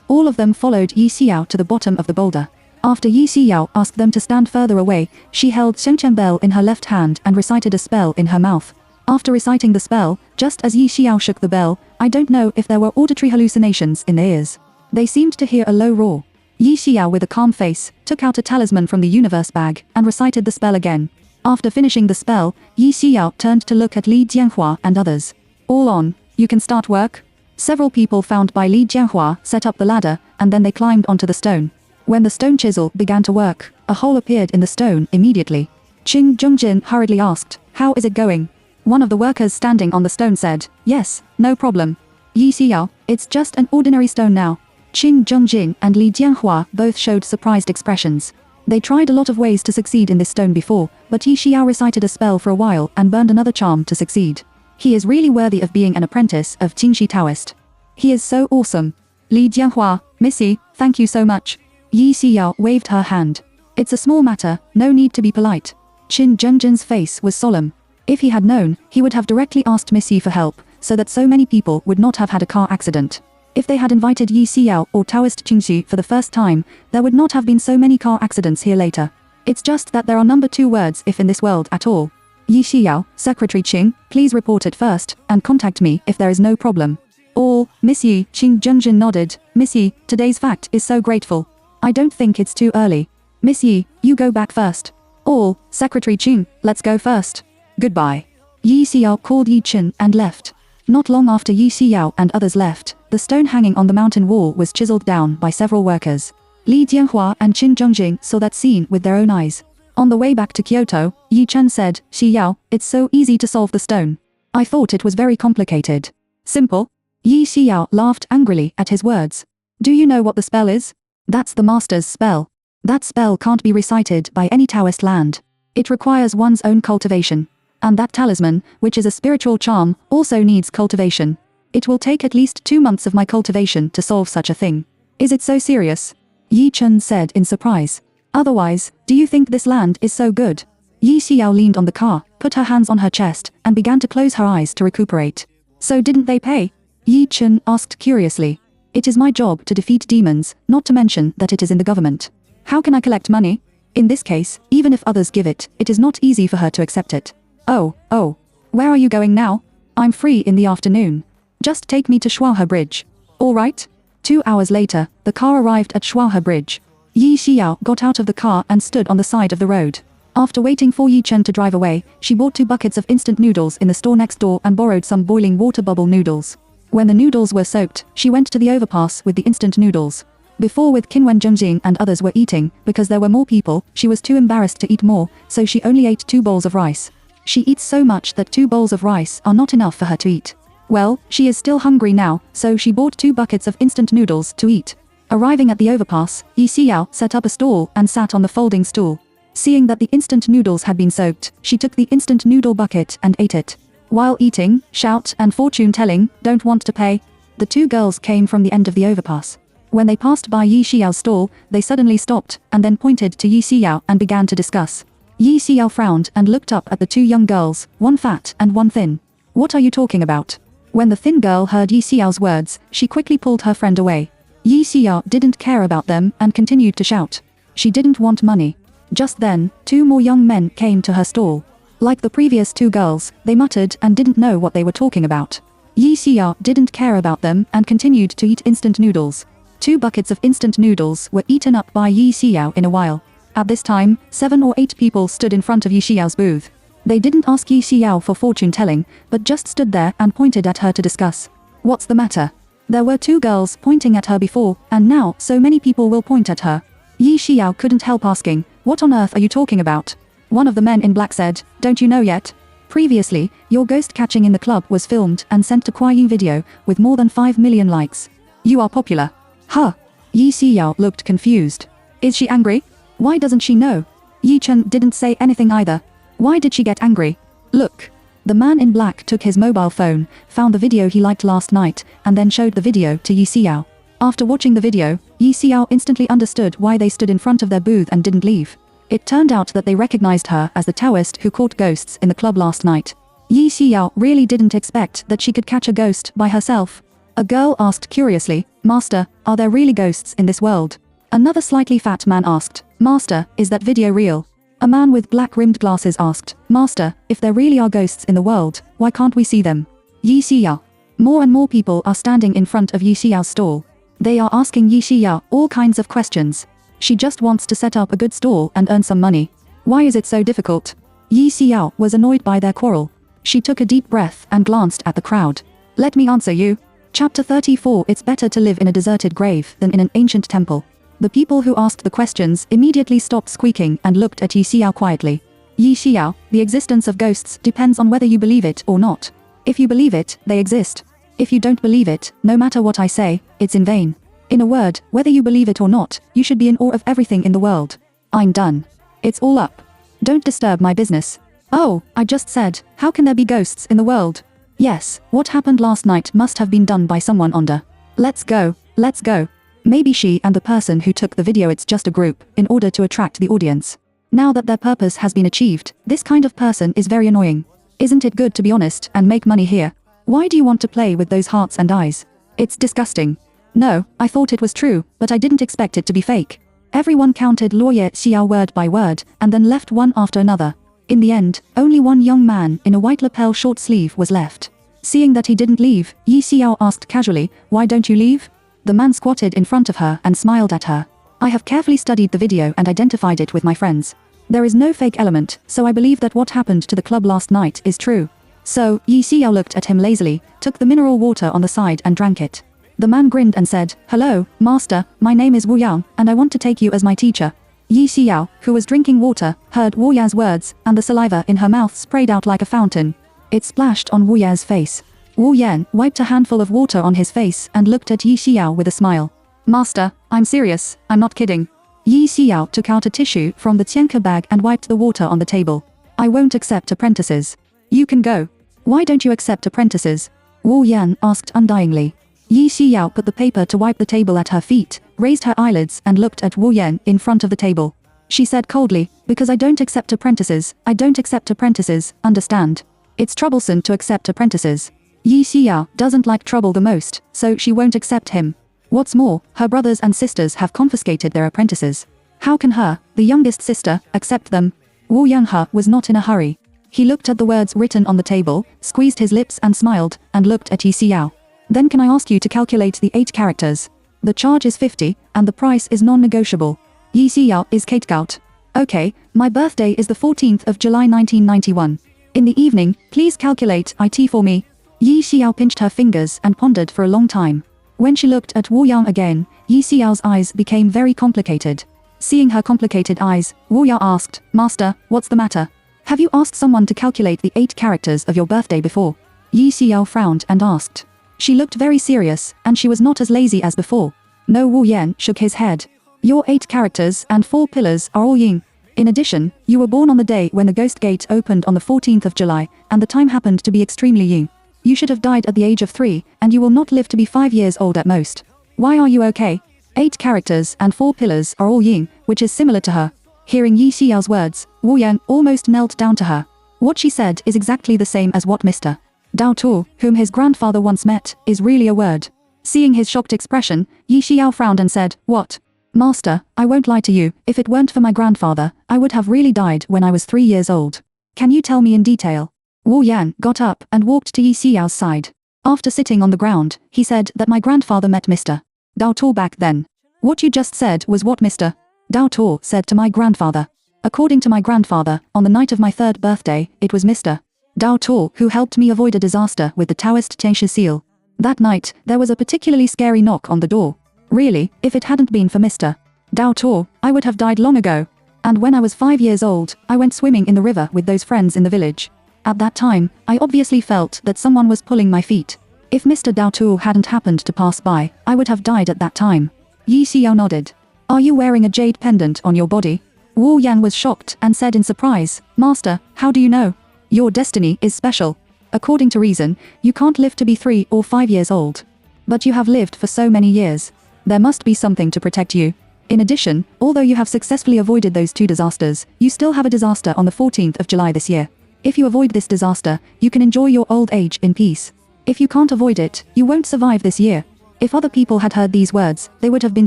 [SPEAKER 1] All of them followed Yi Xiao to the bottom of the boulder. After Yi Xiao asked them to stand further away, she held Shetian bell in her left hand and recited a spell in her mouth. After reciting the spell, just as Yi Xiao shook the bell, I don't know if there were auditory hallucinations in their ears. They seemed to hear a low roar. Yi Xiao with a calm face, took out a talisman from the universe bag, and recited the spell again. After finishing the spell, Yi Xiao turned to look at Li Jianhua and others. All on, you can start work? Several people found by Li Jianhua set up the ladder, and then they climbed onto the stone. When the stone chisel began to work, a hole appeared in the stone immediately. Qin Zhongjin hurriedly asked, how is it going? One of the workers standing on the stone said, yes, no problem. Yi Xiao, it's just an ordinary stone now. Qin Zhongjin and Li Jianhua both showed surprised expressions. They tried a lot of ways to succeed in this stone before, but Yi Xiao recited a spell for a while and burned another charm to succeed. He is really worthy of being an apprentice of Qingshi Taoist. He is so awesome. Li Jianhua, Missy, thank you so much. Yi Xiao waved her hand. It's a small matter, no need to be polite. Qin Zhongjin's face was solemn. If he had known, he would have directly asked Miss Yi for help, so that so many people would not have had a car accident. If they had invited Yi Xiao or Taoist Qingxi for the first time, there would not have been so many car accidents here later. It's just that there are number 2 words if in this world at all. Yi Xiao, Secretary Qing, please report it first, and contact me if there is no problem. All, Miss Yi. Qin Zhongjin nodded. Miss Yi, today's fact is so grateful. I don't think it's too early. Miss Yi, you go back first. All, Secretary Qing, let's go first. Goodbye. Yi Xiao called Yi Chen and left. Not long after Yi Xiao and others left, the stone hanging on the mountain wall was chiseled down by several workers. Li Jianhua and Qin Zhongjin saw that scene with their own eyes. On the way back to Kyoto, Yi Chen said, Xiao, it's so easy to solve the stone. I thought it was very complicated. Simple? Yi Xiao laughed angrily at his words. Do you know what the spell is? That's the master's spell. That spell can't be recited by any Taoist land. It requires one's own cultivation. And that talisman, which is a spiritual charm, also needs cultivation. It will take at least 2 months of my cultivation to solve such a thing. Is it so serious? Yi Chen said in surprise. Otherwise, do you think this land is so good? Yi Xiao leaned on the car, put her hands on her chest, and began to close her eyes to recuperate. So didn't they pay? Yi Chen asked curiously. It is my job to defeat demons, not to mention that it is in the government. How can I collect money? In this case, even if others give it, it is not easy for her to accept it. Oh, where are you going now? I'm free in the afternoon. Just take me to Shuahe Bridge. All right? 2 hours later, the car arrived at Shuahe Bridge. Yi Xiao got out of the car and stood on the side of the road. After waiting for Yi Chen to drive away, she bought 2 buckets of instant noodles in the store next door and borrowed some boiling water bubble noodles. When the noodles were soaked, she went to the overpass with the instant noodles. Before with Qinwen Zhengjing and others were eating, because there were more people, she was too embarrassed to eat more, so she only ate 2 bowls of rice. She eats so much that 2 bowls of rice are not enough for her to eat. Well, she is still hungry now, so she bought 2 buckets of instant noodles to eat. Arriving at the overpass, Yi Xiao set up a stall and sat on the folding stool. Seeing that the instant noodles had been soaked, she took the instant noodle bucket and ate it. While eating, shout and fortune-telling, don't want to pay. The 2 girls came from the end of the overpass. When they passed by Yi Xiao's stall, they suddenly stopped, and then pointed to Yi Xiao and began to discuss. Yi Xiao frowned and looked up at the 2 young girls, one fat and one thin. What are you talking about? When the thin girl heard Yi Xiao's words, she quickly pulled her friend away. Yi Xiao didn't care about them and continued to shout. She didn't want money. Just then, 2 more young men came to her stall. Like the previous 2 girls, they muttered and didn't know what they were talking about. Yi Xiao didn't care about them and continued to eat instant noodles. 2 buckets of instant noodles were eaten up by Yi Xiao in a while. At this time, 7 or 8 people stood in front of Yi Xiao's booth. They didn't ask Yi Xiao for fortune-telling, but just stood there and pointed at her to discuss. What's the matter? There were 2 girls pointing at her before, and now so many people will point at her. Yi Xiao couldn't help asking, what on earth are you talking about? One of the men in black said, don't you know yet? Previously, your ghost catching in the club was filmed and sent to Kuaiying video, with more than 5 million likes. You are popular. Huh? Yi Xiao looked confused. Is she angry? Why doesn't she know? Yi Chen didn't say anything either. Why did she get angry? Look. The man in black took his mobile phone, found the video he liked last night, and then showed the video to Yi Xiao. After watching the video, Yi Xiao instantly understood why they stood in front of their booth and didn't leave. It turned out that they recognized her as the Taoist who caught ghosts in the club last night. Yi Xiao really didn't expect that she could catch a ghost by herself. A girl asked curiously, Master, are there really ghosts in this world? Another slightly fat man asked, Master, is that video real? A man with black-rimmed glasses asked, Master, if there really are ghosts in the world, why can't we see them? Yi Xiao. More and more people are standing in front of Yi Xiao's stall. They are asking Yi Xiao all kinds of questions. She just wants to set up a good stall and earn some money. Why is it so difficult? Yi Xiao was annoyed by their quarrel. She took a deep breath and glanced at the crowd. Let me answer you. Chapter 34. It's better to live in a deserted grave than in an ancient temple. The people who asked the questions immediately stopped squeaking and looked at Yi Xiao quietly. Yi Xiao, the existence of ghosts depends on whether you believe it or not. If you believe it, they exist. If you don't believe it, no matter what I say, it's in vain. In a word, whether you believe it or not, you should be in awe of everything in the world. I'm done. It's all up. Don't disturb my business. Oh, I just said, how can there be ghosts in the world? Yes, what happened last night must have been done by someone under. Let's go, let's go. Maybe she and the person who took the video, it's just a group, in order to attract the audience. Now that their purpose has been achieved, this kind of person is very annoying. Isn't it good to be honest and make money here? Why do you want to play with those hearts and eyes? It's disgusting. No, I thought it was true, but I didn't expect it to be fake. Everyone counted Lawyer Xiao word by word, and then left one after another. In the end, only one young man in a white lapel short sleeve was left. Seeing that he didn't leave, Yi Xiao asked casually, why don't you leave? The man squatted in front of her and smiled at her. I have carefully studied the video and identified it with my friends. There is no fake element, so I believe that what happened to the club last night is true. So, Yi Xiao looked at him lazily, took the mineral water on the side and drank it. The man grinned and said, hello, master, my name is Wu Yang, and I want to take you as my teacher. Yi Xiao, who was drinking water, heard Wu Ya's words, and the saliva in her mouth sprayed out like a fountain. It splashed on Wu Ya's face. Wu Yan wiped a handful of water on his face and looked at Yi Xiao with a smile. Master, I'm serious, I'm not kidding. Yi Xiao took out a tissue from the tianke bag and wiped the water on the table. I won't accept apprentices. You can go. Why don't you accept apprentices? Wu Yan asked undyingly. Yi Xiao put the paper to wipe the table at her feet, raised her eyelids and looked at Wu Yan in front of the table. She said coldly, because I don't accept apprentices, I don't accept apprentices, understand? It's troublesome to accept apprentices. Yi Xiao doesn't like trouble the most, so she won't accept him. What's more, her brothers and sisters have confiscated their apprentices. How can her, the youngest sister, accept them? Wu Yanghe was not in a hurry. He looked at the words written on the table, squeezed his lips and smiled, and looked at Yi Xiao. Then can I ask you to calculate the 8 characters? The charge is 50, and the price is non-negotiable. Yi Xiao is Kategout. Okay, my birthday is the 14th of July 1991. In the evening, please calculate IT for me. Yi Xiao pinched her fingers and pondered for a long time. When she looked at Wu Yang again, Yi Xiao's eyes became very complicated. Seeing her complicated eyes, Wu Yang asked, Master, what's the matter? Have you asked someone to calculate the 8 characters of your birthday before? Yi Xiao frowned and asked. She looked very serious, and she was not as lazy as before. No, Wu Yan shook his head. Your 8 characters and 4 pillars are all yin. In addition, you were born on the day when the Ghost Gate opened on the 14th of July, and the time happened to be extremely yin. You should have died at the age of 3, and you will not live to be 5 years old at most. Why are you okay? 8 characters and 4 pillars are all yin, which is similar to her. Hearing Yi Xiao's words, Wu Yan almost knelt down to her. What she said is exactly the same as what Mr. Dao Tu, whom his grandfather once met, is really a word. Seeing his shocked expression, Yi Xiao frowned and said, What? Master, I won't lie to you, if it weren't for my grandfather, I would have really died when I was 3 years old. Can you tell me in detail? Wu Yan got up and walked to Yi Xiao's side. After sitting on the ground, he said that my grandfather met Mr. Dao Tu back then. What you just said was what Mr. Dao Tu said to my grandfather. According to my grandfather, on the night of my 3rd birthday, it was Mr. Dao Tu who helped me avoid a disaster with the Taoist Tianshi seal. That night, there was a particularly scary knock on the door. Really, if it hadn't been for Mr. Dao Tu, I would have died long ago. And when I was 5 years old, I went swimming in the river with those friends in the village. At that time, I obviously felt that someone was pulling my feet. If Mr. Dao Tu hadn't happened to pass by, I would have died at that time. Yi Xiao nodded. Are you wearing a jade pendant on your body? Wu Yan was shocked and said in surprise, Master, how do you know? Your destiny is special. According to reason, you can't live to be 3 or 5 years old. But you have lived for so many years. There must be something to protect you. In addition, although you have successfully avoided those 2 disasters, you still have a disaster on the 14th of July this year. If you avoid this disaster, you can enjoy your old age in peace. If you can't avoid it, you won't survive this year. If other people had heard these words, they would have been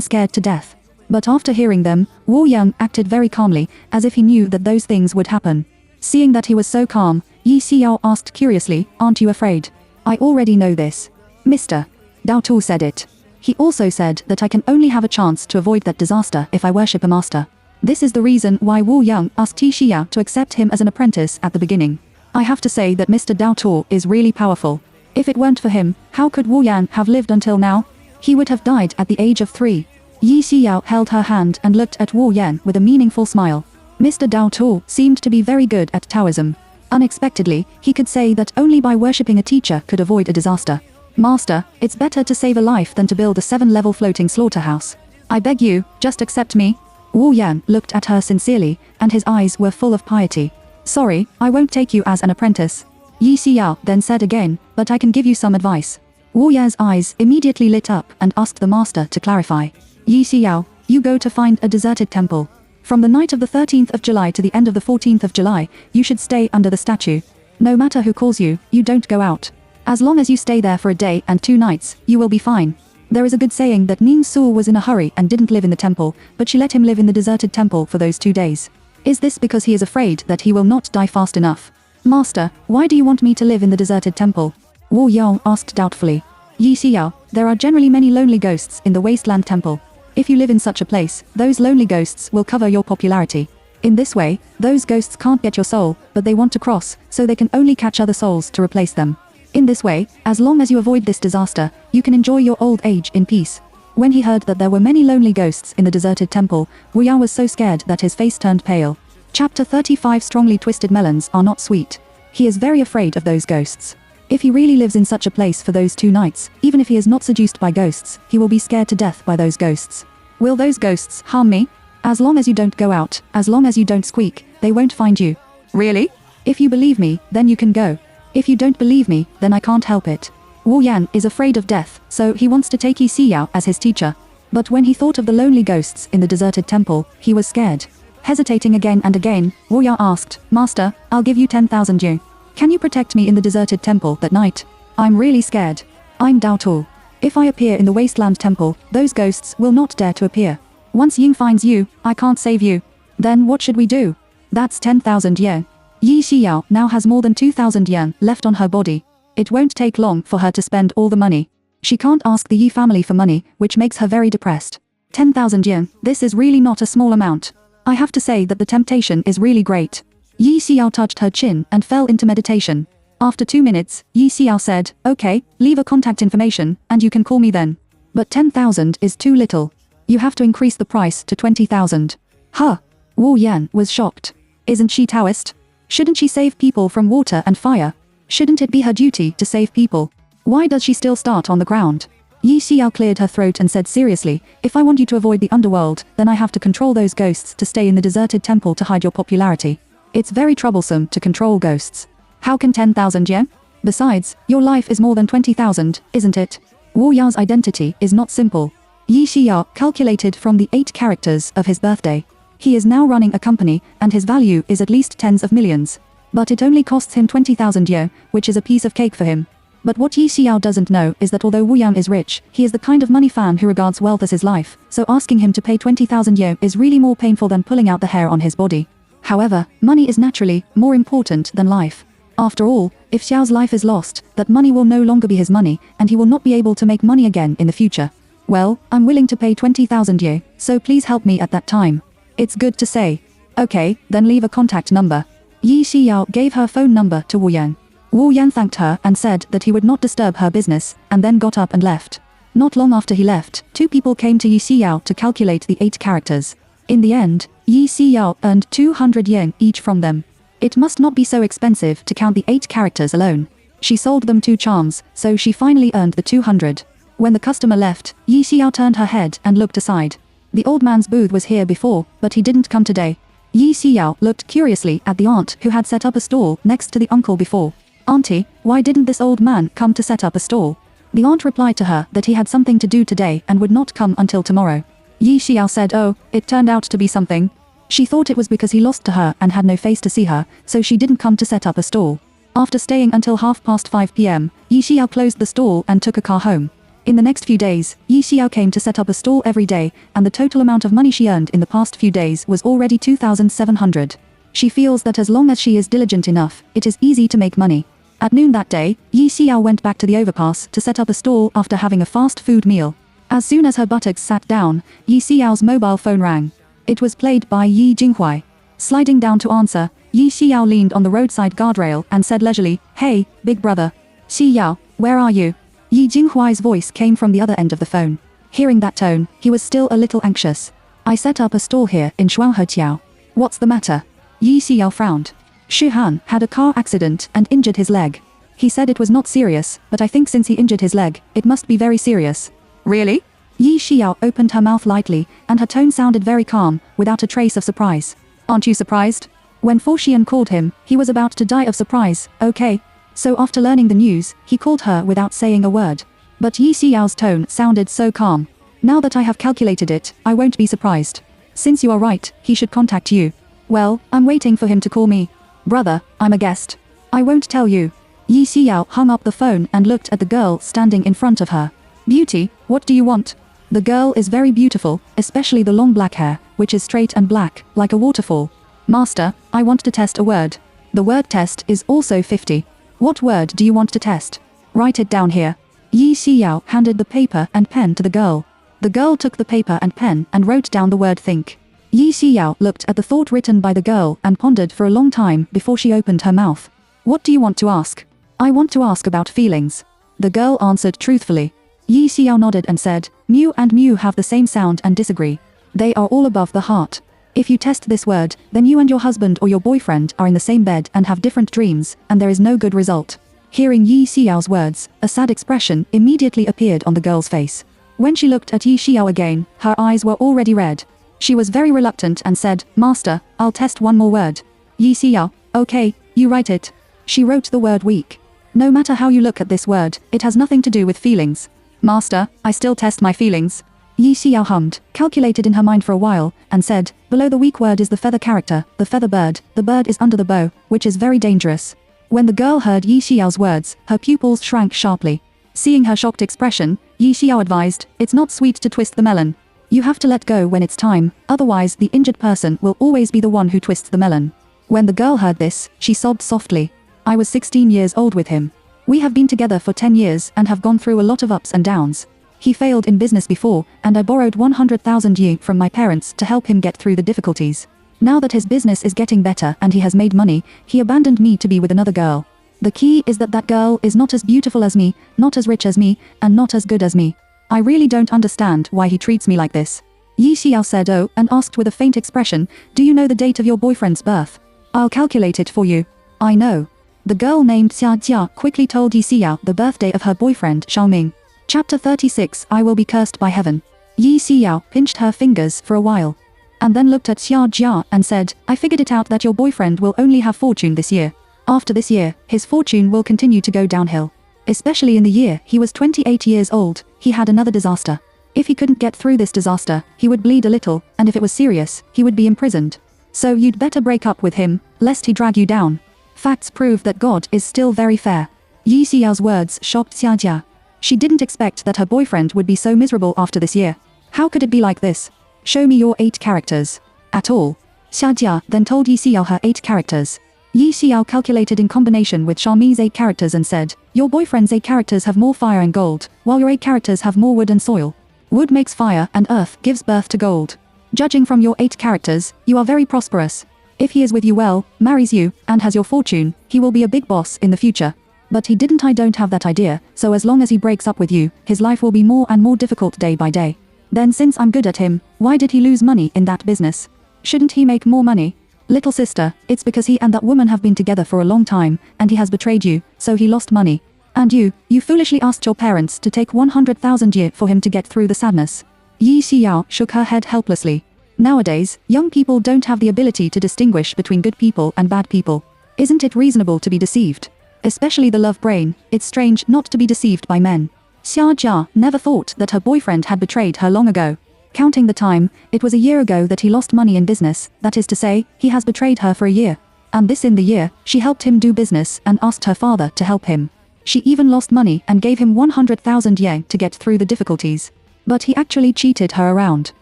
[SPEAKER 1] scared to death. But after hearing them, Wu Yang acted very calmly, as if he knew that those things would happen. Seeing that he was so calm, Yi Xiao asked curiously, Aren't you afraid? I already know this. Mr. Dao Tu said it. He also said that I can only have a chance to avoid that disaster if I worship a master. This is the reason why Wu Yang asked Yi Xiao to accept him as an apprentice at the beginning. I have to say that Mr. Dao Tu is really powerful. If it weren't for him, how could Wu Yan have lived until now? He would have died at the age of 3. Yi Xiao held her hand and looked at Wu Yan with a meaningful smile. Mr. Dao Tu seemed to be very good at Taoism. Unexpectedly, he could say that only by worshipping a teacher could avoid a disaster. Master, it's better to save a life than to build a 7-level floating slaughterhouse. I beg you, just accept me. Wu Yan looked at her sincerely, and his eyes were full of piety. Sorry, I won't take you as an apprentice. Yi Xiao then said again, but I can give you some advice. Wu Yan's eyes immediately lit up and asked the master to clarify. Yi Xiao, you go to find a deserted temple. From the night of the 13th of July to the end of the 14th of July, you should stay under the statue. No matter who calls you, you don't go out. As long as you stay there for a day and 2 nights, you will be fine. There is a good saying that Ning Su was in a hurry and didn't live in the temple, but she let him live in the deserted temple for those 2 days. Is this because he is afraid that he will not die fast enough? Master, why do you want me to live in the deserted temple? Wu Yang asked doubtfully. Yi Xiao, there are generally many lonely ghosts in the wasteland temple. If you live in such a place, those lonely ghosts will cover your popularity. In this way, those ghosts can't get your soul, but they want to cross, so they can only catch other souls to replace them. In this way, as long as you avoid this disaster, you can enjoy your old age in peace. When he heard that there were many lonely ghosts in the deserted temple, Wu Yang was so scared that his face turned pale. Chapter 35 Strongly twisted melons are not sweet. He is very afraid of those ghosts. If he really lives in such a place for those 2 nights, even if he is not seduced by ghosts, he will be scared to death by those ghosts. Will those ghosts harm me? As long as you don't go out, as long as you don't squeak, they won't find you. Really? If you believe me, then you can go. If you don't believe me, then I can't help it. Wu Yan is afraid of death, so he wants to take Yi Xiao as his teacher. But when he thought of the lonely ghosts in the deserted temple, he was scared. Hesitating again and again, Wu Yan asked, Master, I'll give you 10,000 yuan. Can you protect me in the deserted temple that night? I'm really scared. I'm Dao Tu. If I appear in the wasteland temple, those ghosts will not dare to appear. Once Ying finds you, I can't save you. Then what should we do? That's 10,000 yuan. Yi Xiao now has more than 2,000 yuan left on her body. It won't take long for her to spend all the money. She can't ask the Yi family for money, which makes her very depressed. 10,000 yuan, this is really not a small amount. I have to say that the temptation is really great. Yi Xiao touched her chin and fell into meditation. After 2 minutes, Yi Xiao said, Okay, leave a contact information, and you can call me then. But 10,000 is too little. You have to increase the price to 20,000. Huh? Wu Yan was shocked. Isn't she Taoist? Shouldn't she save people from water and fire? Shouldn't it be her duty to save people? Why does she still start on the ground? Yi Xiao cleared her throat and said seriously, if I want you to avoid the underworld, then I have to control those ghosts to stay in the deserted temple to hide your popularity. It's very troublesome to control ghosts. How can 10,000 yen? Besides, your life is more than 20,000, isn't it? Wu Yao's identity is not simple. Yi Xiao calculated from the 8 characters of his birthday. He is now running a company, and his value is at least tens of millions. But it only costs him 20,000 yen, which is a piece of cake for him. But what Yi Xiao doesn't know is that although Wu Yan is rich, he is the kind of money fan who regards wealth as his life, so asking him to pay 20,000 yen is really more painful than pulling out the hair on his body. However, money is naturally more important than life. After all, if Xiao's life is lost, that money will no longer be his money, and he will not be able to make money again in the future. Well, I'm willing to pay 20,000 yen, so please help me at that time. It's good to say. Okay, then leave a contact number. Yi Xiao gave her phone number to Wu Yan. Wu Yan thanked her and said that he would not disturb her business, and then got up and left. Not long after he left, 2 people came to Yi Xiao to calculate the 8 characters. In the end, Yi Xiao earned 200 yen each from them. It must not be so expensive to count the 8 characters alone. She sold them 2 charms, so she finally earned the 200. When the customer left, Yi Xiao turned her head and looked aside. The old man's booth was here before, but he didn't come today. Yi Xiao looked curiously at the aunt who had set up a stall next to the uncle before. Auntie, why didn't this old man come to set up a stall? The aunt replied to her that he had something to do today and would not come until tomorrow. Yi Xiao said, oh, it turned out to be something. She thought it was because he lost to her and had no face to see her, so she didn't come to set up a stall. After staying until 5:30 p.m., Yi Xiao closed the stall and took a car home. In the next few days, Yi Xiao came to set up a stall every day, and the total amount of money she earned in the past few days was already 2,700. She feels that as long as she is diligent enough, it is easy to make money. At noon that day, Yi Xiao went back to the overpass to set up a stall after having a fast food meal. As soon as her buttocks sat down, Yi Xiao's mobile phone rang. It was played by Yi Jinghuai. Sliding down to answer, Yi Xiao leaned on the roadside guardrail and said leisurely, hey, big brother. Xiao, where are you? Yi Jinghuai's voice came from the other end of the phone. Hearing that tone, he was still a little anxious. I set up a stall here in Shuangheqiao. What's the matter? Yi Xiao frowned. Shu Han had a car accident and injured his leg. He said it was not serious, but I think since he injured his leg, it must be very serious. Really? Yi Xiao opened her mouth lightly, and her tone sounded very calm, without a trace of surprise. Aren't you surprised? When Fo Xian called him, he was about to die of surprise, okay? So after learning the news, he called her without saying a word. But Yi Xiao's tone sounded so calm. Now that I have calculated it, I won't be surprised. Since you are right, he should contact you. Well, I'm waiting for him to call me. Brother, I'm a guest. I won't tell you. Yi Xiao hung up the phone and looked at the girl standing in front of her. Beauty, what do you want? The girl is very beautiful, especially the long black hair, which is straight and black, like a waterfall. Master, I want to test a word. The word test is also 50. What word do you want to test? Write it down here. Yi Xiao handed the paper and pen to the girl. The girl took the paper and pen and wrote down the word think. Yi Xiao looked at the thought written by the girl and pondered for a long time before she opened her mouth. What do you want to ask? I want to ask about feelings. The girl answered truthfully. Yi Xiao nodded and said, Mu and Mu have the same sound and disagree. They are all above the heart. If you test this word, then you and your husband or your boyfriend are in the same bed and have different dreams, and there is no good result. Hearing Yi Xiao's words, a sad expression immediately appeared on the girl's face. When she looked at Yi Xiao again, her eyes were already red. She was very reluctant and said, Master, I'll test one more word. Yi Xiao, okay, you write it. She wrote the word weak. No matter how you look at this word, it has nothing to do with feelings. Master, I still test my feelings. Yi Xiao hummed, calculated in her mind for a while, and said, below the weak word is the feather character, the feather bird, the bird is under the bow, which is very dangerous. When the girl heard Yi Xiao's words, her pupils shrank sharply. Seeing her shocked expression, Yi Xiao advised, it's not sweet to twist the melon. You have to let go when it's time, otherwise the injured person will always be the one who twists the melon. When the girl heard this, she sobbed softly. I was 16 years old with him. We have been together for 10 years and have gone through a lot of ups and downs. He failed in business before, and I borrowed 100,000 yen from my parents to help him get through the difficulties. Now that his business is getting better and he has made money, he abandoned me to be with another girl. The key is that that girl is not as beautiful as me, not as rich as me, and not as good as me. I really don't understand why he treats me like this. Yi Xiao said oh and asked with a faint expression, do you know the date of your boyfriend's birth? I'll calculate it for you. I know. The girl named Xia Jia quickly told Yi Xiao the birthday of her boyfriend Xiaoming. Chapter 36 I will be cursed by heaven. Yi Xiao pinched her fingers for a while. And then looked at Xia Jia and said, I figured it out that your boyfriend will only have fortune this year. After this year, his fortune will continue to go downhill. Especially in the year he was 28 years old, he had another disaster. If he couldn't get through this disaster, he would bleed a little, and if it was serious, he would be imprisoned. So you'd better break up with him, lest he drag you down. Facts prove that God is still very fair. Yi Xiao's words shocked Xia Jia. She didn't expect that her boyfriend would be so miserable after this year. How could it be like this? Show me your 8 characters. At all. Xia Jia then told Yi Xiao her 8 characters. Yi Xiao calculated in combination with Xiaoming's 8 characters and said, your boyfriend's 8 characters have more fire and gold, while your 8 characters have more wood and soil. Wood makes fire and earth gives birth to gold. Judging from your 8 characters, you are very prosperous. If he is with you well, marries you, and has your fortune, he will be a big boss in the future. But he didn't. I don't have that idea, so as long as he breaks up with you, his life will be more and more difficult day by day. Then since I'm good at him, why did he lose money in that business? Shouldn't he make more money? Little sister, it's because he and that woman have been together for a long time, and he has betrayed you, so he lost money. And you foolishly asked your parents to take 100,000 yen for him to get through the sadness. Yi Xiao shook her head helplessly. Nowadays, young people don't have the ability to distinguish between good people and bad people. Isn't it reasonable to be deceived? Especially the love brain, it's strange not to be deceived by men. Xia Jia never thought that her boyfriend had betrayed her long ago. Counting the time, it was a year ago that he lost money in business, that is to say, he has betrayed her for a year. And this in the year, she helped him do business and asked her father to help him. She even lost money and gave him 100,000 yen to get through the difficulties. But he actually cheated her around.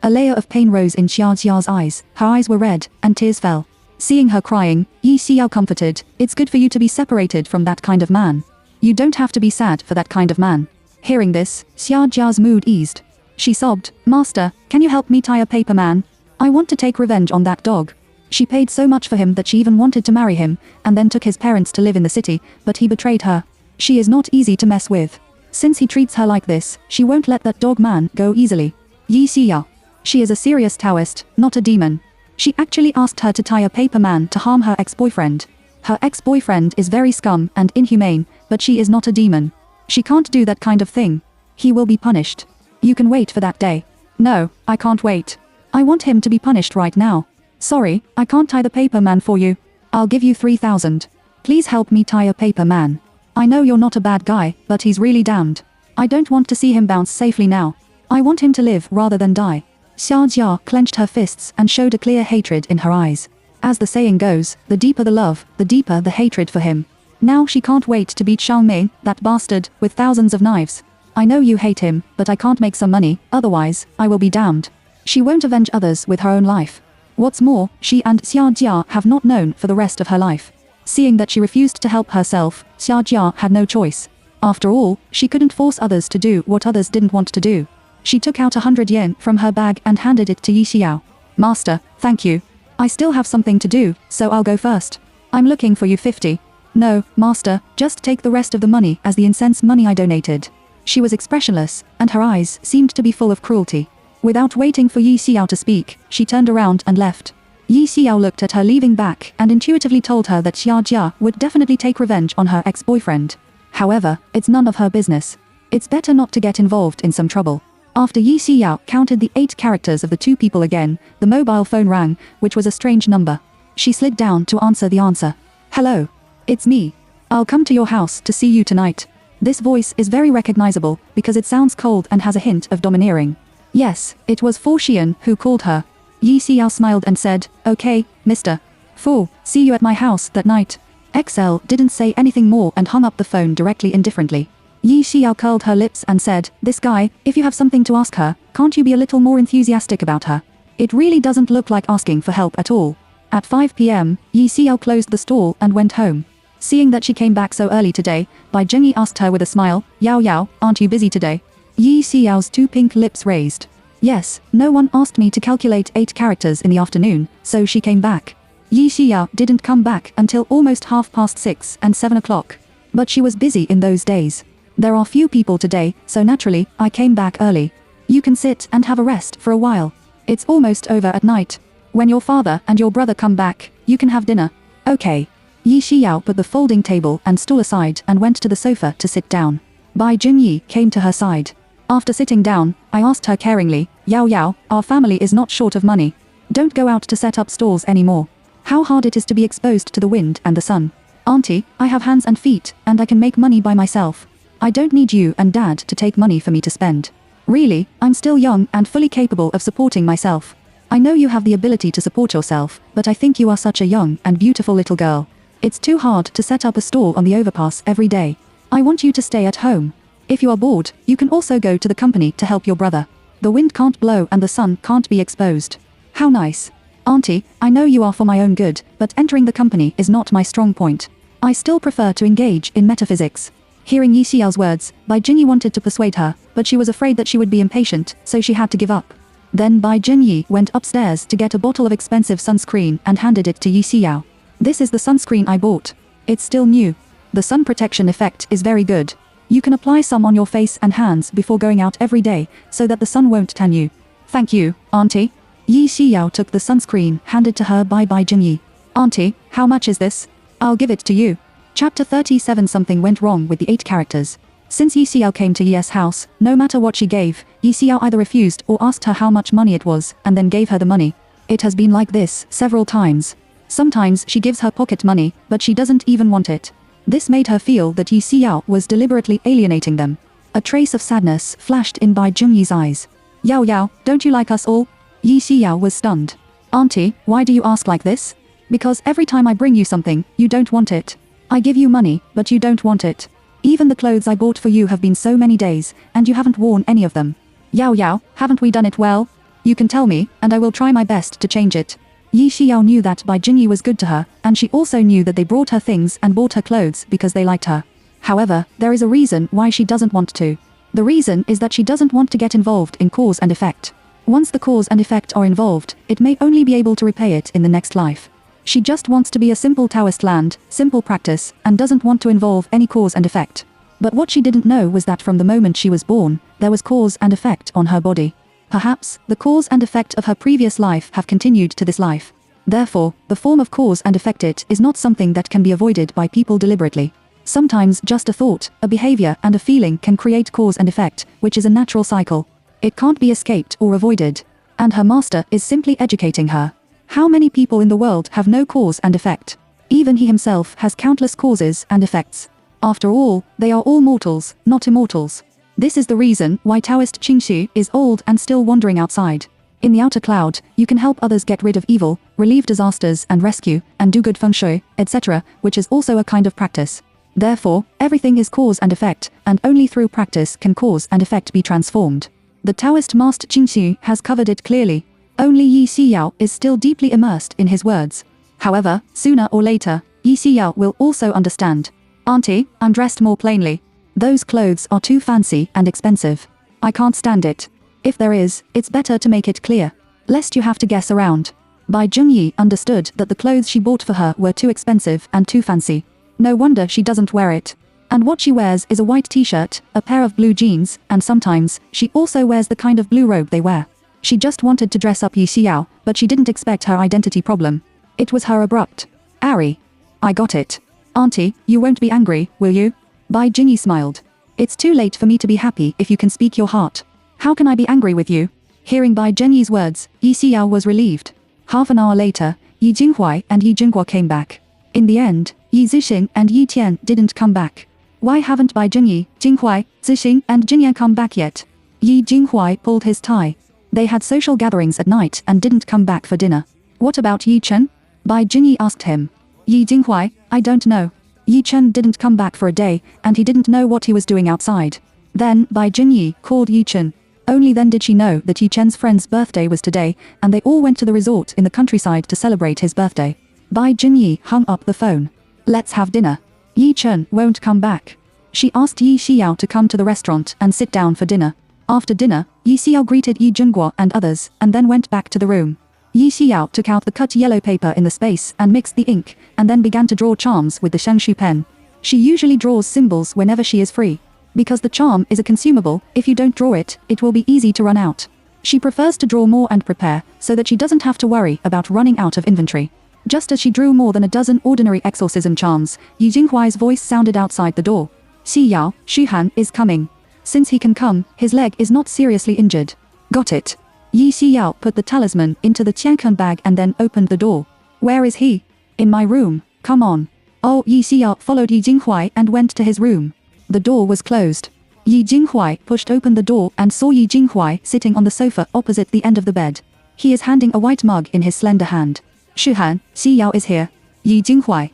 [SPEAKER 1] A layer of pain rose in Xia Jia's eyes, her eyes were red, and tears fell. Seeing her crying, Yi Xiao comforted, it's good for you to be separated from that kind of man. You don't have to be sad for that kind of man. Hearing this, Xia Jia's mood eased. She sobbed, Master, can you help me tie a paper man? I want to take revenge on that dog. She paid so much for him that she even wanted to marry him, and then took his parents to live in the city, but he betrayed her. She is not easy to mess with. Since he treats her like this, she won't let that dog man go easily. Yi Xiao. She is a serious Taoist, not a demon. She actually asked her to tie a paper man to harm her ex-boyfriend. Her ex-boyfriend is very scum and inhumane, but she is not a demon. She can't do that kind of thing. He will be punished. You can wait for that day. No, I can't wait. I want him to be punished right now. Sorry, I can't tie the paper man for you. I'll give you 3,000. Please help me tie a paper man. I know you're not a bad guy, but he's really damned. I don't want to see him bounce safely now. I want him to live rather than die. Xia Jia clenched her fists and showed a clear hatred in her eyes. As the saying goes, the deeper the love, the deeper the hatred for him. Now she can't wait to beat Xiaoming, that bastard, with thousands of knives. I know you hate him, but I can't make some money, otherwise, I will be damned. She won't avenge others with her own life. What's more, she and Xia Jia have not known for the rest of her life. Seeing that she refused to help herself, Xia Jia had no choice. After all, she couldn't force others to do what others didn't want to do. She took out 100 yen from her bag and handed it to Yi Xiao. Master, thank you. I still have something to do, so I'll go first. I'm looking for you 50. No, Master, just take the rest of the money as the incense money I donated. She was expressionless, and her eyes seemed to be full of cruelty. Without waiting for Yi Xiao to speak, she turned around and left. Yi Xiao looked at her leaving back and intuitively told her that Xia Jia would definitely take revenge on her ex-boyfriend. However, it's none of her business. It's better not to get involved in some trouble. After Yi Xiao counted the 8 characters of the 2 people again, the mobile phone rang, which was a strange number. She slid down to answer the answer. Hello. It's me. I'll come to your house to see you tonight. This voice is very recognizable, because it sounds cold and has a hint of domineering. Yes, it was Fu Xian who called her. Yi Xiao smiled and said, okay, Mr. Fu, see you at my house that night. XL didn't say anything more and hung up the phone directly indifferently. Yi Xiao curled her lips and said, this guy, if you have something to ask her, can't you be a little more enthusiastic about her? It really doesn't look like asking for help at all. At 5 p.m., Yi Xiao closed the stall and went home. Seeing that she came back so early today, Bai Zhengyi asked her with a smile, Yao Yao, aren't you busy today? Yi Xiao's 2 pink lips raised. Yes, no one asked me to calculate 8 characters in the afternoon, so she came back. Yi Xiao didn't come back until almost 6:30 and 7 o'clock. But she was busy in those days. There are few people today, so naturally, I came back early. You can sit and have a rest for a while. It's almost over at night. When your father and your brother come back, you can have dinner. Okay. Yi Xiao put the folding table and stool aside and went to the sofa to sit down. Bai Junyi came to her side. After sitting down, I asked her caringly, Yao Yao, our family is not short of money. Don't go out to set up stalls anymore. How hard it is to be exposed to the wind and the sun. Auntie, I have hands and feet, and I can make money by myself. I don't need you and Dad to take money for me to spend. Really, I'm still young and fully capable of supporting myself. I know you have the ability to support yourself, but I think you are such a young and beautiful little girl. It's too hard to set up a stall on the overpass every day. I want you to stay at home. If you are bored, you can also go to the company to help your brother. The wind can't blow and the sun can't be exposed. How nice. Auntie, I know you are for my own good, but entering the company is not my strong point. I still prefer to engage in metaphysics. Hearing Yi Xiao's words, Bai Jinyi wanted to persuade her, but she was afraid that she would be impatient, so she had to give up. Then Bai Jinyi went upstairs to get a bottle of expensive sunscreen and handed it to Yi Xiao. This is the sunscreen I bought. It's still new. The sun protection effect is very good. You can apply some on your face and hands before going out every day, so that the sun won't tan you. Thank you, Auntie. Yi Xiao took the sunscreen handed to her by Bai Jinyi. Auntie, how much is this? I'll give it to you. Chapter 37. Something went wrong with the 8 characters. Since Yi Xiao came to Yi's house, no matter what she gave, Yi Xiao either refused or asked her how much money it was, and then gave her the money. It has been like this several times. Sometimes she gives her pocket money, but she doesn't even want it. This made her feel that Yi Xiao was deliberately alienating them. A trace of sadness flashed in Bai Junyi's eyes. Yao Yao, don't you like us all? Yi Xiao was stunned. Auntie, why do you ask like this? Because every time I bring you something, you don't want it. I give you money, but you don't want it. Even the clothes I bought for you have been so many days, and you haven't worn any of them. Yao Yao, haven't we done it well? You can tell me, and I will try my best to change it. Yi Xiao knew that Bai Jinyi was good to her, and she also knew that they brought her things and bought her clothes because they liked her. However, there is a reason why she doesn't want to. The reason is that she doesn't want to get involved in cause and effect. Once the cause and effect are involved, it may only be able to repay it in the next life. She just wants to be a simple Taoist land, simple practice, and doesn't want to involve any cause and effect. But what she didn't know was that from the moment she was born, there was cause and effect on her body. Perhaps, the cause and effect of her previous life have continued to this life. Therefore, the form of cause and effect it is not something that can be avoided by people deliberately. Sometimes just a thought, a behavior and a feeling can create cause and effect, which is a natural cycle. It can't be escaped or avoided. And her master is simply educating her. How many people in the world have no cause and effect? Even he himself has countless causes and effects. After all, they are all mortals, not immortals. This is the reason why Taoist Qingxu is old and still wandering outside. In the outer cloud, you can help others get rid of evil, relieve disasters and rescue, and do good feng shui, etc., which is also a kind of practice. Therefore, everything is cause and effect, and only through practice can cause and effect be transformed. The Taoist master Qingxu has covered it clearly. Only Yi Xiao is still deeply immersed in his words. However, sooner or later, Yi Xiao will also understand. Auntie, I'm dressed more plainly. Those clothes are too fancy and expensive. I can't stand it. If there is, it's better to make it clear. Lest you have to guess around. Bai Junyi understood that the clothes she bought for her were too expensive and too fancy. No wonder she doesn't wear it. And what she wears is a white t-shirt, a pair of blue jeans, and sometimes, she also wears the kind of blue robe they wear. She just wanted to dress up Yi Xiao, but she didn't expect her identity problem. It was her abrupt. Ari. I got it. Auntie, you won't be angry, will you? Bai Jinyi smiled. It's too late for me to be happy if you can speak your heart. How can I be angry with you? Hearing Bai Jinyi's words, Yi Xiao was relieved. Half an hour later, Yi Jinghuai and Yi Jingguo came back. In the end, Yi Zixing and Yi Tian didn't come back. Why haven't Bai Jinyi, Jinghuai, Zixing and Jinyan come back yet? Yi Jinghuai pulled his tie. They had social gatherings at night and didn't come back for dinner. What about Yi Chen? Bai Jinyi asked him. Yi Jinghuai, I don't know. Yi Chen didn't come back for a day, and he didn't know what he was doing outside. Then Bai Jinyi called Yi Chen. Only then did she know that Yi Chen's friend's birthday was today, and they all went to the resort in the countryside to celebrate his birthday. Bai Jinyi hung up the phone. Let's have dinner. Yi Chen won't come back. She asked Yi Xiao to come to the restaurant and sit down for dinner. After dinner, Yi Xiao greeted Yi Jingguo and others, and then went back to the room. Yi Xiao took out the cut yellow paper in the space and mixed the ink, and then began to draw charms with the Shengshu pen. She usually draws symbols whenever she is free. Because the charm is a consumable, if you don't draw it, it will be easy to run out. She prefers to draw more and prepare, so that she doesn't have to worry about running out of inventory. Just as she drew more than a dozen ordinary exorcism charms, Yi Jinghuai's voice sounded outside the door. Xi Yao, Xu Han is coming. Since he can come, his leg is not seriously injured. Got it. Yi Xiao put the talisman into the Qiankun bag and then opened the door. Where is he? In my room, come on. Oh, Yi Xiao followed Yi Jinghuai and went to his room. The door was closed. Yi Jinghuai pushed open the door and saw Yi Jinghuai sitting on the sofa opposite the end of the bed. He is handing a white mug in his slender hand. Xu Han, Xi Yao is here. Yi Jinghuai.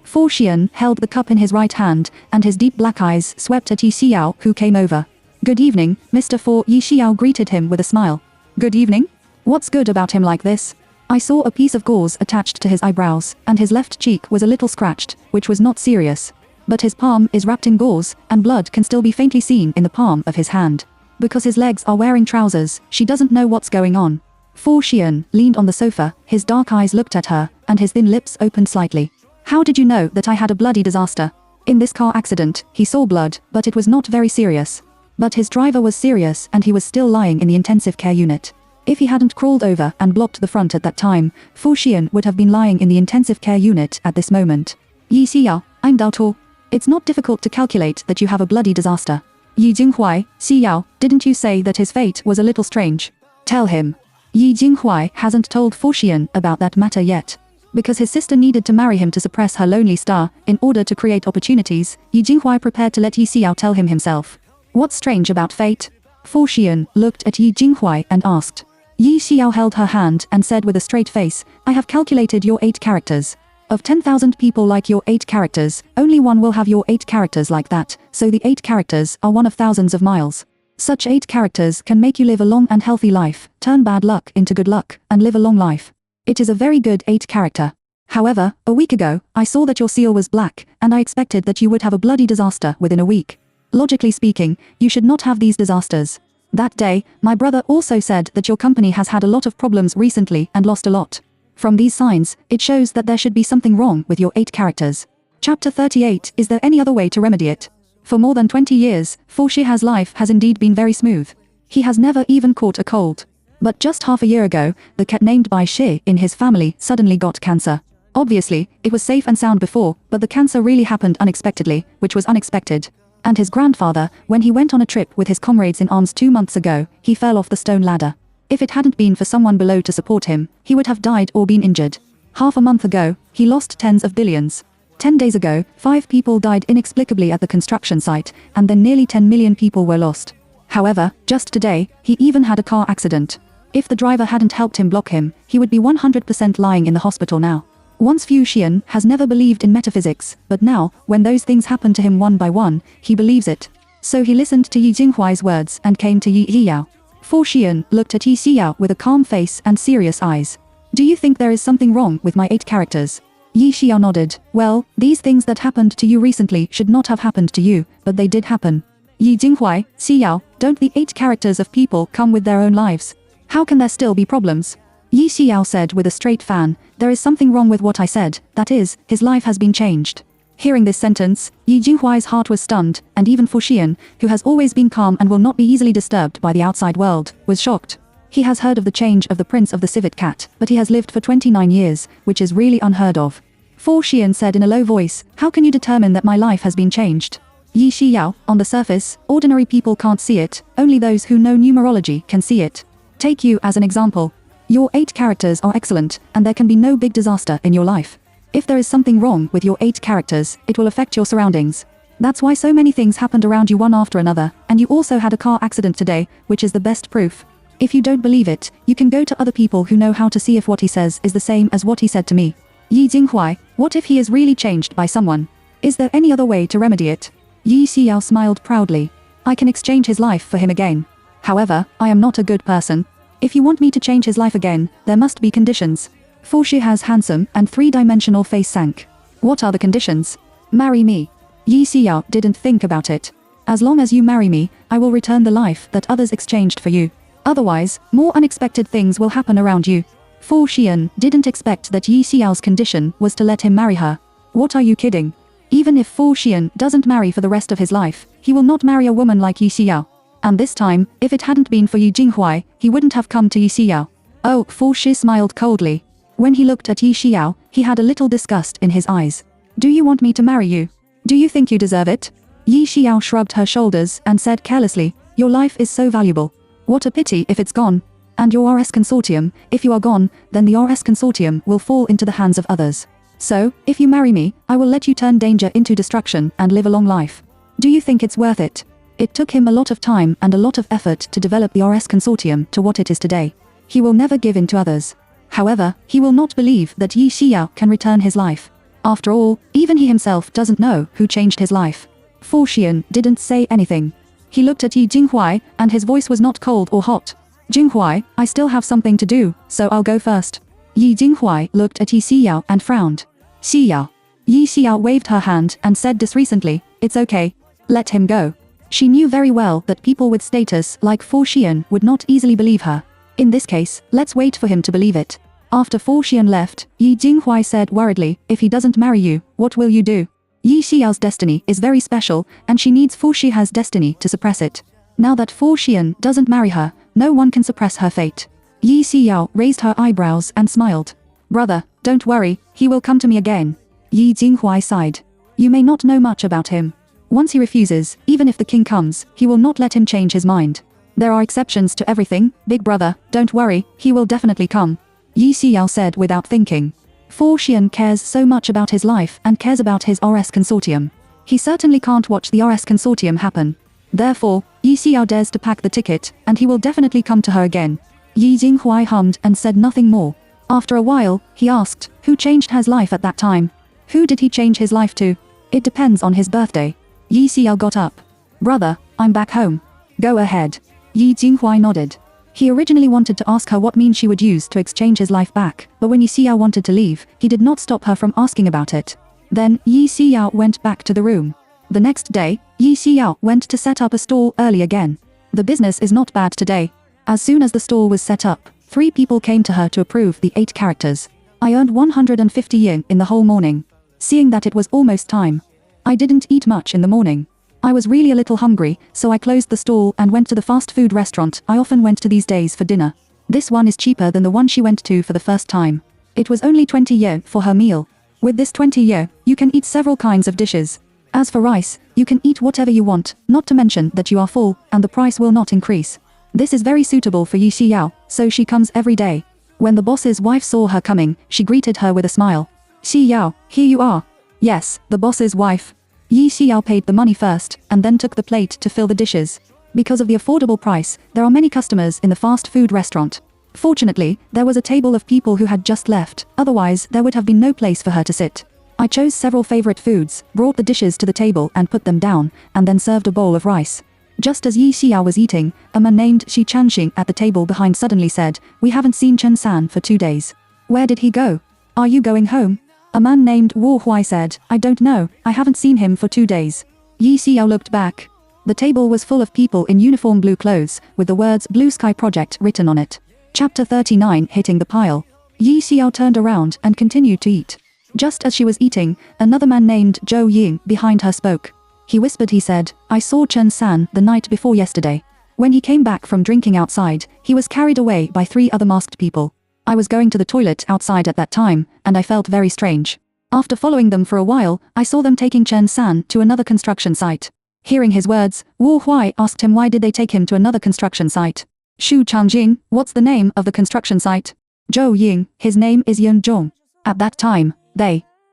[SPEAKER 1] Fu Xian held the cup in his right hand, and his deep black eyes swept at Yi Xiao, who came over. Good evening, Mr. Fu. Yi Xiao greeted him with a smile. Good evening? What's good about him like this? I saw a piece of gauze attached to his eyebrows, and his left cheek was a little scratched, which was not serious. But his palm is wrapped in gauze, and blood can still be faintly seen in the palm of his hand. Because his legs are wearing trousers, she doesn't know what's going on. Fu Xian leaned on the sofa, his dark eyes looked at her, and his thin lips opened slightly. How did you know that I had a bloody disaster? In this car accident, he saw blood, but it was not very serious. But his driver was serious and he was still lying in the intensive care unit. If he hadn't crawled over and blocked the front at that time, Fu Xian would have been lying in the intensive care unit at this moment. Yi Xiao, I'm Dao Tu. It's not difficult to calculate that you have a bloody disaster. Yi Jinghuai, Xi Yao, didn't you say that his fate was a little strange? Tell him. Yi Jinghuai hasn't told Fu Xian about that matter yet. Because his sister needed to marry him to suppress her lonely star, in order to create opportunities, Yi Jinghuai prepared to let Yi Xiao tell him himself. What's strange about fate? Fu Xian looked at Yi Jinghuai and asked. Yi Xiao held her hand and said with a straight face, I have calculated your 8 characters. Of 10,000 people like your 8 characters, only one will have your 8 characters like that, so the 8 characters are one of thousands of miles. Such 8 characters can make you live a long and healthy life, turn bad luck into good luck, and live a long life. It is a very good 8 character. However, a week ago, I saw that your seal was black, and I expected that you would have a bloody disaster within a week. Logically speaking, you should not have these disasters. That day, my brother also said that your company has had a lot of problems recently and lost a lot. From these signs, it shows that there should be something wrong with your 8 characters. Chapter 38. Is there any other way to remedy it? For more than 20 years, Fu Shiha's life has indeed been very smooth. He has never even caught a cold. But just half a year ago, the cat named by Shi in his family suddenly got cancer. Obviously, it was safe and sound before, but the cancer really happened unexpectedly, which was unexpected. And his grandfather, when he went on a trip with his comrades in arms 2 months ago, he fell off the stone ladder. If it hadn't been for someone below to support him, he would have died or been injured. Half a month ago, he lost tens of billions. 10 days ago, 5 people died inexplicably at the construction site, and then nearly 10 million people were lost. However, just today, he even had a car accident. If the driver hadn't helped him block him, he would be 100% lying in the hospital now. Once Fu Xian has never believed in metaphysics, but now, when those things happen to him one by one, he believes it. So he listened to Yi Jinghuai's words and came to Yi Xiao. Fu Xian looked at Yi Xiao with a calm face and serious eyes. Do you think there is something wrong with my 8 characters? Yi Xiao nodded. Well, these things that happened to you recently should not have happened to you, but they did happen. Yi Jinghuai, Xi Yao, don't the 8 characters of people come with their own lives? How can there still be problems? Yi Xiao said with a straight fan, there is something wrong with what I said, that is, his life has been changed. Hearing this sentence, Yi Jinghuai's heart was stunned, and even Fu Xian, who has always been calm and will not be easily disturbed by the outside world, was shocked. He has heard of the change of the prince of the civet cat, but he has lived for 29 years, which is really unheard of. Fu Xian said in a low voice, how can you determine that my life has been changed? Yi Xiao, on the surface, ordinary people can't see it, only those who know numerology can see it. Take you as an example. Your 8 characters are excellent, and there can be no big disaster in your life. If there is something wrong with your 8 characters, it will affect your surroundings. That's why so many things happened around you one after another, and you also had a car accident today, which is the best proof. If you don't believe it, you can go to other people who know how to see if what he says is the same as what he said to me. Yi Jinghuai, what if he is really changed by someone? Is there any other way to remedy it? Yi Xiao smiled proudly. I can exchange his life for him again. However, I am not a good person. If you want me to change his life again, there must be conditions. Fu Shiha's handsome and 3-dimensional face sank. What are the conditions? Marry me. Yi Xiao didn't think about it. As long as you marry me, I will return the life that others exchanged for you. Otherwise, more unexpected things will happen around you. Fu Xian didn't expect that Yi Xiao's condition was to let him marry her. What are you kidding? Even if Fu Xian doesn't marry for the rest of his life, he will not marry a woman like Yi Xiao. And this time, if it hadn't been for Yi Jinghuai, he wouldn't have come to Yi Xiao. Oh, Fu Shi smiled coldly. When he looked at Yi Xiao, he had a little disgust in his eyes. Do you want me to marry you? Do you think you deserve it? Yi Xiao shrugged her shoulders and said carelessly, your life is so valuable. What a pity if it's gone. And your RS consortium, if you are gone, then the RS consortium will fall into the hands of others. So, if you marry me, I will let you turn danger into destruction and live a long life. Do you think it's worth it? It took him a lot of time and a lot of effort to develop the RS consortium to what it is today. He will never give in to others. However, he will not believe that Yi Xiao can return his life. After all, even he himself doesn't know who changed his life. Fu Xian didn't say anything. He looked at Yi Jinghuai, and his voice was not cold or hot. Jinghuai, I still have something to do, so I'll go first. Yi Jinghuai looked at Yi Xiao and frowned. Xiao. Yi Xiao waved her hand and said discreetly, it's okay. Let him go. She knew very well that people with status like Fu Xian would not easily believe her. In this case, let's wait for him to believe it. After Fu Xian left, Yi Jinghuai said worriedly, if he doesn't marry you, what will you do? Yi Xiao's destiny is very special, and she needs Fu Shi's destiny to suppress it. Now that Fu Xian doesn't marry her, no one can suppress her fate. Yi Xiao raised her eyebrows and smiled. Brother, don't worry, he will come to me again. Yi Jinghuai sighed. You may not know much about him. Once he refuses, even if the king comes, he will not let him change his mind. There are exceptions to everything, big brother, don't worry, he will definitely come. Yi Xiao said without thinking. Fu Xian cares so much about his life and cares about his RS consortium. He certainly can't watch the RS consortium happen. Therefore, Yi Xiao dares to pack the ticket, and he will definitely come to her again. Yi Jinghuai hummed and said nothing more. After a while, he asked, who changed his life at that time? Who did he change his life to? It depends on his birthday. Yi Xiao got up. Brother, I'm back home. Go ahead. Yi Jinghuai nodded. He originally wanted to ask her what means she would use to exchange his life back, but when Yi Xiao wanted to leave, he did not stop her from asking about it. Then, Yi Xiao went back to the room. The next day, Yi Xiao went to set up a stall early again. The business is not bad today. As soon as the stall was set up, 3 people came to her to approve the 8 characters. I earned 150 yen in the whole morning. Seeing that it was almost time. I didn't eat much in the morning. I was really a little hungry, so I closed the stall and went to the fast food restaurant I often went to these days for dinner. This one is cheaper than the one she went to for the first time. It was only 20 yen for her meal. With this 20 yen, you can eat several kinds of dishes. As for rice, you can eat whatever you want, not to mention that you are full, and the price will not increase. This is very suitable for Yi Xiao, so she comes every day. When the boss's wife saw her coming, she greeted her with a smile. Xiao, here you are. Yes, the boss's wife. Yi Xiao paid the money first, and then took the plate to fill the dishes. Because of the affordable price, there are many customers in the fast food restaurant. Fortunately, there was a table of people who had just left, otherwise there would have been no place for her to sit. I chose several favorite foods, brought the dishes to the table and put them down, and then served a bowl of rice. Just as Yi Xiao was eating, a man named Shi Chanxing at the table behind suddenly said, we haven't seen Chen San for 2 days. Where did he go? Are you going home? A man named Wu Huai said, I don't know, I haven't seen him for 2 days. Yi Xiao looked back. The table was full of people in uniform blue clothes, with the words Blue Sky Project written on it. Chapter 39 hitting the pile. Yi Xiao turned around and continued to eat. Just as she was eating, another man named Zhou Ying behind her spoke. He whispered, he said, I saw Chen San the night before yesterday. When he came back from drinking outside, he was carried away by 3 other masked people. I was going to the toilet outside at that time, and I felt very strange. After following them for a while, I saw them taking Chen San to another construction site. Hearing his words, Wu Huai asked him why did they take him to another construction site. Shu Changjing, what's the name of the construction site? Zhou Ying, his name is Yun Zhong. At that time,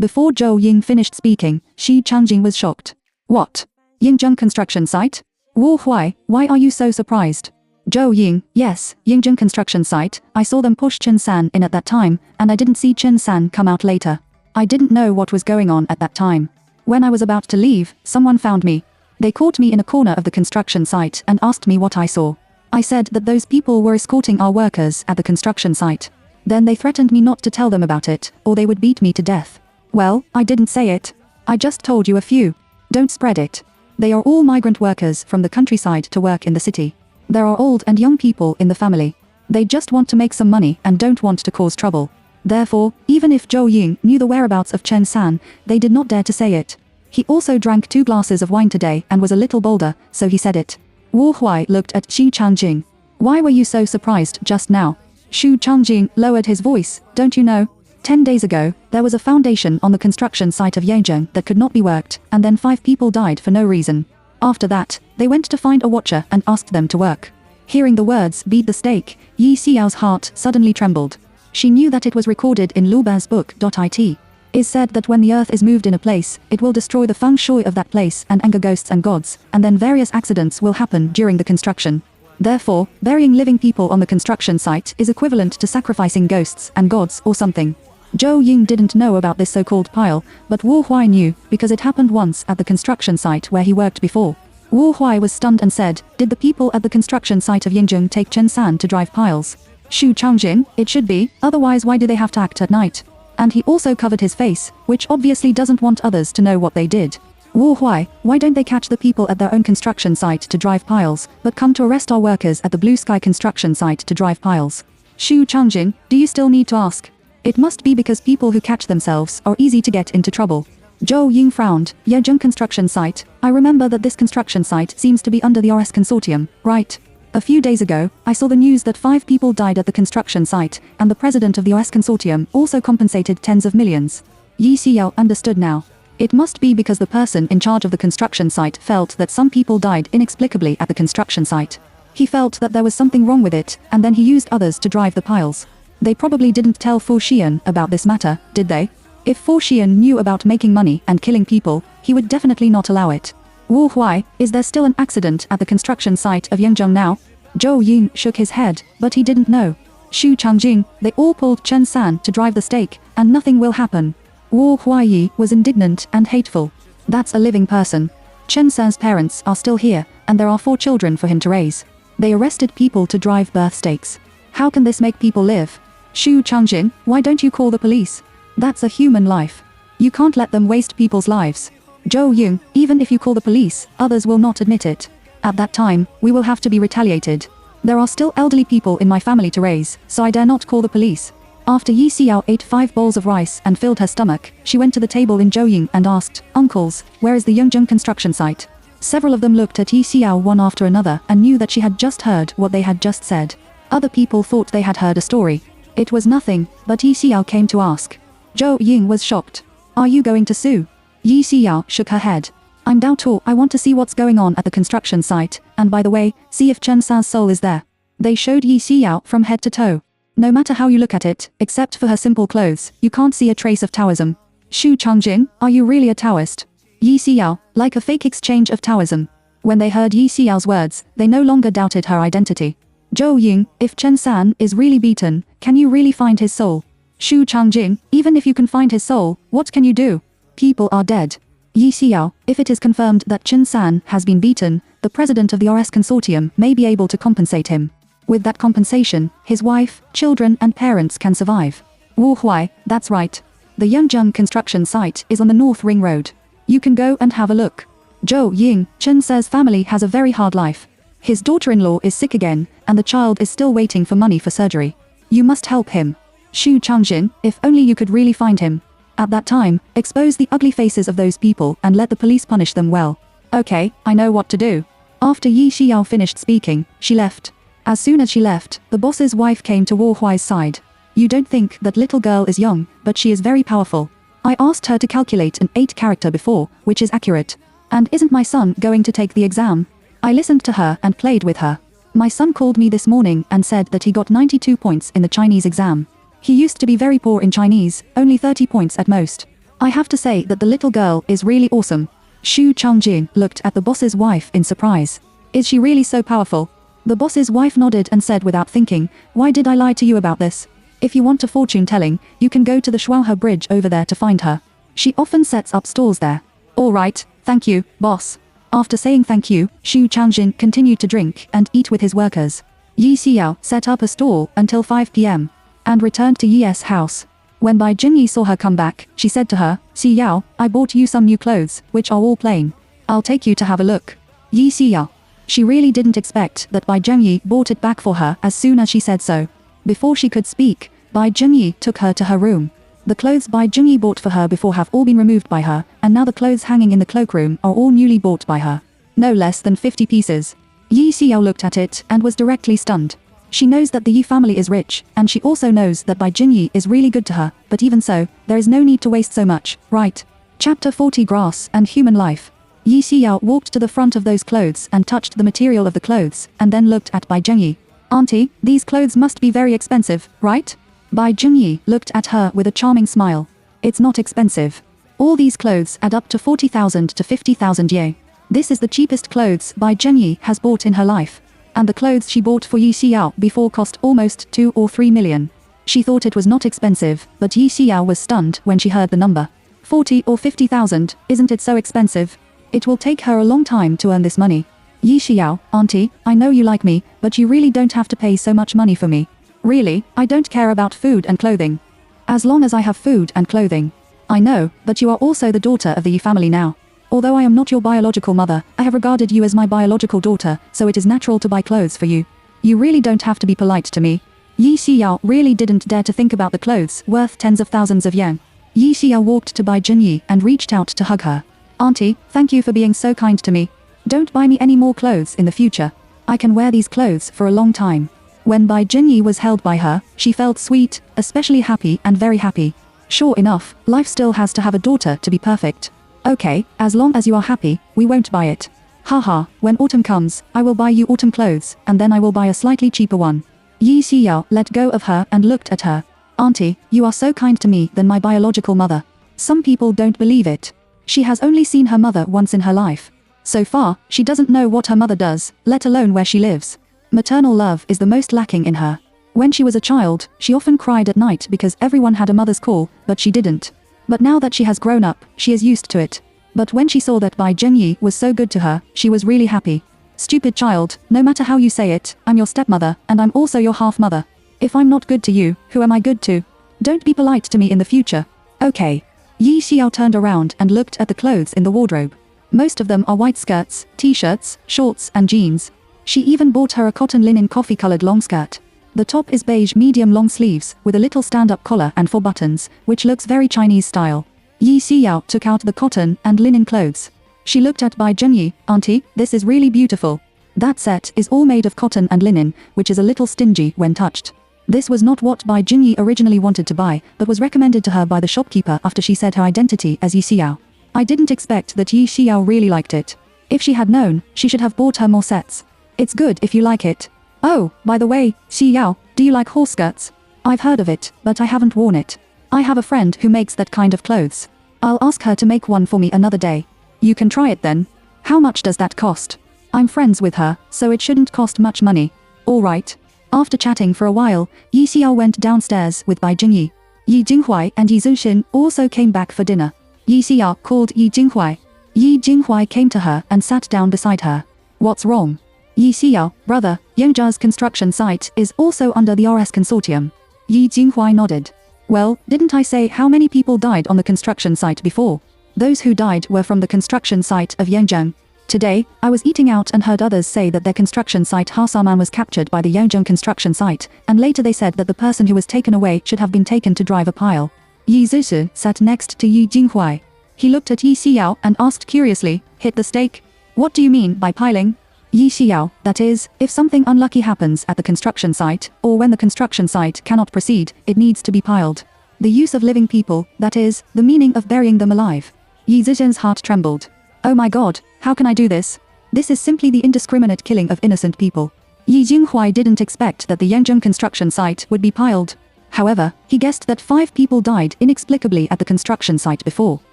[SPEAKER 1] Before Zhou Ying finished speaking, Shi Changjing was shocked. What? Yingzheng construction site? Wu Huai, why are you so surprised? Zhou Ying, yes, Yingzheng construction site, I saw them push Chen San in at that time, and I didn't see Chen San come out later. I didn't know what was going on at that time. When I was about to leave, someone found me. They caught me in a corner of the construction site and asked me what I saw. I said that those people were escorting our workers at the construction site. Then they threatened me not to tell them about it, or they would beat me to death. Well, I didn't say it. I just told you a few. Don't spread it. They are all migrant workers from the countryside to work in the city. There are old and young people in the family. They just want to make some money and don't want to cause trouble. Therefore, even if Zhou Ying knew the whereabouts of Chen San, they did not dare to say it. He also drank 2 glasses of wine today and was a little bolder, so he said it. Wu Huai looked at Xu Changjing. Why were you so surprised just now? Xu Changjing lowered his voice. Don't you know? 10 days ago, there was a foundation on the construction site of Yangzheng that could not be worked, and then 5 people died for no reason. After that, they went to find a watcher and asked them to work. Hearing the words beat the stake, Yi Xiao's heart suddenly trembled. She knew that it was recorded in Lube's book. It is said that when the earth is moved in a place, it will destroy the feng shui of that place and anger ghosts and gods, and then various accidents will happen during the construction. Therefore, burying living people on the construction site is equivalent to sacrificing ghosts and gods or something. Zhou Ying didn't know about this so-called pile, but Wu Huai knew, because it happened once at the construction site where he worked before. Wu Huai was stunned and said, did the people at the construction site of Yingzheng take Chen San to drive piles? Xu Changjin, it should be, otherwise why do they have to act at night? And he also covered his face, which obviously doesn't want others to know what they did. Wu Huai, why don't they catch the people at their own construction site to drive piles, but come to arrest our workers at the Blue Sky construction site to drive piles? Xu Changjin, do you still need to ask? It must be because people who catch themselves are easy to get into trouble. Zhou Ying frowned. Yezheng construction site. I remember that this construction site seems to be under the RS consortium, right? A few days ago, I saw the news that 5 people died at the construction site, and the president of the RS consortium also compensated tens of millions. Yi Xiao understood now. It must be because the person in charge of the construction site felt that some people died inexplicably at the construction site. He felt that there was something wrong with it, and then he used others to drive the piles. They probably didn't tell Fu Xian about this matter, did they? If Fu Xian knew about making money and killing people, he would definitely not allow it. Wu Huai, is there still an accident at the construction site of Yangzheng now? Zhou Ying shook his head, but he didn't know. Xu Changjing, they all pulled Chen San to drive the stake, and nothing will happen. Wu Huai was indignant and hateful. That's a living person. Chen San's parents are still here, and there are 4 children for him to raise. They arrested people to drive birth stakes. How can this make people live? Xu Changjin, why don't you call the police? That's a human life. You can't let them waste people's lives. Zhou Ying, even if you call the police, others will not admit it. At that time, we will have to be retaliated. There are still elderly people in my family to raise, so I dare not call the police. After Yi Xiao ate 5 bowls of rice and filled her stomach, she went to the table in Zhou Ying and asked, Uncles, where is the Yangzheng construction site? Several of them looked at Yi Xiao one after another and knew that she had just heard what they had just said. Other people thought they had heard a story. It was nothing, but Yi Xiao came to ask. Zhou Ying was shocked. Are you going to sue? Yi Xiao shook her head. I'm doubtful. I want to see what's going on at the construction site, and by the way, see if Chen San's soul is there. They showed Yi Xiao from head to toe. No matter how you look at it, except for her simple clothes, you can't see a trace of Taoism. Xu Changjin, are you really a Taoist? Yi Xiao, like a fake exchange of Taoism. When they heard Yi Xiao's words, they no longer doubted her identity. Zhou Ying, if Chen San is really beaten, can you really find his soul? Xu Changjing, even if you can find his soul, what can you do? People are dead. Yi Xiao, if it is confirmed that Chen San has been beaten, the president of the RS consortium may be able to compensate him. With that compensation, his wife, children and parents can survive. Wu Huai, that's right. The Yangzheng construction site is on the North Ring Road. You can go and have a look. Zhou Ying, Chen Se's family has a very hard life. His daughter-in-law is sick again, and the child is still waiting for money for surgery. You must help him. Xu Changjin, if only you could really find him. At that time, expose the ugly faces of those people and let the police punish them well. Okay, I know what to do. After Yi Xiao finished speaking, she left. As soon as she left, the boss's wife came to Wu Huai's side. You don't think that little girl is young, but she is very powerful. I asked her to calculate an 8 character before, which is accurate. And isn't my son going to take the exam? I listened to her and played with her. My son called me this morning and said that he got 92 points in the Chinese exam. He used to be very poor in Chinese, only 30 points at most. I have to say that the little girl is really awesome. Xu Changjin looked at the boss's wife in surprise. Is she really so powerful? The boss's wife nodded and said without thinking, why did I lie to you about this? If you want a fortune telling, you can go to the Shuanghe bridge over there to find her. She often sets up stalls there. All right, thank you, boss. After saying thank you, Xu Changjin continued to drink and eat with his workers. Yi Xiao set up a stall until 5 p.m. and returned to Yi's house. When Bai Jingyi saw her come back, she said to her, Xiao, I bought you some new clothes, which are all plain. I'll take you to have a look. Yi Xiao. She really didn't expect that Bai Zhengyi bought it back for her as soon as she said so. Before she could speak, Bai Zhengyi took her to her room. The clothes Bai Zhengyi bought for her before have all been removed by her, and now the clothes hanging in the cloakroom are all newly bought by her. No less than 50 pieces. Yi Xiao looked at it and was directly stunned. She knows that the Yi family is rich, and she also knows that Bai Jinyi is really good to her, but even so, there is no need to waste so much, right? Chapter 40 Grass and Human Life. Yi Xiao walked to the front of those clothes and touched the material of the clothes, and then looked at Bai Jinyi. Auntie, these clothes must be very expensive, right? Bai Jinyi looked at her with a charming smile. It's not expensive. All these clothes add up to 40,000 to 50,000 ye. This is the cheapest clothes Bai Jinyi has bought in her life. And the clothes she bought for Yi Xiao before cost almost 2 or 3 million. She thought it was not expensive, but Yi Xiao was stunned when she heard the number. 40 or 50,000, isn't it so expensive? It will take her a long time to earn this money. Yi Xiao, auntie, I know you like me, but you really don't have to pay so much money for me. Really, I don't care about food and clothing. As long as I have food and clothing. I know, but you are also the daughter of the Yi family now. Although I am not your biological mother, I have regarded you as my biological daughter, so it is natural to buy clothes for you. You really don't have to be polite to me. Yi Xiao really didn't dare to think about the clothes worth tens of thousands of yuan. Yi Xiao walked to Bai Jinyi and reached out to hug her. Auntie, thank you for being so kind to me. Don't buy me any more clothes in the future. I can wear these clothes for a long time. When Bai Jinyi was held by her, she felt sweet, especially happy and very happy. Sure enough, life still has to have a daughter to be perfect. Okay, as long as you are happy, we won't buy it. Haha, when autumn comes, I will buy you autumn clothes, and then I will buy a slightly cheaper one. Yi Xiao let go of her and looked at her. Auntie, you are so kind to me than my biological mother. Some people don't believe it. She has only seen her mother once in her life. So far, she doesn't know what her mother does, let alone where she lives. Maternal love is the most lacking in her. When she was a child, she often cried at night because everyone had a mother's call, but she didn't. But now that she has grown up, she is used to it. But when she saw that Bai Jinyi was so good to her, she was really happy. Stupid child, no matter how you say it, I'm your stepmother, and I'm also your half-mother. If I'm not good to you, who am I good to? Don't be polite to me in the future. Okay. Yi Xiao turned around and looked at the clothes in the wardrobe. Most of them are white skirts, t-shirts, shorts and jeans. She even bought her a cotton linen coffee-colored long skirt. The top is beige medium long sleeves, with a little stand-up collar and 4 buttons, which looks very Chinese style. Yi Xiao took out the cotton and linen clothes. She looked at Bai Jinyi. Auntie, this is really beautiful. That set is all made of cotton and linen, which is a little stingy when touched. This was not what Bai Jinyi originally wanted to buy, but was recommended to her by the shopkeeper after she said her identity as Yi Xiao. I didn't expect that Yi Xiao really liked it. If she had known, she should have bought her more sets. It's good if you like it. Oh, by the way, Xiao, do you like horse skirts? I've heard of it, but I haven't worn it. I have a friend who makes that kind of clothes. I'll ask her to make one for me another day. You can try it then. How much does that cost? I'm friends with her, so it shouldn't cost much money. All right. After chatting for a while, Yi Xiao went downstairs with Bai Jinyi. Yi Jinghuai and Yi Zuxin also came back for dinner. Yi Xiao called Yi Jinghuai. Yi Jinghuai came to her and sat down beside her. What's wrong? Yi Xiao, brother, Yongjia's construction site is also under the RS consortium. Yi Jinghuai nodded. Well, didn't I say how many people died on the construction site before? Those who died were from the construction site of Yongjiang. Today, I was eating out and heard others say that their construction site Hasaman was captured by the Yongjiang construction site, and later they said that the person who was taken away should have been taken to drive a pile. Yi Zushi sat next to Yi Jinghuai. He looked at Yi Xiao and asked curiously, hit the stake? What do you mean by piling? Yi Xiao, that is, if something unlucky happens at the construction site, or when the construction site cannot proceed, it needs to be piled. The use of living people, that is, the meaning of burying them alive. Yi Zizhen's heart trembled. Oh my god, how can I do this? This is simply the indiscriminate killing of innocent people. Yi Jinghuai didn't expect that the Yangzheng construction site would be piled. However, he guessed that 5 people died inexplicably at the construction site before.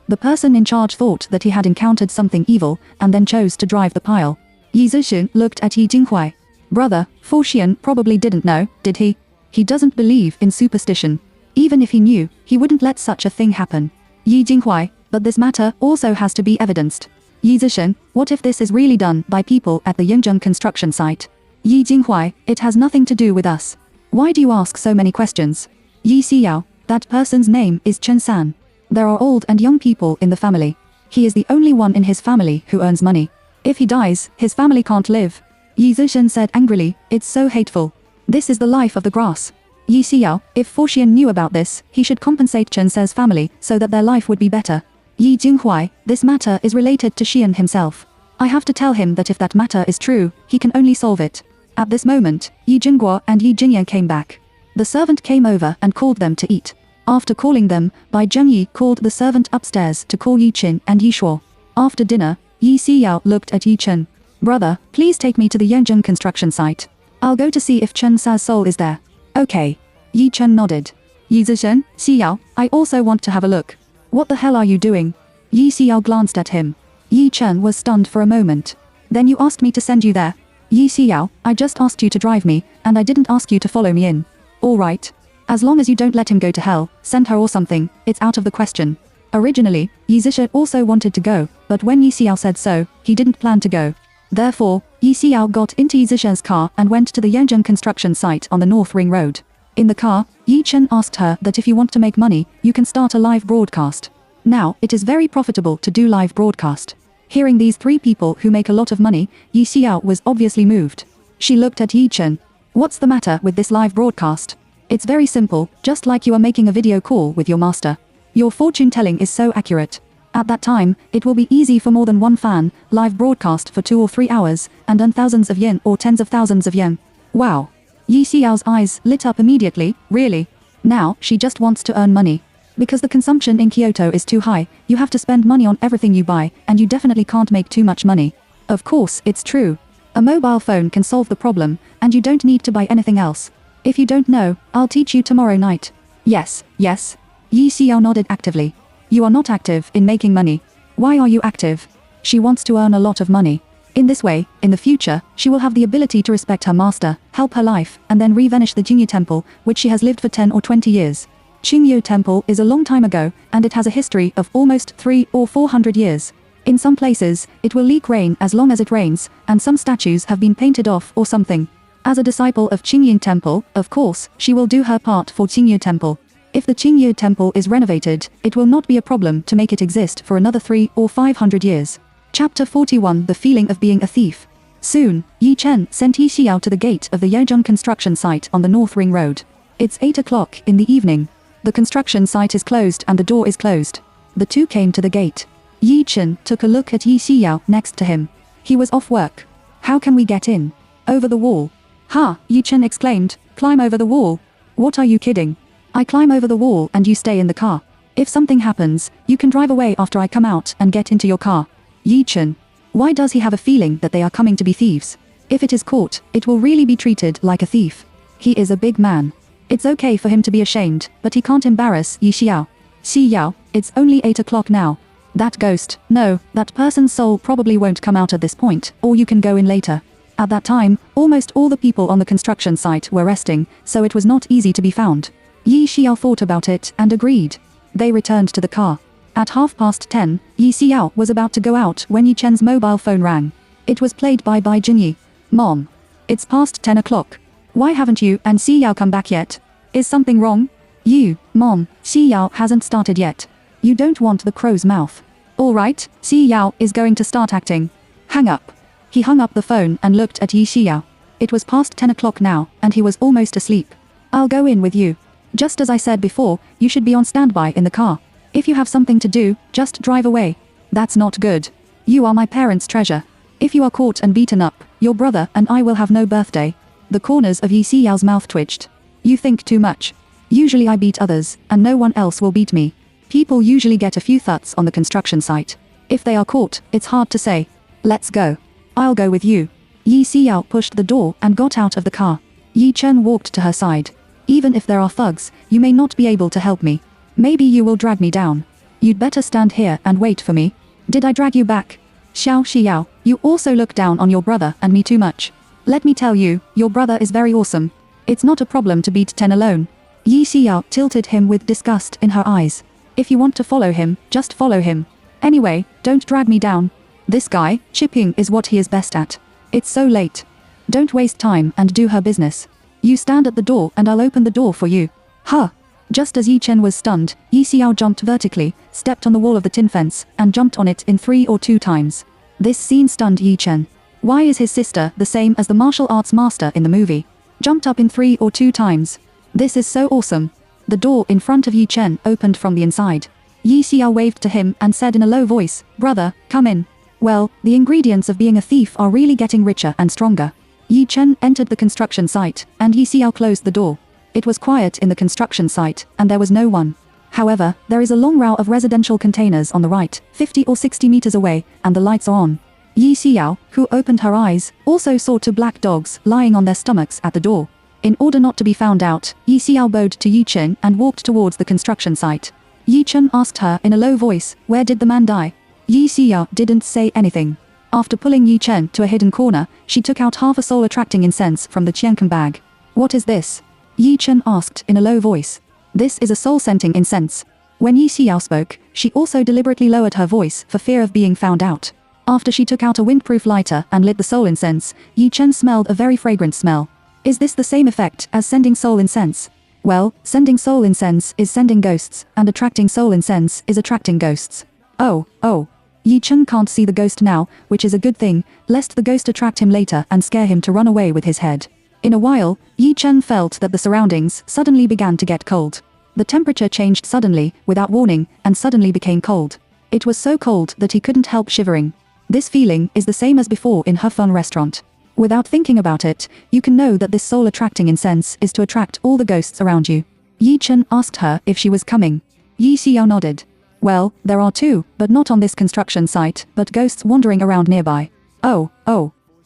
[SPEAKER 1] The person in charge thought that he had encountered something evil, and then chose to drive the pile. Yi Zixin looked at Yi Jinghuai. Brother, Fu Xian probably didn't know, did he? He doesn't believe in superstition. Even if he knew, he wouldn't let such a thing happen. Yi Jinghuai, but this matter also has to be evidenced. Yi Zixin, what if this is really done by people at the Yangzheng construction site? Yi Jinghuai, it has nothing to do with us. Why do you ask so many questions? Yi Xiao, that person's name is Chen San. There are old and young people in the family. He is the only one in his family who earns money. If he dies, his family can't live. Yi Zixin said angrily, it's so hateful. This is the life of the grass. Yi Xiao, if Fu Xian knew about this, he should compensate Chen Se's family so that their life would be better. Yi Jinghuai, this matter is related to Xian himself. I have to tell him that if that matter is true, he can only solve it. At this moment, Yi Jingguo and Yi Jingyan came back. The servant came over and called them to eat. After calling them, Bai Zhengyi called the servant upstairs to call Yi Qin and Yi Shuo. After dinner, Yi Xiyao looked at Yi Chen. Brother, please take me to the Yanzheng construction site. I'll go to see if Chen Sa's soul is there. Okay. Yi Chen nodded. Yi Zishen, Xiyao, I also want to have a look. What the hell are you doing? Yi Xiyao glanced at him. Yi Chen was stunned for a moment. Then you asked me to send you there. Yi Xiyao, I just asked you to drive me, and I didn't ask you to follow me in. All right. As long as you don't let him go to hell, send her or something, it's out of the question. Originally, Yi Zishen also wanted to go, but when Yi Xiao said so, he didn't plan to go. Therefore, Yi Xiao got into Yi Zishen's car and went to the Yanzheng construction site on the North Ring Road. In the car, Yi Chen asked her that if you want to make money, you can start a live broadcast. Now, it is very profitable to do live broadcast. Hearing these three people who make a lot of money, Yi Xiao was obviously moved. She looked at Yi Chen. What's the matter with this live broadcast? It's very simple, just like you are making a video call with your master. Your fortune telling is so accurate. At that time, it will be easy for more than one fan, live broadcast for 2 or 3 hours, and earn thousands of yen or tens of thousands of yen. Wow. Yi Xiao's eyes lit up immediately, really? Now, she just wants to earn money. Because the consumption in Kyoto is too high, you have to spend money on everything you buy, and you definitely can't make too much money. Of course, it's true. A mobile phone can solve the problem, and you don't need to buy anything else. If you don't know, I'll teach you tomorrow night. Yes, yes. Yi Xiao nodded actively. You are not active in making money. Why are you active? She wants to earn a lot of money. In this way, in the future, she will have the ability to respect her master, help her life, and then re-vanish the Jingyu Temple, which she has lived for 10 or 20 years. Qingyu Temple is a long time ago, and it has a history of almost 300 or 400 years. In some places, it will leak rain as long as it rains, and some statues have been painted off or something. As a disciple of Qingyu Temple, of course, she will do her part for Qingyu Temple. If the Qingyu Temple is renovated, it will not be a problem to make it exist for another 300 or 500 years. Chapter 41 The Feeling of Being a Thief. Soon, Yi Chen sent Yi Xiao to the gate of the Yanzheng construction site on the North Ring Road. It's 8 o'clock in the evening. The construction site is closed and the door is closed. The two came to the gate. Yi Chen took a look at Yi Xiao next to him. He was off work. How can we get in? Over the wall. Ha, Yi Chen exclaimed, climb over the wall. What are you kidding? I climb over the wall and you stay in the car. If something happens, you can drive away after I come out and get into your car. Yi Chen. Why does he have a feeling that they are coming to be thieves? If it is caught, it will really be treated like a thief. He is a big man. It's okay for him to be ashamed, but he can't embarrass Yi Xiao. Xiyao, it's only 8 o'clock now. That ghost, no, that person's soul probably won't come out at this point, or you can go in later. At that time, almost all the people on the construction site were resting, so it was not easy to be found. Yi Xiao thought about it and agreed. They returned to the car. At 10:30, Yi Xiao was about to go out when Yi Chen's mobile phone rang. It was played by Bai Jinyi. Mom. It's past 10 o'clock. Why haven't you and Xiyao come back yet? Is something wrong? Mom, Xiyao hasn't started yet. You don't want the crow's mouth. Alright, Xiyao is going to start acting. Hang up. He hung up the phone and looked at Yi Xiao. It was past 10 o'clock now, and he was almost asleep. I'll go in with you. Just as I said before, you should be on standby in the car. If you have something to do, just drive away. That's not good. You are my parents' treasure. If you are caught and beaten up, your brother and I will have no birthday. The corners of Yi Xiao's mouth twitched. You think too much. Usually I beat others, and no one else will beat me. People usually get a few thuds on the construction site. If they are caught, it's hard to say. Let's go. I'll go with you. Yi Xiao pushed the door and got out of the car. Yi Chen walked to her side. Even if there are thugs, you may not be able to help me. Maybe you will drag me down. You'd better stand here and wait for me. Did I drag you back? Xiao, you also look down on your brother and me too much. Let me tell you, your brother is very awesome. It's not a problem to beat 10 alone. Yi Xiao tilted him with disgust in her eyes. If you want to follow him, just follow him. Anyway, don't drag me down. This guy, chipping is what he is best at. It's so late. Don't waste time and do her business. You stand at the door and I'll open the door for you. Huh. Just as Yi Chen was stunned, Yi Xiao jumped vertically, stepped on the wall of the tin fence, and jumped on it in 3 or 2 times. This scene stunned Yi Chen. Why is his sister the same as the martial arts master in the movie? Jumped up in 3 or 2 times. This is so awesome. The door in front of Yi Chen opened from the inside. Yi Xiao waved to him and said in a low voice, "Brother, come in." Well, the ingredients of being a thief are really getting richer and stronger. Yi Chen entered the construction site, and Yi Xiao closed the door. It was quiet in the construction site, and there was no one. However, there is a long row of residential containers on the right, 50 or 60 meters away, and the lights are on. Yi Xiao, who opened her eyes, also saw two black dogs lying on their stomachs at the door. In order not to be found out, Yi Xiao bowed to Yi Chen and walked towards the construction site. Yi Chen asked her in a low voice, "Where did the man die?" Yi Xiao didn't say anything. After pulling Yi Chen to a hidden corner, she took out half a soul-attracting incense from the Qiankang bag. "What is this?" Yi Chen asked in a low voice. "This is a soul-scenting incense." When Yi Xiao spoke, she also deliberately lowered her voice for fear of being found out. After she took out a windproof lighter and lit the soul incense, Yi Chen smelled a very fragrant smell. Is this the same effect as sending soul incense? Well, sending soul incense is sending ghosts, and attracting soul incense is attracting ghosts. Oh. Yi Chen can't see the ghost now, which is a good thing, lest the ghost attract him later and scare him to run away with his head. In a while, Yi Chen felt that the surroundings suddenly began to get cold. The temperature changed suddenly, without warning, and suddenly became cold. It was so cold that he couldn't help shivering. This feeling is the same as before in her fun restaurant. Without thinking about it, you can know that this soul-attracting incense is to attract all the ghosts around you. Yi Chen asked her if she was coming. Yi Xiao nodded. Well, there are two, but not on this construction site, but ghosts wandering around nearby. Oh.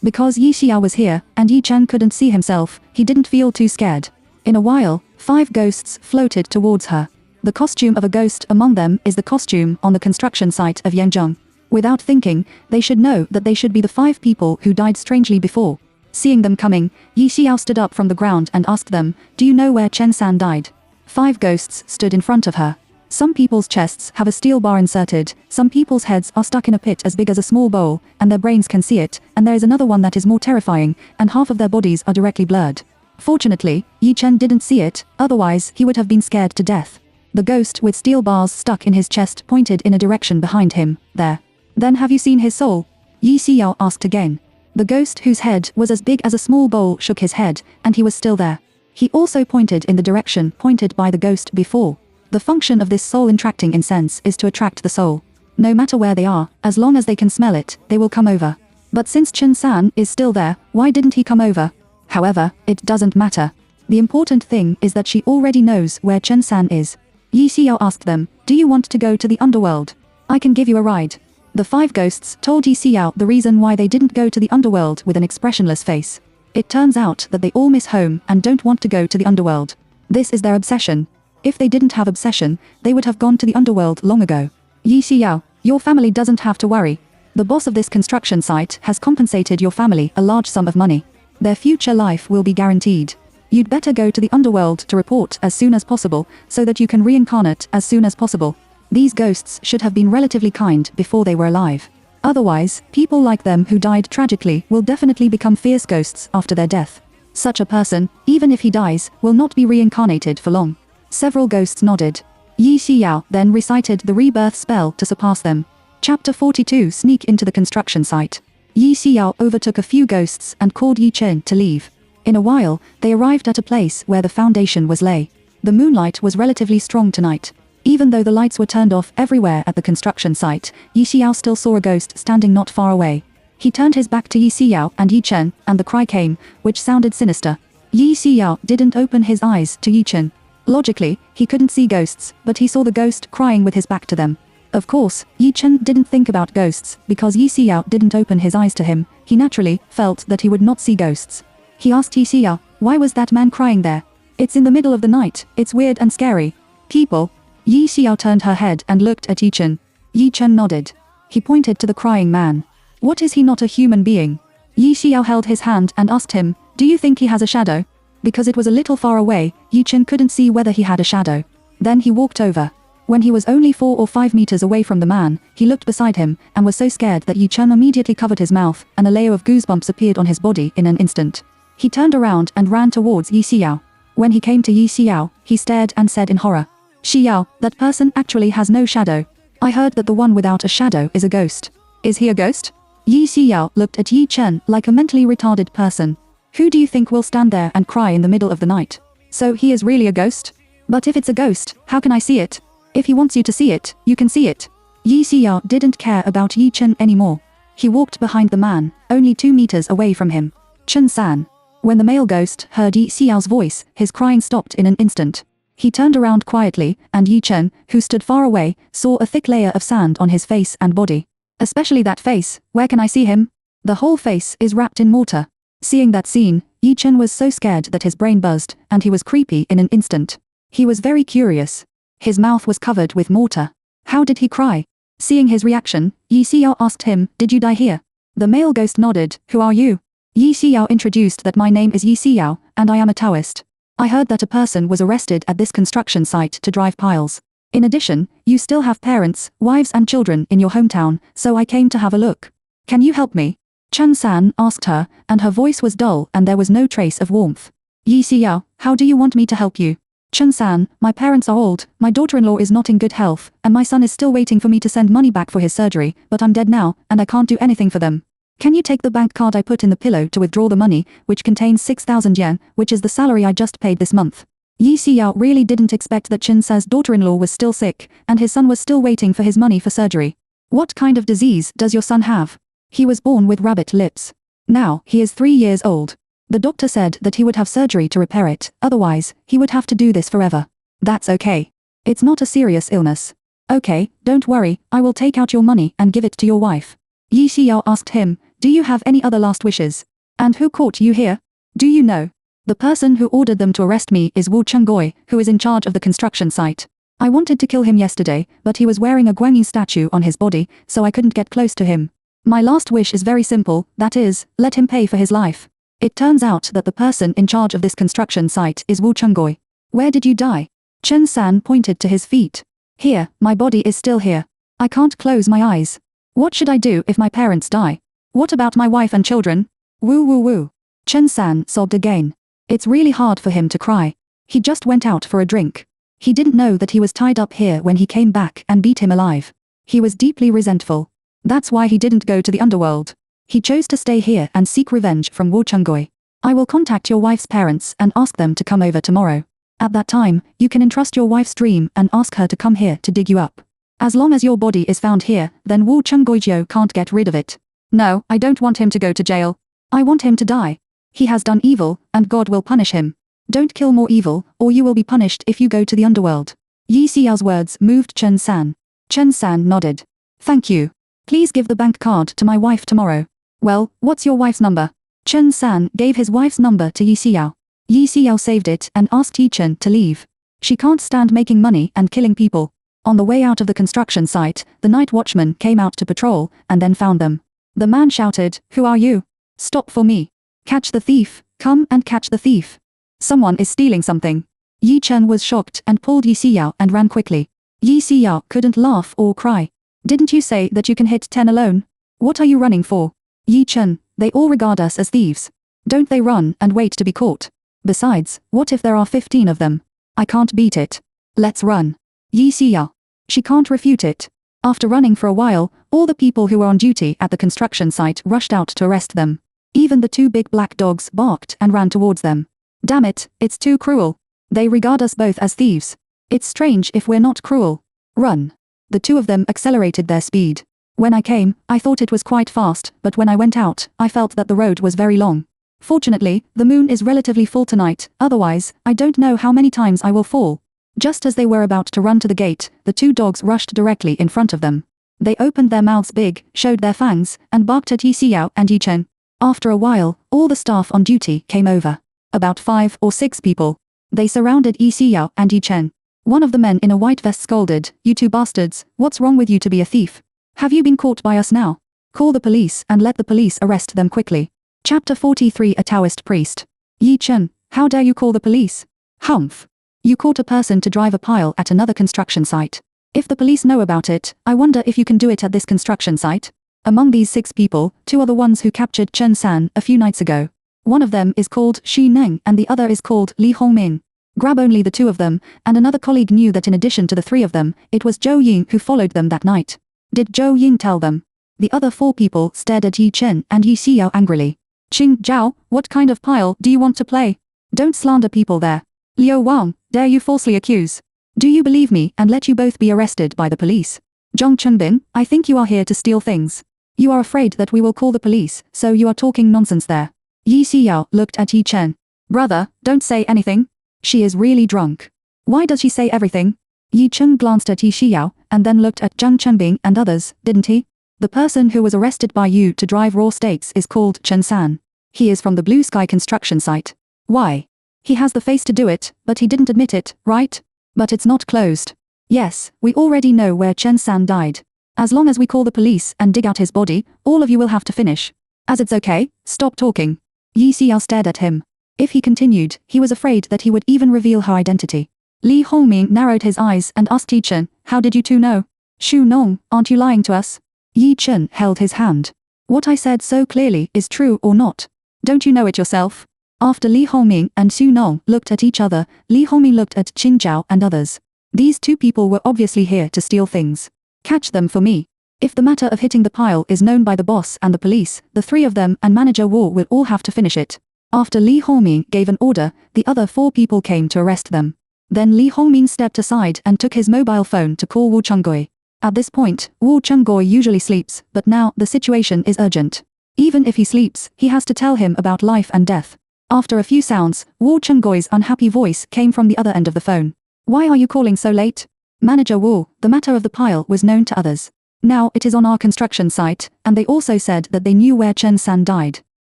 [SPEAKER 1] Because Yi Xiao was here, and Yi Chen couldn't see himself, he didn't feel too scared. In a while, 5 ghosts floated towards her. The costume of a ghost among them is the costume on the construction site of Yanzhong. Without thinking, they should know that they should be the 5 people who died strangely before. Seeing them coming, Yi Xiao stood up from the ground and asked them, "Do you know where Chen San died?" 5 ghosts stood in front of her. Some people's chests have a steel bar inserted, some people's heads are stuck in a pit as big as a small bowl, and their brains can see it, and there is another one that is more terrifying, and half of their bodies are directly blurred. Fortunately, Yi Chen didn't see it, otherwise he would have been scared to death. The ghost with steel bars stuck in his chest pointed in a direction behind him, there. "Then have you seen his soul?" Yi Xiao asked again. The ghost whose head was as big as a small bowl shook his head, and he was still there. He also pointed in the direction pointed by the ghost before. The function of this soul-attracting incense is to attract the soul. No matter where they are, as long as they can smell it, they will come over. But since Chen San is still there, why didn't he come over? However, it doesn't matter. The important thing is that she already knows where Chen San is. Yi Xiao asked them, "Do you want to go to the underworld? I can give you a ride." The 5 ghosts told Yi Xiao the reason why they didn't go to the underworld with an expressionless face. It turns out that they all miss home and don't want to go to the underworld. This is their obsession. If they didn't have obsession, they would have gone to the underworld long ago. Yi Xiao, your family doesn't have to worry. The boss of this construction site has compensated your family a large sum of money. Their future life will be guaranteed. You'd better go to the underworld to report as soon as possible, so that you can reincarnate as soon as possible. These ghosts should have been relatively kind before they were alive. Otherwise, people like them who died tragically will definitely become fierce ghosts after their death. Such a person, even if he dies, will not be reincarnated for long. Several ghosts nodded. Yi Xiao then recited the rebirth spell to surpass them. Chapter 42 Sneak into the construction site. Yi Xiao overtook a few ghosts and called Yi Chen to leave. In a while, they arrived at a place where the foundation was laid. The moonlight was relatively strong tonight. Even though the lights were turned off everywhere at the construction site, Yi Xiao still saw a ghost standing not far away. He turned his back to Yi Xiao and Yi Chen, and the cry came, which sounded sinister. Yi Xiao didn't open his eyes to Yi Chen. Logically, he couldn't see ghosts, but he saw the ghost crying with his back to them. Of course, Yi Chen didn't think about ghosts, because Yi Xiao didn't open his eyes to him. He naturally felt that he would not see ghosts. He asked Yi Xiao, "Why was that man crying there? It's in the middle of the night, it's weird and scary. People." Yi Xiao turned her head and looked at Yi Chen. Yi Chen nodded. He pointed to the crying man. "What, is he not a human being?" Yi Xiao held his hand and asked him, "Do you think he has a shadow?" Because it was a little far away, Yi Chen couldn't see whether he had a shadow. Then he walked over. When he was only 4 or 5 meters away from the man, he looked beside him, and was so scared that Yi Chen immediately covered his mouth, and a layer of goosebumps appeared on his body in an instant. He turned around and ran towards Yi Xiao. When he came to Yi Xiao, he stared and said in horror, "Xiao, that person actually has no shadow. I heard that the one without a shadow is a ghost. Is he a ghost?" Yi Xiao looked at Yi Chen like a mentally retarded person. Who do you think will stand there and cry in the middle of the night? So he is really a ghost? But if it's a ghost, how can I see it? If he wants you to see it, you can see it. Yi Xiao didn't care about Yi Chen anymore. He walked behind the man, only 2 meters away from him. Chen-san. When the male ghost heard Yi Xiao's voice, his crying stopped in an instant. He turned around quietly, and Yi Chen, who stood far away, saw a thick layer of sand on his face and body. Especially that face. Where can I see him? The whole face is wrapped in mortar. Seeing that scene, Yi Chen was so scared that his brain buzzed, and he was creepy in an instant. He was very curious. His mouth was covered with mortar. How did he cry? Seeing his reaction, Yi Xiao asked him, "Did you die here?" The male ghost nodded. "Who are you?" Yi Xiao introduced that my name is Yi Xiao, and I am a Taoist. I heard that a person was arrested at this construction site to drive piles. In addition, you still have parents, wives and children in your hometown, so I came to have a look. Can you help me? Chen-san asked her, and her voice was dull and there was no trace of warmth. Yi Xiao, how do you want me to help you? Chen-san, my parents are old, my daughter-in-law is not in good health, and my son is still waiting for me to send money back for his surgery, but I'm dead now, and I can't do anything for them. Can you take the bank card I put in the pillow to withdraw the money, which contains 6,000 yen, which is the salary I just paid this month? Yi Xiao really didn't expect that Chen-san's daughter-in-law was still sick, and his son was still waiting for his money for surgery. What kind of disease does your son have? He was born with rabbit lips. Now, he is 3 years old. The doctor said that he would have surgery to repair it, otherwise, he would have to do this forever. That's okay. It's not a serious illness. Okay, don't worry, I will take out your money and give it to your wife. Yi Xiao asked him, do you have any other last wishes? And who caught you here? Do you know? The person who ordered them to arrest me is Wu Chengoi, who is in charge of the construction site. I wanted to kill him yesterday, but he was wearing a Guanyin statue on his body, so I couldn't get close to him. My last wish is very simple, that is, let him pay for his life. It turns out that the person in charge of this construction site is Wu Chengoi. Where did you die? Chen-san pointed to his feet. Here, my body is still here. I can't close my eyes. What should I do if my parents die? What about my wife and children? Woo woo woo. Chen-san sobbed again. It's really hard for him to cry. He just went out for a drink. He didn't know that he was tied up here when he came back and beat him alive. He was deeply resentful. That's why he didn't go to the underworld. He chose to stay here and seek revenge from Wu Chengoi. I will contact your wife's parents and ask them to come over tomorrow. At that time, you can entrust your wife's dream and ask her to come here to dig you up. As long as your body is found here, then Wu Chengoi can't get rid of it. No, I don't want him to go to jail. I want him to die. He has done evil, and God will punish him. Don't kill more evil, or you will be punished if you go to the underworld. Yi Xiao's words moved Chen-san. Chen-san nodded. Thank you. Please give the bank card to my wife tomorrow. Well, what's your wife's number? Chen-san gave his wife's number to Yi Xiao. Yi Xiao saved it and asked Yi Chen to leave. She can't stand making money and killing people. On the way out of the construction site, the night watchman came out to patrol, and then found them. The man shouted, "Who are you? Stop for me. Catch the thief, come and catch the thief. Someone is stealing something." Yi Chen was shocked and pulled Yi Xiao and ran quickly. Yi Xiao couldn't laugh or cry. Didn't you say that you can hit 10 alone? What are you running for? Yi Chen, they all regard us as thieves. Don't they run and wait to be caught? Besides, what if there are 15 of them? I can't beat it. Let's run. Yi Xiao. She can't refute it. After running for a while, all the people who were on duty at the construction site rushed out to arrest them. Even the 2 big black dogs barked and ran towards them. Damn it, it's too cruel. They regard us both as thieves. It's strange if we're not cruel. Run. The 2 of them accelerated their speed. When I came, I thought it was quite fast, but when I went out, I felt that the road was very long. Fortunately, the moon is relatively full tonight, otherwise, I don't know how many times I will fall. Just as they were about to run to the gate, the 2 dogs rushed directly in front of them. They opened their mouths big, showed their fangs, and barked at Yi Xiao and Yi Chen. After a while, all the staff on duty came over. About 5 or 6 people. They surrounded Yi Xiao and Yi Chen. One of the men in a white vest scolded, "You 2 bastards, what's wrong with you to be a thief? Have you been caught by us now? Call the police and let the police arrest them quickly." Chapter 43 A Taoist Priest. Yi Chen, how dare you call the police? Humph. You caught a person to drive a pile at another construction site. If the police know about it, I wonder if you can do it at this construction site. Among these 6 people, 2 are the ones who captured Chen-san a few nights ago. One of them is called Xi Neng and the other is called Li Hongming. Grab only the 2 of them, and another colleague knew that in addition to the 3 of them, it was Zhou Ying who followed them that night. Did Zhou Ying tell them? The other 4 people stared at Yi Chen and Yi Xiao angrily. Qing Zhao, what kind of pile do you want to play? Don't slander people there. Liu Wang, dare you falsely accuse? Do you believe me and let you both be arrested by the police? Zhang Chunbin, I think you are here to steal things. You are afraid that we will call the police, so you are talking nonsense there. Yi Xiao looked at Yi Chen. Brother, don't say anything. She is really drunk. Why does she say everything? Yi Chen glanced at Yi Xiao, and then looked at Zhang Chunbing and others, didn't he? The person who was arrested by you to drive raw steaks is called Chen San. He is from the Blue Sky construction site. Why? He has the face to do it, but he didn't admit it, right? But it's not closed. Yes, we already know where Chen San died. As long as we call the police and dig out his body, all of you will have to finish. As it's okay, stop talking. Yi Xiao stared at him. If he continued, he was afraid that he would even reveal her identity. Li Hongming narrowed his eyes and asked Yi Chen, how did you two know? Shu Nong, aren't you lying to us? Yi Chen held his hand. What I said so clearly is true or not? Don't you know it yourself? After Li Hongming and Xu Nong looked at each other, Li Hongming looked at Qin Zhao and others. These two people were obviously here to steal things. Catch them for me. If the matter of hitting the pile is known by the boss and the police, the three of them and Manager Wu will all have to finish it. After Li Hongming gave an order, the other four people came to arrest them. Then Li Hongming stepped aside and took his mobile phone to call Wu Chunggui. At this point, Wu Chunggui usually sleeps, but now the situation is urgent. Even if he sleeps, he has to tell him about life and death. After a few sounds, Wu Chunggui's unhappy voice came from the other end of the phone. Why are you calling so late? Manager Wu, the matter of the pile was known to others. Now it is on our construction site, and they also said that they knew where Chen San died.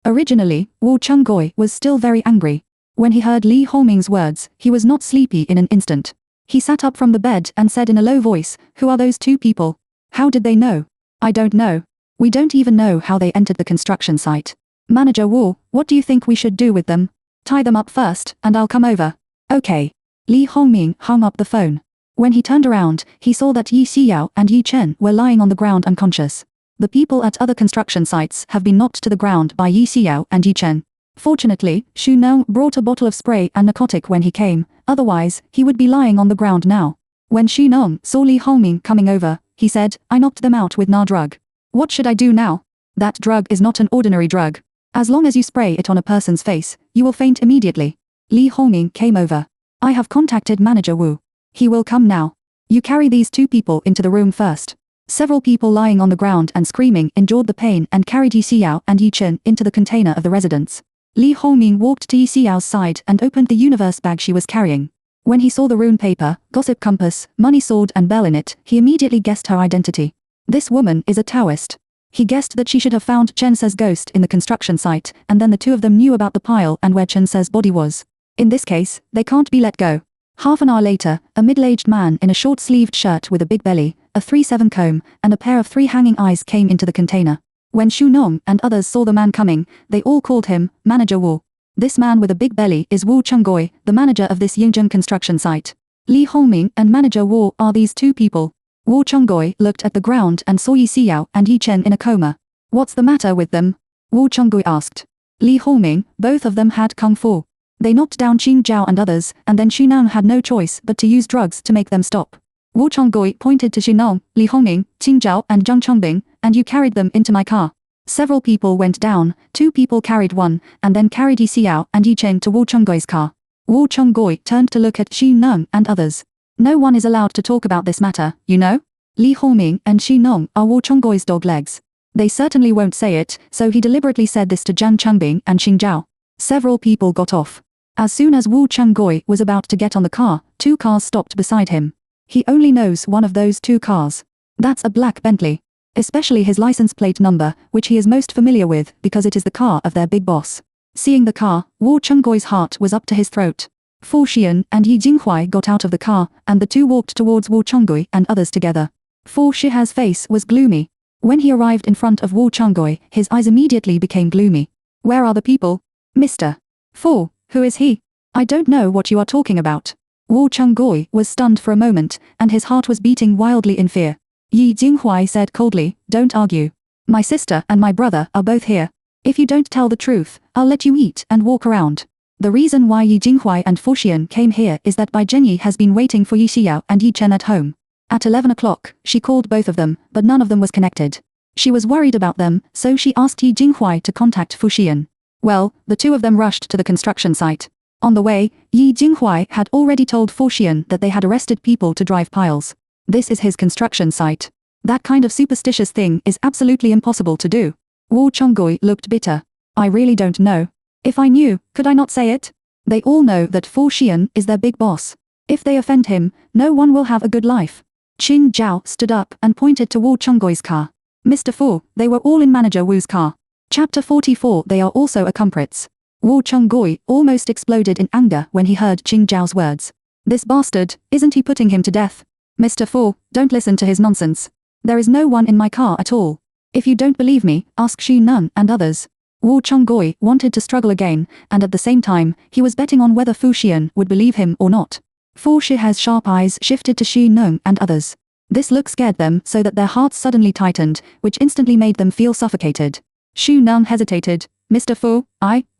[SPEAKER 1] Originally, Wu Chunggui was still very angry. When he heard Li Hongming's words, he was not sleepy in an instant. He sat up from the bed and said in a low voice, who are those two people? How did they know? I don't know. We don't even know how they entered the construction site. Manager Wu, what do you think we should do with them? Tie them up first, and I'll come over. Okay. Li Hongming hung up the phone. When he turned around, he saw that Yi Xiao and Yi Chen were lying on the ground unconscious. The people at other construction sites have been knocked to the ground by Yi Xiao and Yi Chen. Fortunately, Xu Nong brought a bottle of spray and narcotic when he came, otherwise, he would be lying on the ground now. When Xu Nong saw Li Hongming coming over, he said, I knocked them out with Na drug. What should I do now? That drug is not an ordinary drug. As long as you spray it on a person's face, you will faint immediately. Li Hongming came over. I have contacted Manager Wu. He will come now. You carry these two people into the room first. Several people lying on the ground and screaming endured the pain and carried Yi Xiao and Yi Chen into the container of the residence. Li Hongming walked to Yi Xiao's side and opened the universe bag she was carrying. When he saw the rune paper, gossip compass, money sword and bell in it, he immediately guessed her identity. This woman is a Taoist. He guessed that she should have found Chen Se's ghost in the construction site, and then the two of them knew about the pile and where Chen Se's body was. In this case, they can't be let go. Half an hour later, a middle-aged man in a short-sleeved shirt with a big belly, a 3/7 comb, and a pair of 3 hanging eyes came into the container. When Xu Nong and others saw the man coming, they all called him Manager Wu. This man with a big belly is Wu Chunggui, the manager of this Yingzheng construction site. Li Hongming and Manager Wu are these two people. Wu Chunggui looked at the ground and saw Yi Xiao and Yi Chen in a coma. What's the matter with them? Wu Chunggui asked. Li Hongming, both of them had kung fu. They knocked down Qin Zhao and others, and then Xu Nong had no choice but to use drugs to make them stop. Wu Chunggui pointed to Xu Nong, Li Hongming, Qin Zhao and Zhang Chongbing, and you carried them into my car. Several people went down, 2 people carried one, and then carried Yi Xiao and Yi Chen to Wu Chunggui's car. Wu Chunggui turned to look at Xu Nong and others. No one is allowed to talk about this matter, you know? Li Hongming and Xu Nong are Wu Chunggui's dog legs. They certainly won't say it, so he deliberately said this to Zhang Chongbing and Xing Zhao. Several people got off. As soon as Wu Chunggui was about to get on the car, 2 cars stopped beside him. He only knows one of those 2 cars. That's a black Bentley. Especially his license plate number, which he is most familiar with because it is the car of their big boss. Seeing the car, Wu Chunggui's heart was up to his throat. Fu Xian and Yi Jinghuai got out of the car, and the two walked towards Wu Chunggui and others together. Fu Shiha's face was gloomy. When he arrived in front of Wu Chunggui, his eyes immediately became gloomy. Where are the people? Mr. Fu, who is he? I don't know what you are talking about. Wu Chunggui was stunned for a moment, and his heart was beating wildly in fear. Yi Jinghuai said coldly, don't argue. My sister and my brother are both here. If you don't tell the truth, I'll let you eat and walk around. The reason why Yi Jinghuai and Fu Xian came here is that Bai Zhenyi has been waiting for Yi Xiao and Yi Chen at home. At 11 o'clock, she called both of them, but none of them was connected. She was worried about them, so she asked Yi Jinghuai to contact Fu Xian. Well, the two of them rushed to the construction site. On the way, Yi Jinghuai had already told Fu Xian that they had arrested people to drive piles. This is his construction site. That kind of superstitious thing is absolutely impossible to do. Wu Chonggui looked bitter. I really don't know. If I knew, could I not say it? They all know that Fu Xian is their big boss. If they offend him, no one will have a good life. Qin Zhao stood up and pointed to Wu Chonggui's car. Mr. Fu, they were all in Manager Wu's car. Chapter 44. They are also culprits. Wu Chonggui almost exploded in anger when he heard Qin Zhao's words. This bastard, isn't he putting him to death? Mr. Fu, don't listen to his nonsense. There is no one in my car at all. If you don't believe me, ask Xu Neng and others. Wu Chonggui wanted to struggle again, and at the same time, he was betting on whether Fu Xian would believe him or not. Fu Shihe's sharp eyes shifted to Xu Neng and others. This look scared them so that their hearts suddenly tightened, which instantly made them feel suffocated. Xu Neng hesitated. Mr. Fu,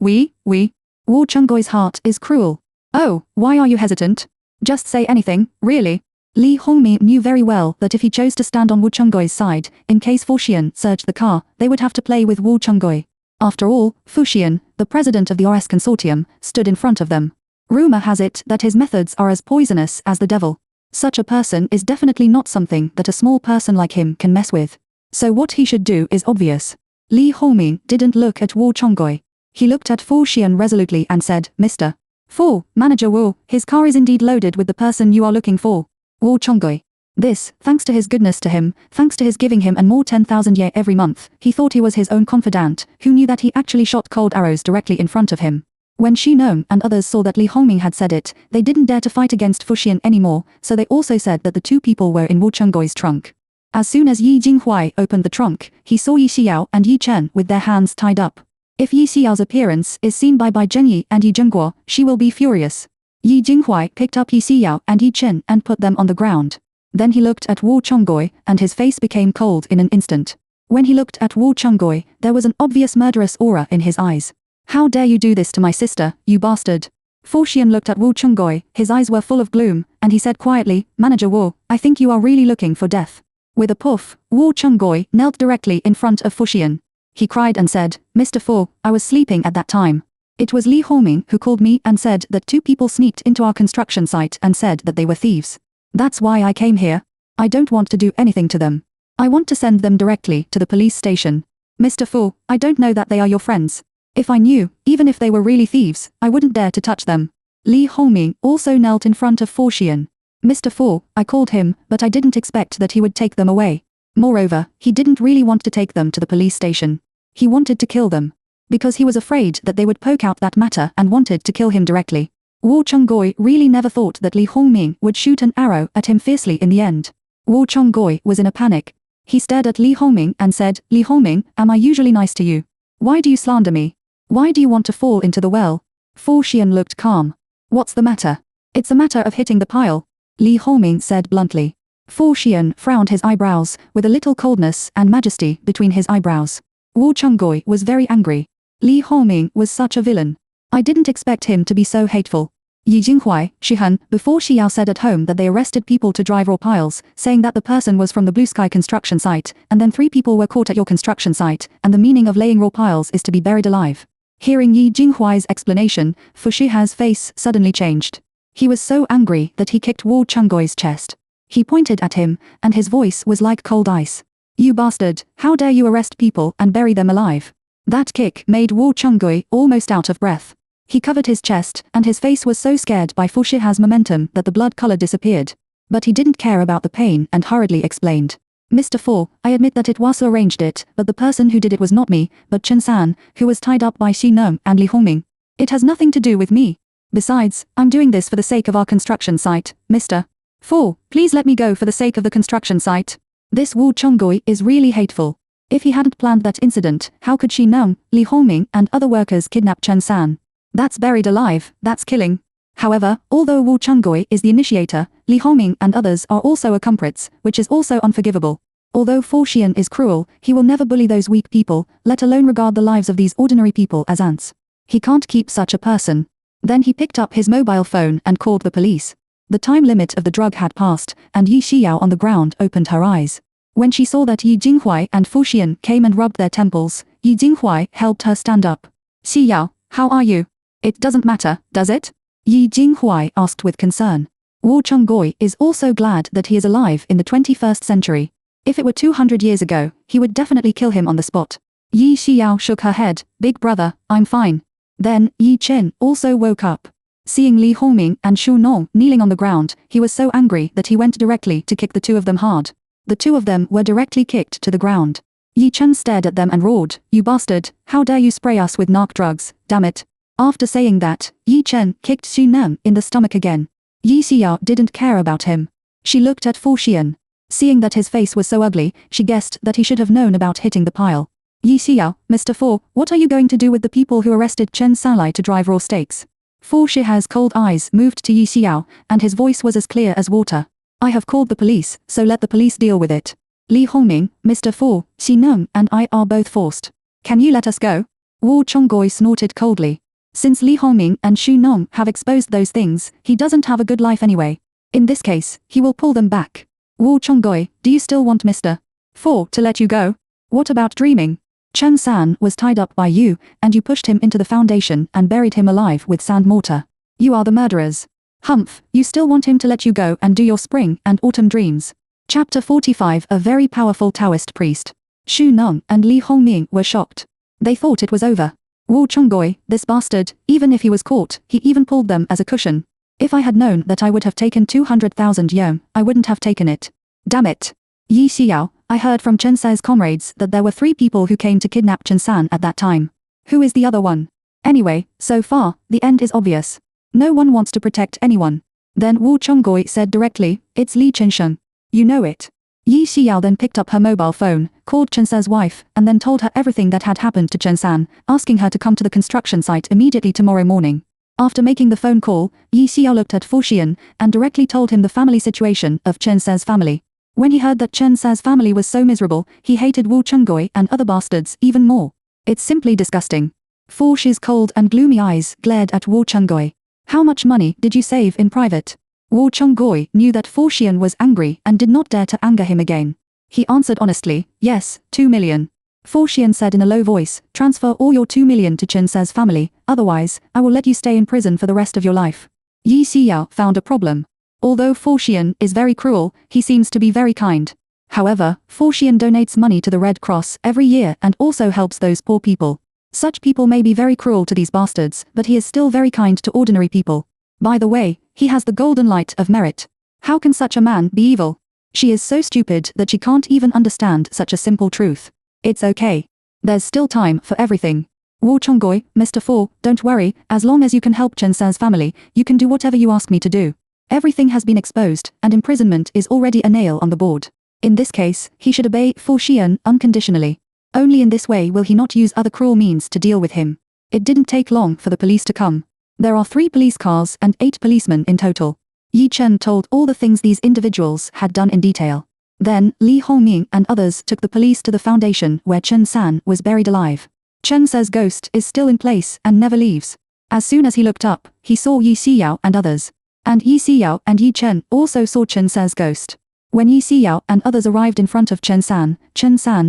[SPEAKER 1] we. Wu Chonggui's heart is cruel. Oh, why are you hesitant? Just say anything, really. Li Hongmi knew very well that if he chose to stand on Wu Chonggui's side, in case Fu Xian searched the car, they would have to play with Wu Chonggui. After all, Fu Xian, the president of the OS consortium, stood in front of them. Rumor has it that his methods are as poisonous as the devil. Such a person is definitely not something that a small person like him can mess with. So what he should do is obvious. Li Hongmi didn't look at Wu Chonggui. He looked at Fu Xian resolutely and said, Mr. Fu, Manager Wu, his car is indeed loaded with the person you are looking for. Wu Chonggui. This, thanks to his goodness to him, thanks to his giving him more 10,000 ye every month, he thought he was his own confidant, who knew that he actually shot cold arrows directly in front of him. When Xu Neng and others saw that Li Hongming had said it, they didn't dare to fight against Fu Xian anymore, so they also said that the two people were in Wu Chonggui's trunk. As soon as Yi Jinghuai opened the trunk, he saw Yi Xiao and Yi Chen with their hands tied up. If Yi Xiao's appearance is seen by Zhenyi and Yi Zhengguo, she will be furious. Yi Jinghuai picked up Yi Xiao and Yi Chen and put them on the ground. Then he looked at Wu Chonggui, and his face became cold in an instant. When he looked at Wu Chonggui, there was an obvious murderous aura in his eyes. How dare you do this to my sister, you bastard? Fu Xian looked at Wu Chonggui, his eyes were full of gloom, and he said quietly, Manager Wu, I think you are really looking for death. With a puff, Wu Chonggui knelt directly in front of Fu Xian. He cried and said, Mr. Fu, I was sleeping at that time. It was Li Hongming who called me and said that two people sneaked into our construction site and said that they were thieves. That's why I came here. I don't want to do anything to them. I want to send them directly to the police station. Mr. Fu, I don't know that they are your friends. If I knew, even if they were really thieves, I wouldn't dare to touch them. Li Hongming also knelt in front of Fu Xian. Mr. Fu, I called him, but I didn't expect that he would take them away. Moreover, he didn't really want to take them to the police station. He wanted to kill them. Because he was afraid that they would poke out that matter and wanted to kill him directly. Wu Chonggui really never thought that Li Hongming would shoot an arrow at him fiercely in the end. Wu Chonggui was in a panic. He stared at Li Hongming and said, Li Hongming, am I usually nice to you? Why do you slander me? Why do you want to fall into the well? Fu Xian looked calm. What's the matter? It's a matter of hitting the pile. Li Hongming said bluntly. Fu Xian frowned his eyebrows, with a little coldness and majesty between his eyebrows. Wu Chonggui was very angry. Li Hongming was such a villain. I didn't expect him to be so hateful. Yi Jinghuai, Shihan, before Xiao said at home that they arrested people to drive raw piles, saying that the person was from the Blue Sky construction site, and then 3 people were caught at your construction site, and the meaning of laying raw piles is to be buried alive. Hearing Yi Jinghuai's explanation, Fu Shiha's face suddenly changed. He was so angry that he kicked Wu Chonggui's chest. He pointed at him, and his voice was like cold ice. You bastard, how dare you arrest people and bury them alive? That kick made Wu Chonggui almost out of breath. He covered his chest, and his face was so scared by Fu Shiha's momentum that the blood color disappeared. But he didn't care about the pain and hurriedly explained. Mr. Fu, I admit that it was who arranged it, but the person who did it was not me, but Chen San, who was tied up by Xu Neng and Li Hongming. It has nothing to do with me. Besides, I'm doing this for the sake of our construction site, Mr. Fu, please let me go for the sake of the construction site. This Wu Chonggui is really hateful. If he hadn't planned that incident, how could Xu Neng, Li Hongming and other workers kidnap Chen San? That's buried alive, that's killing. However, although Wu Chonggui is the initiator, Li Hongming and others are also culprits, which is also unforgivable. Although Fu Xian is cruel, he will never bully those weak people, let alone regard the lives of these ordinary people as ants. He can't keep such a person. Then he picked up his mobile phone and called the police. The time limit of the drug had passed, and Yi Xiao on the ground opened her eyes. When she saw that Yi Jinghuai and Fu Xian came and rubbed their temples, Yi Jinghuai helped her stand up. Xiao, how are you? It doesn't matter, does it? Yi Jinghuai asked with concern. Wu Chonggui is also glad that he is alive in the 21st century. If it were 200 years ago, he would definitely kill him on the spot. Yi Xiao shook her head. Big brother, I'm fine. Then, Yi Chen also woke up. Seeing Li Hongming and Shu Nong kneeling on the ground, he was so angry that he went directly to kick the two of them hard. The two of them were directly kicked to the ground. Yi Chen stared at them and roared, "You bastard, how dare you spray us with narc drugs, damn it." After saying that, Yi Chen kicked Xu Neng in the stomach again. Yi Xiao didn't care about him. She looked at Fu Xian. Seeing that his face was so ugly, she guessed that he should have known about hitting the pile. Yi Xiao, Mr. Fu, what are you going to do with the people who arrested Chen Sanlai to drive raw steaks? Fu Shiha's cold eyes moved to Yi Xiao, and his voice was as clear as water. I have called the police, so let the police deal with it. Li Hongming, Mr. Fu, Xi Neng and I are both forced. Can you let us go? Wu Chonggui snorted coldly. Since Li Hongming and Xu Nong have exposed those things, he doesn't have a good life anyway. In this case, he will pull them back. Wu Chonggui, do you still want Mr. Fu to let you go? What about dreaming? Chen San was tied up by you, and you pushed him into the foundation and buried him alive with sand mortar. You are the murderers. Humph, you still want him to let you go and do your spring and autumn dreams. Chapter 45. A very powerful Taoist priest. Xu Nong and Li Hongming were shocked. They thought it was over. Wu Chonggui, this bastard, even if he was caught, he even pulled them as a cushion. If I had known that I would have taken 200,000 yuan, I wouldn't have taken it. Damn it. Yi Xiao, I heard from Chen Sa's comrades that there were 3 people who came to kidnap Chen San at that time. Who is the other one? Anyway, so far, the end is obvious. No one wants to protect anyone. Then Wu Chonggui said directly, it's Li Chensheng. You know it. Yi Xiao then picked up her mobile phone, called Chen Sa's wife, and then told her everything that had happened to Chen San, asking her to come to the construction site immediately tomorrow morning. After making the phone call, Yi Xiao looked at Fu Xian and directly told him the family situation of Chen Sa's family. When he heard that Chen Sa's family was so miserable, he hated Wu Chonggui and other bastards even more. It's simply disgusting. Fu Shi's cold and gloomy eyes glared at Wu Chonggui. How much money did you save in private? Wu Chonggui knew that Fu Xian was angry and did not dare to anger him again. He answered honestly, yes, 2 million. Fu Xian said in a low voice, transfer all your 2 million to Chen Sa's family, otherwise, I will let you stay in prison for the rest of your life. Yi Xiao found a problem. Although Fu Xian is very cruel, he seems to be very kind. However, Fu Xian donates money to the Red Cross every year and also helps those poor people. Such people may be very cruel to these bastards, but he is still very kind to ordinary people. By the way, he has the golden light of merit. How can such a man be evil? She is so stupid that she can't even understand such a simple truth. It's okay. There's still time for everything. Wu Chonggui, Mr. Fu, don't worry, as long as you can help Chen Sa's family, you can do whatever you ask me to do. Everything has been exposed, and imprisonment is already a nail on the board. In this case, he should obey Fu Xian unconditionally. Only in this way will he not use other cruel means to deal with him. It didn't take long for the police to come. There are 3 police cars and 8 policemen in total. Yi Chen told all the things these individuals had done in detail. Then, Li Hongming and others took the police to the foundation where Chen San was buried alive. Chen Sa's ghost is still in place and never leaves. As soon as he looked up, he saw Yi Xiao and others. And Yi Xiao and Yi Chen also saw Chen Sa's ghost. When Yi Xiao and others arrived in front of Chen San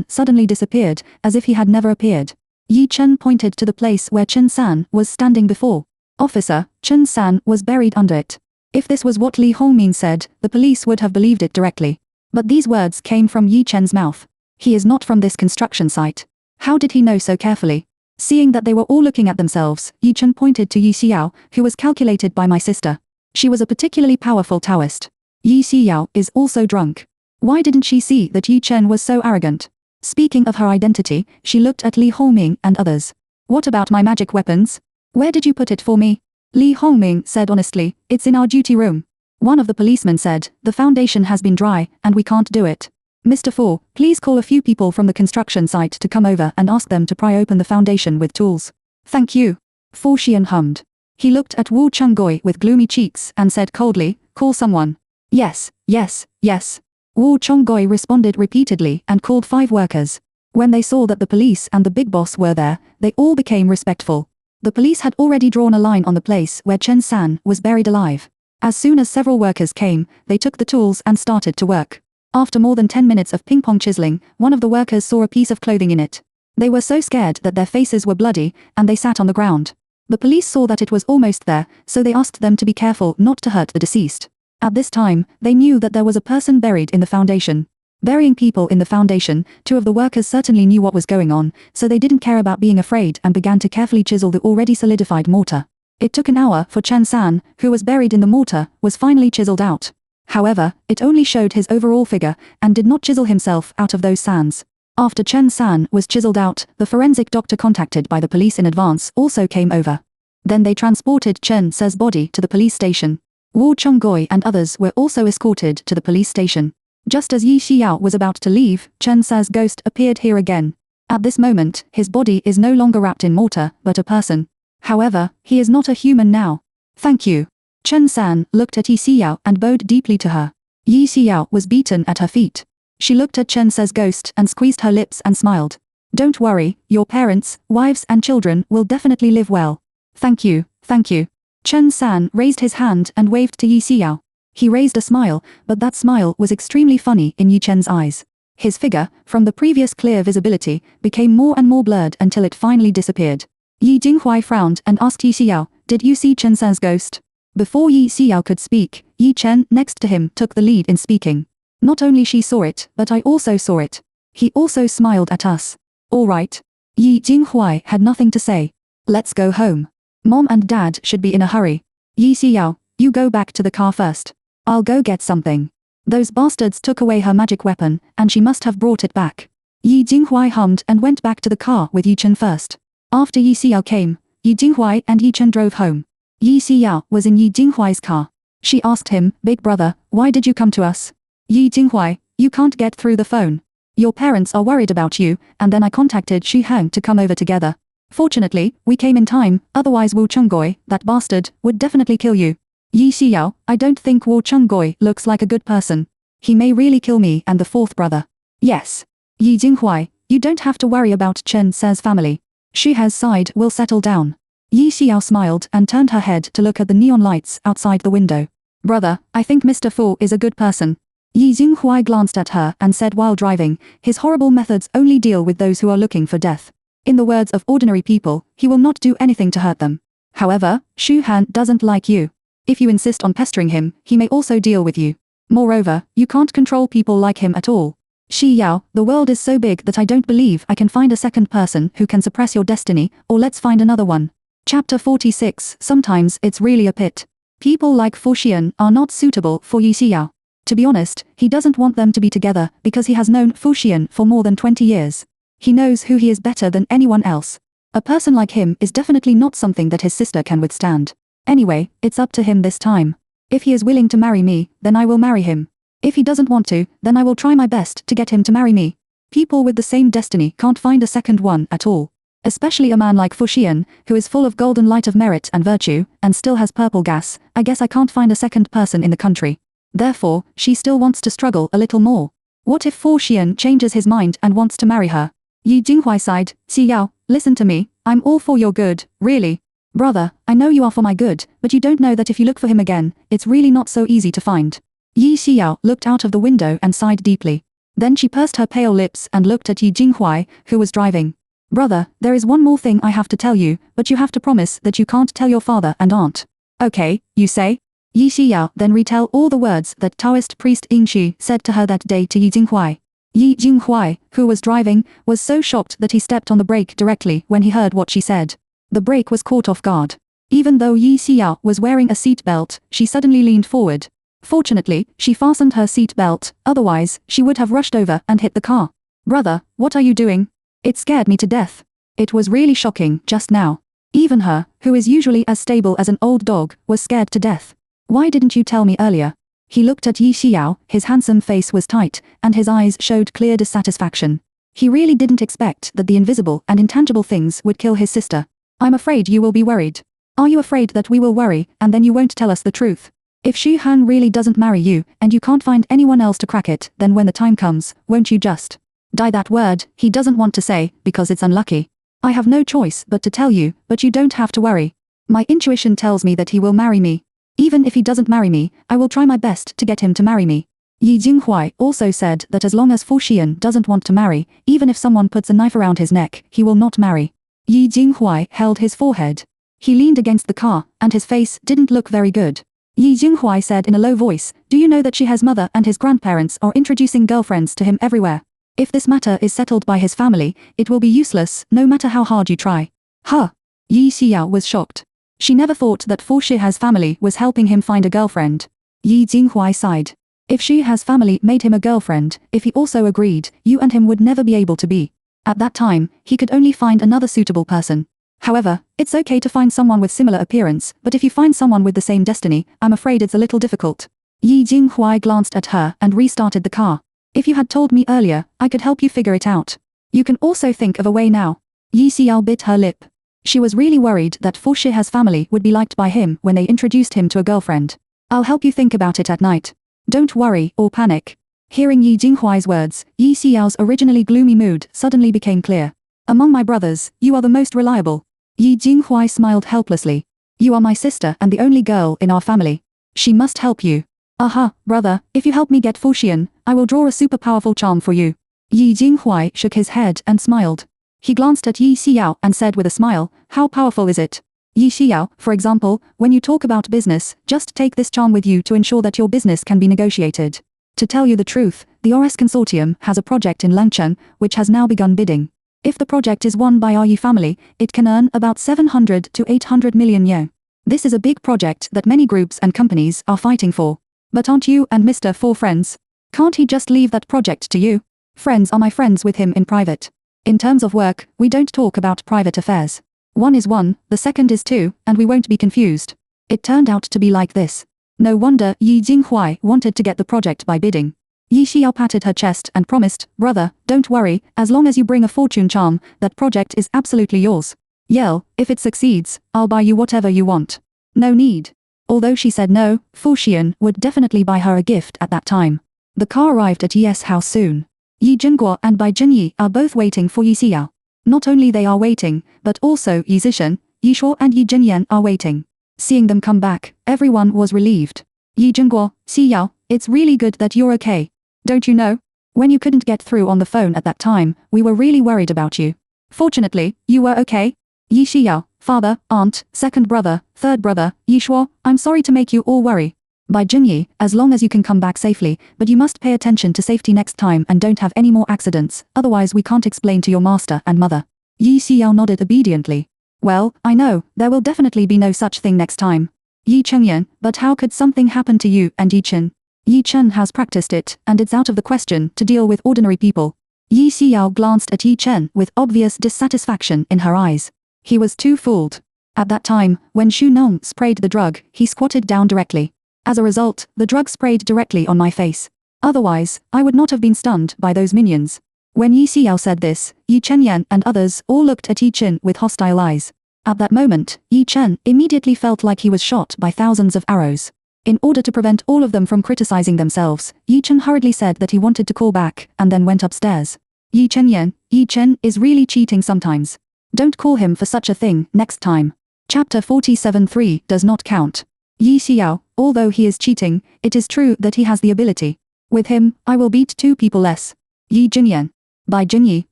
[SPEAKER 1] suddenly disappeared, as if he had never appeared. Yi Chen pointed to the place where Chen San was standing before. Officer, Chen San was buried under it. If this was what Li Hongming said, the police would have believed it directly. But these words came from Yi Chen's mouth. He is not from this construction site. How did he know so carefully? Seeing that they were all looking at themselves, Yi Chen pointed to Yi Xiao, who was calculated by my sister. She was a particularly powerful Taoist. Yi Xiao is also drunk. Why didn't she see that Yi Chen was so arrogant? Speaking of her identity, she looked at Li Hongming and others. What about my magic weapons? Where did you put it for me? Li Hongming said honestly, it's in our duty room. One of the policemen said, the foundation has been dry, and we can't do it. Mr. Fu, please call a few people from the construction site to come over and ask them to pry open the foundation with tools. Thank you. Fu Xian hummed. He looked at Wu Chonggui with gloomy cheeks and said coldly, call someone. Yes, yes, yes. Wu Chonggui responded repeatedly and called 5 workers. When they saw that the police and the big boss were there, they all became respectful. The police had already drawn a line on the place where Chen San was buried alive. As soon as several workers came, they took the tools and started to work. After more than 10 minutes of ping-pong chiseling, one of the workers saw a piece of clothing in it. They were so scared that their faces were bloody, and they sat on the ground. The police saw that it was almost there, so they asked them to be careful not to hurt the deceased. At this time, they knew that there was a person buried in the foundation. Burying people in the foundation, 2 of the workers certainly knew what was going on, so they didn't care about being afraid and began to carefully chisel the already solidified mortar. It took an hour for Chen San, who was buried in the mortar, was finally chiseled out. However, it only showed his overall figure, and did not chisel himself out of those sands. After Chen San was chiseled out, the forensic doctor contacted by the police in advance also came over. Then they transported Chen Sa's body to the police station. Wu Chunggui and others were also escorted to the police station. Just as Yi Xiao was about to leave, Chen Sa's ghost appeared here again. At this moment, his body is no longer wrapped in mortar, but a person. However, he is not a human now. Thank you. Chen San looked at Yi Xiao and bowed deeply to her. Yi Xiao was beaten at her feet. She looked at Chen Sa's ghost and squeezed her lips and smiled. Don't worry, your parents, wives and children will definitely live well. Thank you, thank you. Chen San raised his hand and waved to Yi Xiao. He raised a smile, but that smile was extremely funny in Yi Chen's eyes. His figure, from the previous clear visibility, became more and more blurred until it finally disappeared. Yi Jinghuai frowned and asked Yi Xiao, did you see Chen San's ghost? Before Yi Xiao could speak, Yi Chen next to him took the lead in speaking. Not only she saw it, but I also saw it. He also smiled at us. All right. Yi Jinghuai had nothing to say. Let's go home. Mom and Dad should be in a hurry. Yi Xiao, you go back to the car first. I'll go get something. Those bastards took away her magic weapon, and she must have brought it back. Yi Jinghuai hummed and went back to the car with Yi Chen first. After Yi Xiao came, Yi Jinghuai and Yi Chen drove home. Yi Xiao was in Yi Jinghuai's car. She asked him, Big brother, why did you come to us? Yi Jinghuai, you can't get through the phone. Your parents are worried about you, and then I contacted Xu Hang to come over together. Fortunately, we came in time, otherwise Wu Chunggui, that bastard, would definitely kill you. Yi Xiao, I don't think Wu Chunggui looks like a good person. He may really kill me and the 4th brother. Yes. Yi Jinghuai, you don't have to worry about Chen Sa's family. Xu He's side will settle down. Yi Xiao smiled and turned her head to look at the neon lights outside the window. Brother, I think Mr. Fu is a good person. Yi Jinghuai glanced at her and said while driving, his horrible methods only deal with those who are looking for death. In the words of ordinary people, he will not do anything to hurt them. However, Xu Han doesn't like you. If you insist on pestering him, he may also deal with you. Moreover, you can't control people like him at all. Shi Yao, the world is so big that I don't believe I can find a second person who can suppress your destiny, or let's find another one. Chapter 46. Sometimes it's really a pit. People like Fu Xian are not suitable for Yi Xiao. To be honest, he doesn't want them to be together because he has known Fu Xian for more than 20 years. He knows who he is better than anyone else. A person like him is definitely not something that his sister can withstand. Anyway, it's up to him this time. If he is willing to marry me, then I will marry him. If he doesn't want to, then I will try my best to get him to marry me. People with the same destiny can't find a second one at all. Especially a man like Fu Xian, who is full of golden light of merit and virtue, and still has purple gas. I guess I can't find a second person in the country. Therefore, she still wants to struggle a little more. What if Fu Xian changes his mind and wants to marry her? Yi Jinghuai sighed, Xi Yao, listen to me, I'm all for your good, really. Brother, I know you are for my good, but you don't know that if you look for him again, it's really not so easy to find. Yi Xiao looked out of the window and sighed deeply. Then she pursed her pale lips and looked at Yi Jinghuai, who was driving. Brother, there is one more thing I have to tell you, but you have to promise that you can't tell your father and aunt. Okay, you say? Yi Xiao then retell all the words that Taoist priest Yingxu said to her that day to Yi Jinghuai. Yi Jinghuai, who was driving, was so shocked that he stepped on the brake directly when he heard what she said. The brake was caught off guard. Even though Yi Xiao was wearing a seat belt, she suddenly leaned forward. Fortunately, she fastened her seat belt, otherwise, she would have rushed over and hit the car. Brother, what are you doing? It scared me to death. It was really shocking just now. Even her, who is usually as stable as an old dog, was scared to death. Why didn't you tell me earlier? He looked at Yi Xiao, his handsome face was tight, and his eyes showed clear dissatisfaction. He really didn't expect that the invisible and intangible things would kill his sister. I'm afraid you will be worried. Are you afraid that we will worry, and then you won't tell us the truth? If Xu Han really doesn't marry you, and you can't find anyone else to crack it, then when the time comes, won't you just die? That word, he doesn't want to say, because it's unlucky. I have no choice but to tell you, but you don't have to worry. My intuition tells me that he will marry me. Even if he doesn't marry me, I will try my best to get him to marry me. Yi Jinghuai also said that as long as Fu Xian doesn't want to marry, even if someone puts a knife around his neck, he will not marry. Yi Jinghuai held his forehead. He leaned against the car, and his face didn't look very good. Yi Jinghuai said in a low voice, "Do you know that Shihe's mother and his grandparents are introducing girlfriends to him everywhere? If this matter is settled by his family, it will be useless, no matter how hard you try." Huh? Yi Xiao was shocked. She never thought that Fu Shihe's family was helping him find a girlfriend. Yi Jinghuai sighed. If Shihe's family made him a girlfriend, if he also agreed, you and him would never be able to be. At that time, he could only find another suitable person. However, it's okay to find someone with similar appearance, but if you find someone with the same destiny, I'm afraid it's a little difficult. Yi Jinghuai glanced at her and restarted the car. If you had told me earlier, I could help you figure it out. You can also think of a way now. Yi Xiao bit her lip. She was really worried that Fu Shihe's family would be liked by him when they introduced him to a girlfriend. I'll help you think about it at night. Don't worry or panic. Hearing Yi Jinghuai's words, Yi Xiao's originally gloomy mood suddenly became clear. Among my brothers, you are the most reliable. Yi Jinghuai smiled helplessly. You are my sister and the only girl in our family. She must help you. Aha, brother, if you help me get Fu Xian, I will draw a super powerful charm for you. Yi Jinghuai shook his head and smiled. He glanced at Yi Xiao and said with a smile, how powerful is it? Yi Xiao, for example, when you talk about business, just take this charm with you to ensure that your business can be negotiated. To tell you the truth, the OS Consortium has a project in Langcheng, which has now begun bidding. If the project is won by our Yi family, it can earn about 700 to 800 million yuan. This is a big project that many groups and companies are fighting for. But aren't you and Mr. Four friends? Can't he just leave that project to you? Friends are my friends with him in private. In terms of work, we don't talk about private affairs. One is one, the second is two, and we won't be confused. It turned out to be like this. No wonder Yi Jinghuai wanted to get the project by bidding. Yi Xiao patted her chest and promised, brother, don't worry, as long as you bring a fortune charm, that project is absolutely yours. Yell, if it succeeds, I'll buy you whatever you want. No need. Although she said no, Fu Xian would definitely buy her a gift at that time. The car arrived at Yi's house soon. Yi Jingguo and Bai Jinyi are both waiting for Yi Xiao. Not only they are waiting, but also Yi Zishan, Yi Shuo and Yi Jinyan are waiting. Seeing them come back, everyone was relieved. Yi Jingguo, Xiao, it's really good that you're okay. Don't you know? When you couldn't get through on the phone at that time, we were really worried about you. Fortunately, you were okay. Yi Xiao, father, aunt, second brother, third brother, Yi Shuo, I'm sorry to make you all worry. Bai Jinyi, as long as you can come back safely, but you must pay attention to safety next time and don't have any more accidents, otherwise we can't explain to your master and mother. Yi Xiao nodded obediently. Well, I know, there will definitely be no such thing next time. Yi Chengyan, but how could something happen to you and Yi Chen? Yi Chen has practiced it, and it's out of the question to deal with ordinary people. Yi Xiao glanced at Yi Chen with obvious dissatisfaction in her eyes. He was too fooled. At that time, when Xu Nong sprayed the drug, he squatted down directly. As a result, the drug sprayed directly on my face. Otherwise, I would not have been stunned by those minions. When Yi Xiao said this, Yi Chenyan and others all looked at Yi Chen with hostile eyes. At that moment, Yi Chen immediately felt like he was shot by thousands of arrows. In order to prevent all of them from criticizing themselves, Yi Chen hurriedly said that he wanted to call back, and then went upstairs. Yi Chenyan, Yi Chen is really cheating sometimes. Don't call him for such a thing next time. Chapter 47:3 does not count. Yi Xiao, although he is cheating, it is true that he has the ability. With him, I will beat 2 people less. Yi Jinyan. Bai Jinyi,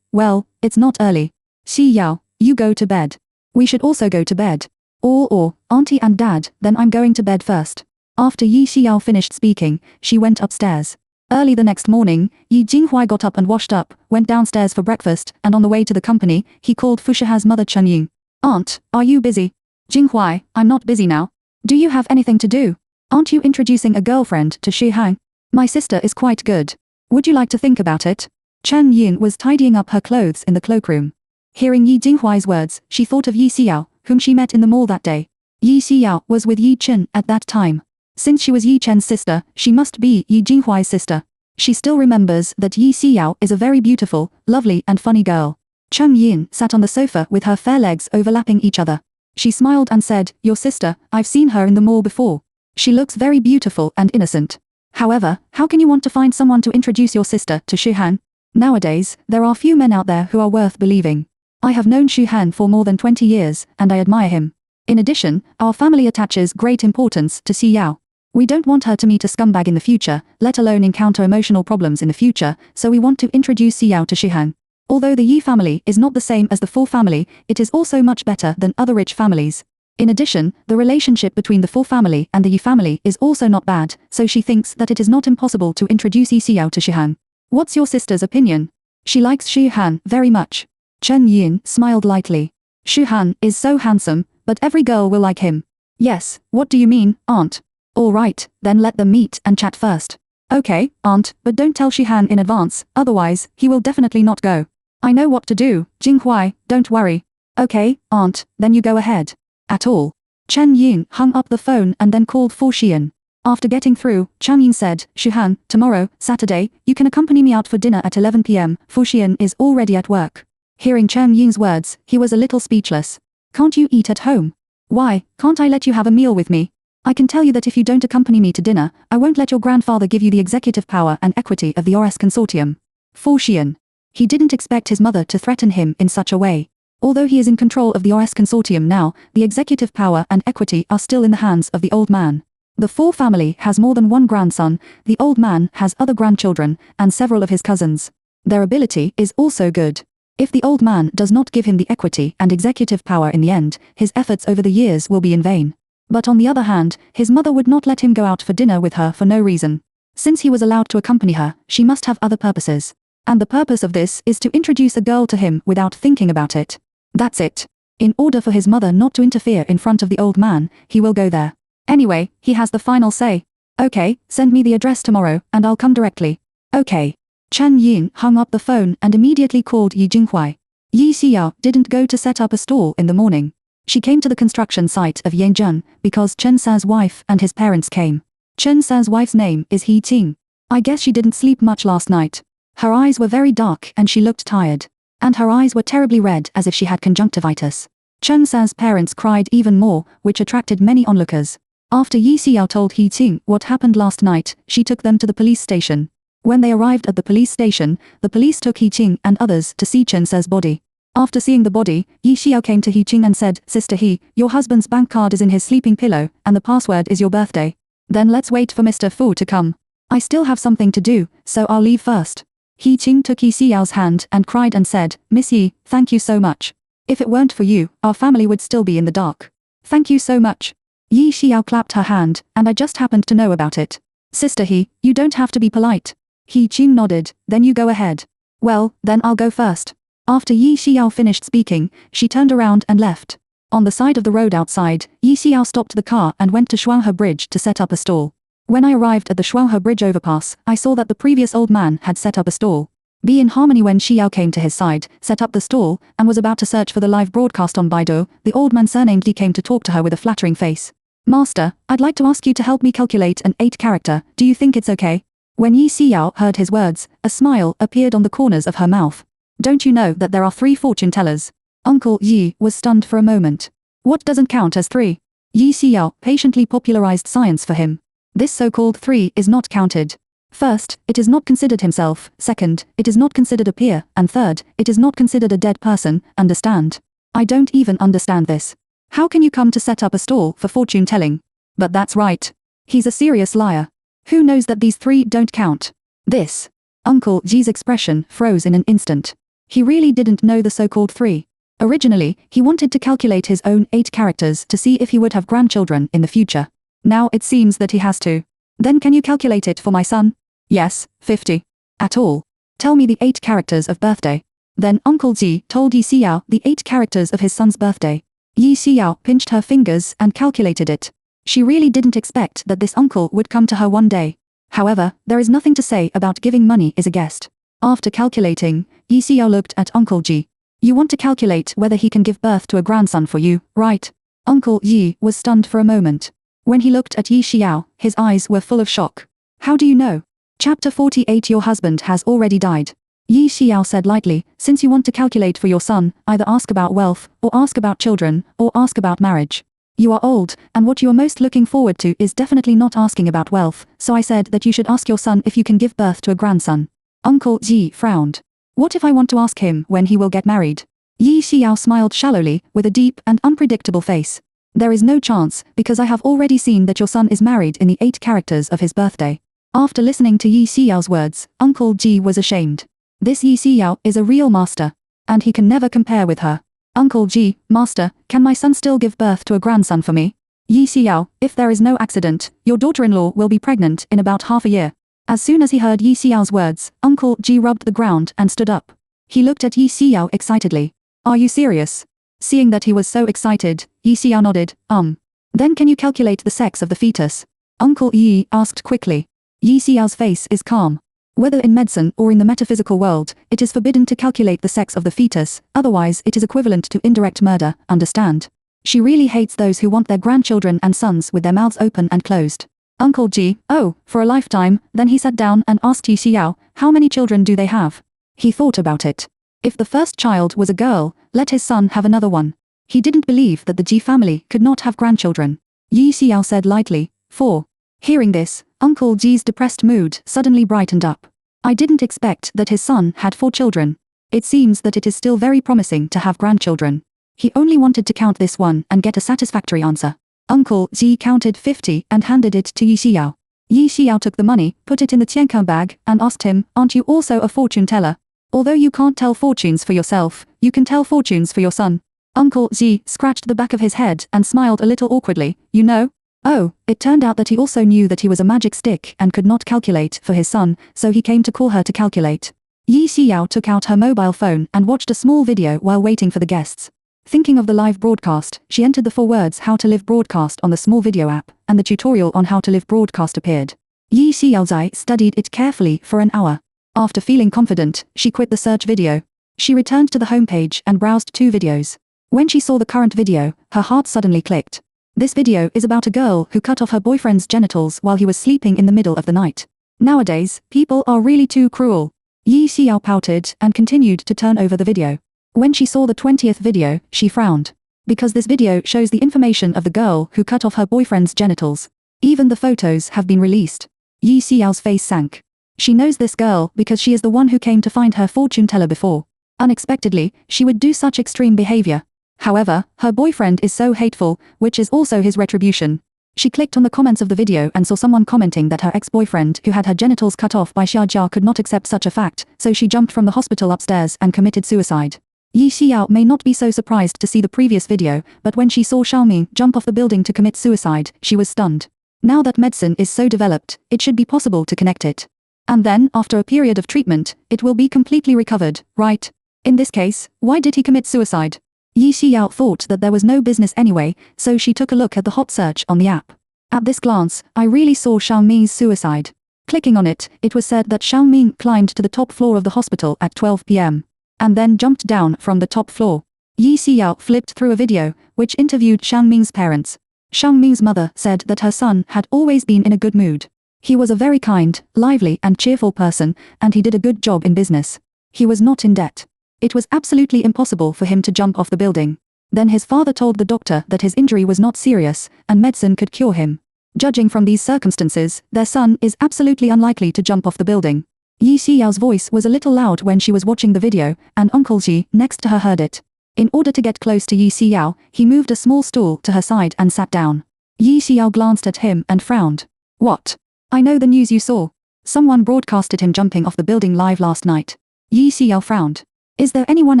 [SPEAKER 1] well, it's not early. Xi Yao, you go to bed. We should also go to bed. Or, auntie and dad, then I'm going to bed first. After Yi Xiao finished speaking, she went upstairs. Early the next morning, Yi Jinghuai got up and washed up, went downstairs for breakfast, and on the way to the company, he called Fu Shihe's mother Chen Ying. Aunt, are you busy? Jinghuai, I'm not busy now. Do you have anything to do? Aren't you introducing a girlfriend to Shi Hang? My sister is quite good. Would you like to think about it? Chen Ying was tidying up her clothes in the cloakroom. Hearing Yi Jinghuai's words, she thought of Yi Xiao, whom she met in the mall that day. Yi Xiao was with Yi Chen at that time. Since she was Yi Chen's sister, she must be Yi Jinghuai's sister. She still remembers that Yi Xiao is a very beautiful, lovely and funny girl. Chen Yin sat on the sofa with her fair legs overlapping each other. She smiled and said, your sister, I've seen her in the mall before. She looks very beautiful and innocent. However, how can you want to find someone to introduce your sister to Xu Han? Nowadays, there are few men out there who are worth believing. I have known Xu Han for more than 20 years, and I admire him. In addition, our family attaches great importance to Xi Yao. We don't want her to meet a scumbag in the future, let alone encounter emotional problems in the future, so we want to introduce Xi Yao to Xu Han. Although the Yi family is not the same as the Fu family, it is also much better than other rich families. In addition, the relationship between the Fu family and the Yi family is also not bad, so she thinks that it is not impossible to introduce Yi Xiao to Shihan. What's your sister's opinion? She likes Shihan very much. Chen Yin smiled lightly. Shihan is so handsome, but every girl will like him. Yes, what do you mean, aunt? All right, then let them meet and chat first. Okay, aunt, but don't tell Shihan in advance, otherwise, he will definitely not go. I know what to do, Jinghuai, don't worry. Okay, aunt, then you go ahead. At all. Chen Yin hung up the phone and then called Fu Xian. After getting through, Chen Yin said, Shihan, tomorrow, Saturday, you can accompany me out for dinner at 11 p.m. Fu Xian is already at work. Hearing Chen Yin's words, he was a little speechless. Can't you eat at home? Why, can't I let you have a meal with me? I can tell you that if you don't accompany me to dinner, I won't let your grandfather give you the executive power and equity of the OS consortium. Fu Xian. He didn't expect his mother to threaten him in such a way. Although he is in control of the OS consortium now, the executive power and equity are still in the hands of the old man. The Fu family has more than one grandson, the old man has other grandchildren, and several of his cousins. Their ability is also good. If the old man does not give him the equity and executive power in the end, his efforts over the years will be in vain. But on the other hand, his mother would not let him go out for dinner with her for no reason. Since he was allowed to accompany her, she must have other purposes. And the purpose of this is to introduce a girl to him without thinking about it. That's it. In order for his mother not to interfere in front of the old man, he will go there. Anyway, he has the final say. Okay, send me the address tomorrow, and I'll come directly. Okay. Chen Yin hung up the phone and immediately called Yi Jinghuai. Yi Xiao didn't go to set up a stall in the morning. She came to the construction site of Yanzheng because Chen San's wife and his parents came. Chen San's wife's name is He Ting. I guess she didn't sleep much last night. Her eyes were very dark and she looked tired. And her eyes were terribly red as if she had conjunctivitis. Chen San's parents cried even more, which attracted many onlookers. After Yi Xiao told He Ting what happened last night, she took them to the police station. When they arrived at the police station, the police took He Ting and others to see Chen San's body. After seeing the body, Yi Xiao came to He Ting and said, Sister He, your husband's bank card is in his sleeping pillow, and the password is your birthday. Then let's wait for Mr. Fu to come. I still have something to do, so I'll leave first. He Ting took Yi Xiao's hand and cried and said, Miss Yi, thank you so much. If it weren't for you, our family would still be in the dark. Thank you so much. Yi Xiao clapped her hand, and I just happened to know about it. Sister He, you don't have to be polite. He Ting nodded, then you go ahead. Well, then I'll go first. After Yi Xiao finished speaking, she turned around and left. On the side of the road outside, Yi Xiao stopped the car and went to Shuanghe Bridge to set up a stall. When I arrived at the Shuanghe Bridge overpass, I saw that the previous old man had set up a stall. Be in harmony when Xiao came to his side, set up the stall, and was about to search for the live broadcast on Baidu, the old man surnamed Li came to talk to her with a flattering face. Master, I'd like to ask you to help me calculate an 8 character, do you think it's okay? When Yi Xiao heard his words, a smile appeared on the corners of her mouth. Don't you know that there are 3 fortune tellers? Uncle Yi was stunned for a moment. What doesn't count as 3? Yi Xiao patiently popularized science for him. This so-called 3 is not counted. First, it is not considered himself, second, it is not considered a peer, and third, it is not considered a dead person, understand? I don't even understand this. How can you come to set up a stall for fortune telling? But that's right. He's a serious liar. Who knows that these 3 don't count? This. Uncle Ji's expression froze in an instant. He really didn't know the so-called 3. Originally, he wanted to calculate his own 8 characters to see if he would have grandchildren in the future. Now it seems that he has to. Then can you calculate it for my son? Yes, 50. At all. Tell me the 8 characters of birthday. Then Uncle Ji told Yi Xiao the 8 characters of his son's birthday. Yi Xiao pinched her fingers and calculated it. She really didn't expect that this uncle would come to her one day. However, there is nothing to say about giving money as a guest. After calculating, Yi Xiao looked at Uncle Ji. You want to calculate whether he can give birth to a grandson for you, right? Uncle Yi was stunned for a moment. When he looked at Yi Xiao, his eyes were full of shock. How do you know? Chapter 48 Your husband has already died. Yi Xiao said lightly, since you want to calculate for your son, either ask about wealth, or ask about children, or ask about marriage. You are old, and what you are most looking forward to is definitely not asking about wealth, so I said that you should ask your son if you can give birth to a grandson. Uncle Ji frowned. What if I want to ask him when he will get married? Yi Xiao smiled shallowly, with a deep and unpredictable face. There is no chance, because I have already seen that your son is married in the 8 characters of his birthday. After listening to Yi Xiao's words, Uncle Ji was ashamed. This Yi Xiao is a real master. And he can never compare with her. Uncle Ji, Master, can my son still give birth to a grandson for me? Yi Xiao, if there is no accident, your daughter-in-law will be pregnant in about half a year. As soon as he heard Yi Xiao's words, Uncle Ji rubbed the ground and stood up. He looked at Yi Xiao excitedly. Are you serious? Seeing that he was so excited, Yi Xiao nodded, Then can you calculate the sex of the fetus? Uncle Yi asked quickly. Yi Xiao's face is calm. Whether in medicine or in the metaphysical world, it is forbidden to calculate the sex of the fetus, otherwise it is equivalent to indirect murder, understand? She really hates those who want their grandchildren and sons with their mouths open and closed. Uncle Ji, oh, for a lifetime, then he sat down and asked Yi Xiao, how many children do they have? He thought about it. If the first child was a girl, let his son have another one. He didn't believe that the Ji family could not have grandchildren. Yi Xiao said lightly, 4. Hearing this, Uncle Ji's depressed mood suddenly brightened up. I didn't expect that his son had 4 children. It seems that it is still very promising to have grandchildren. He only wanted to count this one and get a satisfactory answer. Uncle Ji counted 50 and handed it to Yi Xiao. Yi Xiao took the money, put it in the tiankan bag, and asked him, aren't you also a fortune teller? Although you can't tell fortunes for yourself, you can tell fortunes for your son. Uncle Ji scratched the back of his head and smiled a little awkwardly, you know? Oh, it turned out that he also knew that he was a magic stick and could not calculate for his son, so he came to call her to calculate. Yi Xiao took out her mobile phone and watched a small video while waiting for the guests. Thinking of the live broadcast, she entered the 4 words how to live broadcast on the small video app, and the tutorial on how to live broadcast appeared. Yi Xiaozai studied it carefully for an hour. After feeling confident, she quit the search video. She returned to the homepage and browsed 2 videos. When she saw the current video, her heart suddenly clicked. This video is about a girl who cut off her boyfriend's genitals while he was sleeping in the middle of the night. Nowadays, people are really too cruel. Yi Xiao pouted and continued to turn over the video. When she saw the 20th video, she frowned. Because this video shows the information of the girl who cut off her boyfriend's genitals. Even the photos have been released. Yi Xiao's face sank. She knows this girl because she is the one who came to find her fortune teller before. Unexpectedly, she would do such extreme behavior. However, her boyfriend is so hateful, which is also his retribution. She clicked on the comments of the video and saw someone commenting that her ex-boyfriend who had her genitals cut off by Xia Jia could not accept such a fact, so she jumped from the hospital upstairs and committed suicide. Yi Xiao may not be so surprised to see the previous video, but when she saw Xiaoming jump off the building to commit suicide, she was stunned. Now that medicine is so developed, it should be possible to connect it. And then, after a period of treatment, it will be completely recovered, right? In this case, why did he commit suicide? Yi Xiao thought that there was no business anyway, so she took a look at the hot search on the app. At this glance, I really saw Xiaoming's suicide. Clicking on it, it was said that Xiaoming climbed to the top floor of the hospital at 12 p.m. and then jumped down from the top floor. Yi Xiao flipped through a video, which interviewed Xiaoming's parents. Xiaoming's mother said that her son had always been in a good mood. He was a very kind, lively and cheerful person, and he did a good job in business. He was not in debt. It was absolutely impossible for him to jump off the building. Then his father told the doctor that his injury was not serious, and medicine could cure him. Judging from these circumstances, their son is absolutely unlikely to jump off the building. Yi Xiao's voice was a little loud when she was watching the video, and Uncle Ji, next to her, heard it. In order to get close to Yi Xiao, he moved a small stool to her side and sat down. Yi Xiao glanced at him and frowned. What? I know the news you saw. Someone broadcasted him jumping off the building live last night. Yi Xiao frowned. Is there anyone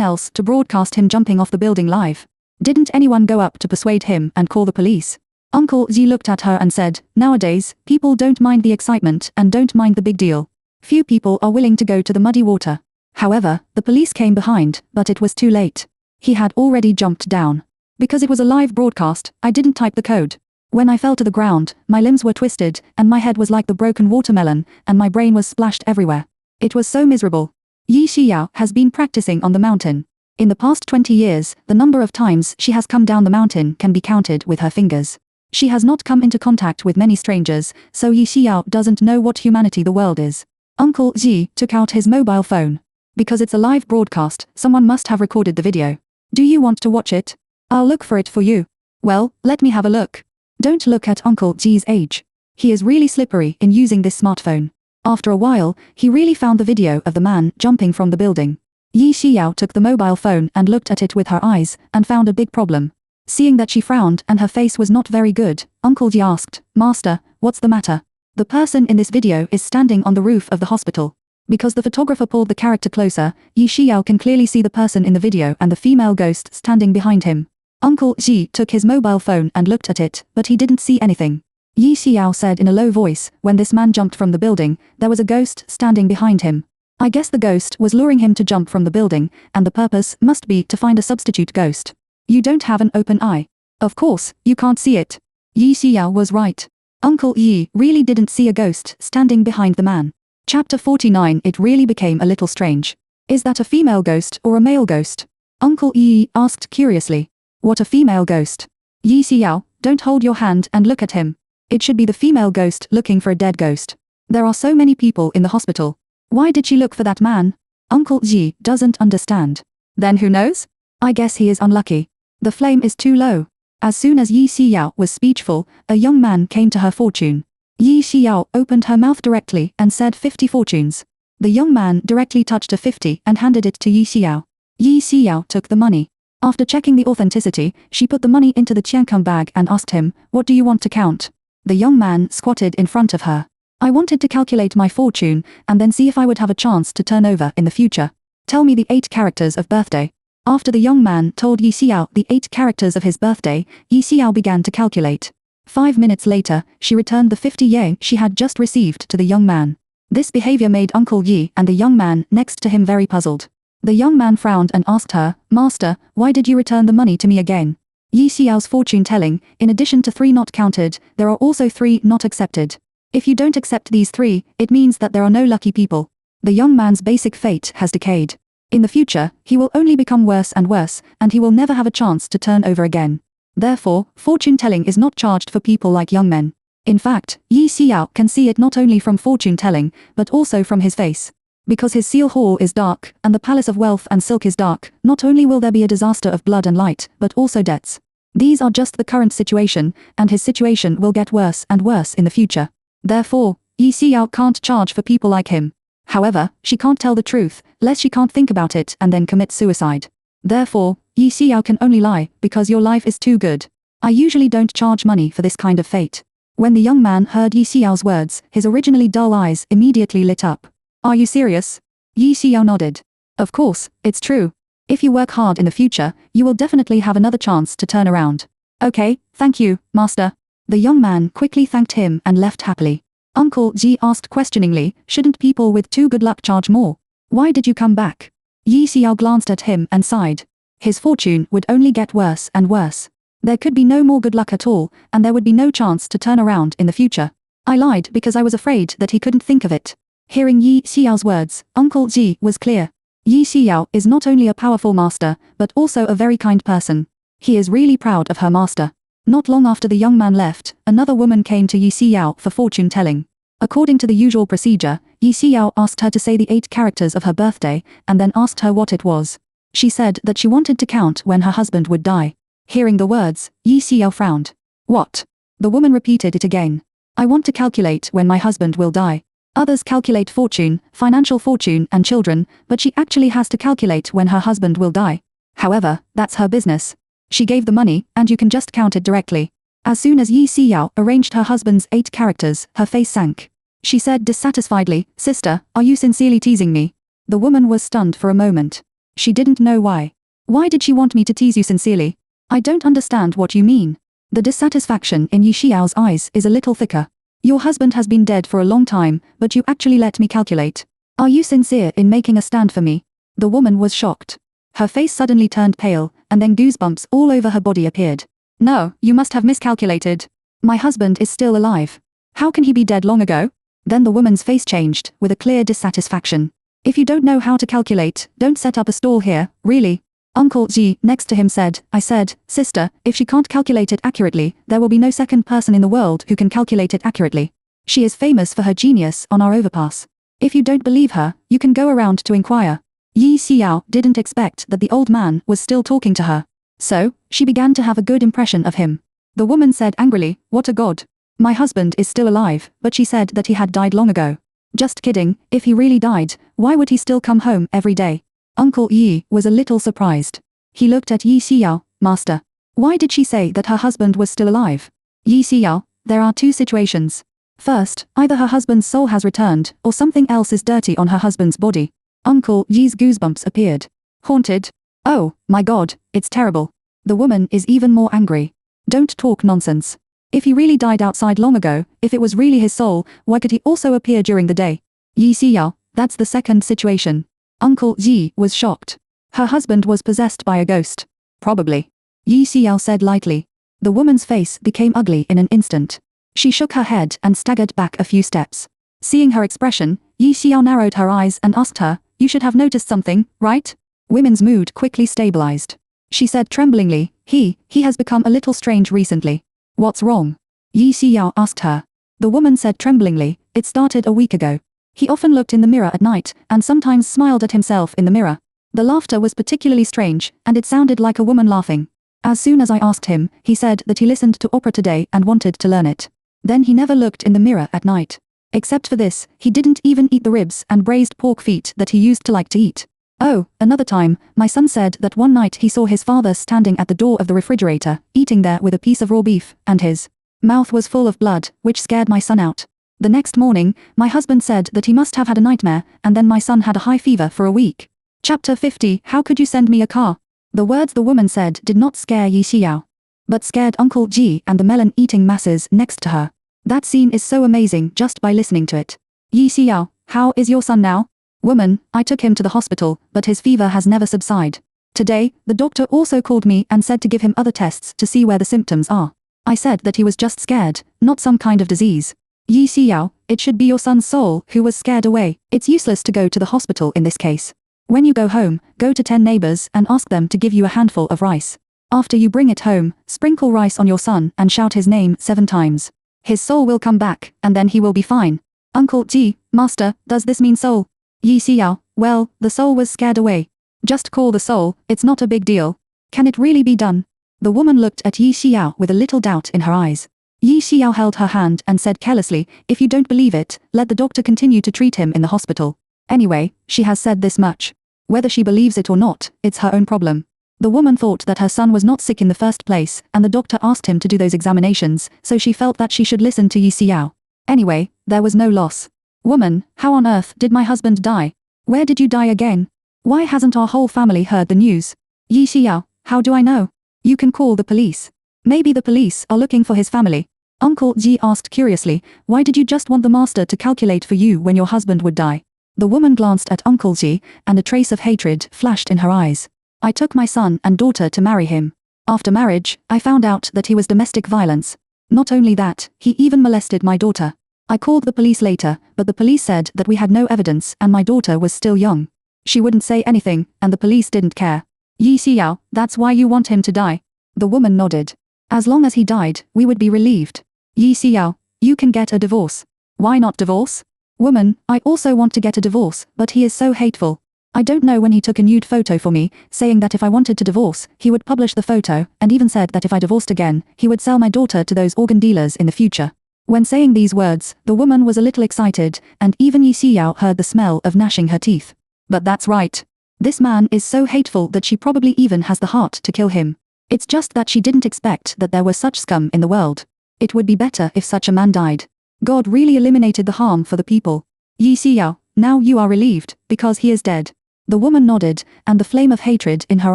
[SPEAKER 1] else to broadcast him jumping off the building live? Didn't anyone go up to persuade him and call the police? Uncle Ji looked at her and said, nowadays, people don't mind the excitement and don't mind the big deal. Few people are willing to go to the muddy water. However, the police came behind, but it was too late. He had already jumped down. Because it was a live broadcast, I didn't type the code. When I fell to the ground, my limbs were twisted, and my head was like the broken watermelon, and my brain was splashed everywhere. It was so miserable. Yi Xiao has been practicing on the mountain. In the past 20 years, the number of times she has come down the mountain can be counted with her fingers. She has not come into contact with many strangers, so Yi Xiao doesn't know what humanity the world is. Uncle Ji took out his mobile phone. Because it's a live broadcast, someone must have recorded the video. Do you want to watch it? I'll look for it for you. Well, let me have a look. Don't look at Uncle Ji's age. He is really slippery in using this smartphone. After a while, he really found the video of the man jumping from the building. Yi Xiao took the mobile phone and looked at it with her eyes, and found a big problem. Seeing that she frowned and her face was not very good, Uncle Ji asked, Master, what's the matter? The person in this video is standing on the roof of the hospital. Because the photographer pulled the character closer, Yi Xiao can clearly see the person in the video and the female ghost standing behind him. Uncle Ji took his mobile phone and looked at it, but he didn't see anything. Yi Xiao said in a low voice, when this man jumped from the building, there was a ghost standing behind him. I guess the ghost was luring him to jump from the building, and the purpose must be to find a substitute ghost. You don't have an open eye. Of course, you can't see it. Yi Xiao was right. Uncle Yi really didn't see a ghost standing behind the man. Chapter 49. It really became a little strange. Is that a female ghost or a male ghost? Uncle Yi asked curiously. What, a female ghost? Yi Xiao, don't hold your hand and look at him. It should be the female ghost looking for a dead ghost. There are so many people in the hospital. Why did she look for that man? Uncle Ji doesn't understand. Then who knows? I guess he is unlucky. The flame is too low. As soon as Yi Xiao was speechful, a young man came to her fortune. Yi Xiao opened her mouth directly and said 50 fortunes. The young man directly touched a 50 and handed it to Yi Xiao. Yi Xiao took the money. After checking the authenticity, she put the money into the qiankang bag and asked him, what do you want to count? The young man squatted in front of her. I wanted to calculate my fortune and then see if I would have a chance to turn over in the future. Tell me the 8 characters of birthday. After the young man told Yi Xiao the 8 characters of his birthday, Yi Xiao began to calculate. 5 minutes later, she returned the 50 yuan she had just received to the young man. This behavior made Uncle Yi and the young man next to him very puzzled. The young man frowned and asked her, Master, why did you return the money to me again? Yi Xiao's fortune telling, in addition to 3 not counted, there are also 3 not accepted. If you don't accept these 3, it means that there are no lucky people. The young man's basic fate has decayed. In the future, he will only become worse, and he will never have a chance to turn over again. Therefore, fortune telling is not charged for people like young men. In fact, Yi Xiao can see it not only from fortune telling, but also from his face. Because his seal hall is dark, and the palace of wealth and silk is dark, not only will there be a disaster of blood and light, but also debts. These are just the current situation, and his situation will get worse and worse in the future. Therefore, Yi Xiao can't charge for people like him. However, she can't tell the truth, lest she can't think about it and then commit suicide. Therefore, Yi Xiao can only lie, because your life is too good. I usually don't charge money for this kind of fate. When the young man heard Yi Xiao's words, his originally dull eyes immediately lit up. Are you serious? Yi Xiao nodded. Of course, it's true. If you work hard in the future, you will definitely have another chance to turn around. Okay, thank you, Master. The young man quickly thanked him and left happily. Uncle Ji asked questioningly, shouldn't people with too good luck charge more? Why did you come back? Yi Xiao glanced at him and sighed. His fortune would only get worse and worse. There could be no more good luck at all, and there would be no chance to turn around in the future. I lied because I was afraid that he couldn't think of it. Hearing Yi Xiao's words, Uncle Ji was clear. Yi Xiao is not only a powerful master, but also a very kind person. He is really proud of her master. Not long after the young man left, another woman came to Yi Xiao for fortune telling. According to the usual procedure, Yi Xiao asked her to say the 8 characters of her birthday, and then asked her what it was. She said that she wanted to count when her husband would die. Hearing the words, Yi Xiao frowned. What? The woman repeated it again. I want to calculate when my husband will die. Others calculate fortune, financial fortune and children, but she actually has to calculate when her husband will die. However, that's her business. She gave the money, and you can just count it directly. As soon as Yi Xiao arranged her husband's 8 characters, her face sank. She said dissatisfiedly, Sister, are you sincerely teasing me? The woman was stunned for a moment. She didn't know why. Why did she want me to tease you sincerely? I don't understand what you mean. The dissatisfaction in Yi Xiao's eyes is a little thicker. Your husband has been dead for a long time, but you actually let me calculate. Are you sincere in making a stand for me? The woman was shocked. Her face suddenly turned pale, and then goosebumps all over her body appeared. No, you must have miscalculated. My husband is still alive. How can he be dead long ago? Then the woman's face changed, with a clear dissatisfaction. If you don't know how to calculate, don't set up a stall here, really. Uncle Ji next to him said, I said, Sister, if she can't calculate it accurately, there will be no second person in the world who can calculate it accurately. She is famous for her genius on our overpass. If you don't believe her, you can go around to inquire. Yi Xiao didn't expect that the old man was still talking to her. So, she began to have a good impression of him. The woman said angrily, What a god. My husband is still alive, but she said that he had died long ago. Just kidding, if he really died, why would he still come home every day? Uncle Yi was a little surprised. He looked at Yi Xiao, Master. Why did she say that her husband was still alive? Yi Xiao, there are 2 situations. First, either her husband's soul has returned, or something else is dirty on her husband's body. Uncle Yi's goosebumps appeared. Haunted? Oh, my god, it's terrible. The woman is even more angry. Don't talk nonsense. If he really died outside long ago, if it was really his soul, why could he also appear during the day? Yi Xiao, that's the second situation. Uncle Yi was shocked. Her husband was possessed by a ghost. Probably. Yi Xiao said lightly. The woman's face became ugly in an instant. She shook her head and staggered back a few steps. Seeing her expression, Yi Xiao narrowed her eyes and asked her, "You should have noticed something, right?" Women's mood quickly stabilized. She said tremblingly, he has become a little strange recently. What's wrong? Yi Xiao asked her. The woman said tremblingly, "It started a week ago. He often looked in the mirror at night, and sometimes smiled at himself in the mirror. The laughter was particularly strange, and it sounded like a woman laughing. As soon as I asked him, he said that he listened to opera today and wanted to learn it. Then he never looked in the mirror at night. Except for this, he didn't even eat the ribs and braised pork feet that he used to like to eat. Oh, another time, my son said that one night he saw his father standing at the door of the refrigerator, eating there with a piece of raw beef, and his mouth was full of blood, which scared my son out. The next morning, my husband said that he must have had a nightmare, and then my son had a high fever for a week." Chapter 50. How could you send me a car? The words the woman said did not scare Yi Xiao, but scared Uncle Ji and the melon-eating masses next to her. That scene is so amazing just by listening to it. Yi Xiao, how is your son now? Woman, I took him to the hospital, but his fever has never subsided. Today, the doctor also called me and said to give him other tests to see where the symptoms are. I said that he was just scared, not some kind of disease. Yi Xiao, it should be your son's soul who was scared away. It's useless to go to the hospital in this case. When you go home, go to 10 neighbors and ask them to give you a handful of rice. After you bring it home, sprinkle rice on your son and shout his name 7 times. His soul will come back, and then he will be fine. Uncle Ji, Master, does this mean soul? Yi Xiao, well, the soul was scared away. Just call the soul, it's not a big deal. Can it really be done? The woman looked at Yi Xiao with a little doubt in her eyes. Yi Xiao held her hand and said carelessly, "If you don't believe it, let the doctor continue to treat him in the hospital. Anyway, she has said this much. Whether she believes it or not, it's her own problem." The woman thought that her son was not sick in the first place, and the doctor asked him to do those examinations, so she felt that she should listen to Yi Xiao. Anyway, there was no loss. Woman, how on earth did my husband die? Where did you die again? Why hasn't our whole family heard the news? Yi Xiao, how do I know? You can call the police. Maybe the police are looking for his family. Uncle Ji asked curiously, why did you just want the master to calculate for you when your husband would die? The woman glanced at Uncle Ji, and a trace of hatred flashed in her eyes. I took my son and daughter to marry him. After marriage, I found out that he was domestic violence. Not only that, he even molested my daughter. I called the police later, but the police said that we had no evidence and my daughter was still young. She wouldn't say anything, and the police didn't care. Yi Xiao, that's why you want him to die? The woman nodded. As long as he died, we would be relieved. Yi Xiao, you can get a divorce. Why not divorce? Woman, I also want to get a divorce, but he is so hateful. I don't know when he took a nude photo for me, saying that if I wanted to divorce, he would publish the photo, and even said that if I divorced again, he would sell my daughter to those organ dealers in the future. When saying these words, the woman was a little excited, and even Yi Xiao heard the smell of gnashing her teeth. But that's right. This man is so hateful that she probably even has the heart to kill him. It's just that she didn't expect that there was such scum in the world. It would be better if such a man died. God really eliminated the harm for the people. Yi Xiao, now you are relieved, because he is dead. The woman nodded, and the flame of hatred in her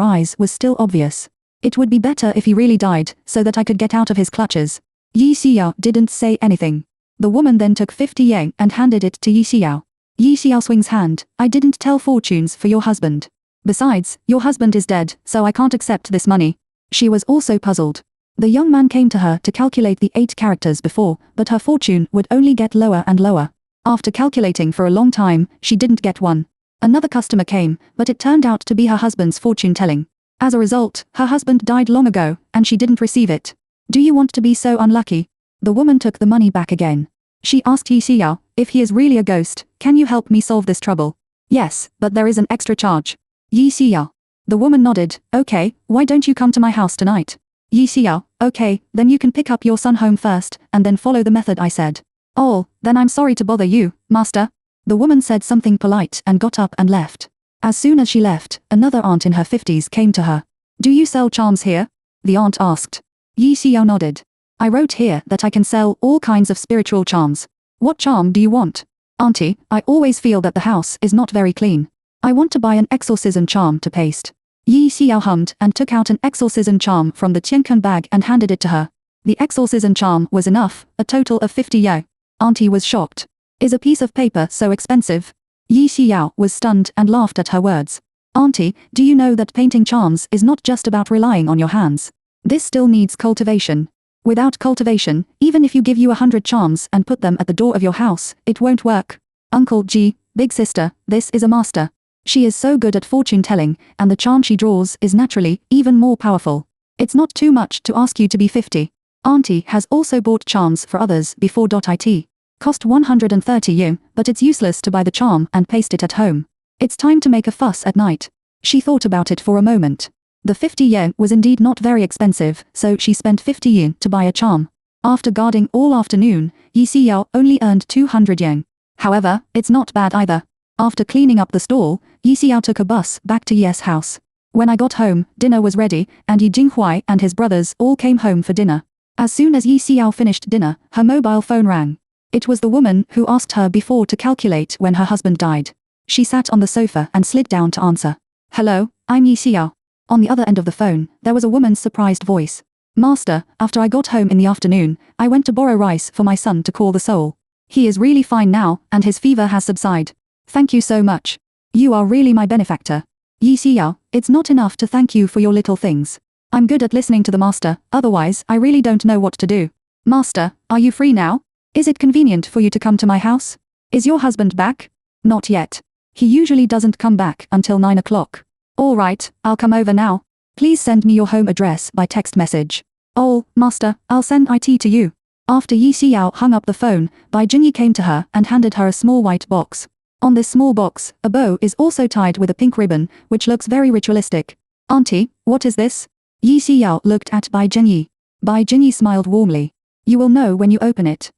[SPEAKER 1] eyes was still obvious. It would be better if he really died, so that I could get out of his clutches. Yi Xiao didn't say anything. The woman then took 50 yang and handed it to Yi Xiao. Yi Xiao swings hand, I didn't tell fortunes for your husband. Besides, your husband is dead, so I can't accept this money. She was also puzzled. The young man came to her to calculate the 8 characters before, but her fortune would only get lower and lower. After calculating for a long time, she didn't get one. Another customer came, but it turned out to be her husband's fortune-telling. As a result, her husband died long ago, and she didn't receive it. Do you want to be so unlucky? The woman took the money back again. She asked Yi Xiao, if he is really a ghost, can you help me solve this trouble? Yes, but there is an extra charge. Yi Xiao. The woman nodded, okay, why don't you come to my house tonight? Yi Xiao, okay, then you can pick up your son home first, and then follow the method I said. Oh, then I'm sorry to bother you, master. The woman said something polite and got up and left. As soon as she left, another aunt in her 50s came to her. Do you sell charms here? The aunt asked. Yi Xiao nodded. I wrote here that I can sell all kinds of spiritual charms. What charm do you want? Auntie, I always feel that the house is not very clean. I want to buy an exorcism charm to paste. Yi Xiao hummed and took out an exorcism charm from the Qiankun bag and handed it to her. The exorcism charm was enough, a total of 50 yuan. Auntie was shocked. Is a piece of paper so expensive? Yi Xiao was stunned and laughed at her words. Auntie, do you know that painting charms is not just about relying on your hands? This still needs cultivation. Without cultivation, even if you give you 100 charms and put them at the door of your house, it won't work. Uncle Ji, big sister, this is a master. She is so good at fortune telling, and the charm she draws is naturally even more powerful. It's not too much to ask you to be 50. Auntie has also bought charms for others before. It cost 130 yuan, but it's useless to buy the charm and paste it at home. It's time to make a fuss at night. She thought about it for a moment. The 50 yuan was indeed not very expensive, so she spent 50 yuan to buy a charm. After guarding all afternoon, Yi Xiao only earned 200 yuan. However, it's not bad either. After cleaning up the stall, Yi Xiao took a bus back to Yi's house. When I got home, dinner was ready, and Yi Jinghuai and his brothers all came home for dinner. As soon as Yi Xiao finished dinner, her mobile phone rang. It was the woman who asked her before to calculate when her husband died. She sat on the sofa and slid down to answer. Hello, I'm Yi Xiao. On the other end of the phone, there was a woman's surprised voice. Master, after I got home in the afternoon, I went to borrow rice for my son to call the soul. He is really fine now, and his fever has subsided. Thank you so much. You are really my benefactor. Yi Xiao, it's not enough to thank you for your little things. I'm good at listening to the master, otherwise I really don't know what to do. Master, are you free now? Is it convenient for you to come to my house? Is your husband back? Not yet. He usually doesn't come back until 9 o'clock. All right, I'll come over now. Please send me your home address by text message. Oh, master, I'll send it to you. After Yi Xiao hung up the phone, Bai Jinyi came to her and handed her a small white box. On this small box, a bow is also tied with a pink ribbon, which looks very ritualistic. Auntie, what is this? Yi Xiao looked at Bai Jinyi. Bai Jinyi smiled warmly. You will know when you open it.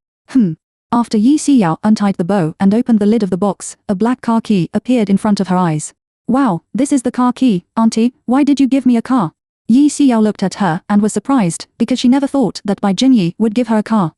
[SPEAKER 1] After Yi Xiao untied the bow and opened the lid of the box, a black car key appeared in front of her eyes. Wow, this is the car key, Auntie, why did you give me a car? Yi Xiao looked at her and was surprised because she never thought that Bai Jinyi would give her a car.